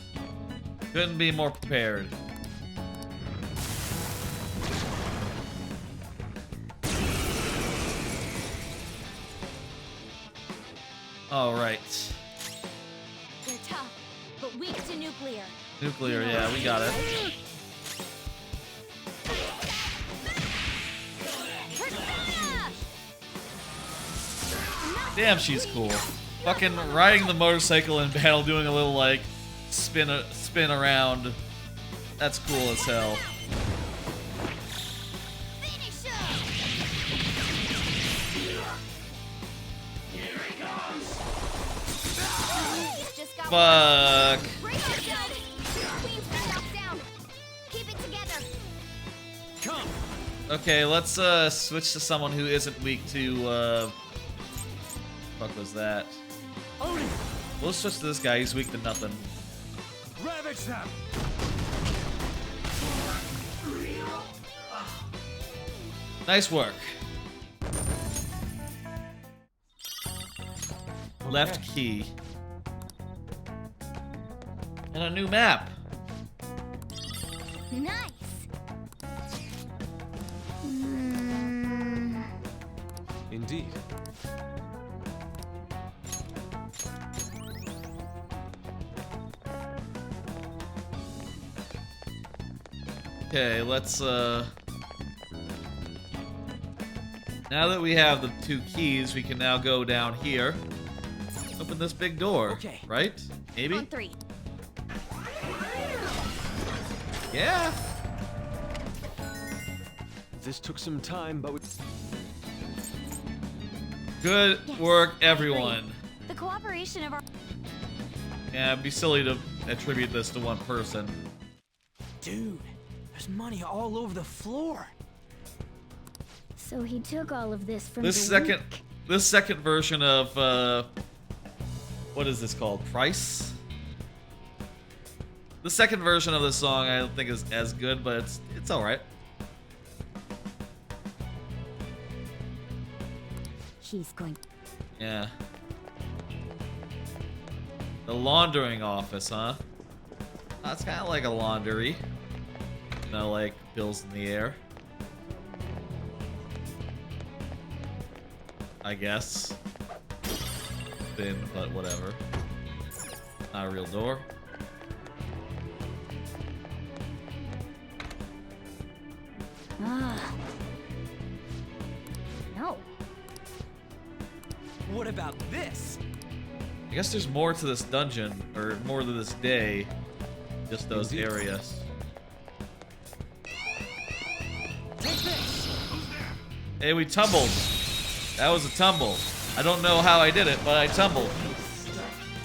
A: Couldn't be more prepared. All right.
B: They're tough, but weak to nuclear.
A: Nuclear, yeah, we got it. Damn, she's cool. Fucking riding the motorcycle in battle, doing a little like spin around. That's cool as hell. Fuck. Okay, let's switch to someone who isn't weak to fuck was that? We'll switch to this guy, he's weak to nothing.
Q: Ravage them.
A: Nice work. Left key. And a new map.
B: Nice.
E: Indeed.
A: Okay, let's now that we have the 2 keys, we can now go down here. Open this big door.
G: Okay.
A: Right? Maybe?
B: On 3.
A: Yeah.
E: This took some time, but we...
A: Good work, everyone.
B: The cooperation of our
A: Yeah, it'd be silly to attribute this to one person.
G: Dude, there's money all over the floor.
B: So he took all of this from
A: This second version of what is this called? Price? The second version of this song I don't think is as good, but it's alright.
B: He's going.
A: Yeah. The laundering office, huh? That's kind of like a laundry. You know, like bills in the air. I guess. Thin, but whatever. Not a real door.
B: Ah. No.
G: What about this?
A: I guess there's more to this dungeon, or more to this day. Just those areas.
G: Take this.
A: Hey, we tumbled. That was a tumble. I don't know how I did it, but I tumbled.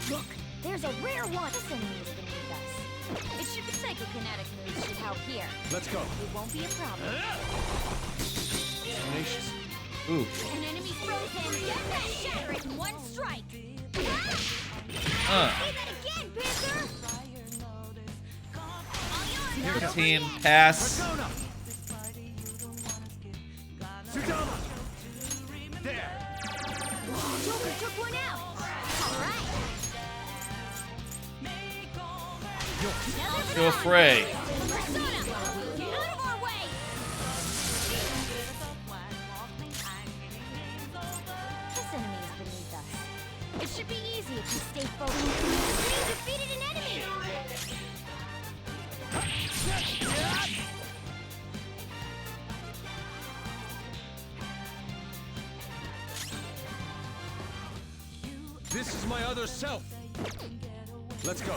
B: Look, there's a rare one. This enemy is beneath us. It should be psychokinetic moves should help here.
Q: Let's go.
B: It won't be a problem.
Q: Tenacious.
A: Ooh.
B: An enemy frozen. Get that shatter in one strike. Say that again, Panther.
A: 15 pass.
Q: Sudama. There.
B: Joker took one out. All right.
A: Go fray.
B: Persona, get out of our way. This enemy is beneath us. It should be easy if you stay focused. We defeated an enemy.
Q: This is my other self. Let's go.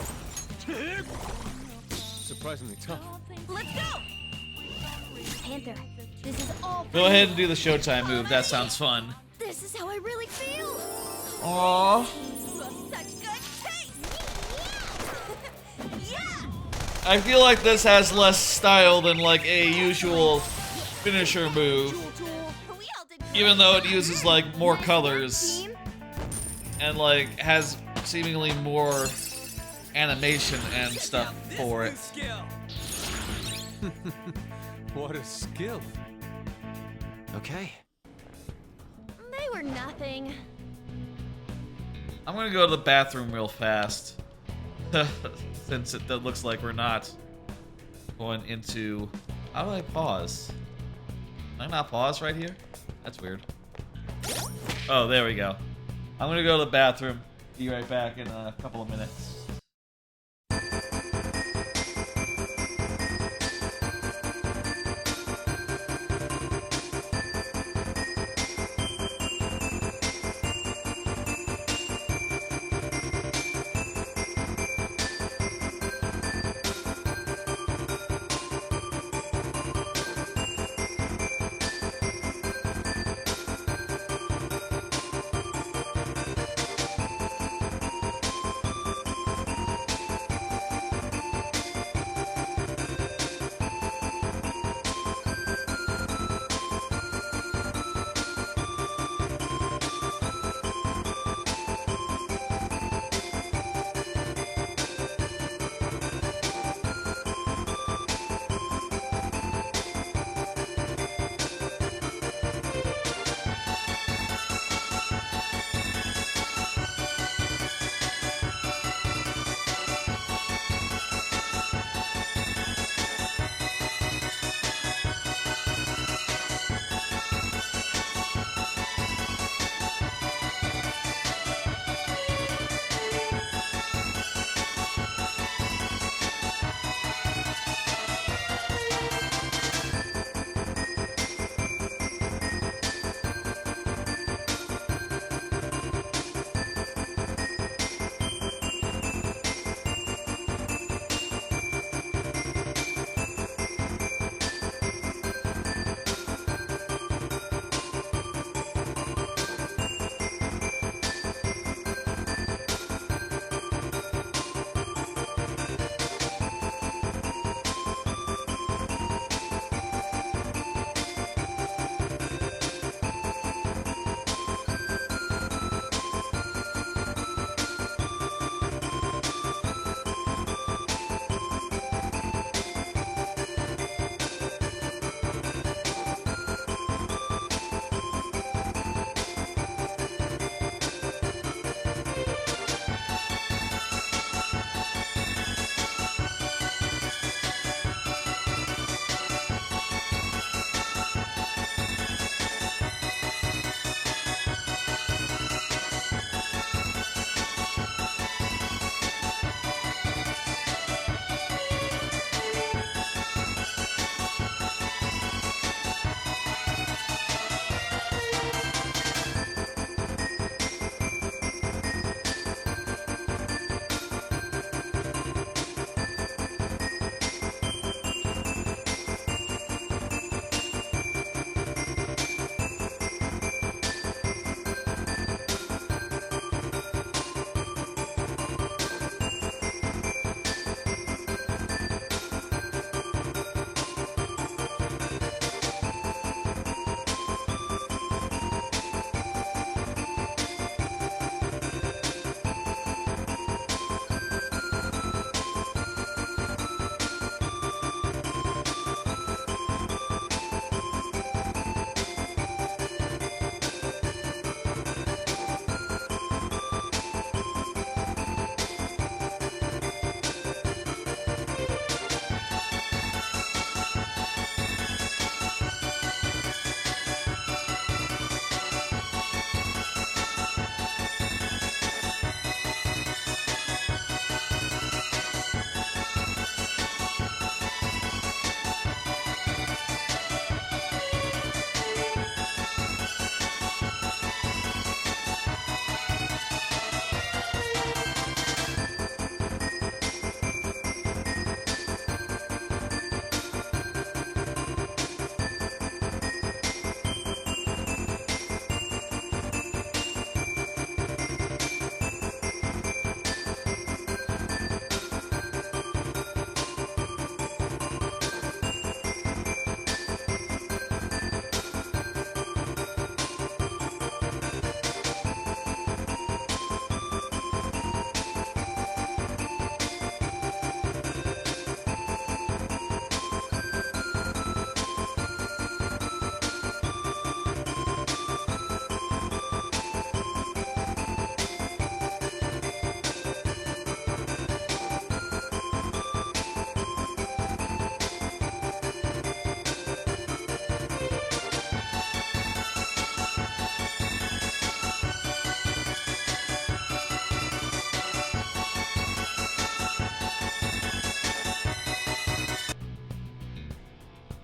Q: Surprisingly tough.
B: Let's go. Panther, this is all.
A: Go ahead and do the Showtime move. That sounds fun.
B: This is how I really feel.
A: Aww.
B: Such good taste. Yeah.
A: I feel like this has less style than like a usual finisher move. Even though it uses like more colors. And like has seemingly more animation and stuff for it.
E: What a skill. Okay.
B: They were nothing.
A: I'm gonna go to the bathroom real fast. Since it looks like we're not going into... How do I pause? Can I not pause right here? That's weird. Oh, there we go. I'm gonna go to the bathroom. Be right back in a couple of minutes.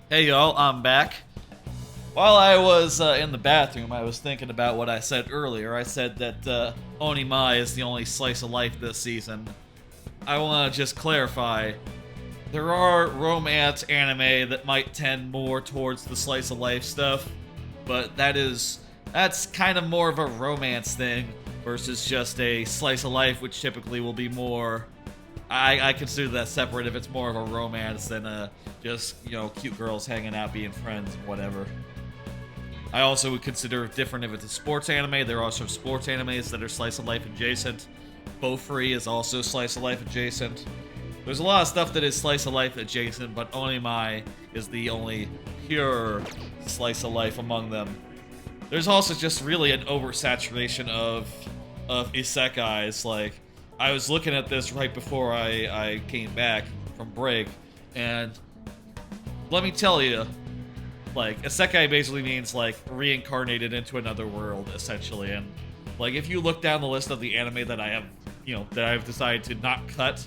A: Hey y'all, I'm back. While I was in the bathroom, I was thinking about what I said earlier. I said that Onimai is the only slice of life this season. I want to just clarify. There are romance anime that might tend more towards the slice of life stuff, but that's kind of more of a romance thing versus just a slice of life, which typically will be more... I consider that separate if it's more of a romance than just, you know, cute girls hanging out, being friends, and whatever. I also would consider it different if it's a sports anime. There are also sports animes that are slice of life adjacent. Free is also slice of life adjacent. There's a lot of stuff that is slice of life adjacent, but Onimai is the only pure slice of life among them. There's also just really an oversaturation of isekais. Like, I was looking at this right before I came back from break, and let me tell you, like, isekai basically means, like, reincarnated into another world, essentially. And, like, if you look down the list of the anime that I have, you know, that I've decided to not cut,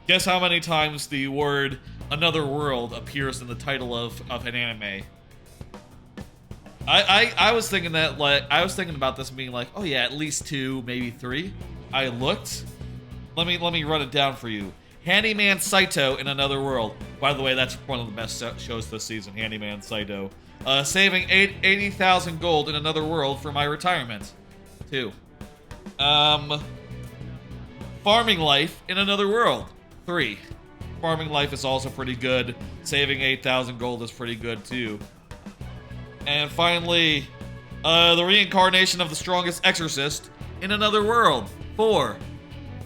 A: guess how many times the word another world appears in the title of an anime? I was thinking that, like, I was thinking about this being like, oh yeah, at least 2, maybe 3. I looked. Let me run it down for you. Handyman Saito in Another World. By the way, that's one of the best shows this season, Handyman Saito. Saving 80,000 gold in Another World for my retirement. 2. Farming Life in Another World. 3. Farming Life is also pretty good. Saving 8,000 gold is pretty good too. And finally, the reincarnation of the strongest exorcist in Another World. 4.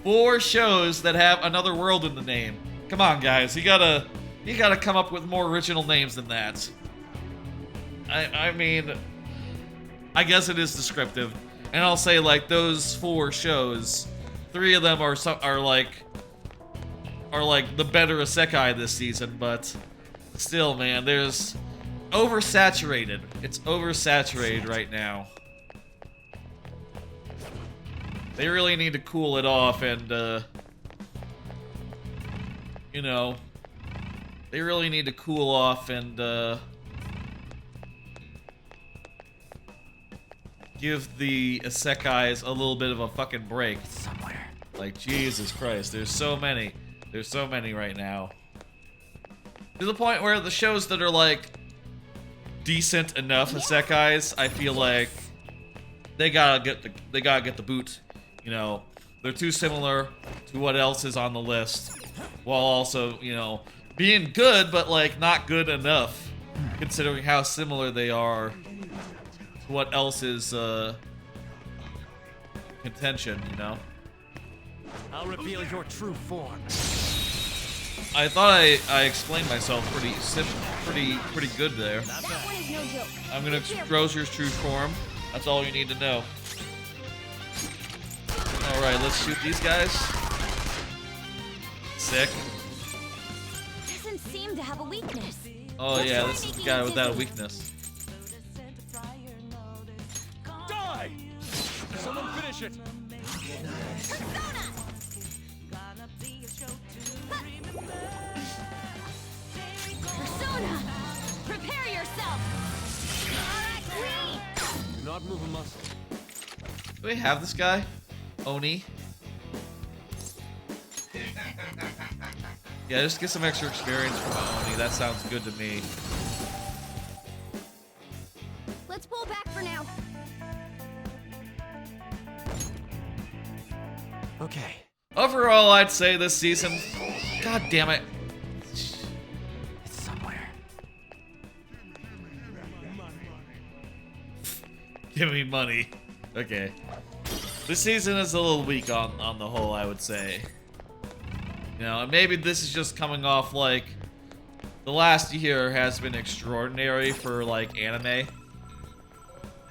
A: 4 shows that have Another World in the name. Come on, guys, you gotta come up with more original names than that. I mean, I guess it is descriptive, and I'll say, like, those 4 shows, 3 of them are like the better isekai this season, but still, man, there's oversaturated. It's oversaturated right now. They really need to cool it off and, you know, they really need to cool off and, give the isekais a little bit of a fucking break.
D: Somewhere.
A: Like, Jesus Christ, there's so many. There's so many right now. To the point where the shows that are, like, decent enough isekais, I feel like they gotta get the boot. You know, they're too similar to what else is on the list, while also, you know, being good, but, like, not good enough, considering how similar they are to what else is, contention, you know?
N: I'll reveal your true form.
A: I thought I explained myself pretty good there.
B: That one is no joke.
A: I'm gonna expose your true form. That's all you need to know. Alright, let's shoot these guys. Sick.
B: Doesn't seem to have a weakness.
A: Oh yeah, this is the guy without a weakness.
N: Die! Someone finish it!
B: Persona! Prepare yourself!
E: Do not move a muscle.
A: Do we have this guy? Oni? Yeah, just get some extra experience from Oni. That sounds good to me.
B: Let's pull back for now.
D: Okay.
A: Overall, I'd say this season... God damn it.
D: It's somewhere.
A: Give me money. Okay. This season is a little weak on the whole, I would say. You know, and maybe this is just coming off, like, the last year has been extraordinary for, like, anime.
D: I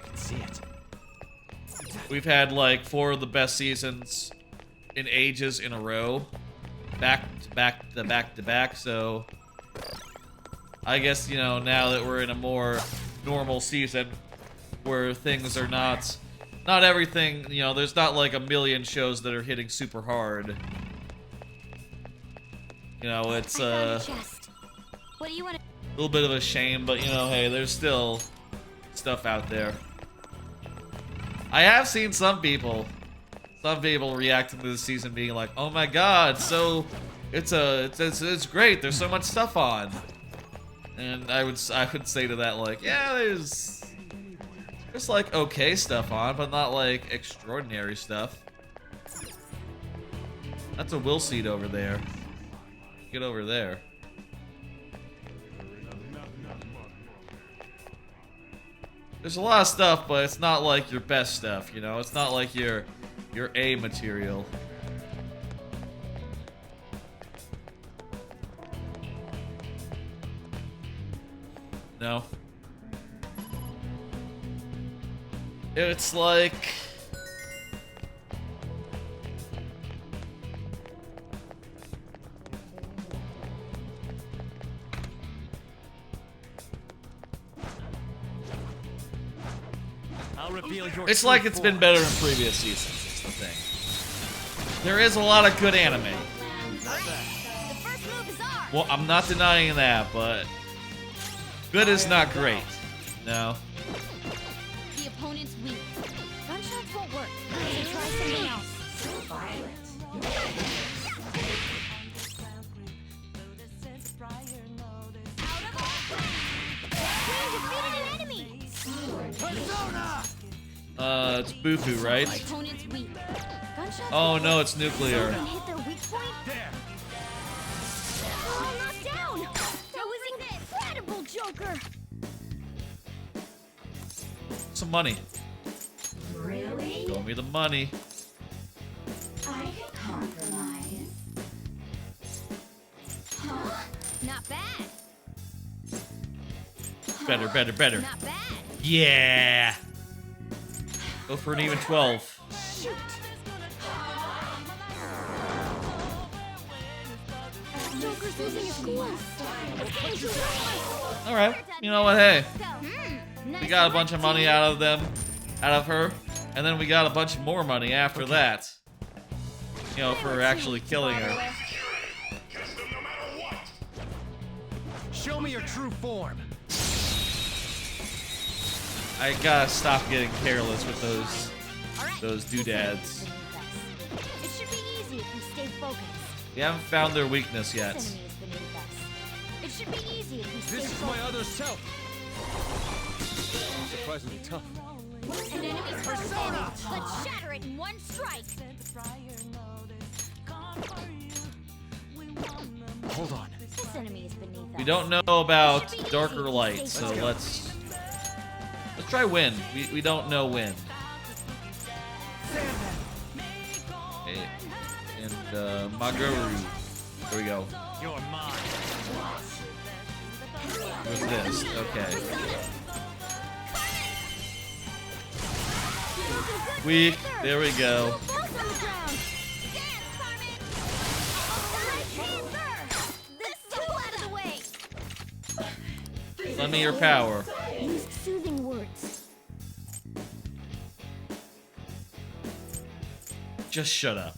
D: can see it.
A: We've had, like, 4 of the best seasons in ages in a row. Back to back, so... I guess, you know, now that we're in a more normal season, where things are not everything, you know, there's not like a million shows that are hitting super hard. You know, it's
B: I found a chest. What do you want to...
A: little bit of a shame, but you know, hey, there's still stuff out there. I have seen some people reacting to this season being like, "Oh my god, so it's great. There's so much stuff on." And I would say to that like, "Yeah, there's like okay stuff on, but not like extraordinary stuff." That's a will seed over there. Get over there. There's a lot of stuff, but it's not like your best stuff, you know? It's not like your A material. No. It's like... It's like it's been better in previous seasons, is the thing. There is a lot of good anime. Well, I'm not denying that, but good is not great. No.
B: The opponent's weak. Gunshots won't work. So try something else.
A: It's Bufu, right? Oh no, it's nuclear.
B: Hit their weak point? Oh, knocked down! That was incredible, Joker!
A: Some money.
B: Really?
A: Show me the money.
B: I can compromise. Huh? Not bad.
A: Better.
B: Not bad.
A: Yeah. Go for an even 12.
B: Shoot. Joker's losing his cool.
A: All right. You know what? Hey, we got a bunch of money out of her, and then we got a bunch more money after that. You know, for actually killing her.
N: Show me your true form.
A: I gotta stop getting careless with those doodads.
B: It should be easy if we stay focused.
A: We haven't found their weakness yet.
B: This enemy is beneath us. It should be easy if we stay
Q: This is
B: focused.
Q: my other self. Surprisingly tough.
B: An enemy's persona! Let's shatter it in one strike!
N: Hold on.
B: This enemy is beneath us.
A: We don't know about darker light, so let's try wind. We don't know wind. Okay. And Magaru. There we go.
N: You're mine.
A: What's this? Okay. Weak. There we go. Lend me your power.
B: Use soothing words.
A: Just shut up.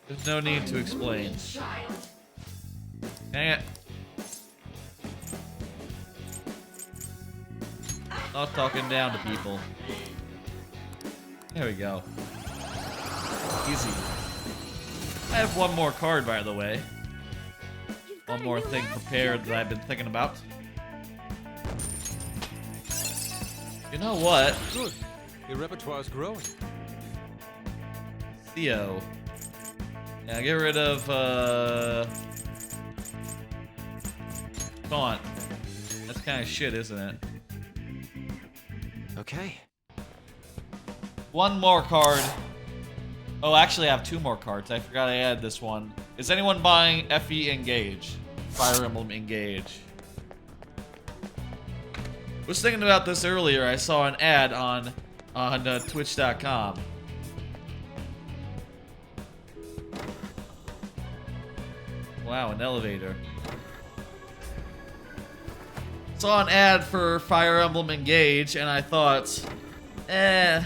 A: There's no need to explain. Dang it. Not talking down to people. There we go. Easy. I have one more card, by the way. One more thing prepared that I've been thinking about. You know what?
Q: Good. Your repertoire's growing.
A: Theo. Yeah, get rid of, Taunt. That's kind of shit, isn't it?
E: Okay.
A: One more card. Oh, actually, I have two more cards. I forgot I added this one. Is anyone buying FE Engage? Fire Emblem Engage. Was thinking about this earlier. I saw an ad on Twitch.com. Wow, an elevator. Saw an ad for Fire Emblem Engage, and I thought, tell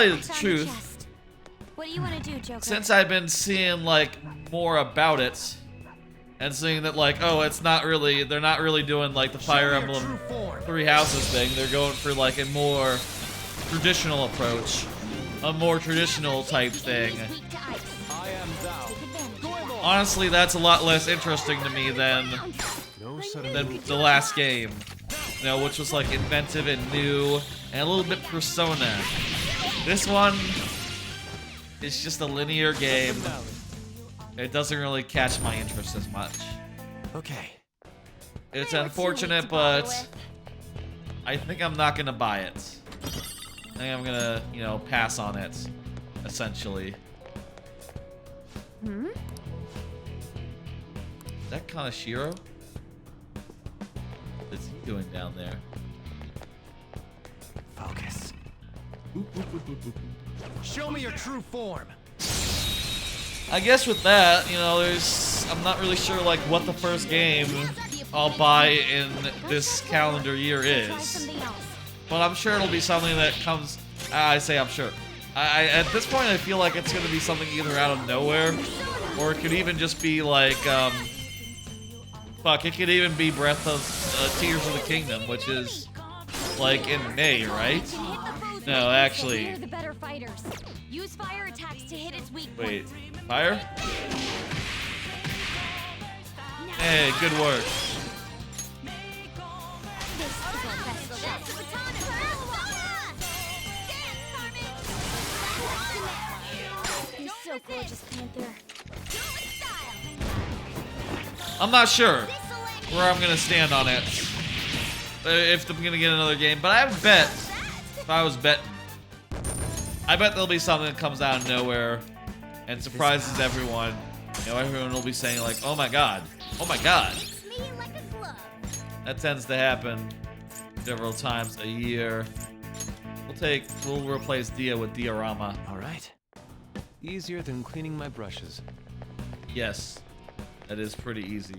A: you the truth.
B: What do you want to do, Joker?
A: Since I've been seeing like more about it, and seeing that like, oh, it's not really, they're not really doing like the Fire Emblem Three Houses thing. They're going for like a more traditional approach, a more traditional type thing. Honestly, that's a lot less interesting to me than the last game, you know, which was like inventive and new and a little bit Persona. This one is just a linear game. It doesn't really catch my interest as much.
N: Okay.
A: It's unfortunate, but I think I'm not gonna buy it. I think I'm gonna, you know, pass on it, essentially.
B: Hmm?
A: Is that Kaneshiro? What's he doing down there?
N: Focus. Show me your true form.
A: I guess with that, you know, I'm not really sure like what the first game I'll buy in this calendar year is. But I'm sure it'll be something that comes, I say I'm sure. At this point I feel like it's gonna be something either out of nowhere, or it could even just be like, fuck, it could even be Breath of Tears of the Kingdom, which is like in May, right? No, actually.
H: Use fire attacks to hit its weak
A: Wait, fire? Hey, good work.
B: You're so gorgeous, Panther.
A: I'm not sure where I'm gonna stand on it. If I'm gonna get another game, but I would bet, if I was betting, I bet there'll be something that comes out of nowhere and surprises everyone. You know, everyone will be saying like, "Oh my god, oh my god." That tends to happen several times a year. We'll replace Dia with Diorama.
E: All right. Easier than cleaning my brushes.
A: Yes, that is pretty easy.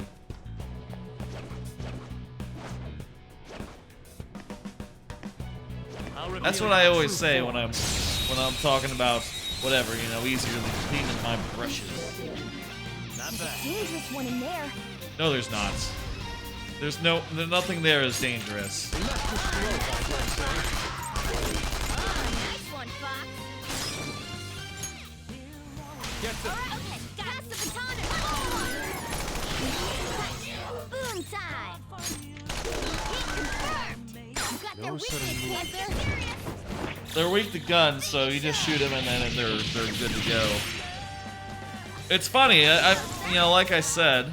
A: That's what I always say when I'm talking about whatever, you know, easier than cleaning my brushes.
B: Dangerous one in there.
A: No, there's not. There's nothing there is dangerous.
H: Nice one, Fox. Okay, pass the baton and boom time. You got their weakness, Panther.
A: They're weak to guns, so you just shoot them and then they're good to go. It's funny, you know, like I said,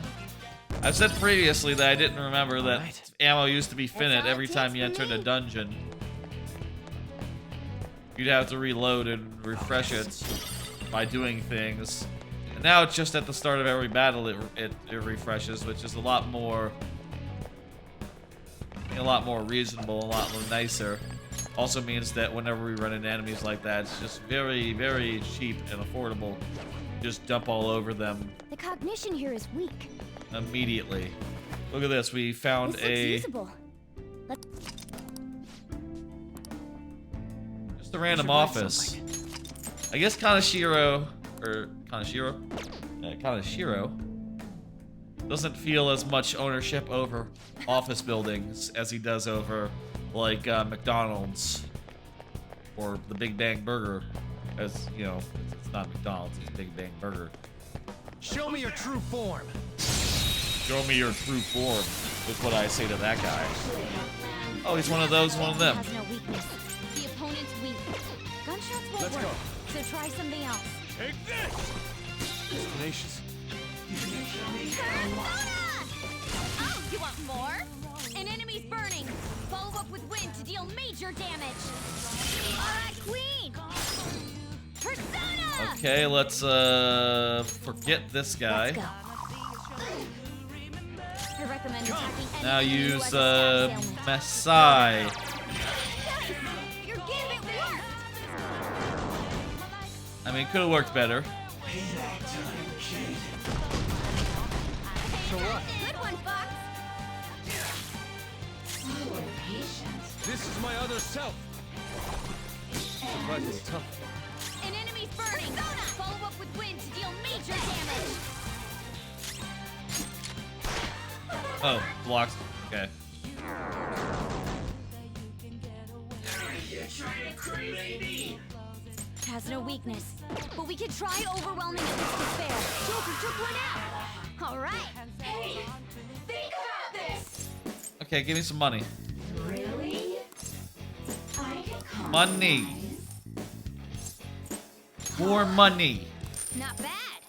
A: I've said previously that I didn't remember that ammo used to be finite every time you entered a dungeon. You'd have to reload and refresh it by doing things. And now it's just at the start of every battle it refreshes, which is a lot more reasonable, a lot more nicer. Also means that whenever we run into enemies like that, it's just very, very cheap and affordable. Just dump all over them
B: The cognition here is weak.
A: immediately. Look at this, we found
B: This looks usable.
A: just a random office. I guess Kaneshiro doesn't feel as much ownership over office buildings as he does over like McDonald's or the Big Bang Burger. As you know, it's not McDonald's, it's Big Bang Burger.
N: Show me your true form.
A: Show me your true form is what I say to that guy. Oh, he's one of those, one of them.
B: Has no weakness. The opponent's weak. Gunshots won't work, so try something else.
N: Take this!
E: Tenacious.
H: Oh, you want more? An enemy's burning. Follow up with wind to deal major damage. Alright, Queen! Persona!
A: Okay, let's forget this guy.
B: I recommend attacking any
A: Now
B: enemy who
A: use
B: has a staff ailment.
A: Masai.
H: Your gambit worked!
A: I mean, could have worked better.
N: So what?
H: Good one, Fox!
N: This is my other self.
E: Surprisingly tough.
H: An enemy's burning. Follow up with wind to deal major damage.
A: Oh, blocked. Okay.
H: Has no weakness, but we can try overwhelming its despair. Joker took one out. All right. Hey, think about this.
A: Okay, give me some money.
H: Really?
A: Money. More money.
H: Not bad.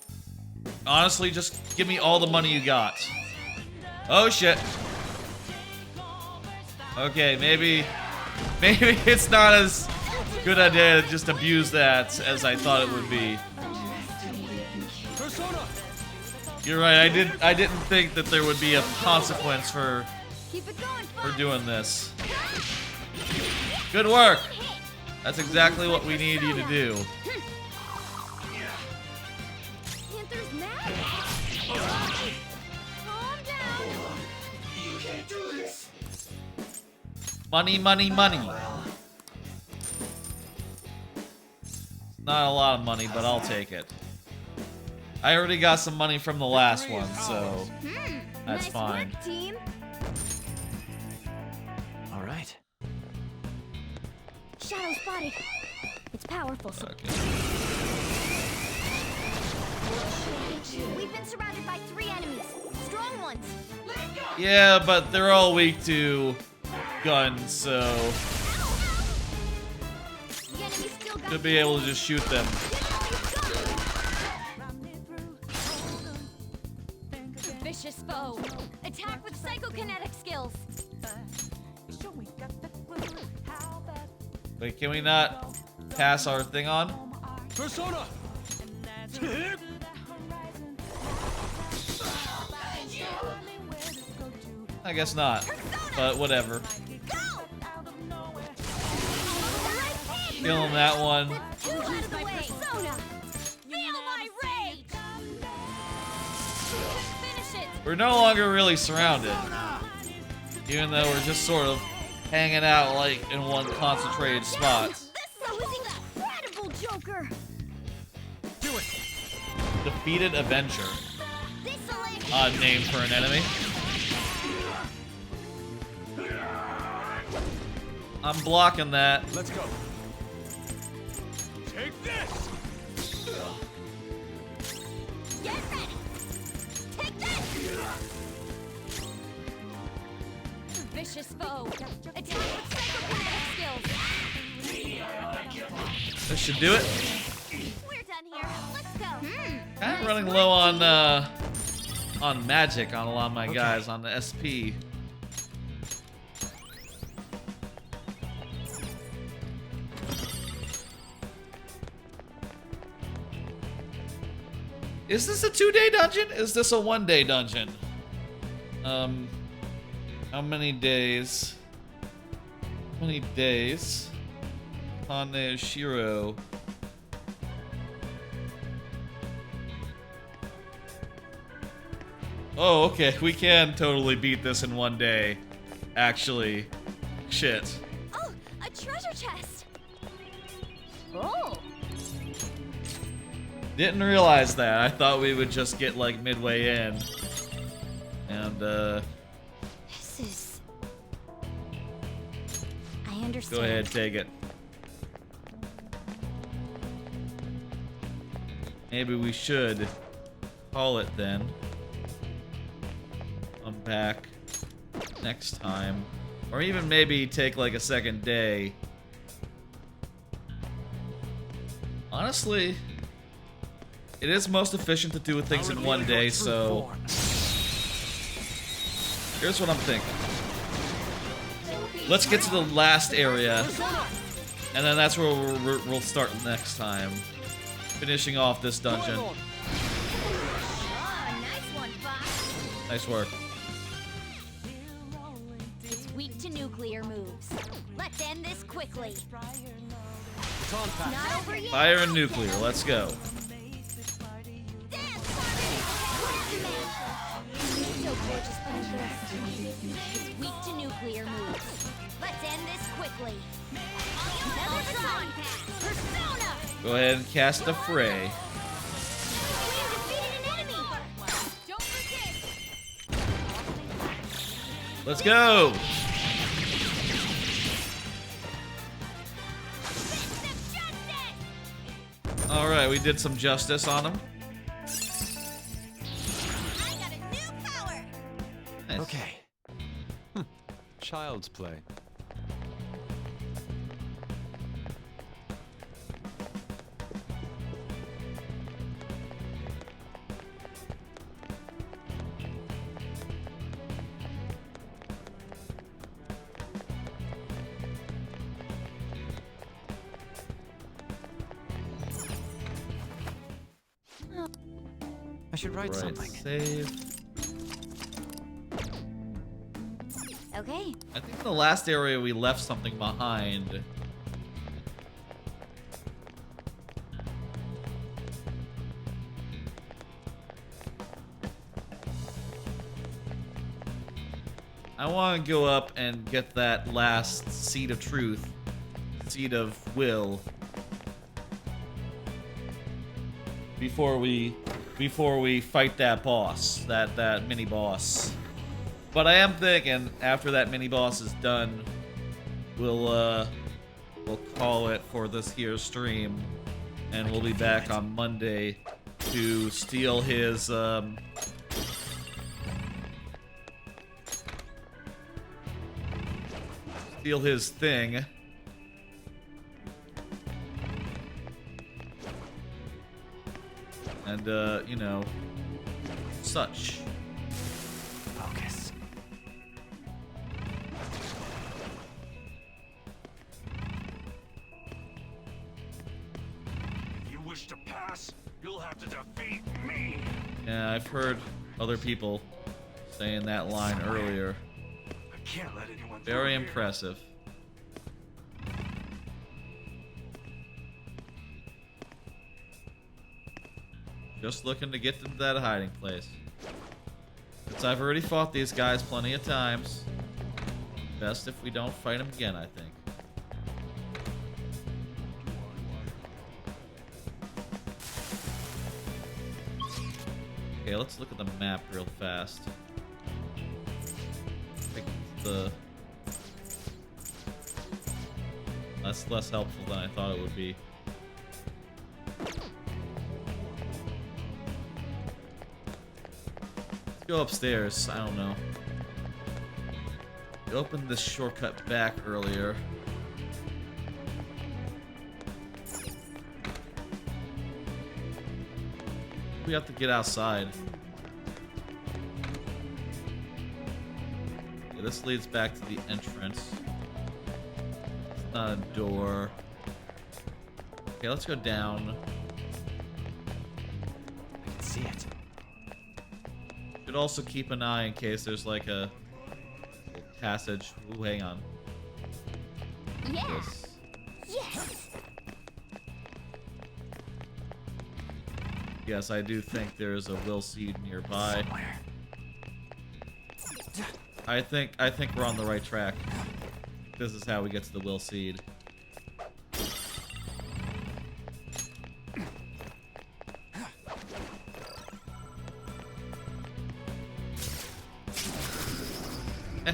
A: Honestly, just give me all the money you got. Oh shit. Okay, maybe it's not as good idea to just abuse that as I thought it would be. You're right. I didn't think that there would be a consequence for doing this. Good work. That's exactly what we need you to do.
H: Panther's mad. Calm down. You can't do this.
A: Money, money, money. Not a lot of money, but I'll take it. I already got some money from the last one, so that's fine.
B: Work, team.
E: All right.
B: Shadow spotted. It's powerful.
H: We've been surrounded by 3 enemies. Strong ones.
A: Yeah, but they're all weak to guns, so should be able to just shoot them.
H: Vicious foe. Attack with psychokinetic skills.
A: Wait, can we not pass our thing on?
N: Persona!
A: I guess not, but whatever. Killing that one. We're no longer really surrounded, even though we're just sort of hanging out like in one concentrated spot.
H: This is incredible, Joker.
N: Do it.
A: Defeated Avenger. Odd name for an enemy. I'm blocking that.
N: Let's go. Take this.
H: Get ready. Take this. Vicious foe. Attack with psychokinetic skills.
A: This should do it.
H: We're done here. Let's go.
A: Kind of running low on magic on a lot of my guys on the SP. Is this a 2-day dungeon? Is this a 1-day dungeon? How many days? How many days? Kaneshiro. Oh, okay. We can totally beat this in 1 day. Actually. Shit.
H: Oh, a treasure chest. Oh.
A: Didn't realize that. I thought we would just get like midway in. And
B: This is... I understand.
A: go ahead, take it. Maybe we should call it then. Come back next time. Or even maybe take like a second day. Honestly, it is most efficient to do things in 1 day, so here's what I'm thinking. Let's get to the last area, and then that's where we'll start next time. Finishing off this dungeon.
H: Nice one, Fox.
A: Nice work.
H: It's weak to nuclear moves. Let's end this quickly. Not over yet.
A: Fire and nuclear, let's go.
H: So gorgeous, it's weak to nuclear moves. Let's end this quickly. Another try. Persona.
A: Go ahead and cast the fray.
H: We defeated an enemy. Don't forget.
A: Let's go! Alright, we did some justice on him. Nice.
E: Okay. Child's play. I should write something.
A: Save.
B: Okay.
A: I think the last area we left something behind. I want to go up and get that last seed of truth, seed of will, before we fight that boss, that mini boss. But I am thinking after that mini boss is done, we'll call it for this here stream, and we'll be back on Monday to steal his thing. And you know, such.
N: Focus.
M: If you wish to pass, you'll have to defeat me.
A: Yeah, I've heard other people saying that line earlier.
M: I can't let anyone
A: Very impressive. Just looking to get into that hiding place. Since I've already fought these guys plenty of times. Best if we don't fight them again, I think. Okay, let's look at the map real fast. I think that's less helpful than I thought it would be. Let's go upstairs. I don't know. We opened this shortcut back earlier. We have to get outside. Yeah, this leads back to the entrance. It's not a door. Okay, let's go down.
N: I can see it.
A: Should also keep an eye in case there's like a passage. Ooh, hang on.
B: Yeah.
A: This.
B: Yes.
A: Yes, I do think there's a will seed nearby.
N: Somewhere.
A: I think we're on the right track. This is how we get to the will seed.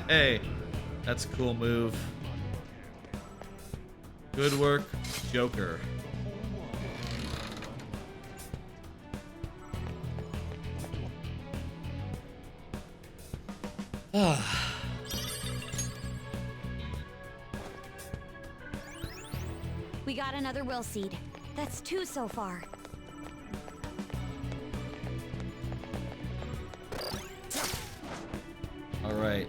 A: Hey, that's a cool move. Good work, Joker.
B: We got another will seed. That's 2 so far.
A: All right.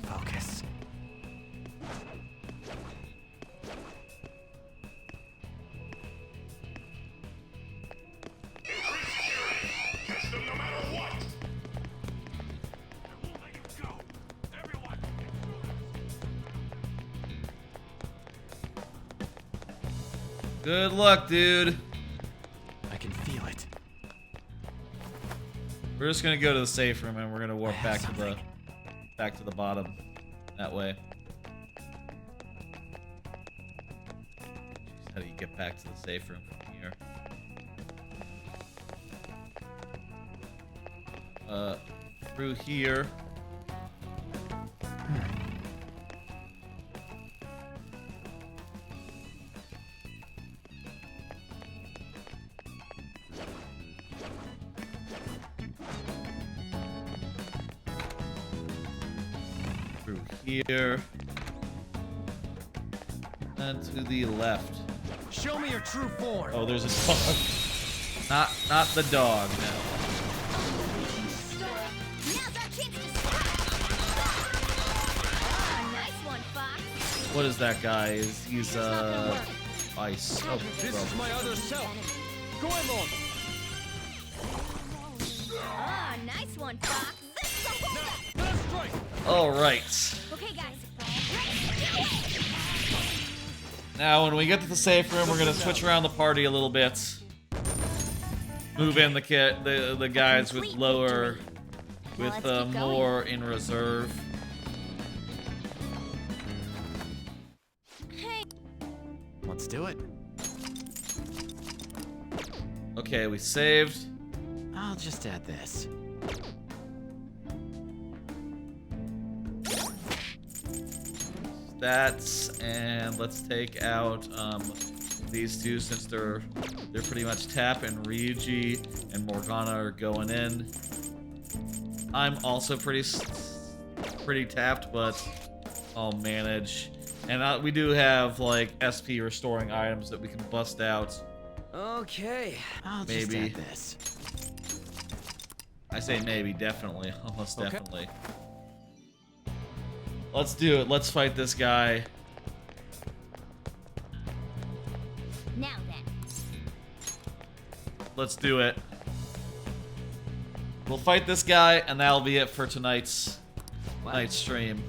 N: Focus.
M: Catch them no matter what.
A: Good luck, dude.
N: I can feel it.
A: We're just gonna go to the safe room and we're gonna warp back to the bottom. That way. How do you get back to the safe room from here? Through here. Through here. And to the left.
N: Show me your true form.
A: Oh, there's a dog. Not the dog, no. What is that guy? He's ice. Oh,
F: This is my other self. Goemon.
H: Ah, nice one, Fox. This is a holdup.
F: First strike.
A: all right.
H: Okay, guys.
A: Now, when we get to the safe room, we're gonna switch around the party a little bit. Move in the guys with lower, with more in reserve.
N: Let's do it.
A: Okay, we saved.
N: I'll just add this.
A: Stats, and let's take out these two since they're pretty much tap, and Ryuji and Morgana are going in. I'm also pretty tapped, but I'll manage. And we do have like SP restoring items that we can bust out.
N: Okay, I'll just
A: Maybe.
N: add this.
A: I say maybe, definitely, almost definitely. Let's do it. Let's fight this guy.
H: Now then.
A: Let's do it. We'll fight this guy, and that'll be it for tonight's stream.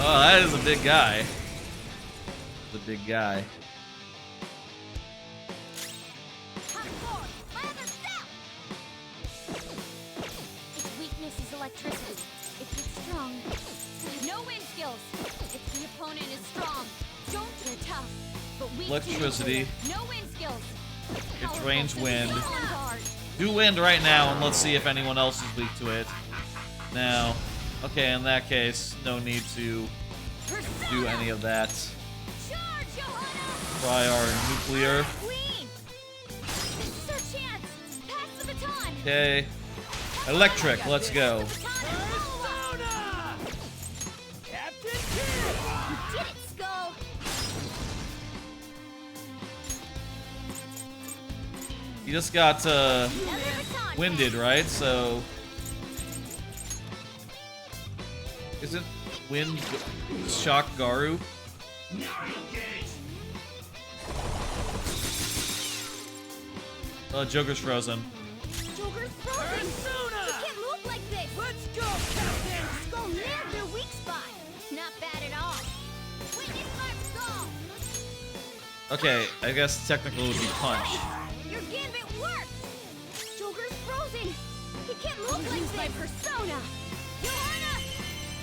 A: Oh, that is a big guy. The big guy.
H: Its weakness is electricity. If it's strong, no wind skills. If the opponent is strong, don't they're tough, but weak to
A: Electricity.
H: nuclear. No wind skills.
A: It's range wind.
H: On guard.
A: Do wind right now, and let's see if anyone else is weak to it. Now, okay, in that case, no need to do any of that. Try our nuclear.
H: Queen. This is our chance. Pass the baton.
A: Okay. Electric, let's go.
H: You did it, Skull.
A: You just got winded, right? So isn't wind shock Garu? Joker's frozen.
H: Joker's frozen. You can't move like this. Let's go, Captain. Skull nailed their weak spot. Not bad at all. Witness my skull.
A: Okay, I guess technical would be punch.
H: Your gambit worked. Joker's frozen. He can't move like this. My persona. Johanna.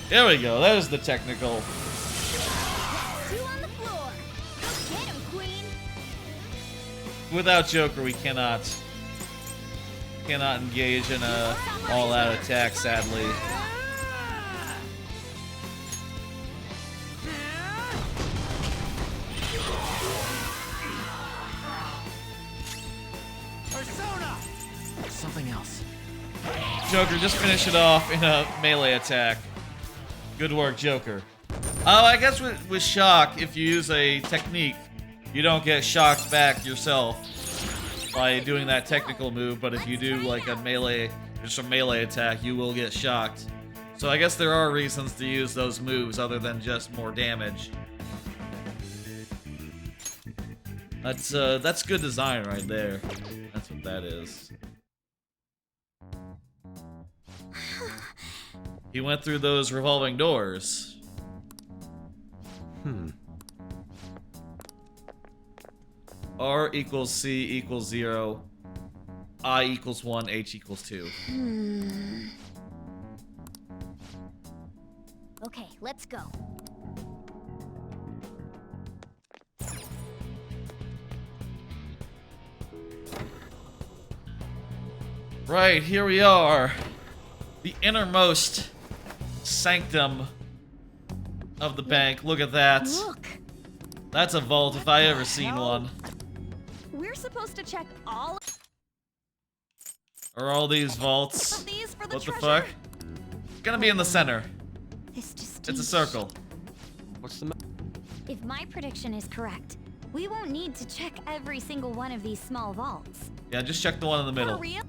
A: There we go. That is the technical.
H: Two on the floor. Go get him, Queen.
A: Without Joker, we cannot engage in a all-out attack, sadly.
N: Persona! Something else.
A: Joker, just finish it off in a melee attack. Good work, Joker. Oh, I guess with shock, if you use a technique, you don't get shocked back yourself by doing that technical move, but if you do like a melee, just a melee attack, you will get shocked. So I guess there are reasons to use those moves other than just more damage. That's good design right there. That's what that is. He went through those revolving doors. R equals C equals 0. I equals 1. H equals 2.
B: Okay, let's go.
A: Right, here we are. The innermost sanctum of the bank. Look at that.
B: Look.
A: That's a vault if I ever seen one.
T: We're supposed to check all
A: Are all these vaults?
T: of these for the
A: What the
T: treasure.
A: fuck? It's gonna be in the center.
B: This just
A: It's a circle.
E: What's the
B: If my prediction is correct, we won't need to check every single one of these small vaults.
A: Yeah, just check the one in the middle.
B: For real?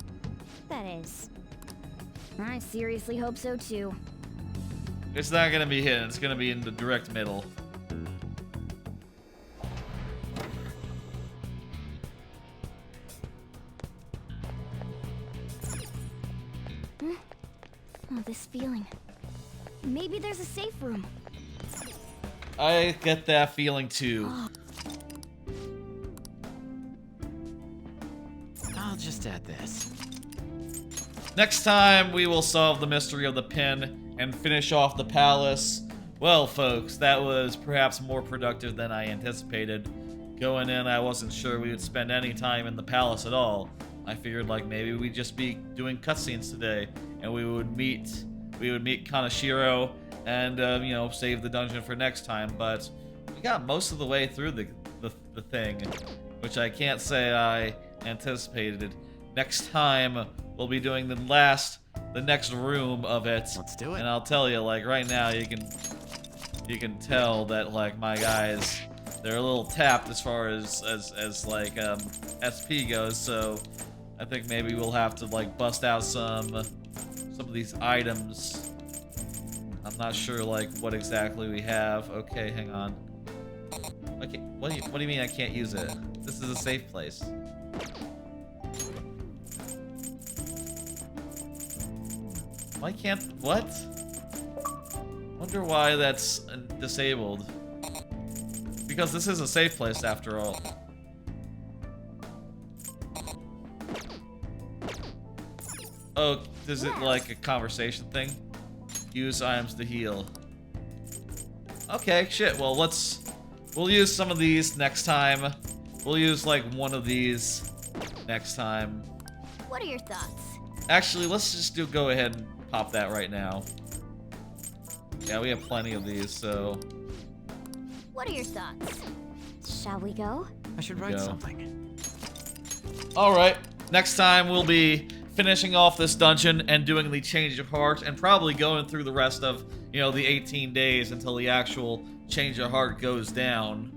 B: That is. I seriously hope so too.
A: It's not gonna be hidden. It's gonna be in the direct middle.
B: Oh, this feeling. Maybe there's a safe room.
A: I get that feeling too.
R: I'll just add this.
A: Next time, we will solve the mystery of the pin and finish off the palace. Well, folks, that was perhaps more productive than I anticipated. Going in, I wasn't sure we would spend any time in the palace at all. I figured like maybe we'd just be doing cutscenes today, and we would meet Kaneshiro and you know, save the dungeon for next time. But we got most of the way through the thing, which I can't say I anticipated. Next time we'll be doing the next room of it. Let's do it. And I'll tell you, like right now, you can tell that like my guys, they're a little tapped as far as like SP goes. So I think maybe we'll have to like bust out some of these items. I'm not sure like what exactly we have. Okay, hang on. Okay, what do you mean I can't use it? This is a safe place. Why can't... what? Wonder why that's disabled. Because this is a safe place after all. Oh, is it like a conversation thing? Use items to heal. Okay, shit, well we'll use some of these next time. We'll use like one of these next time.
B: What are your thoughts?
A: Actually, let's just go ahead and pop that right now. Yeah, we have plenty of these, so...
B: What are your thoughts? Shall we go?
D: I should write something.
A: Alright, next time we'll be finishing off this dungeon and doing the change of heart and probably going through the rest of, you know, the 18 days until the actual change of heart goes down.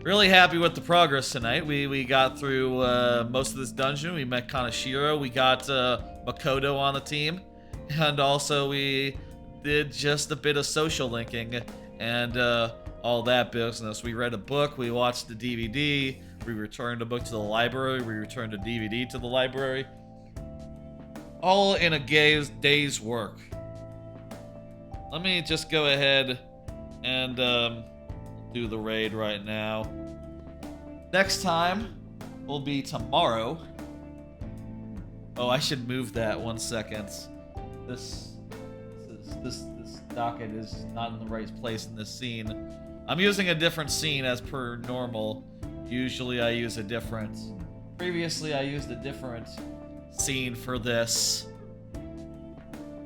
A: Really happy with the progress tonight. We got through most of this dungeon. We met Kaneshiro. We got Makoto on the team. And also we did just a bit of social linking and all that business. We read a book. We watched the DVD. We returned a book to the library. We returned a DVD to the library. All in a day's work. Let me just go ahead and do the raid right now. Next time will be tomorrow. Oh, I should move that 1 second. This docket is not in the right place in this scene. I'm using a different scene as per normal. Usually I use a different... Previously I used a different scene for this.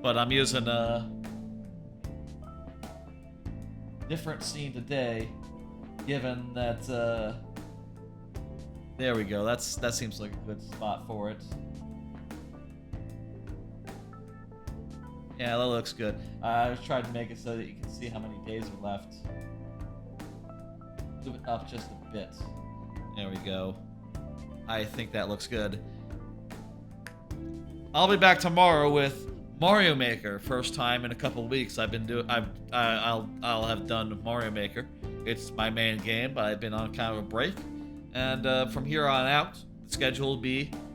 A: But I'm using a different scene today, given that there we go. That seems like a good spot for it. Yeah, that looks good. I tried to make it so that you can see how many days are left. Move it up just a bit. There we go. I think that looks good. I'll be back tomorrow with Mario Maker. First time in a couple weeks I'll have done Mario Maker. It's my main game, but I've been on kind of a break. And from here on out, the schedule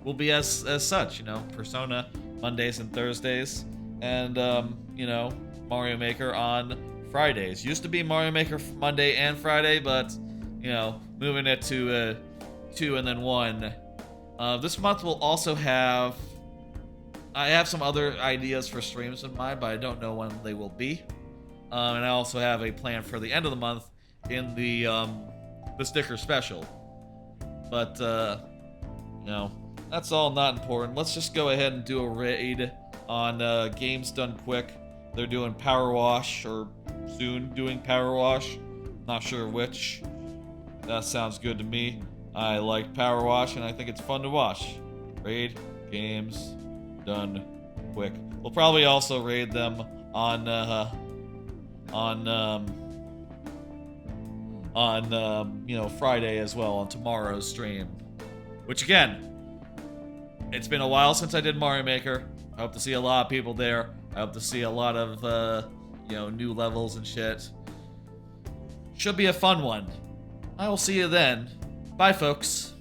A: will be as such. You know, Persona Mondays and Thursdays, and you know, Mario Maker on Fridays. Used to be Mario Maker Monday and Friday, but you know, moving it to 2 and then 1. This month we'll also have I have some other ideas for streams in mind, but I don't know when they will be. And I also have a plan for the end of the month in the sticker special. But you know, that's all not important. Let's just go ahead and do a raid on Games Done Quick. They're doing Power Wash, or soon doing Power Wash. Not sure which. That sounds good to me. I like Power Wash, and I think it's fun to watch. Raid Games Done Quick. We'll probably also raid them on you know, Friday as well, on tomorrow's stream. Which again, it's been a while since I did Mario Maker. I hope to see a lot of people there. I hope to see a lot of you know, new levels and shit. Should be a fun one. I will see you then. Bye, folks.